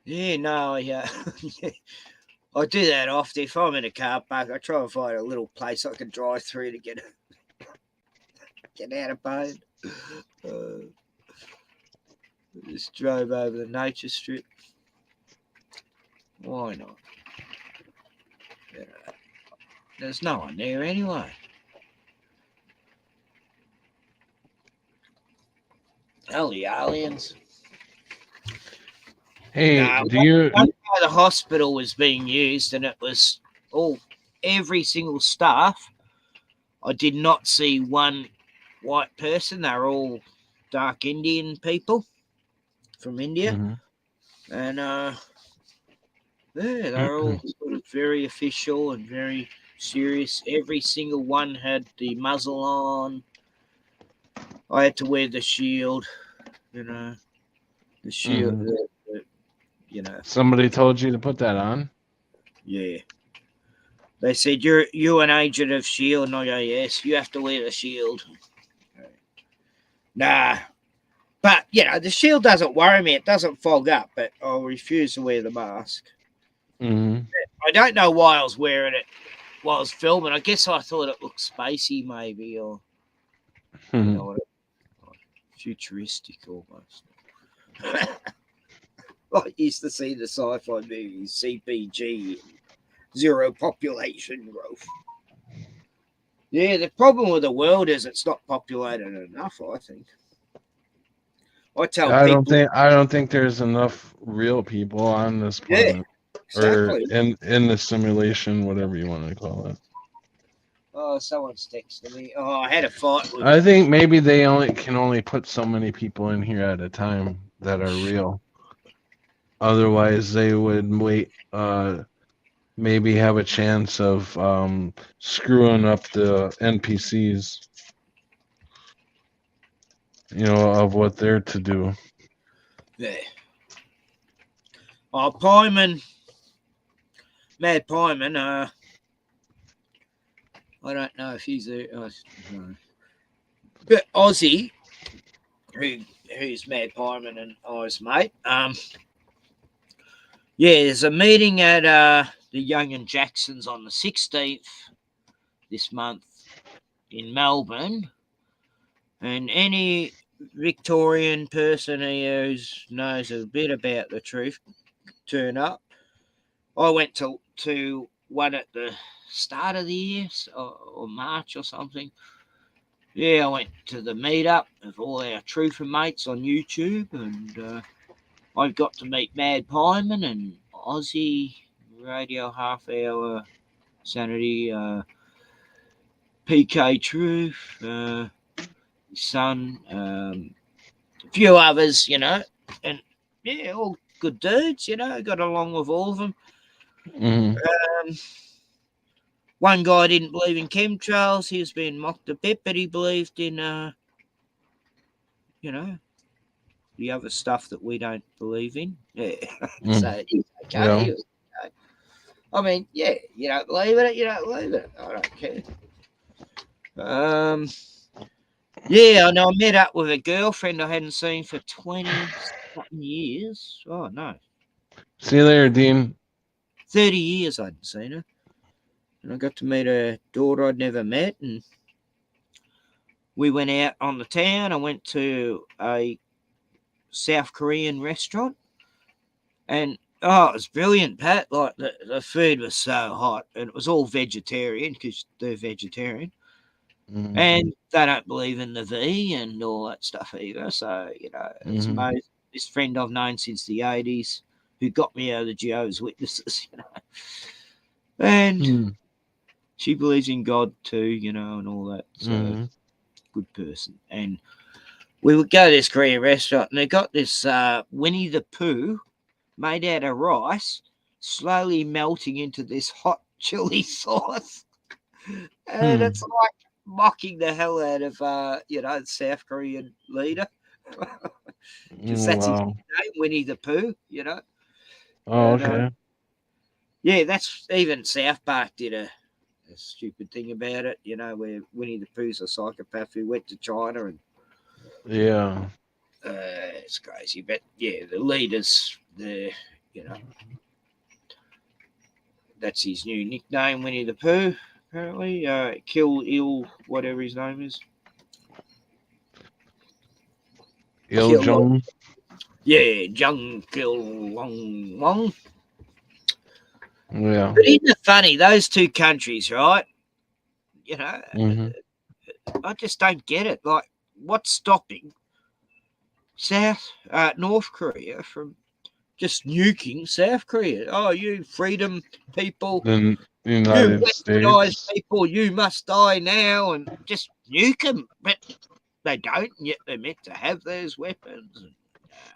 Yeah, no, yeah. I do that often. If I'm in a car park, I try and find a little place I can drive through to get out of pain. Just drove over the nature strip. Why not? There's no one there anyway. Only aliens. Hey, No, do you? the hospital was being used, and it was every single staff. I did not see one white person. They were all dark Indian people from India, and yeah, they're all sort of very official and very serious. Every single one had the muzzle on. I had to wear the shield, the shield. Somebody told you to put that on? Yeah. They said, you're an agent of S.H.I.E.L.D. And I go, yes, you have to wear the S.H.I.E.L.D. Nah. But, the S.H.I.E.L.D. doesn't worry me. It doesn't fog up, but I'll refuse to wear the mask. Mm-hmm. I don't know why I was wearing it while I was filming. I guess I thought it looked spacey, maybe, or futuristic almost. I used to see the sci-fi movies, CPG, zero population growth. Yeah, the problem with the world is it's not populated enough, I think. I tell people. I don't think there's enough real people on this planet, exactly. or in the simulation, whatever you want to call it. Oh, someone's texting me. Oh, I had a fight with. I think maybe they can only put so many people in here at a time that are real. Otherwise, they would maybe have a chance of screwing up the NPCs. Of what they're to do. Yeah. Oh, Pyman, Mad Pyman. I don't know if he's a, no. But Aussie, who's Mad Pyman and I's mate. There's a meeting at the Young and Jacksons on the 16th this month in Melbourne, and any Victorian person who knows a bit about the truth turn up. I went to one at the start of the year or March or something. Yeah, I went to the meetup of all our truther mates on YouTube, and I got to meet Mad Pyman and Aussie Radio Half Hour Sanity, PK Truth, his son, a few others, and yeah, all good dudes, got along with all of them. Mm-hmm. One guy didn't believe in chemtrails. He was being mocked a bit, but he believed in, the other stuff that we don't believe in. Yeah. So he's okay. Yeah. He was okay. I mean, yeah, you don't believe in it, you don't believe it. I don't care. Yeah, I know. I met up with a girlfriend I hadn't seen for 20-something years. Oh, no. See you later, Dean. 30 years I hadn't seen her. And I got to meet her daughter I'd never met. And we went out on the town. I went to a South Korean restaurant. And, it was brilliant, Pat. Like, the food was so hot. And it was all vegetarian because they're vegetarian. Mm-hmm. And they don't believe in the V and all that stuff either. So, it's this friend I've known since the 80s who got me out of the Jehovah's Witnesses, And she believes in God too, and all that. So, good person. And we would go to this Korean restaurant, and they got this Winnie the Pooh made out of rice, slowly melting into this hot chili sauce. And it's like mocking the hell out of, the South Korean leader. Because that's his name, Winnie the Pooh, Oh, okay. Yeah, that's even South Park did a stupid thing about it, where Winnie the Pooh's a psychopath who went to China and. Yeah. It's crazy, but yeah, the leaders, that's his new nickname, Winnie the Pooh. Apparently, Kill Ill, whatever his name is. Il Jung. Yeah, Jung Kill Long Long. Yeah. But isn't it funny, those two countries, right? I just don't get it. Like, what's stopping North Korea from just nuking South Korea? Oh, you freedom people, the United States people, you must die now, and just nuke them. But they don't, and yet they're meant to have those weapons.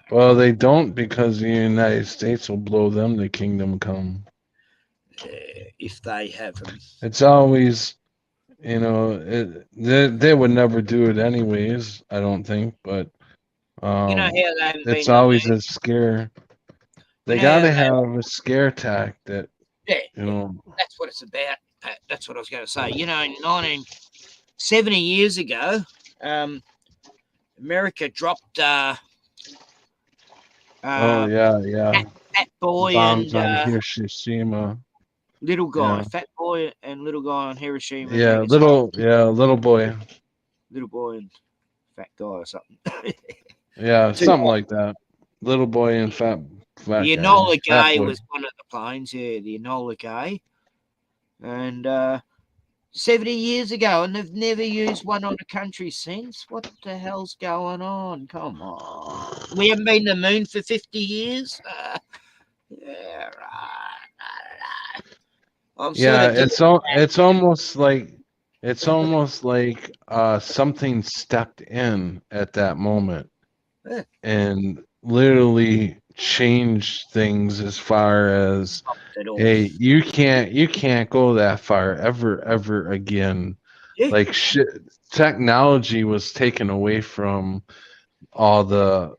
Well, they don't, because the United States will blow them to kingdom come. If they have them. It's always, they would never do it anyways, I don't think, but how they haven't it's been always a scare. They got to have a scare tack that, that's what it's about. That's what I was going to say. You know, in 70 years ago, America dropped Oh yeah, yeah. Fat Boy Bombs and on Hiroshima. Little Guy. Yeah. Fat Boy and Little Guy on Hiroshima and Yeah, Nagasaki. little boy. Little Boy and Fat Guy or something. Yeah, Two something like that. Little boy and fat The guy. Enola Fat Gay boy. was one of the planes, yeah, the Enola Gay. And 70 years ago, and they've never used one on the country since. What the hell's going on? Come on. We haven't been to the moon for 50 years? Yeah, right. I'm sort Yeah, of it's almost like something stepped in at that moment Yeah. and literally changed things as far as, it all. hey, you can't go that far ever again. Yeah. Like shit, technology was taken away from all the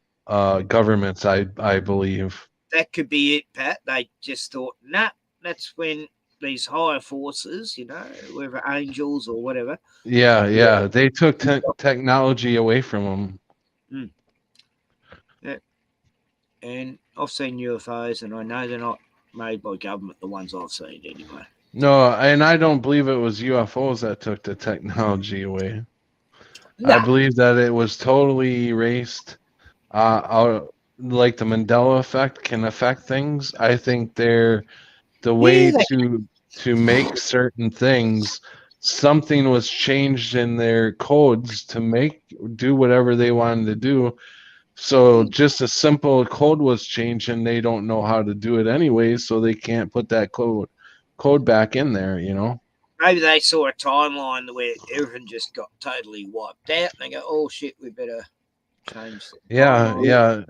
governments, I believe. That could be it, Pat. They just thought, nah, that's when these higher forces, you know, whether angels or whatever. Yeah, they took technology away from them. Yeah. And I've seen UFOs, and I know they're not made by government, the ones I've seen anyway. No, and I don't believe it was UFOs that took the technology away. No. I believe that it was totally erased. Like the Mandela effect can affect things. I think they're the way to make certain things. Something was changed in their codes to do whatever they wanted to do. So just a simple code was changed, and they don't know how to do it anyway, so they can't put that code back in there, you know. Maybe they saw a timeline where everything just got totally wiped out, and they go, "Oh shit, we better change." Yeah.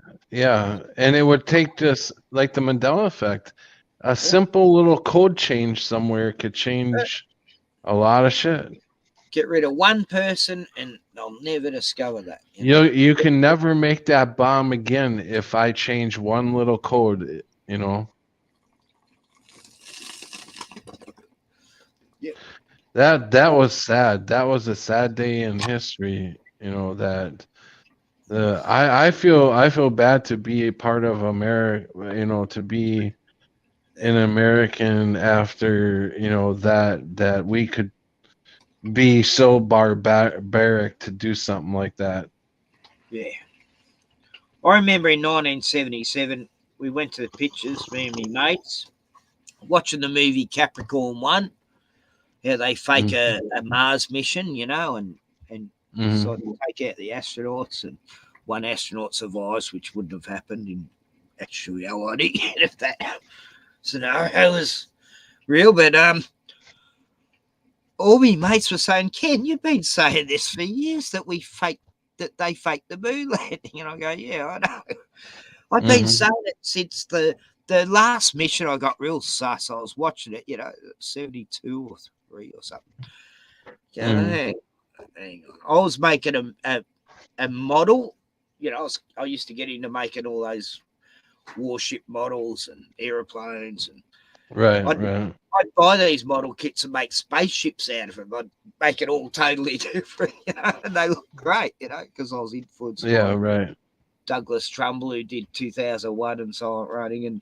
And it would take just like the Mandela effect. A simple little code change somewhere could change a lot of shit. Get rid of one person, and they'll never discover that. You You can never make that bomb again if I change one little code, you know. Yeah. That was sad. That was a sad day in history, you know, that I feel bad to be a part of America, you know, to be an American after, you know, that we could be so barbaric to do something like that. Yeah. I remember in 1977, we went to the pictures, me and my mates, watching the movie Capricorn 1. Yeah, they fake a Mars mission, you know, and sort of take out the astronauts, and one astronaut survives, which wouldn't have happened in actual reality if that scenario was real. But all my mates were saying, Ken, you've been saying this for years that they faked the moon landing. And I go, yeah, I know. I've been saying it since the last mission. I got real sus. I was watching it, you know, 72 or 3 or something. Hang on. I was making a model. You know, I used to get into making all those warship models and aeroplanes, and right. I'd buy these model kits and make spaceships out of them. I'd make it all totally different, you know, and they look great, you know, because I was influenced by Right. Douglas Trumbull, who did 2001 and Silent Running,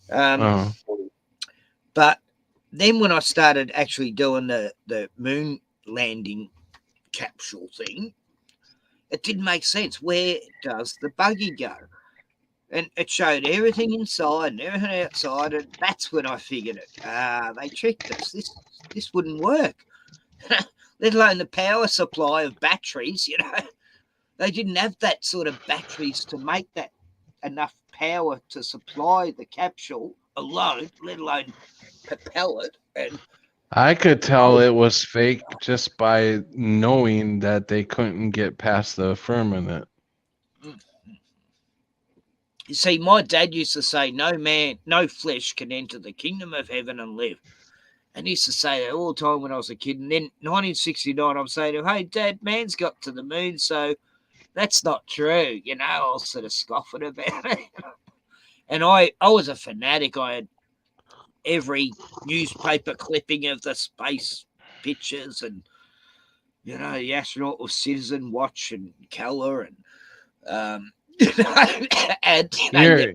and but then when I started actually doing the moon landing capsule thing, it didn't make sense. Where does the buggy go? And it showed everything inside and everything outside, and that's when I figured it. They tricked us. This wouldn't work. Let alone the power supply of batteries, you know. They didn't have that sort of batteries to make that enough power to supply the capsule alone, let alone propel it. And I could tell it was fake just by knowing that they couldn't get past the firmament. you see, my dad used to say, no flesh can enter the kingdom of heaven and live. And he used to say that all the time when I was a kid. And then 1969, I'm saying to him, hey, Dad, man's got to the moon, so that's not true. You know, I was sort of scoffing about it. And I was a fanatic. I every newspaper clipping of the space pictures, and the astronaut was Citizen Watch and Color, and and You're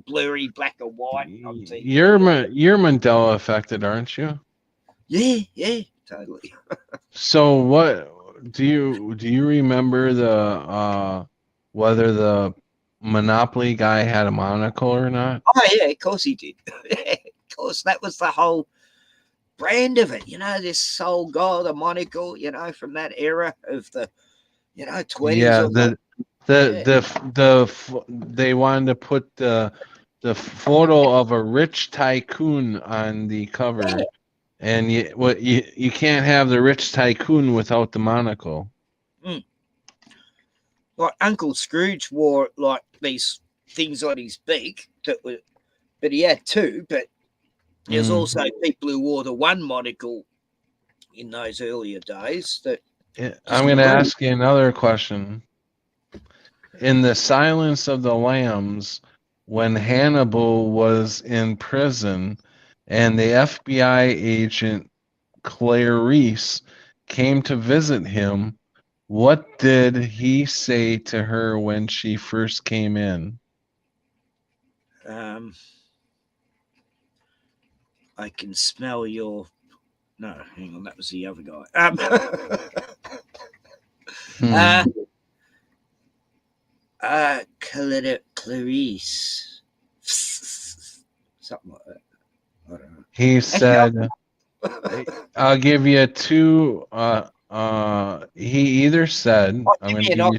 blurry black and white on TV. you're Mandela affected, aren't you? Yeah, totally. So what do you remember the whether the Monopoly guy had a monocle or not? Oh yeah, of course he did. Of course, that was the whole brand of it. This whole guy, the monocle. From that era of the 20s. Yeah, or they wanted to put the photo of a rich tycoon on the cover, and you can't have the rich tycoon without the monocle. Like Uncle Scrooge wore like these things on his beak but he had two. But there's also people who wore the one monocle in those earlier days. I'm going to ask you another question. In the Silence of the Lambs, when Hannibal was in prison and the FBI agent Clarice came to visit him, what did he say to her when she first came in? I can smell your. No, hang on, that was the other guy. Clarice, something like that. I don't know. He said, "I'll give you two." He either said, "I'm going to give you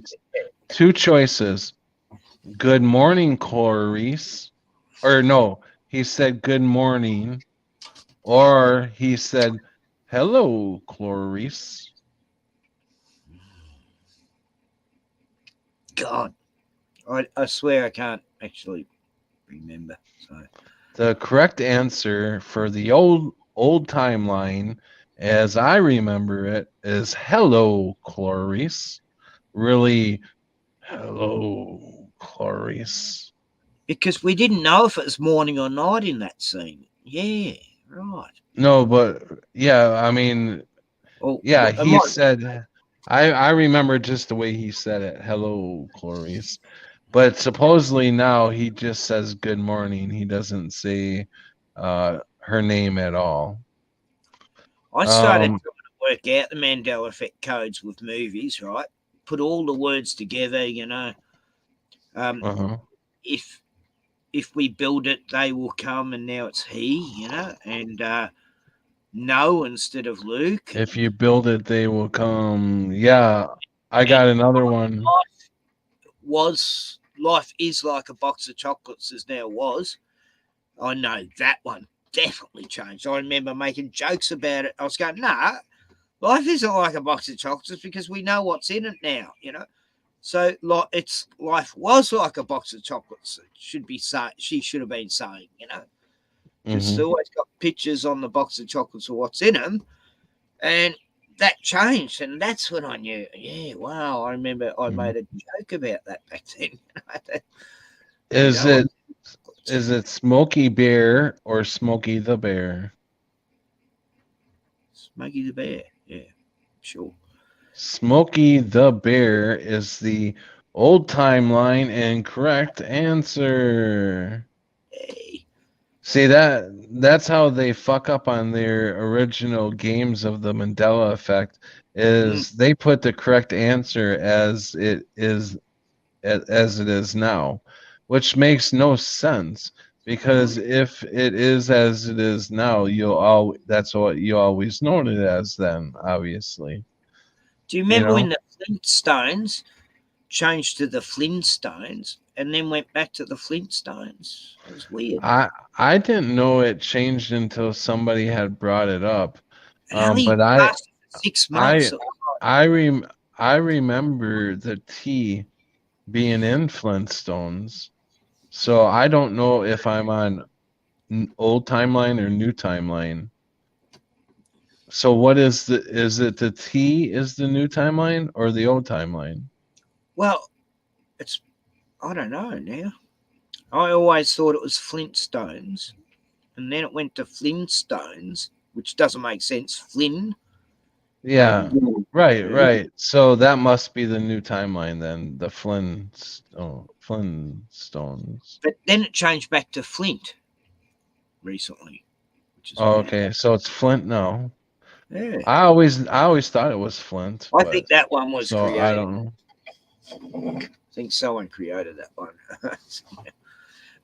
two choices: Good morning, Clarice," or no, he said, "Good morning," or he said, "Hello, Clarice." God, I swear I can't actually remember. So the correct answer for the old timeline, as I remember it, is "Hello, Clarice." Really, hello, Clarice. Because we didn't know if it was morning or night in that scene. Yeah, right. No, but yeah, I mean, yeah, he said. I remember just the way he said it. Hello, Clarice. But supposedly now he just says good morning. He doesn't say her name at all. I started trying to work out the Mandela effect codes with movies, right? Put all the words together, If we build it, they will come, and now it's he, and no instead of Luke. If you build it, they will come. Yeah, I got another one. Life is like a box of chocolates, as now was. I know that one definitely changed. I remember making jokes about it. I was going, nah, life isn't like a box of chocolates because we know what's in it now, So life was like a box of chocolates. She should have been saying, Because they always got pictures on the box of chocolates of what's in them, and that changed, and that's when I knew. Yeah, wow! I remember I made a joke about that back then. Is it Smokey Bear or Smokey the Bear? Smokey the Bear, yeah, sure. Smokey the Bear is the old timeline and correct answer. Hey. See, that's how they fuck up on their original games of the Mandela effect, is they put the correct answer as it is now, which makes no sense, because if it is as it is now, that's what you always known it as then, obviously. Do you remember when the Flintstones changed to the Flintstones and then went back to the Flintstones? It was weird. I didn't know it changed until somebody had brought it up. But 6 months. I remember the T being in Flintstones, so I don't know if I'm on old timeline or new timeline. So what is it the T is the new timeline or the old timeline? Well, I don't know now. I always thought it was Flintstones, and then it went to Flintstones, which doesn't make sense. Flynn. Yeah. Maybe. Right. So that must be the new timeline then. The Flintstones. But then it changed back to Flint recently, which is Oh, weird. okay. So it's Flint now. Yeah. I always thought it was Flint. I think that one was so created. I don't know. I think someone created that one.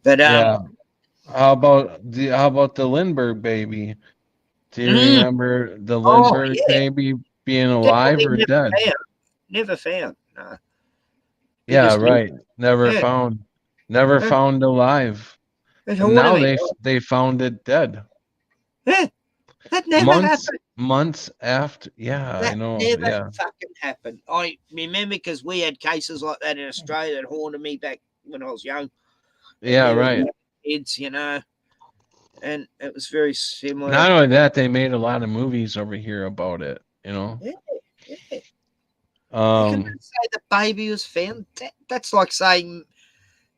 But Yeah. How about the Lindbergh baby? Do you remember the Lindbergh baby being alive or dead? Never found. No. Yeah, Because right. Never yeah. found. Never Yeah. found alive. That's And what now I mean. they found it dead. Yeah, that never happened. Months after. Yeah, I That know. never Yeah. fucking happened. I remember because we had cases like that in Australia that haunted me back when I was young. Yeah, There were right. kids, and it was very similar. Not only that, they made a lot of movies over here about it, Yeah. You can say the baby was found. That's like saying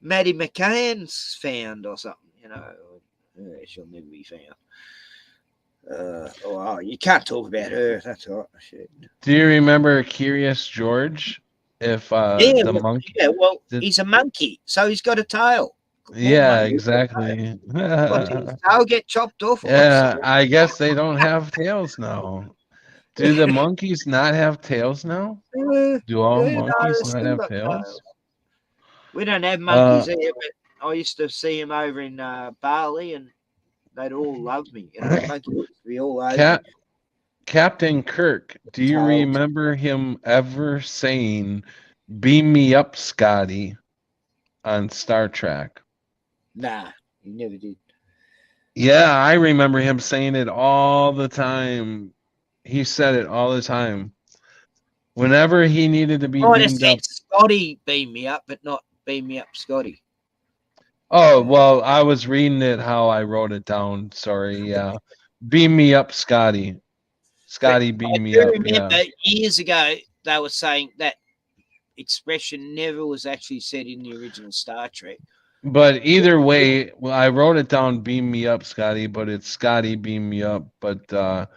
Maddie McCann's found or something, she'll never be found. You can't talk about her. That's all right. Shit. Do you remember Curious George? If the monkey. Yeah, well, he's a monkey, so he's got a tail. Yeah, exactly. His tail get chopped off. Yeah, I guess they don't have tails now. Do the monkeys not have tails now? Do all monkeys not have tails? We don't have monkeys here, but I used to see him over in Bali, and they'd all love me. Monkeys, we all love me. Captain Kirk, do you remember him ever saying, "Beam me up, Scotty," on Star Trek? Nah, he never did. Yeah, I remember him saying it all the time. He said it all the time. Whenever he needed to be beamed up. Scotty beam me up, but not beam me up, Scotty. Oh, well, I was reading it how I wrote it down. Sorry, yeah. Beam me up, Scotty. Scotty, beam me up. Yeah. Years ago, they were saying that expression never was actually said in the original Star Trek. But either way, well, I wrote it down, beam me up, Scotty, but it's Scotty, beam me up. But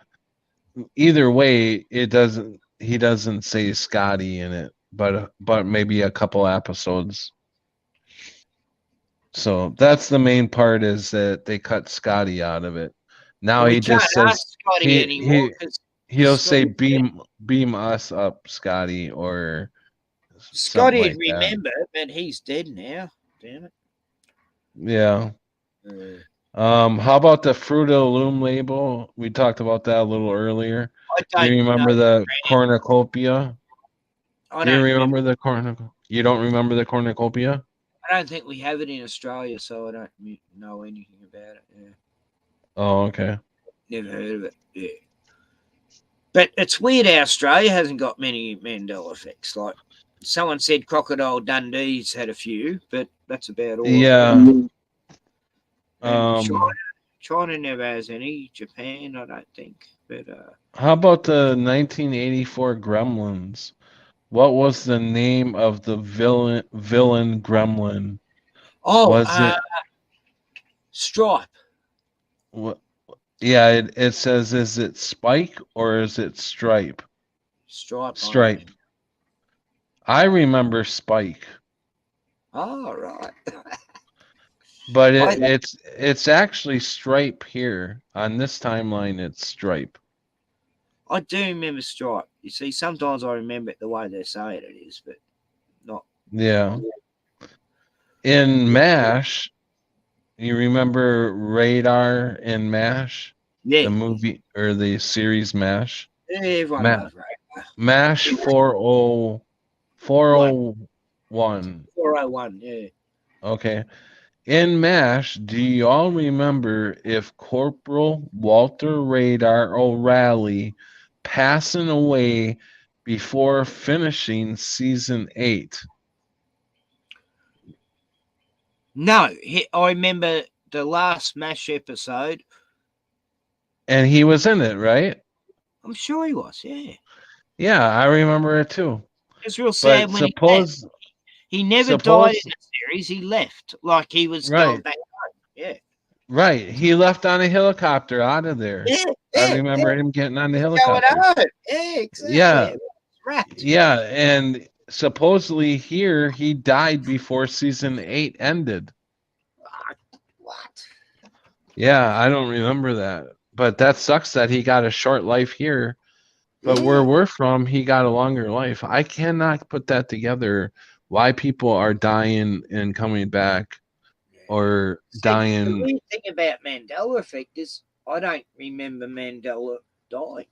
either way, he doesn't say Scotty in it, but maybe a couple episodes. So that's the main part, is that they cut Scotty out of it. Now he just says he'll say beam us up, Scotty, or Scotty like remember, but he's dead now. Damn it. Yeah. How about the Fruit of the Loom label? We talked about that a little earlier. Do you remember the cornucopia? Do you remember the cornucopia? You don't remember the cornucopia? I don't think we have it in Australia, so I don't know anything about it. Yeah. Oh, okay. Never heard of it. Yeah. But it's weird how Australia hasn't got many Mandela effects. Like someone said Crocodile Dundee's had a few, but that's about all. Yeah. China never has any. Japan, I don't think. But how about the 1984 Gremlins? What was the name of the villain gremlin? Was it Stripe? What? Yeah, it says, is it Spike or is it Stripe? Stripe. I remember Spike. Oh, right. But it's actually Stripe here. On this timeline, it's Stripe. I do remember Stripe. You see, sometimes I remember it the way they say it is, but not. Yeah. In MASH, you remember Radar in MASH? Yeah. The movie or the series MASH? Everyone knows Radar. MASH 401. 401, yeah. Okay. In MASH, do you all remember if Corporal Walter Radar O'Reilly passing away before finishing season 8? No, I remember the last MASH episode. And he was in it, right? I'm sure he was, yeah. Yeah, I remember it too. It's real sad but when he never died in the series. He left like he was going back home. Yeah. Right. He left on a helicopter out of there. Yeah, I yeah, remember him getting on the going helicopter. home. Yeah, exactly. Yeah. Right. Yeah. And supposedly here he died before season 8 ended. What? Yeah, I don't remember that. But that sucks that he got a short life here. But Yeah. where we're from, he got a longer life. I cannot put that together. Why people are dying and coming back or See, the dying. weird thing about Mandela effect is I don't remember Mandela dying.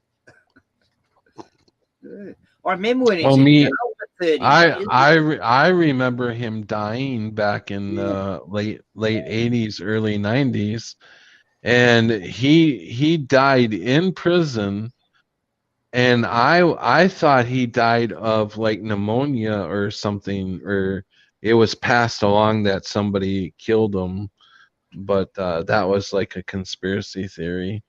Yeah. I remember when Well, he's in me, jail for 30 years. I remember him dying back in the late 80s, early 90s, and he died in prison, and I thought he died of like pneumonia or something, or it was passed along that somebody killed him, but that was like a conspiracy theory,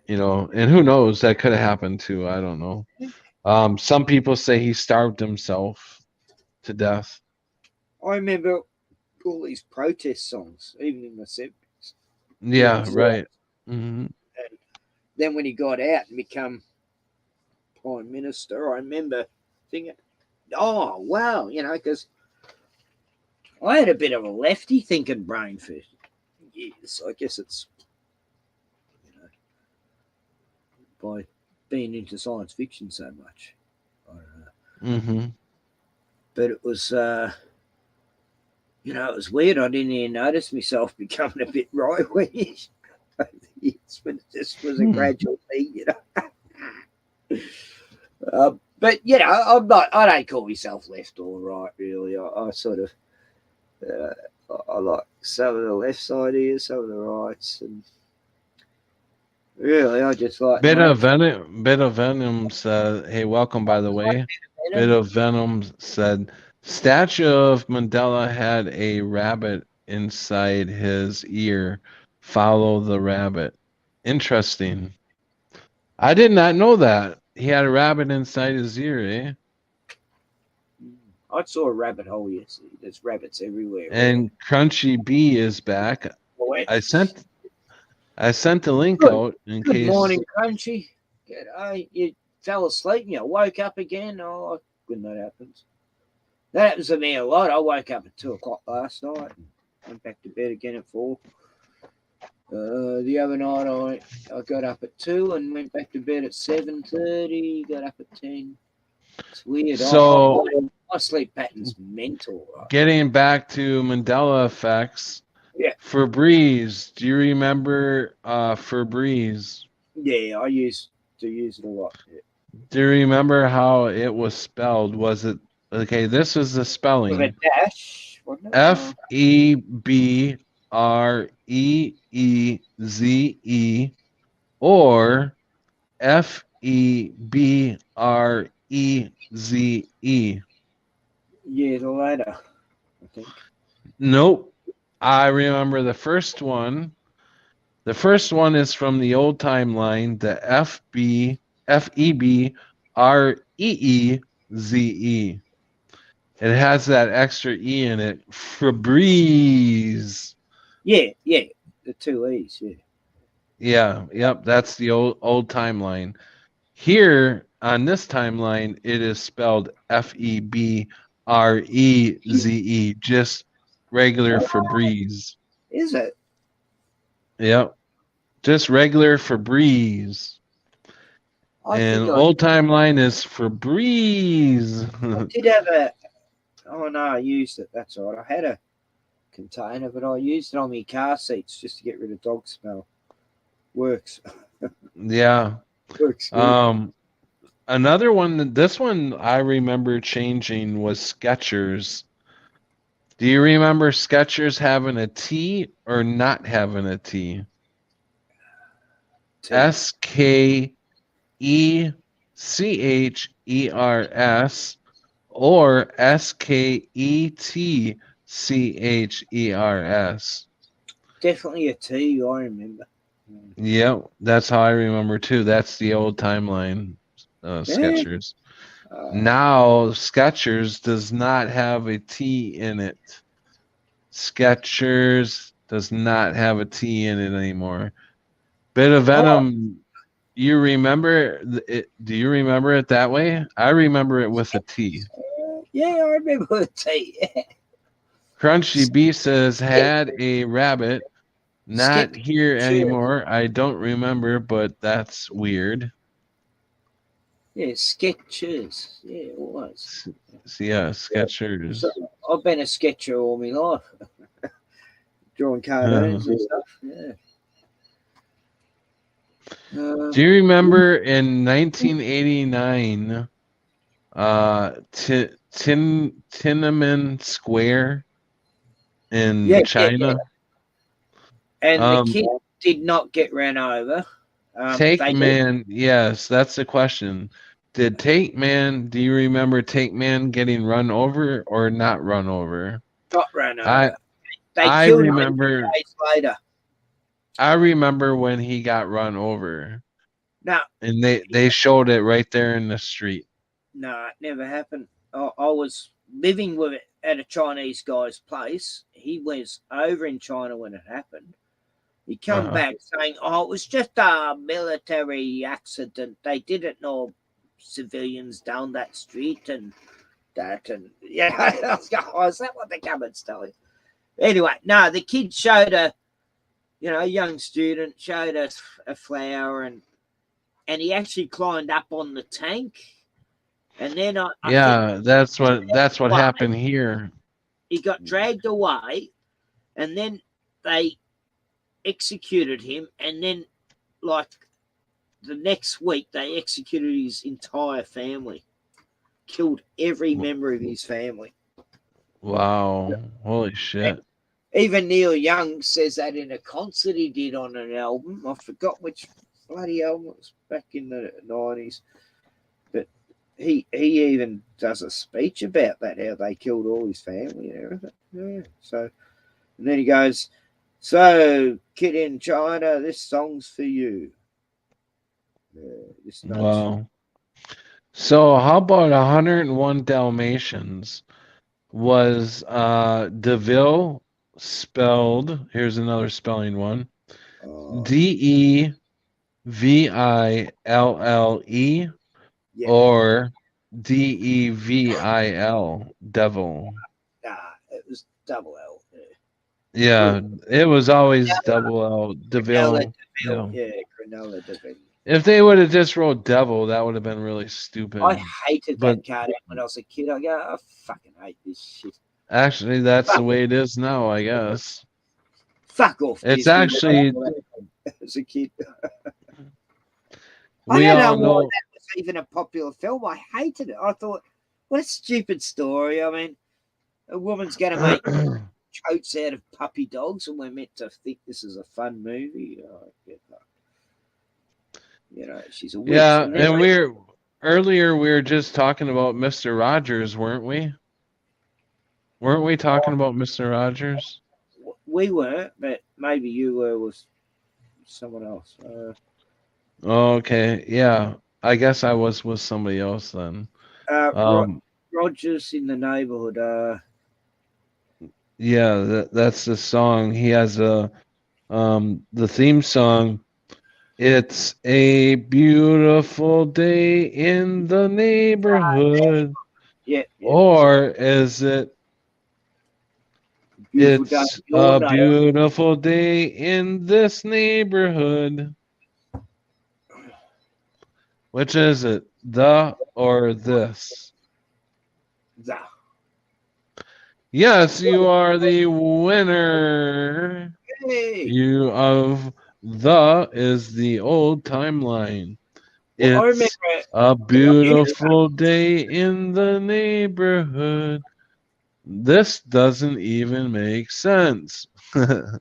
and who knows, that could have happened too. I don't know. Some people say he starved himself to death. I remember all these protest songs, even in the 70s. Yeah, right. Hmm. And then when he got out and become prime minister, I remember thinking, oh, wow, because I had a bit of a lefty thinking brain for years. I guess it's, by being into science fiction so much. I don't know. Hmm. But it was, it was weird. I didn't even notice myself becoming a bit right-wingish. But it just was a gradual thing, But I don't call myself left or right, really. I sort of, I like some of the left ideas, some of the rights, and really, I just like Bit of Venom said, "Hey, welcome by the way." Bit of Venom said, "Statue of Mandela had a rabbit inside his ear. Follow the rabbit." Interesting. I did not know that he had a rabbit inside his ear, eh? I saw a rabbit hole yesterday. There's rabbits everywhere. And Crunchy B is back. Boy. I sent the link Good- out in Good case. morning, Crunchy. You fell asleep and you woke up again. Oh, when that happens. That happens to me a lot. I woke up at 2 o'clock last night and went back to bed again at 4. The other night I got up at 2 and went back to bed at 7:30. Got up at 10. It's weird. So my sleep pattern's mental. Right? getting back to Mandela effects. Yeah. Febreze. Do you remember Febreze? Yeah, I used to use it a lot. Yeah. Do you remember how it was spelled? Was it okay? This is the spelling. With a dash, wasn't it? FEBREEZE or FEBREZE. Yeah, the latter, I think. Nope. I remember the first one. The first one is from the old timeline, the FEBREEZE. It has that extra E in it. Febreze. Yeah, the 2 E's, yeah. Yeah, yep, that's the old timeline. Here on this timeline, it is spelled FEBREZE, just regular Febreze. Is it? Yep, just regular Febreze. And think old timeline is Febreze. I did have I used it. That's all right. I had a container, but I used it on my car seats just to get rid of dog smell. Works. Yeah. Works. Another one. This one I remember changing was Skechers. Do you remember Skechers having a T or not having a T? SKECHERS or SKETCHERS. Definitely a T, I remember. Yep, that's how I remember too. That's the old timeline, Skechers. Now Skechers does not have a T in it. Skechers does not have a T in it anymore. Bit of Oh, Venom. You remember it? Do you remember it that way? I remember it with a T. yeah, I remember the T. Crunchy B says had a rabbit. Not Skip. here Sure. anymore. I don't remember, but that's weird. Yeah, Sketchers. Yeah, it was. Yeah, Skechers. So I've been a sketcher all my life, drawing cartoons and stuff. Yeah. Do you remember in 1989, Tiananmen Square in Yeah, China? And the kid did not get ran over. Take Man, yes, that's the question. Did Take Man, do you remember Take Man getting run over or not run over? Got ran over. I They killed remember him 2 days later. I remember when he got run over. No. And they showed it right there in the street. No, it never happened. I was living with it at a Chinese guy's place. He was over in China when it happened. He come back saying, "Oh, it was just a military accident. They didn't know civilians down that street and that." And yeah, I was going, "Oh, is that what the government's telling?" Anyway, no, the kid showed a young student showed us a flower, and he actually climbed up on the tank. And then I that's what happened here. He got dragged away, and then they executed him, and then like the next week they executed his entire family, killed every member of his family. Wow, holy shit. Even Neil Young says that in a concert he did on an album. I forgot which bloody album it was back in the 90s, but he even does a speech about that, how they killed all his family and everything. Yeah. So, and then he goes, "So, kid in China, this song's for you." Wow. So how about 101 Dalmatians? Was DeVille spelled, here's another spelling one, DEVILLE or DEVIL, devil? Nah, it was double L. Yeah, it was always double L, DeVille. Yeah, Cronulla DeVille. If they would have just wrote devil, that would have been really stupid. I hated that cartoon when I was a kid. I go, I fucking hate this shit. Actually, that's the way it is now, I guess. Fuck off. It's Disney. actually as a kid. we I don't all know why know. that was even a popular film. I hated it. I thought, what a stupid story. I mean, a woman's going to make coats out of puppy dogs, and we're meant to think this is a fun movie. She's a witch. Yeah, and earlier we were just talking about Mr. Rogers, weren't we? Weren't we talking about Mr. Rogers? We weren't, but maybe you were with someone else. Okay, yeah. I guess I was with somebody else then. Rogers in the Neighborhood. Yeah, that's the song. He has the theme song. It's a beautiful day in the neighborhood. Yeah. Or is it? It's a beautiful day in this neighborhood. Which is it? The or this? The. Yes, you are the winner. Hey. You of the is the old timeline. It's a beautiful day in the neighborhood. This doesn't even make sense. How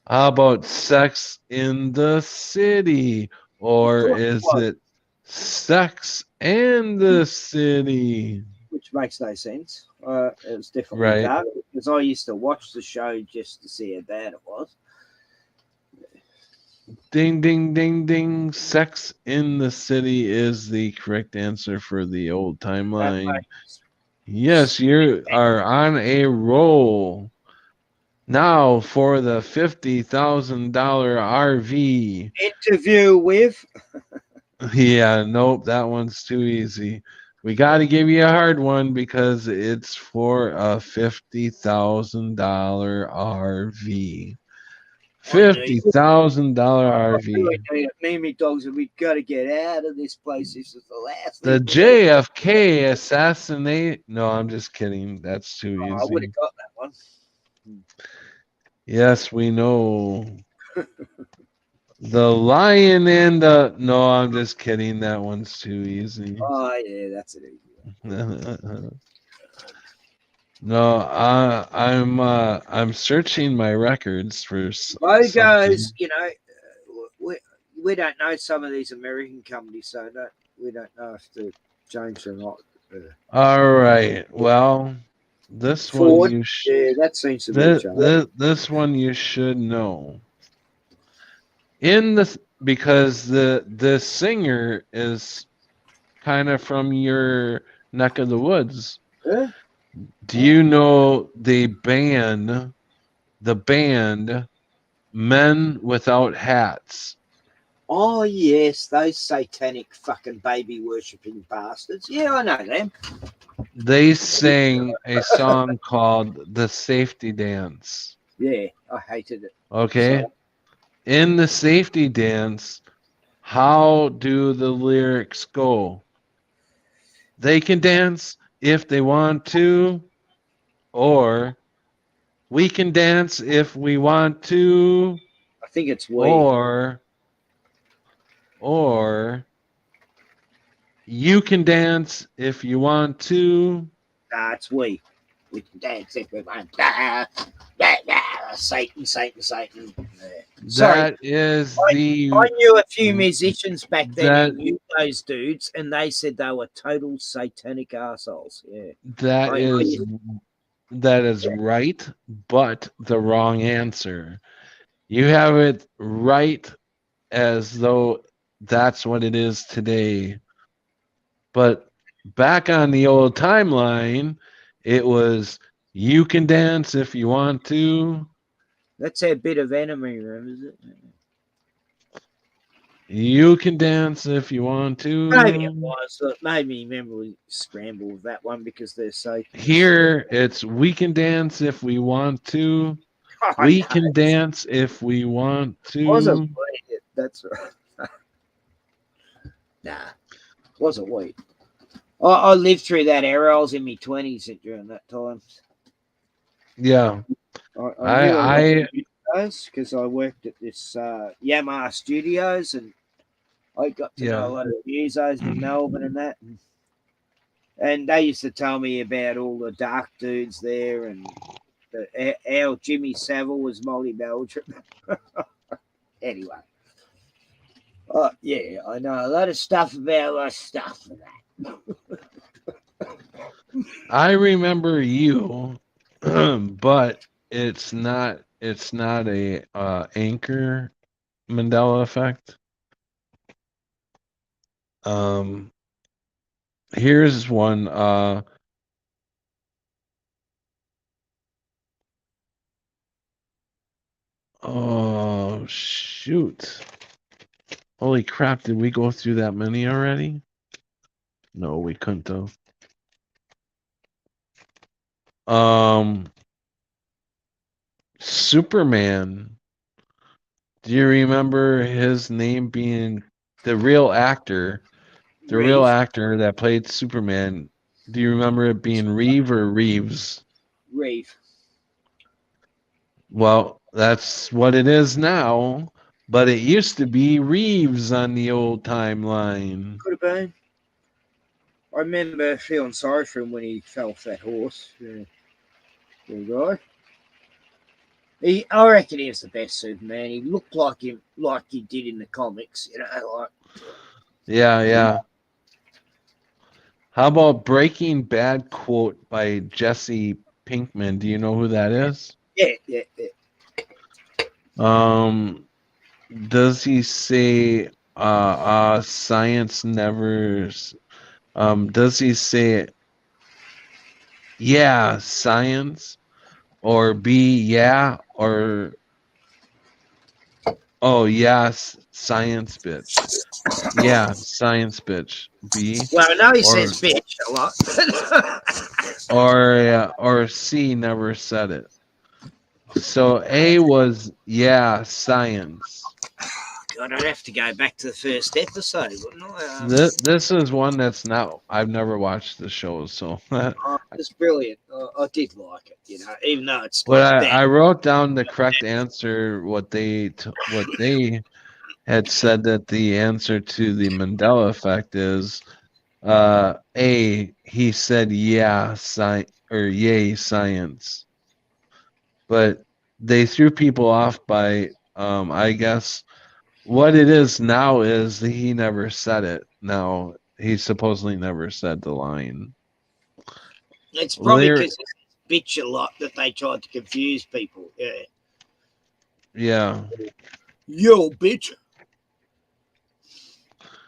about Sex in the City? Or is it Sex and the City? Which makes no sense. It was definitely that, because I used to watch the show just to see how bad it was. Ding, ding, ding, ding. Sex in the City is the correct answer for the old timeline. Yes, you are on a roll. Now for the $50,000 RV. Interview with. Yeah, nope, that one's too easy. We got to give you a hard one because it's for a $50,000 RV. $50,000 RV. Me and me dogs, and we got to get out of this place. This is the last The thing. we gotta- JFK assassinate. No, I'm just kidding. That's too Oh, I would easy. have got that one. Yes, we know. The lion and the. No, I'm just kidding. That one's too easy. Oh yeah, that's it. No, I'm searching my records for Logos, something. you know, we don't know some of these American companies, so we don't know if to change or not. All right. Well, this Ford, one yeah, that seems to be changed. this one you should know. Because the singer is kind of from your neck of the woods. Yeah. Do you know the band Men Without Hats? Oh yes, those satanic fucking baby worshipping bastards. Yeah, I know them. They sang a song called The Safety Dance. Yeah, I hated it. Okay. So, In the safety dance, how do the lyrics go? They can dance if they want to, or we can dance if we want to, I think it's we. Or you can dance if you want to. Nah, it's we. We can dance if we want. Satan, Satan, Satan. Sorry. That is I knew a few musicians back then who knew those dudes, and they said they were total satanic assholes. Yeah. That is right, but the wrong answer. You have it right as though that's what it is today. But back on the old timeline, it was you can dance if you want to. That's a bit of enemy room, is it? You can dance if you want to. Maybe it was. It made me remember we scrambled with that one because they're so. Here it's we can dance if we want to. We can dance if we want to. Wasn't wait. That's right. Nah, wasn't wait. I lived through that era. I was in my 20s during that time. Yeah. I because I worked at this Yamaha Studios, and I got to know a lot of musos in Melbourne and that. And they used to tell me about all the dark dudes there, and how Jimmy Savile was Molly Meldrum. Anyway. Yeah, I know a lot of stuff about a lot of stuff for that. I remember you, but it's not a anchor Mandela effect. Here's one. Oh shoot! Holy crap! Did we go through that many already? No, we couldn't have. Superman. Do you remember his name being the real actor? The real actor that played Superman. Do you remember it being Reeve or Reeves? Reeve. Well, that's what it is now, but it used to be Reeves on the old timeline. Could have been. I remember feeling sorry for him when he fell off that horse. Yeah. Poor guy. I reckon he was the best Superman. He looked like him, like he did in the comics. You know, like. Yeah. How about Breaking Bad quote by Jesse Pinkman? Do you know who that is? Yeah. Does he say science never does he say yeah, science, or B, yeah, or oh, yes, science bitch. Yeah, science bitch. B, Well, I know he or says bitch a lot. or C, never said it. So A was yeah, science. God, I'd have to go back to the first episode, wouldn't I? This is one that's not. I've never watched the show, so It's brilliant. I did like it, you know, even though it's but like bad. I wrote down the correct answer. What they had said that the answer to the Mandela effect is A. He said yeah, yay science, but they threw people off by I guess what it is now is that he never said it. Now he supposedly never said the line. It's probably Lyric, because he bitch a lot that they tried to confuse people. Yeah. yeah. Yo, bitch.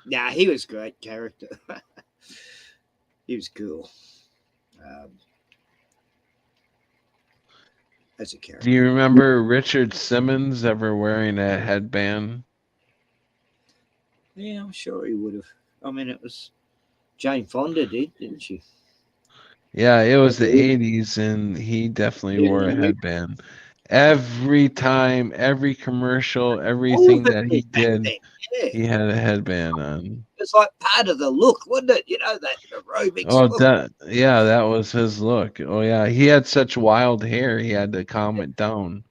Nah, he was a great character. He was cool. As a character. Do you remember Richard Simmons ever wearing a headband? Yeah, I'm sure he would have. I mean, it was Jane Fonda didn't she? Yeah, it was the 80s, and he definitely wore a headband. Every time, every commercial, All of everything it that he did back did, then. Yeah. he had a headband on. It's like part of the look, wasn't it? You know, that aerobics Oh, look. that was his look. Oh, yeah, he had such wild hair, he had to calm it down.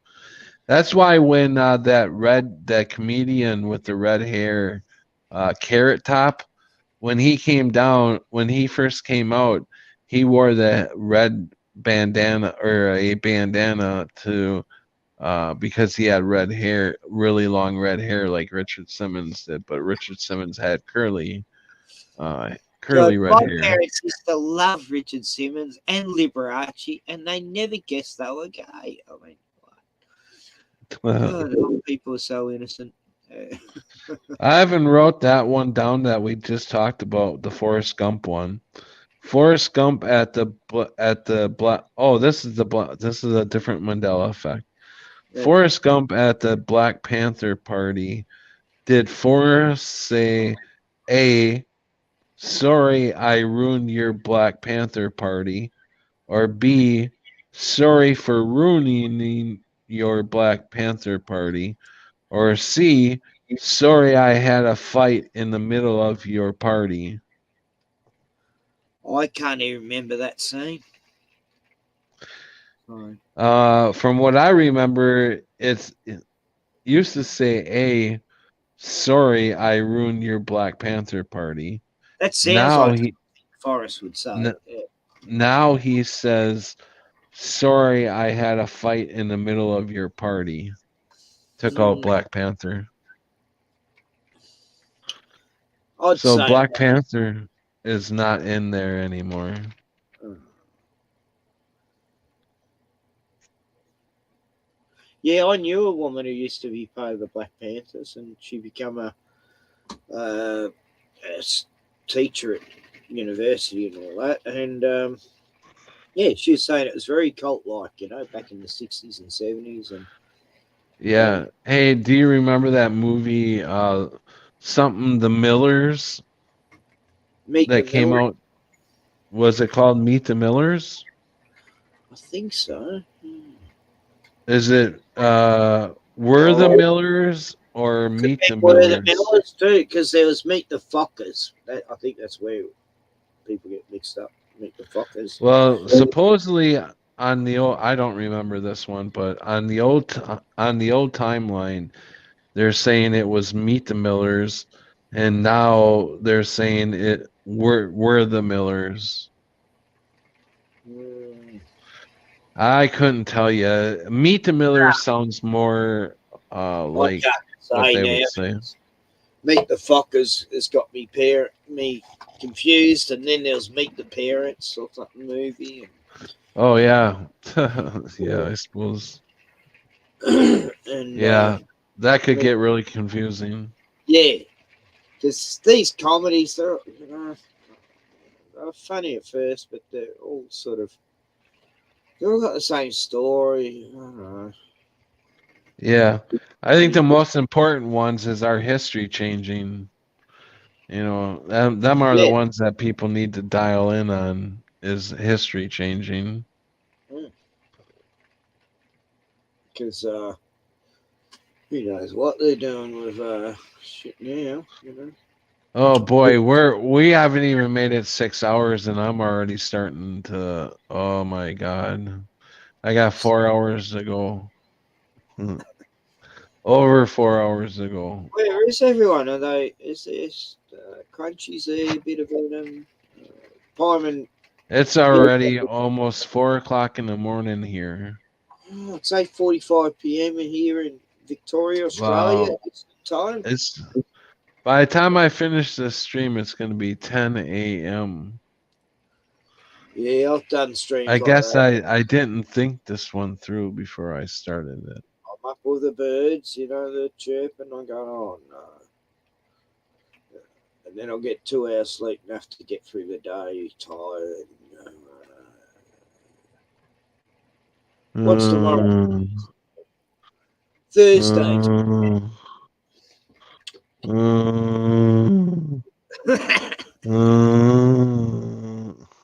That's why when that comedian with the red hair, Carrot Top, when he first came out, he wore the red bandana or a bandana to because he had red hair, really long red hair like Richard Simmons did, but Richard Simmons had curly God, red my hair. parents used to love Richard Simmons and Liberace, and they never guessed they were gay. I mean, God, old people are so innocent. I haven't wrote that one down that we just talked about, the Forrest Gump one. Forrest Gump at the black. Oh, this is a different Mandela effect. Yeah. Forrest Gump at the Black Panther party. Did Forrest say, A, sorry I ruined your Black Panther party, or B, sorry for ruining your Black Panther party, or C, sorry I had a fight in the middle of your party? I can't even remember that scene. Sorry. From what I remember, it used to say, A, sorry I ruined your Black Panther party. That sounds Now like he Forrest would say. Yeah. now he says, sorry I had a fight in the middle of your party. Took out Black Panther. I'd So say Black Panther is not in there anymore. Yeah, I knew a woman who used to be part of the Black Panthers, and she became a teacher at university and all that. And yeah, she was saying it was very cult-like, you know, back in the 60s and 70s. And Yeah. Hey, do you remember that movie, something The Millers? Meet that the came Millers? out? Was it called Meet the Millers? I think so. Is it Were the Millers or Meet the Were the Millers? Millers too? Because there was Meet the Fockers. I think that's where people get mixed up. Meet the Fockers. Well, supposedly on the old, I don't remember this one, but on the old timeline, they're saying it was Meet the Millers, and now they're saying it were the Millers. I couldn't tell you. Meet the Millers sounds more like can't what say they now. would say. Meet the Fockers has got me confused, and then there's Meet the Parents or something movie. Oh yeah, yeah. I suppose. And Yeah, that could get really confusing. yeah, because these comedies they're funny at first, but they're all sort of They've all got the same story. I don't know. Yeah. I think the most important ones is our history changing. You know, them are the Yeah. ones that people need to dial in on is history changing. Because who knows what they're doing with shit now, you know. Oh boy, we haven't even made it 6 hours and I'm already starting to, oh my God. I got 4 hours to go. Over 4 hours to go. Where is everyone? Are they? Is this Crunchy's there? A bit of them. Pyman. It's already almost 4 o'clock in the morning here. Oh, it's 8:45 p.m. here in Victoria, Australia. Wow. It's time. It's by the time I finish this stream, it's gonna be 10 a.m. Yeah, I've done I streams like guess that. I didn't think this one through before I started it. I'm up with the birds, you know, they're chirping. I'm going, oh no. And then I'll get 2 hours sleep enough to get through the day tired. What's tomorrow? Thursday.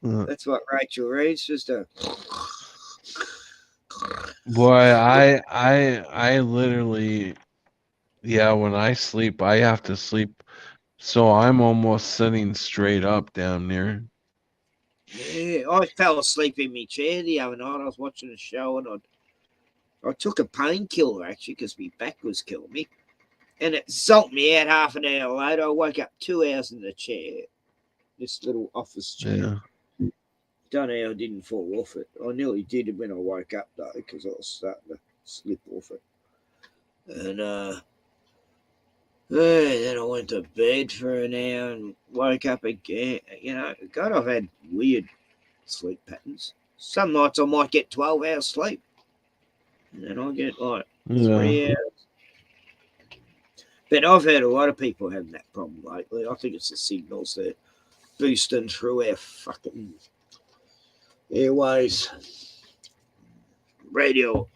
That's what Rachel reads, just a. Boy, I literally, yeah, when I sleep, I have to sleep. So I'm almost sitting straight up down there. Yeah, I fell asleep in my chair the other night. I was watching a show and I took a painkiller actually because my back was killing me. And it zonked me out half an hour later. I woke up 2 hours in the chair, this little office chair. Yeah. Don't know how I didn't fall off it. I nearly did when I woke up though because I was starting to slip off it. And then I went to bed for an hour and woke up again. You know, God, I've had weird sleep patterns. Some nights I might get 12 hours sleep. And then I get like 3 hours. But I've heard a lot of people having that problem lately. I think it's the signals that boosting through our fucking airways. Radio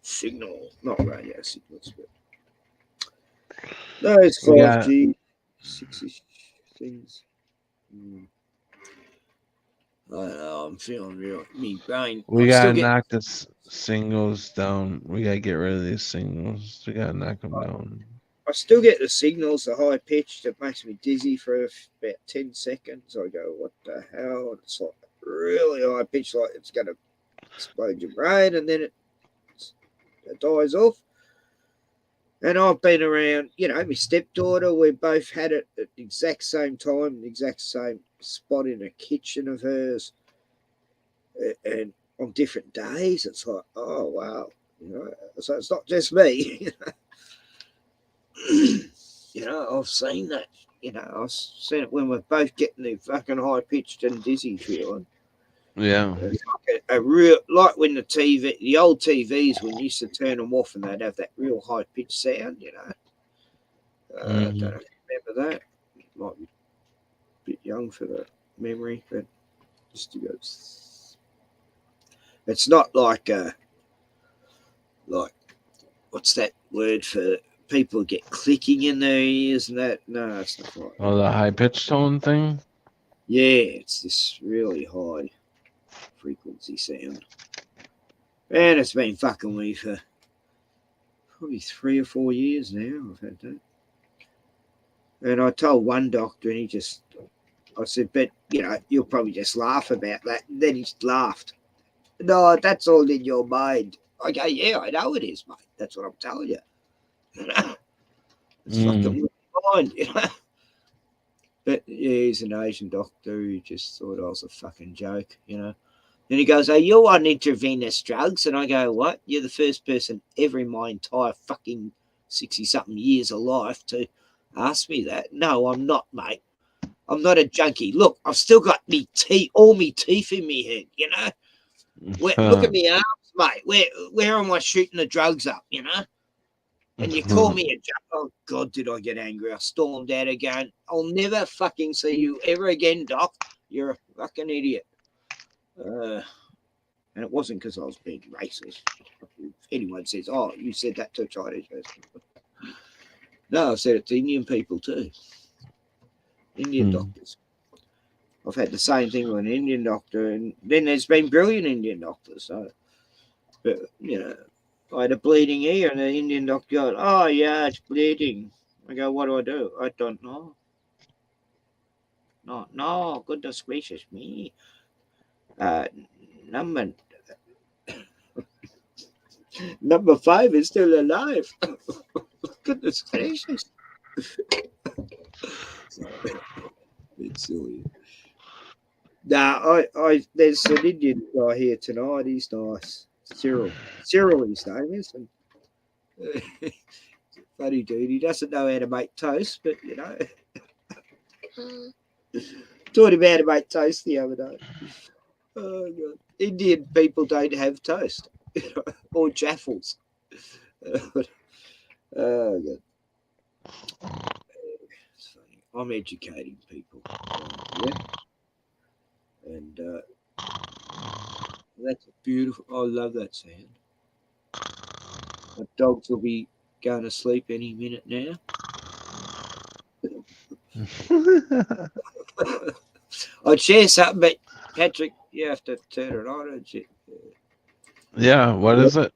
signal. Not radio signals, but those 5G, 6-ish things. I don't know, I'm feeling real. Me brain. We gotta knock the singles down. We gotta get rid of these singles. We gotta knock them down. I still get the signals, the high pitch that makes me dizzy for about 10 seconds. I go, what the hell? And it's like really high pitch, like it's going to explode your brain, and then it dies off. And I've been around, you know, my stepdaughter, we both had it at the exact same time, the exact same spot in a kitchen of hers. And on different days, it's like, oh, wow. You know, so it's not just me, you know. You know, I've seen that. You know, I've seen it when we're both getting the fucking high pitched and dizzy feeling. Yeah. It's like a real, like when the old TVs, when you used to turn them off and they'd have that real high pitched sound, you know. I don't know if you remember that. Might be a bit young for the memory, but just to go. It's not like what's that word for people get clicking in their ears and that? No, it's not right. Oh, the high pitched tone thing? Yeah, it's this really high frequency sound. And it's been fucking me for probably 3 or 4 years now. I've had that. And I told one doctor and I said, but, you know, you'll probably just laugh about that. And then he just laughed. No, that's all in your mind. I go, yeah, I know it is, mate. That's what I'm telling you. It's fucking mind, you know. But yeah, he's an Asian doctor. He just thought I was a fucking joke, you know. Then he goes, are you on intravenous drugs? And I go, what? You're the first person ever in my entire fucking 60-something years of life to ask me that. No, I'm not, mate. I'm not a junkie. Look, I've still got me teeth, all me teeth in me head, you know. Look at me arms, mate. Where am I shooting the drugs up, you know? And you call me a junkie. Oh, God, did I get angry. I stormed out again. I'll never fucking see you ever again, Doc. You're a fucking idiot. And it wasn't because I was being racist. If anyone says, oh, you said that to a Chinese person. No, I said it to Indian people too. Indian doctors. I've had the same thing with an Indian doctor, and then there's been brilliant Indian doctors. So, but, you know, I had a bleeding ear, and the Indian doctor goes, oh, yeah, it's bleeding. I go, what do? I don't know. No, goodness gracious me. Number 5 is still alive. Goodness gracious. It's silly. Nah, there's an Indian guy here tonight. He's nice. Cyril his name is. And funny dude. He doesn't know how to make toast, but you know. Taught him how to make toast the other day. Oh God. Indian people don't have toast or jaffles. Oh God. It's funny. I'm educating people. Yeah. And that's beautiful. I love that sound. My dogs will be going to sleep any minute now. I'd share something, but Patrick, you have to turn it on, don't you? Yeah, what is it?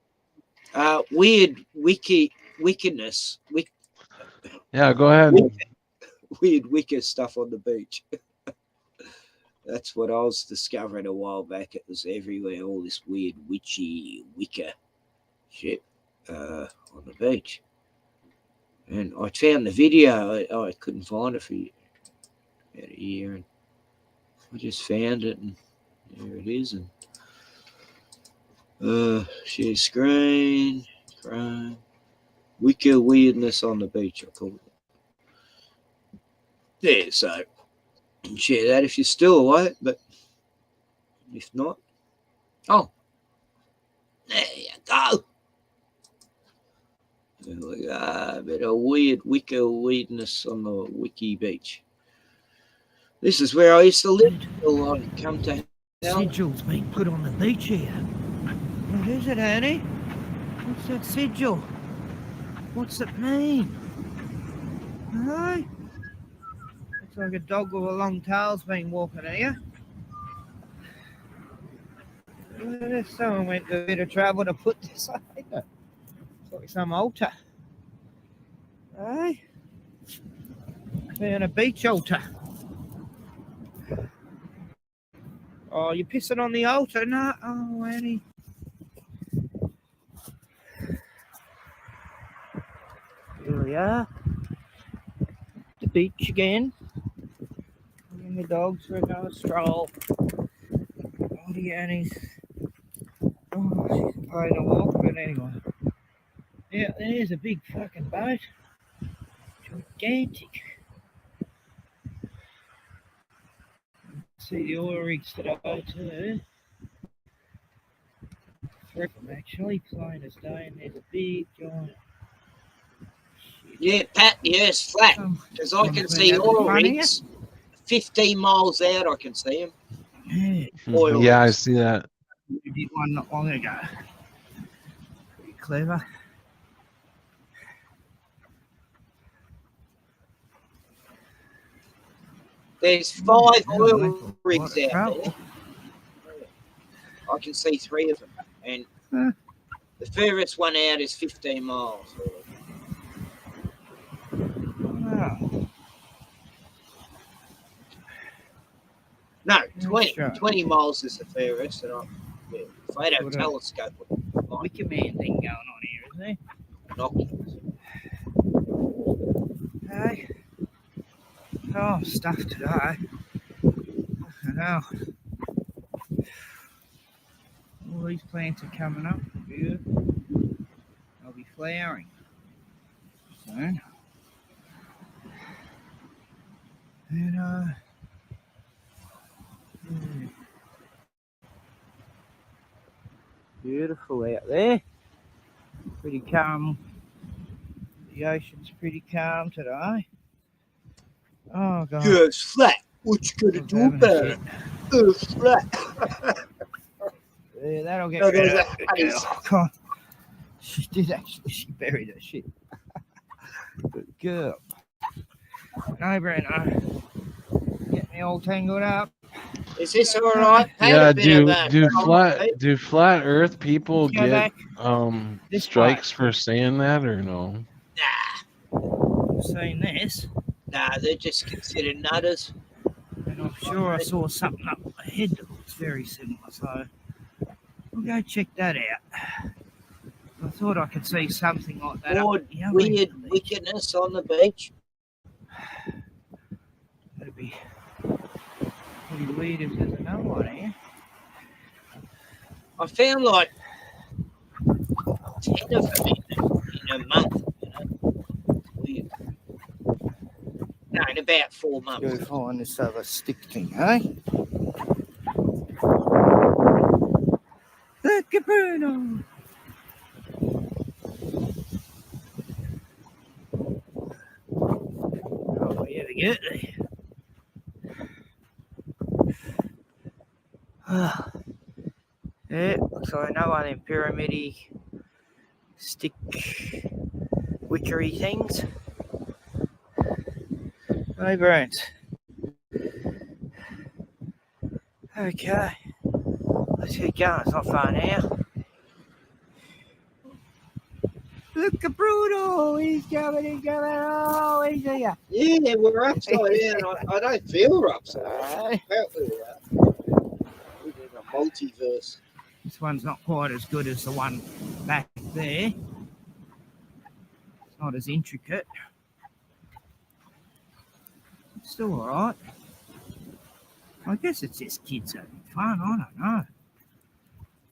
Weird wickedness. Yeah, go ahead. Weird Wicca stuff on the beach. That's what I was discovering a while back. It was everywhere, all this weird witchy Wicca shit on the beach. And I found the video. I couldn't find it for about a year, and I just found it, and there it is. And share screen, Wicca weirdness on the beach, I call it. Yeah, so you can share that if you're still awake, but if not, oh, there you go. A bit of weird Wicca weirdness on the Wiki beach. This is where I used to live till I come to hell. Sigil's been put on the beach here. What is it, Annie? What's that sigil? What's it mean? Hey? Looks like a dog with a long tail's been walking here. Look at this. Someone went to a bit of trouble to put this on. It's like some altar. Hey? Found a beach altar. Oh, you're pissing on the altar? No. Oh, Annie. Here we are. The beach again. And the dogs for another stroll. Oh, the Annie's. Oh, she's playing a walk, but anyway. Yeah, there's a big fucking boat. Gigantic. See the oil rigs today too. Three of them actually flying this day, and there's a big giant. Yeah, Pat, yes, flat. Because I can see oil rigs 15 miles out, I can see them. Yeah, Oil Yeah, I rigs. see that. we did one not long ago. Pretty clever. There's 5 oil rigs out there. I can see 3 of them. And the furthest one out is 15 miles. Wow. No, 20 miles is the furthest. And if I had a telescope, Wicker Man thing going on here, isn't there? Hey. Oh, stuff today. I know. All these plants are coming up. Beautiful. They'll be flowering soon. And beautiful out there. Pretty calm. The ocean's pretty calm today. Oh God. Yeah, it's flat. What you gonna do about it? It's flat. Yeah, that'll get Oh, rid there's of a it. face. Oh, God. She did actually. She buried her shit. Good girl. No, Breno. Get me all tangled up. Is this all right? Had Yeah, a bit of a do flat Earth people Let's go get back this strikes for saying that or no? I've seen this, Nah, they're just considered nutters. and I'm sure I saw something up ahead that looks very similar. So we'll go check that out. I thought I could see something like that. More Up at the other end weird of the beach. wickedness on the beach. That'd be pretty weird if there's another one here. I found like 10 of them in a month. You know? It's weird. No, in about 4 months. Go find this other stick thing, eh? Look at Bruno. Oh, here we go. Yeah, looks like another one in pyramidy stick witchery things. Hey, Bruins. Okay, let's get going. It's not far now. Look at Bruno. He's coming. Oh, he's here. Yeah, we're upside down. I don't feel we're upside down. Apparently we are. We're in a multiverse. This one's not quite as good as the one back there. It's not as intricate. It's still alright. I guess it's just kids having fun. I don't know.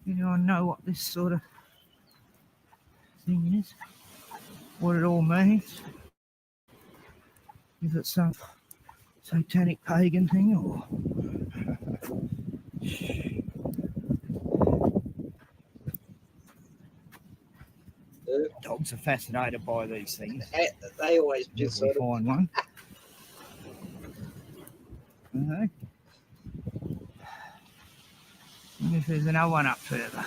Anyone know what this sort of thing is? What it all means? Is it some satanic pagan thing or? Dogs are fascinated by these things. They always just We sort of. find one. Okay. Wonder if there's another one up further.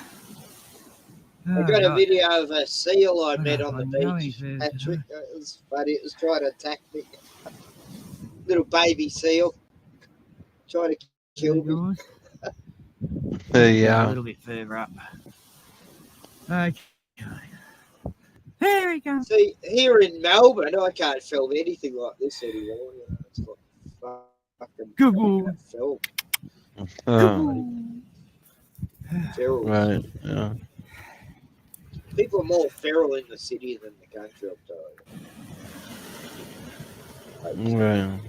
I got a right. video of a seal I met Oh, on the I know beach. he's there Patrick, it was funny. It was trying to attack me. Little baby seal. Trying to kill me. A Yeah. little bit further up. Okay. There we go. See, here in Melbourne, I can't film anything like this anymore. You know, it's like fucking Google. film. Feral. Right. Yeah. People are more feral in the city than the country, I'm telling you. Right.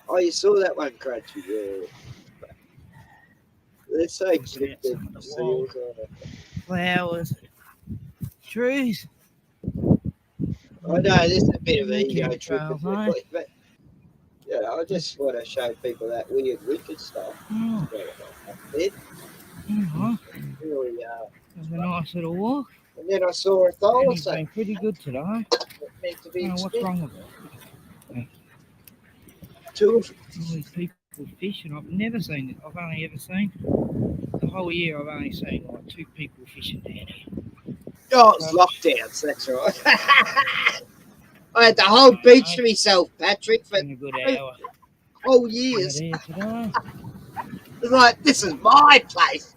Oh, you saw that one, Crunchy? Yeah. They're so clipped in seals on it. Flowers. Trees. I know this is a bit of an ego Keep trip, trails, but yeah, I just want to show people that weird wicked stuff. Oh. It Yeah. really, It was a nice little walk. and then I saw a It's thylacine been pretty good today. meant to be What's extinct. wrong with it? Two of All these people fishing. I've never seen it. I've only ever seen the whole year. I've only seen like 2 people fishing down here. Oh, it's lockdowns, that's right. I had the whole beach to myself, Patrick, for Been a good hour. whole years. There today. It's like, this is my place.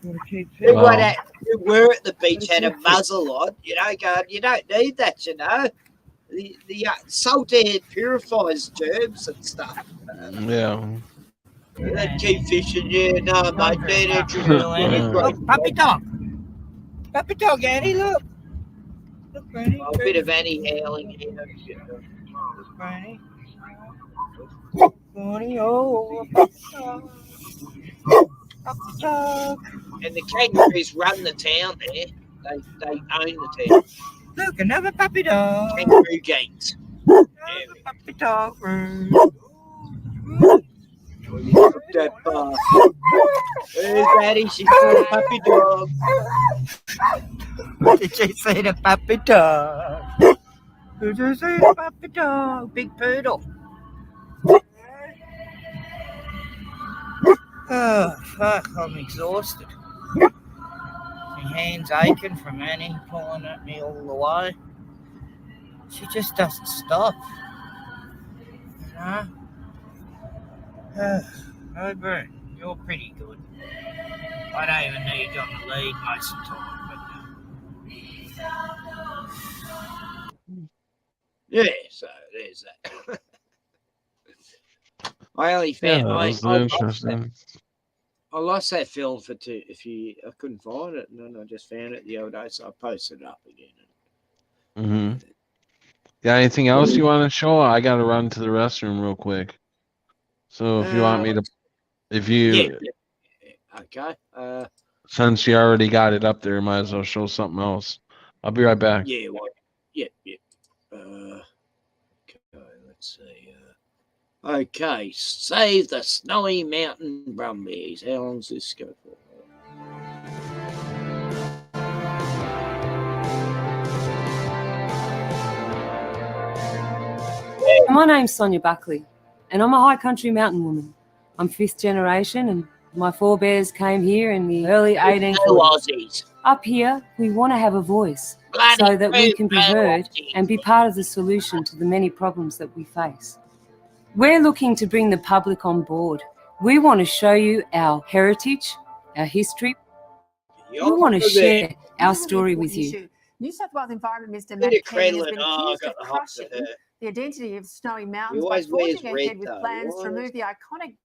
Gotta keep Everyone Wow. who were at the beach had a muzzle on, you know, going, you don't need that, you know. The salt air purifies germs and stuff. Yeah. They keep fishing, yeah, no, mate, they're Look, puppy dog. Puppy dog, Annie, look. Look, Granny. a bit of Annie howling here. Look, Granny. Granny, oh, puppy dog. Puppy dog. And the kangaroos run the town there. They own the town. Look, another puppy dog. Kangaroo gangs. Puppy dog. That bar. There's Daddy, she's got a puppy dog. What did she say to puppy dog? This is a puppy dog, big poodle. Oh, fuck, I'm exhausted. My hand's aching from Annie pulling at me all the way. She just doesn't stop. You know? Oh, Brent, you're pretty good. I don't even need you on the lead most of the time. Yeah, so there's that. I only Yeah, found that was interesting. I lost that film for two. I couldn't find it, and then I just found it the other day, so I posted it up again. Mm-hmm. Got anything else you want to show? I got to run to the restroom real quick. So if you want me to, yeah. Okay. Since you already got it up there, might as well show something else. I'll be right back. Yeah. Well, yeah. Okay. Let's see. Okay. Save the Snowy Mountain Brumbies. How long's this go for? My name's Sonia Buckley, and I'm a high country mountain woman. I'm 5th generation, and my forebears came here in the early 1840s. Up here, we want to have a voice so that we can be heard and be part of the solution to the many problems that we face. We're looking to bring the public on board. We want to show you our heritage, our history. We want to share our story with you. New South Wales Environment Minister Matt Kean has been accused of crushing the identity of Snowy Mountains by forging ahead with plans to remove the iconic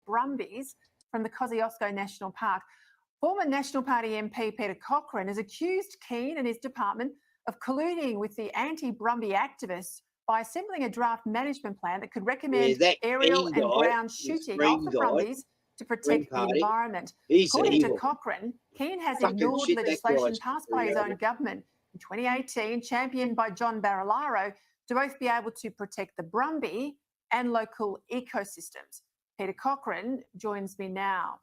Brumbies from the Kosciuszko National Park. Former National Party MP Peter Cochrane has accused Kean and his department of colluding with the anti-Brumby activists by assembling a draft management plan that could recommend aerial and ground shooting of the Brumbies to protect the environment. According to Cochrane, Kean has ignored legislation passed by his own government in 2018, championed by John Barilaro, to both be able to protect the Brumby and local ecosystems. Peter Cochrane joins me now.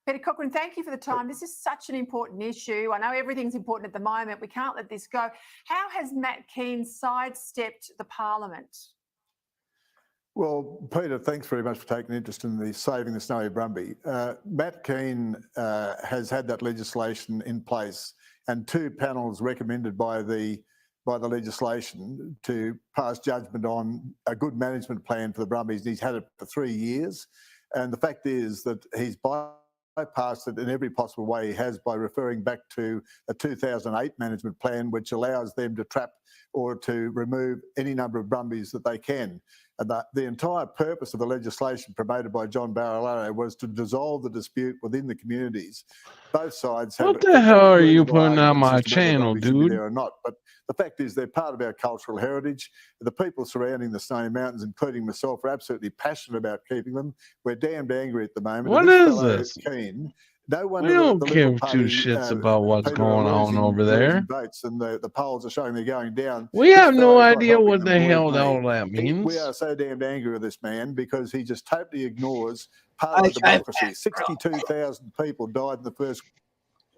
Peter Cochrane, thank you for the time. This is such an important issue. I know everything's important at the moment. We can't let this go. How has Matt Kean sidestepped the Parliament? Well, Peter, thanks very much for taking interest in the saving the Snowy Brumby. Matt Kean has had that legislation in place, and 2 panels recommended by the legislation to pass judgment on a good management plan for the Brumbies. He's had it for 3 years, and the fact is that he's bypassed it in every possible way he has by referring back to a 2008 management plan, which allows them to trap or to remove any number of Brumbies that they can. And the entire purpose of the legislation promoted by John Barilaro was to dissolve the dispute within the communities. Both sides have. What the hell are you putting on my channel, dude? There or not, but the fact is they're part of our cultural heritage. The people surrounding the Snowy Mountains, including myself, are absolutely passionate about keeping them. We're damned angry at the moment. What is this? Kean, no We wonder don't the give Liberal two Party, shits about what's Peter, going are on over there. losing votes, and the polls are showing they're going down. We This have no fellow's not idea helping what them, the hell believe me. all that means. We are so damned angry with this man because he just totally ignores part of the democracy. 62,000 people died in the first.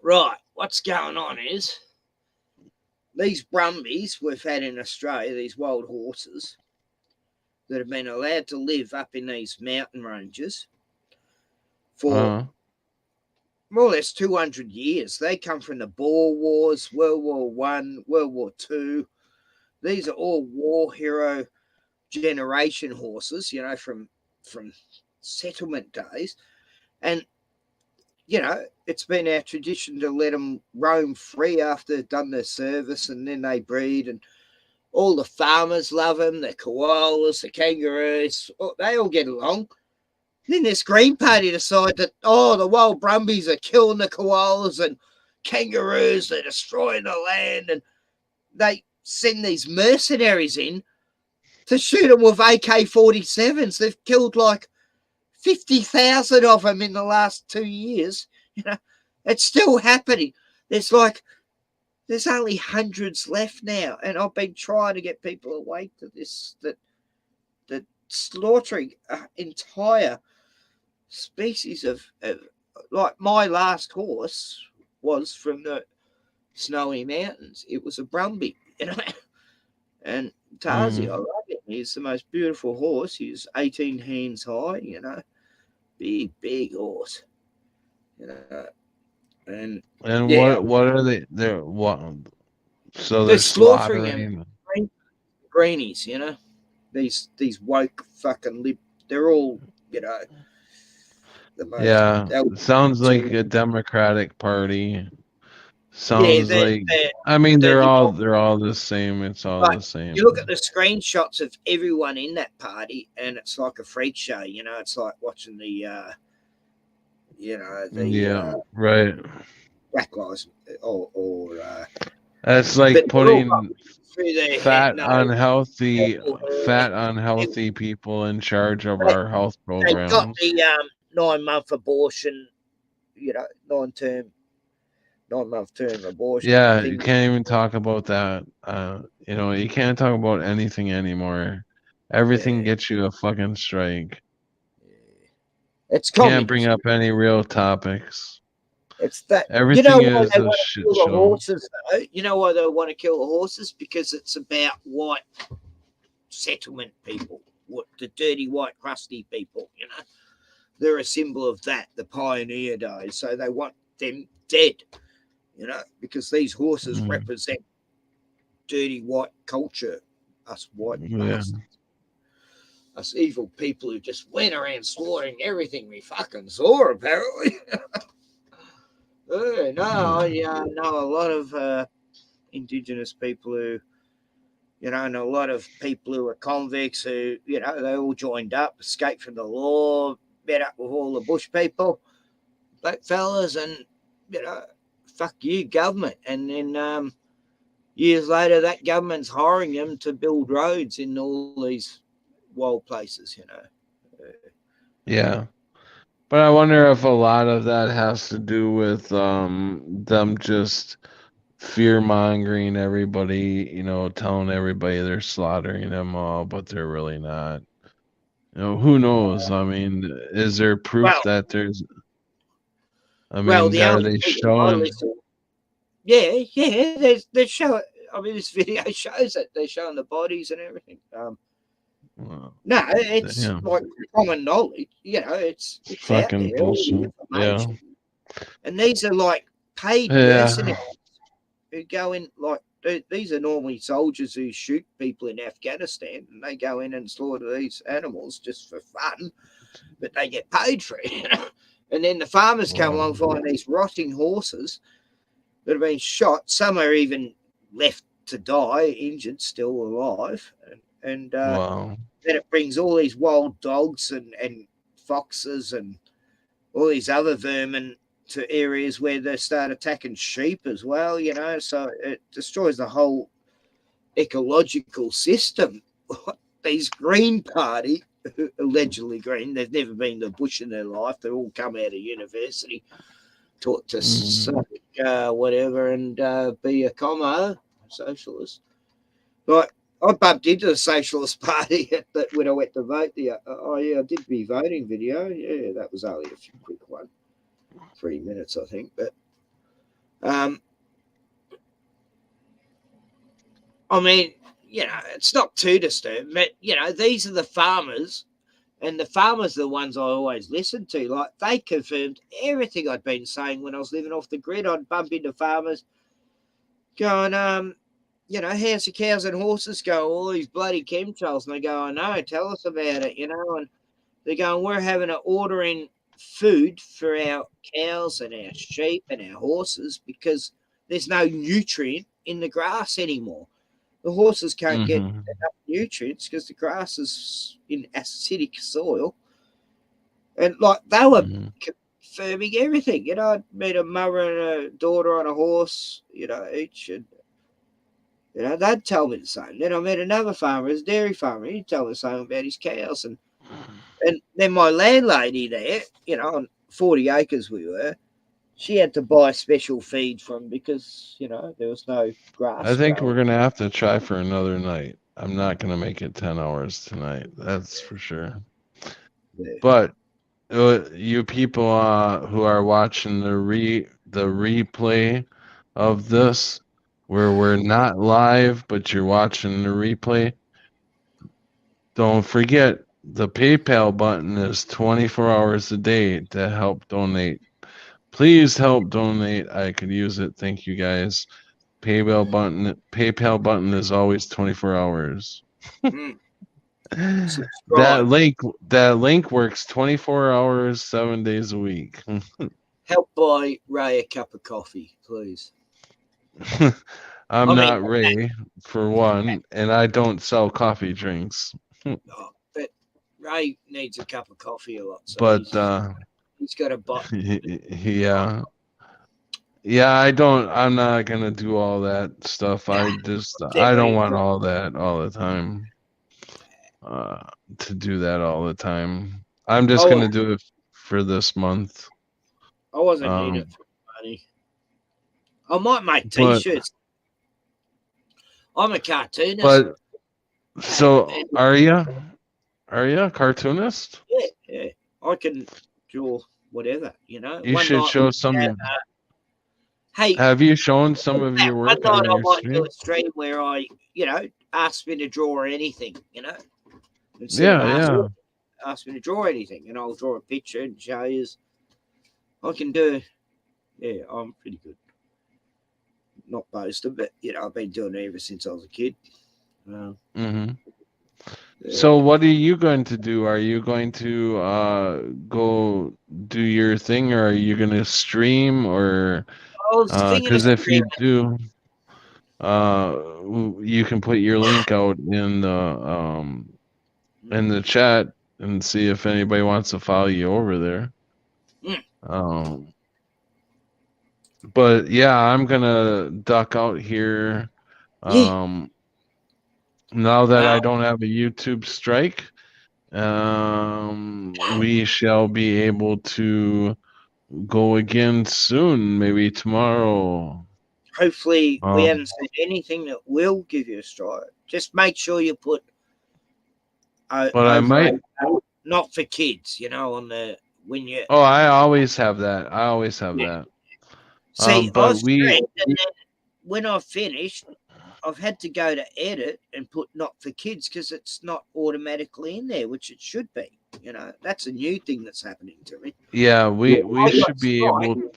Right, what's going on is these Brumbies we've had in Australia, these wild horses that have been allowed to live up in these mountain ranges for more or less 200 years. They come from the Boer Wars, World War I, World War II. These are all war hero generation horses, you know, from settlement days. And, you know, it's been our tradition to let them roam free after they've done their service, and then they breed, and all the farmers love them, the koalas, the kangaroos, they all get along. Then this Green Party decide that, the wild Brumbies are killing the koalas and kangaroos, they're destroying the land, and they send these mercenaries in to shoot them with AK-47s. They've killed like 50,000 of them in the last 2 years. You know, it's still happening. There's only hundreds left now, and I've been trying to get people awake to this, that slaughtering entire species of like my last horse was from the Snowy Mountains. It was a Brumby, you know. And Tarzi, I love him. He's the most beautiful horse. He's 18 hands high, you know, big horse, you know. And yeah, what are they? They're what? So they're they're slaughtering him. slaughtering. Greenies, you know, these woke fucking they're all, you know, the most. Yeah, sounds like a Democratic Party. Sounds like. I mean, they're all the same. It's all the same. You look at the screenshots of everyone in that party, and it's like a freak show. You know, it's like watching the, you know, the right. Black Lives or That's like putting fat, unhealthy people in charge of our health They've got programs. the 9-month abortion, you know, 9-month term abortion. Yeah, thing. you can't even talk about that. You know, you can't talk about anything anymore. Everything gets you a fucking strike. It's can't bring up any real topics. It's that everything you know why is they a want to shit kill the show. horses, though? You know why they want to kill the horses? Because it's about white settlement people, what the dirty white crusty people. You know, they're a symbol of that, the pioneer days. So they want them dead. You know, because these horses represent dirty white culture, us white bastards. Us evil people who just went around slaughtering everything we fucking saw, apparently. No, I know a lot of Indigenous people who, you know, and a lot of people who are convicts who, you know, they all joined up, escaped from the law, met up with all the bush people, black fellas, and, you know, fuck you, government. And then years later, that government's hiring them to build roads in all these wild places, you know. Yeah. But I wonder if a lot of that has to do with them just fear mongering everybody, you know, telling everybody they're slaughtering them all, but they're really not. You know, who knows? I mean, is there proof that there's I mean, are they showing they're showing. I mean, this video shows it. They're showing the bodies and everything. No, it's like common knowledge. You know, it's fucking out there, bullshit. Yeah. And these are like paid mercenaries who go in. Like these are normally soldiers who shoot people in Afghanistan, and they go in and slaughter these animals just for fun, but they get paid for it. You know? And then the farmers come along, find these rotting horses that have been shot. Some are even left to die, injured, still alive. And then it brings all these wild dogs and foxes and all these other vermin to areas where they start attacking sheep as well, you know. So it destroys the whole ecological system. These Green Party, allegedly green, they've never been to the bush in their life. They all come out of university, taught to suck whatever and be a socialist. Like, I bumped into the Socialist Party when I went to vote. I did my voting video. Yeah, that was only a quick one. 3 minutes, I think. But, I mean, you know, it's not too disturbing. But, you know, these are the farmers. And the farmers are the ones I always listen to. Like, they confirmed everything I'd been saying when I was living off the grid. I'd bump into farmers going, you know, how's the cows and horses go? All these bloody chemtrails. And they go, I know, tell us about it, you know. And they're going, we're having to order in food for our cows and our sheep and our horses because there's no nutrient in the grass anymore. The horses can't get enough nutrients because the grass is in acidic soil. And, like, they were confirming everything. You know, I'd met a mother and a daughter on a horse, you know, each. And, you know, they'd tell me the same. Then I met another farmer, a dairy farmer. He'd tell me the same about his cows. And then my landlady there, you know, on 40 acres we were, she had to buy special feed from because, you know, there was no grass. I think we're going to have to try for another night. I'm not going to make it 10 hours tonight. That's for sure. Yeah. But you people who are watching the replay of this, where we're not live, but you're watching the replay, don't forget the PayPal button is 24 hours a day to help donate. Please help donate. I could use it. Thank you guys. PayPal button is always 24 hours. That link works 24 hours, 7 days a week. Help buy Ray a cup of coffee, please. I'm not Ray, for one, and I don't sell coffee drinks. But Ray needs a cup of coffee a lot. So But he's got a button. yeah. Yeah, I'm not gonna do all that stuff. I don't want all that all the time. To do that all the time. I'm just gonna do it for this month. I wasn't need it for money. I might make t-shirts. I'm a cartoonist. But so are you? Are you a cartoonist? Yeah. I can draw whatever, you know. You should show some. Hey, have you shown some of your work on your I might stream? do a stream where I, ask me to draw anything, Yeah. Ask me to draw anything, and I'll draw a picture and show you. I can do. Yeah, I'm pretty good. Not boasting, but I've been doing it ever since I was a kid. So what are you going to do? Are you going to go do your thing, or are you going to stream, or because if you do, you can put your link out in the chat and see if anybody wants to follow you over there. But yeah, I'm gonna duck out here. Now that I don't have a YouTube strike, we shall be able to go again soon, maybe tomorrow. Hopefully, we haven't said anything that will give you a strike. Just make sure you put. But I might not for kids, on the when you. Oh, I always have that. that. See, but and then when I've finished, I've had to go to edit and put not for kids because it's not automatically in there, which it should be. That's a new thing that's happening to me. Yeah, we should be able.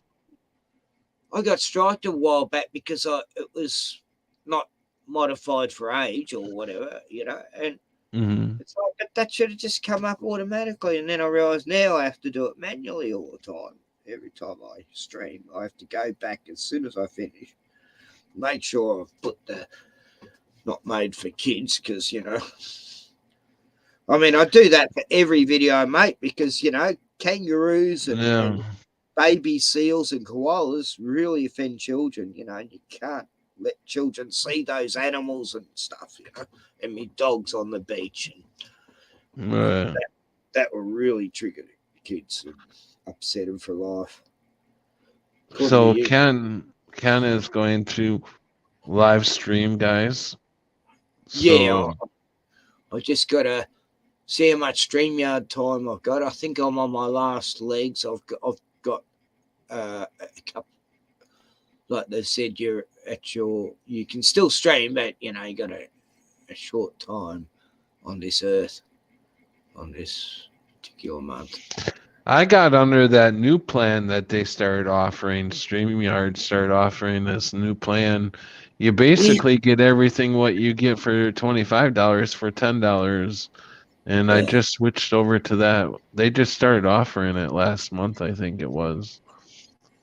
I got striked a while back because it was not modified for age or whatever, and it's like that should have just come up automatically. And then I realized now I have to do it manually all the time. Every time I stream, I have to go back as soon as I finish, make sure I've put the not made for kids because, I mean, I do that for every video I make because, kangaroos and baby seals and koalas really offend children, and you can't let children see those animals and stuff, and me dogs on the beach. And that will really trigger the kids and upset them for life. So Ken is going to live stream, guys. Yeah, I just got to see how much StreamYard time I've got. I think I'm on my last legs. I've got a couple. Like they said, you can still stream, but you got a short time on this earth, on this particular month. I got under that new plan that they started offering. StreamYard started offering this new plan. You basically get everything what you get for $25 for $10. And I just switched over to that. They just started offering it last month, I think it was.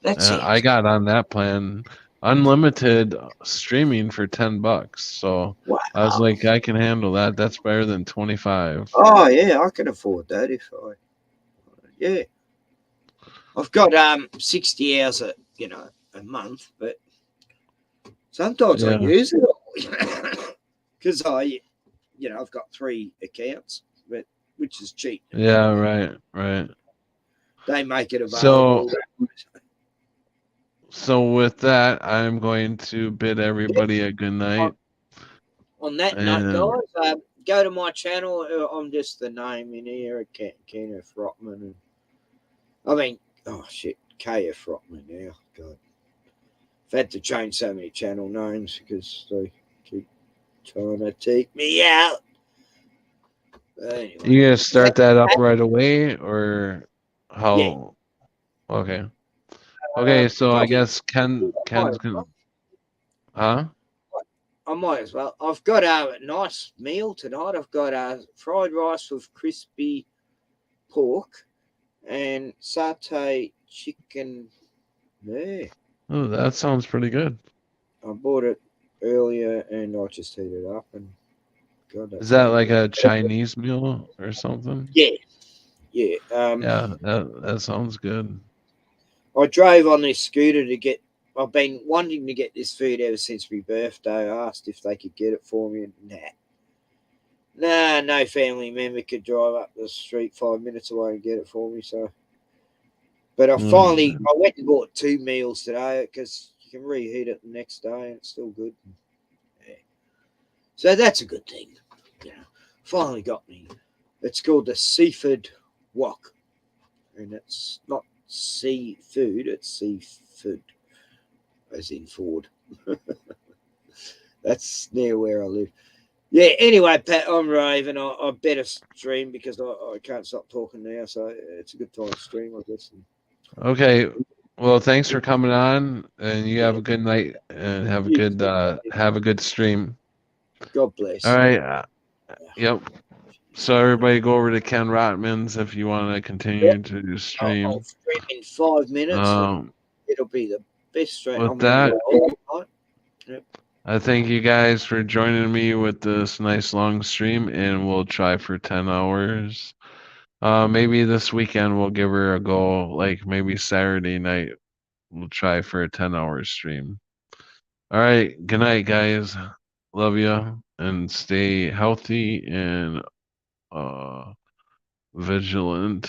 I got on that plan, unlimited streaming for $10. So I was like, I can handle that. That's better than 25. Oh yeah, I can afford that if I. Yeah, I've got 60 hours a month, but sometimes I use it all because I've got 3 accounts, but which is cheap. Yeah, right. They make it available. So with that, I'm going to bid everybody a good night. On that note, guys, go to my channel. I'm just the name in here, Kenneth Rotman. And, KF Rotman now. God. I've had to change so many channel names because they keep trying to take me out. But anyway. You gonna start that up right away, or how? Okay. Okay, so I probably- guess Ken's gonna, huh? I might as well. I've got a nice meal tonight. I've got fried rice with crispy pork and satay chicken. Yeah. Oh, that sounds pretty good. I bought it earlier and I just heated it up and got it. Is that like a Chinese meal or something? Yeah. Yeah. Yeah, that sounds good. I drove on this scooter to get. I've been wanting to get this food ever since my birthday. I asked if they could get it for me, and no family member could drive up the street 5 minutes away and get it for me. So, but I finally, I went and bought 2 meals today because you can reheat it the next day and it's still good. Yeah. So that's a good thing. You know, finally got me. It's called the seafood wok, and it's not seafood, it's seafood, as in Ford. That's near where I live. Yeah, anyway, Pat, I'm raving. I better stream because I can't stop talking now, so it's a good time to stream, I guess. Okay. Well, thanks for coming on, and you have a good night, and have a good stream. God bless. All right. Yep. So everybody go over to Ken Rotman's if you want to continue to stream. I'll stream in 5 minutes. And it'll be the best stream. With I'm that, yep. I thank you guys for joining me with this nice long stream, and we'll try for 10 hours. Maybe this weekend we'll give her a go, like maybe Saturday night. We'll try for a 10-hour stream. All right. Good night, guys. Love you, and stay healthy and vigilant.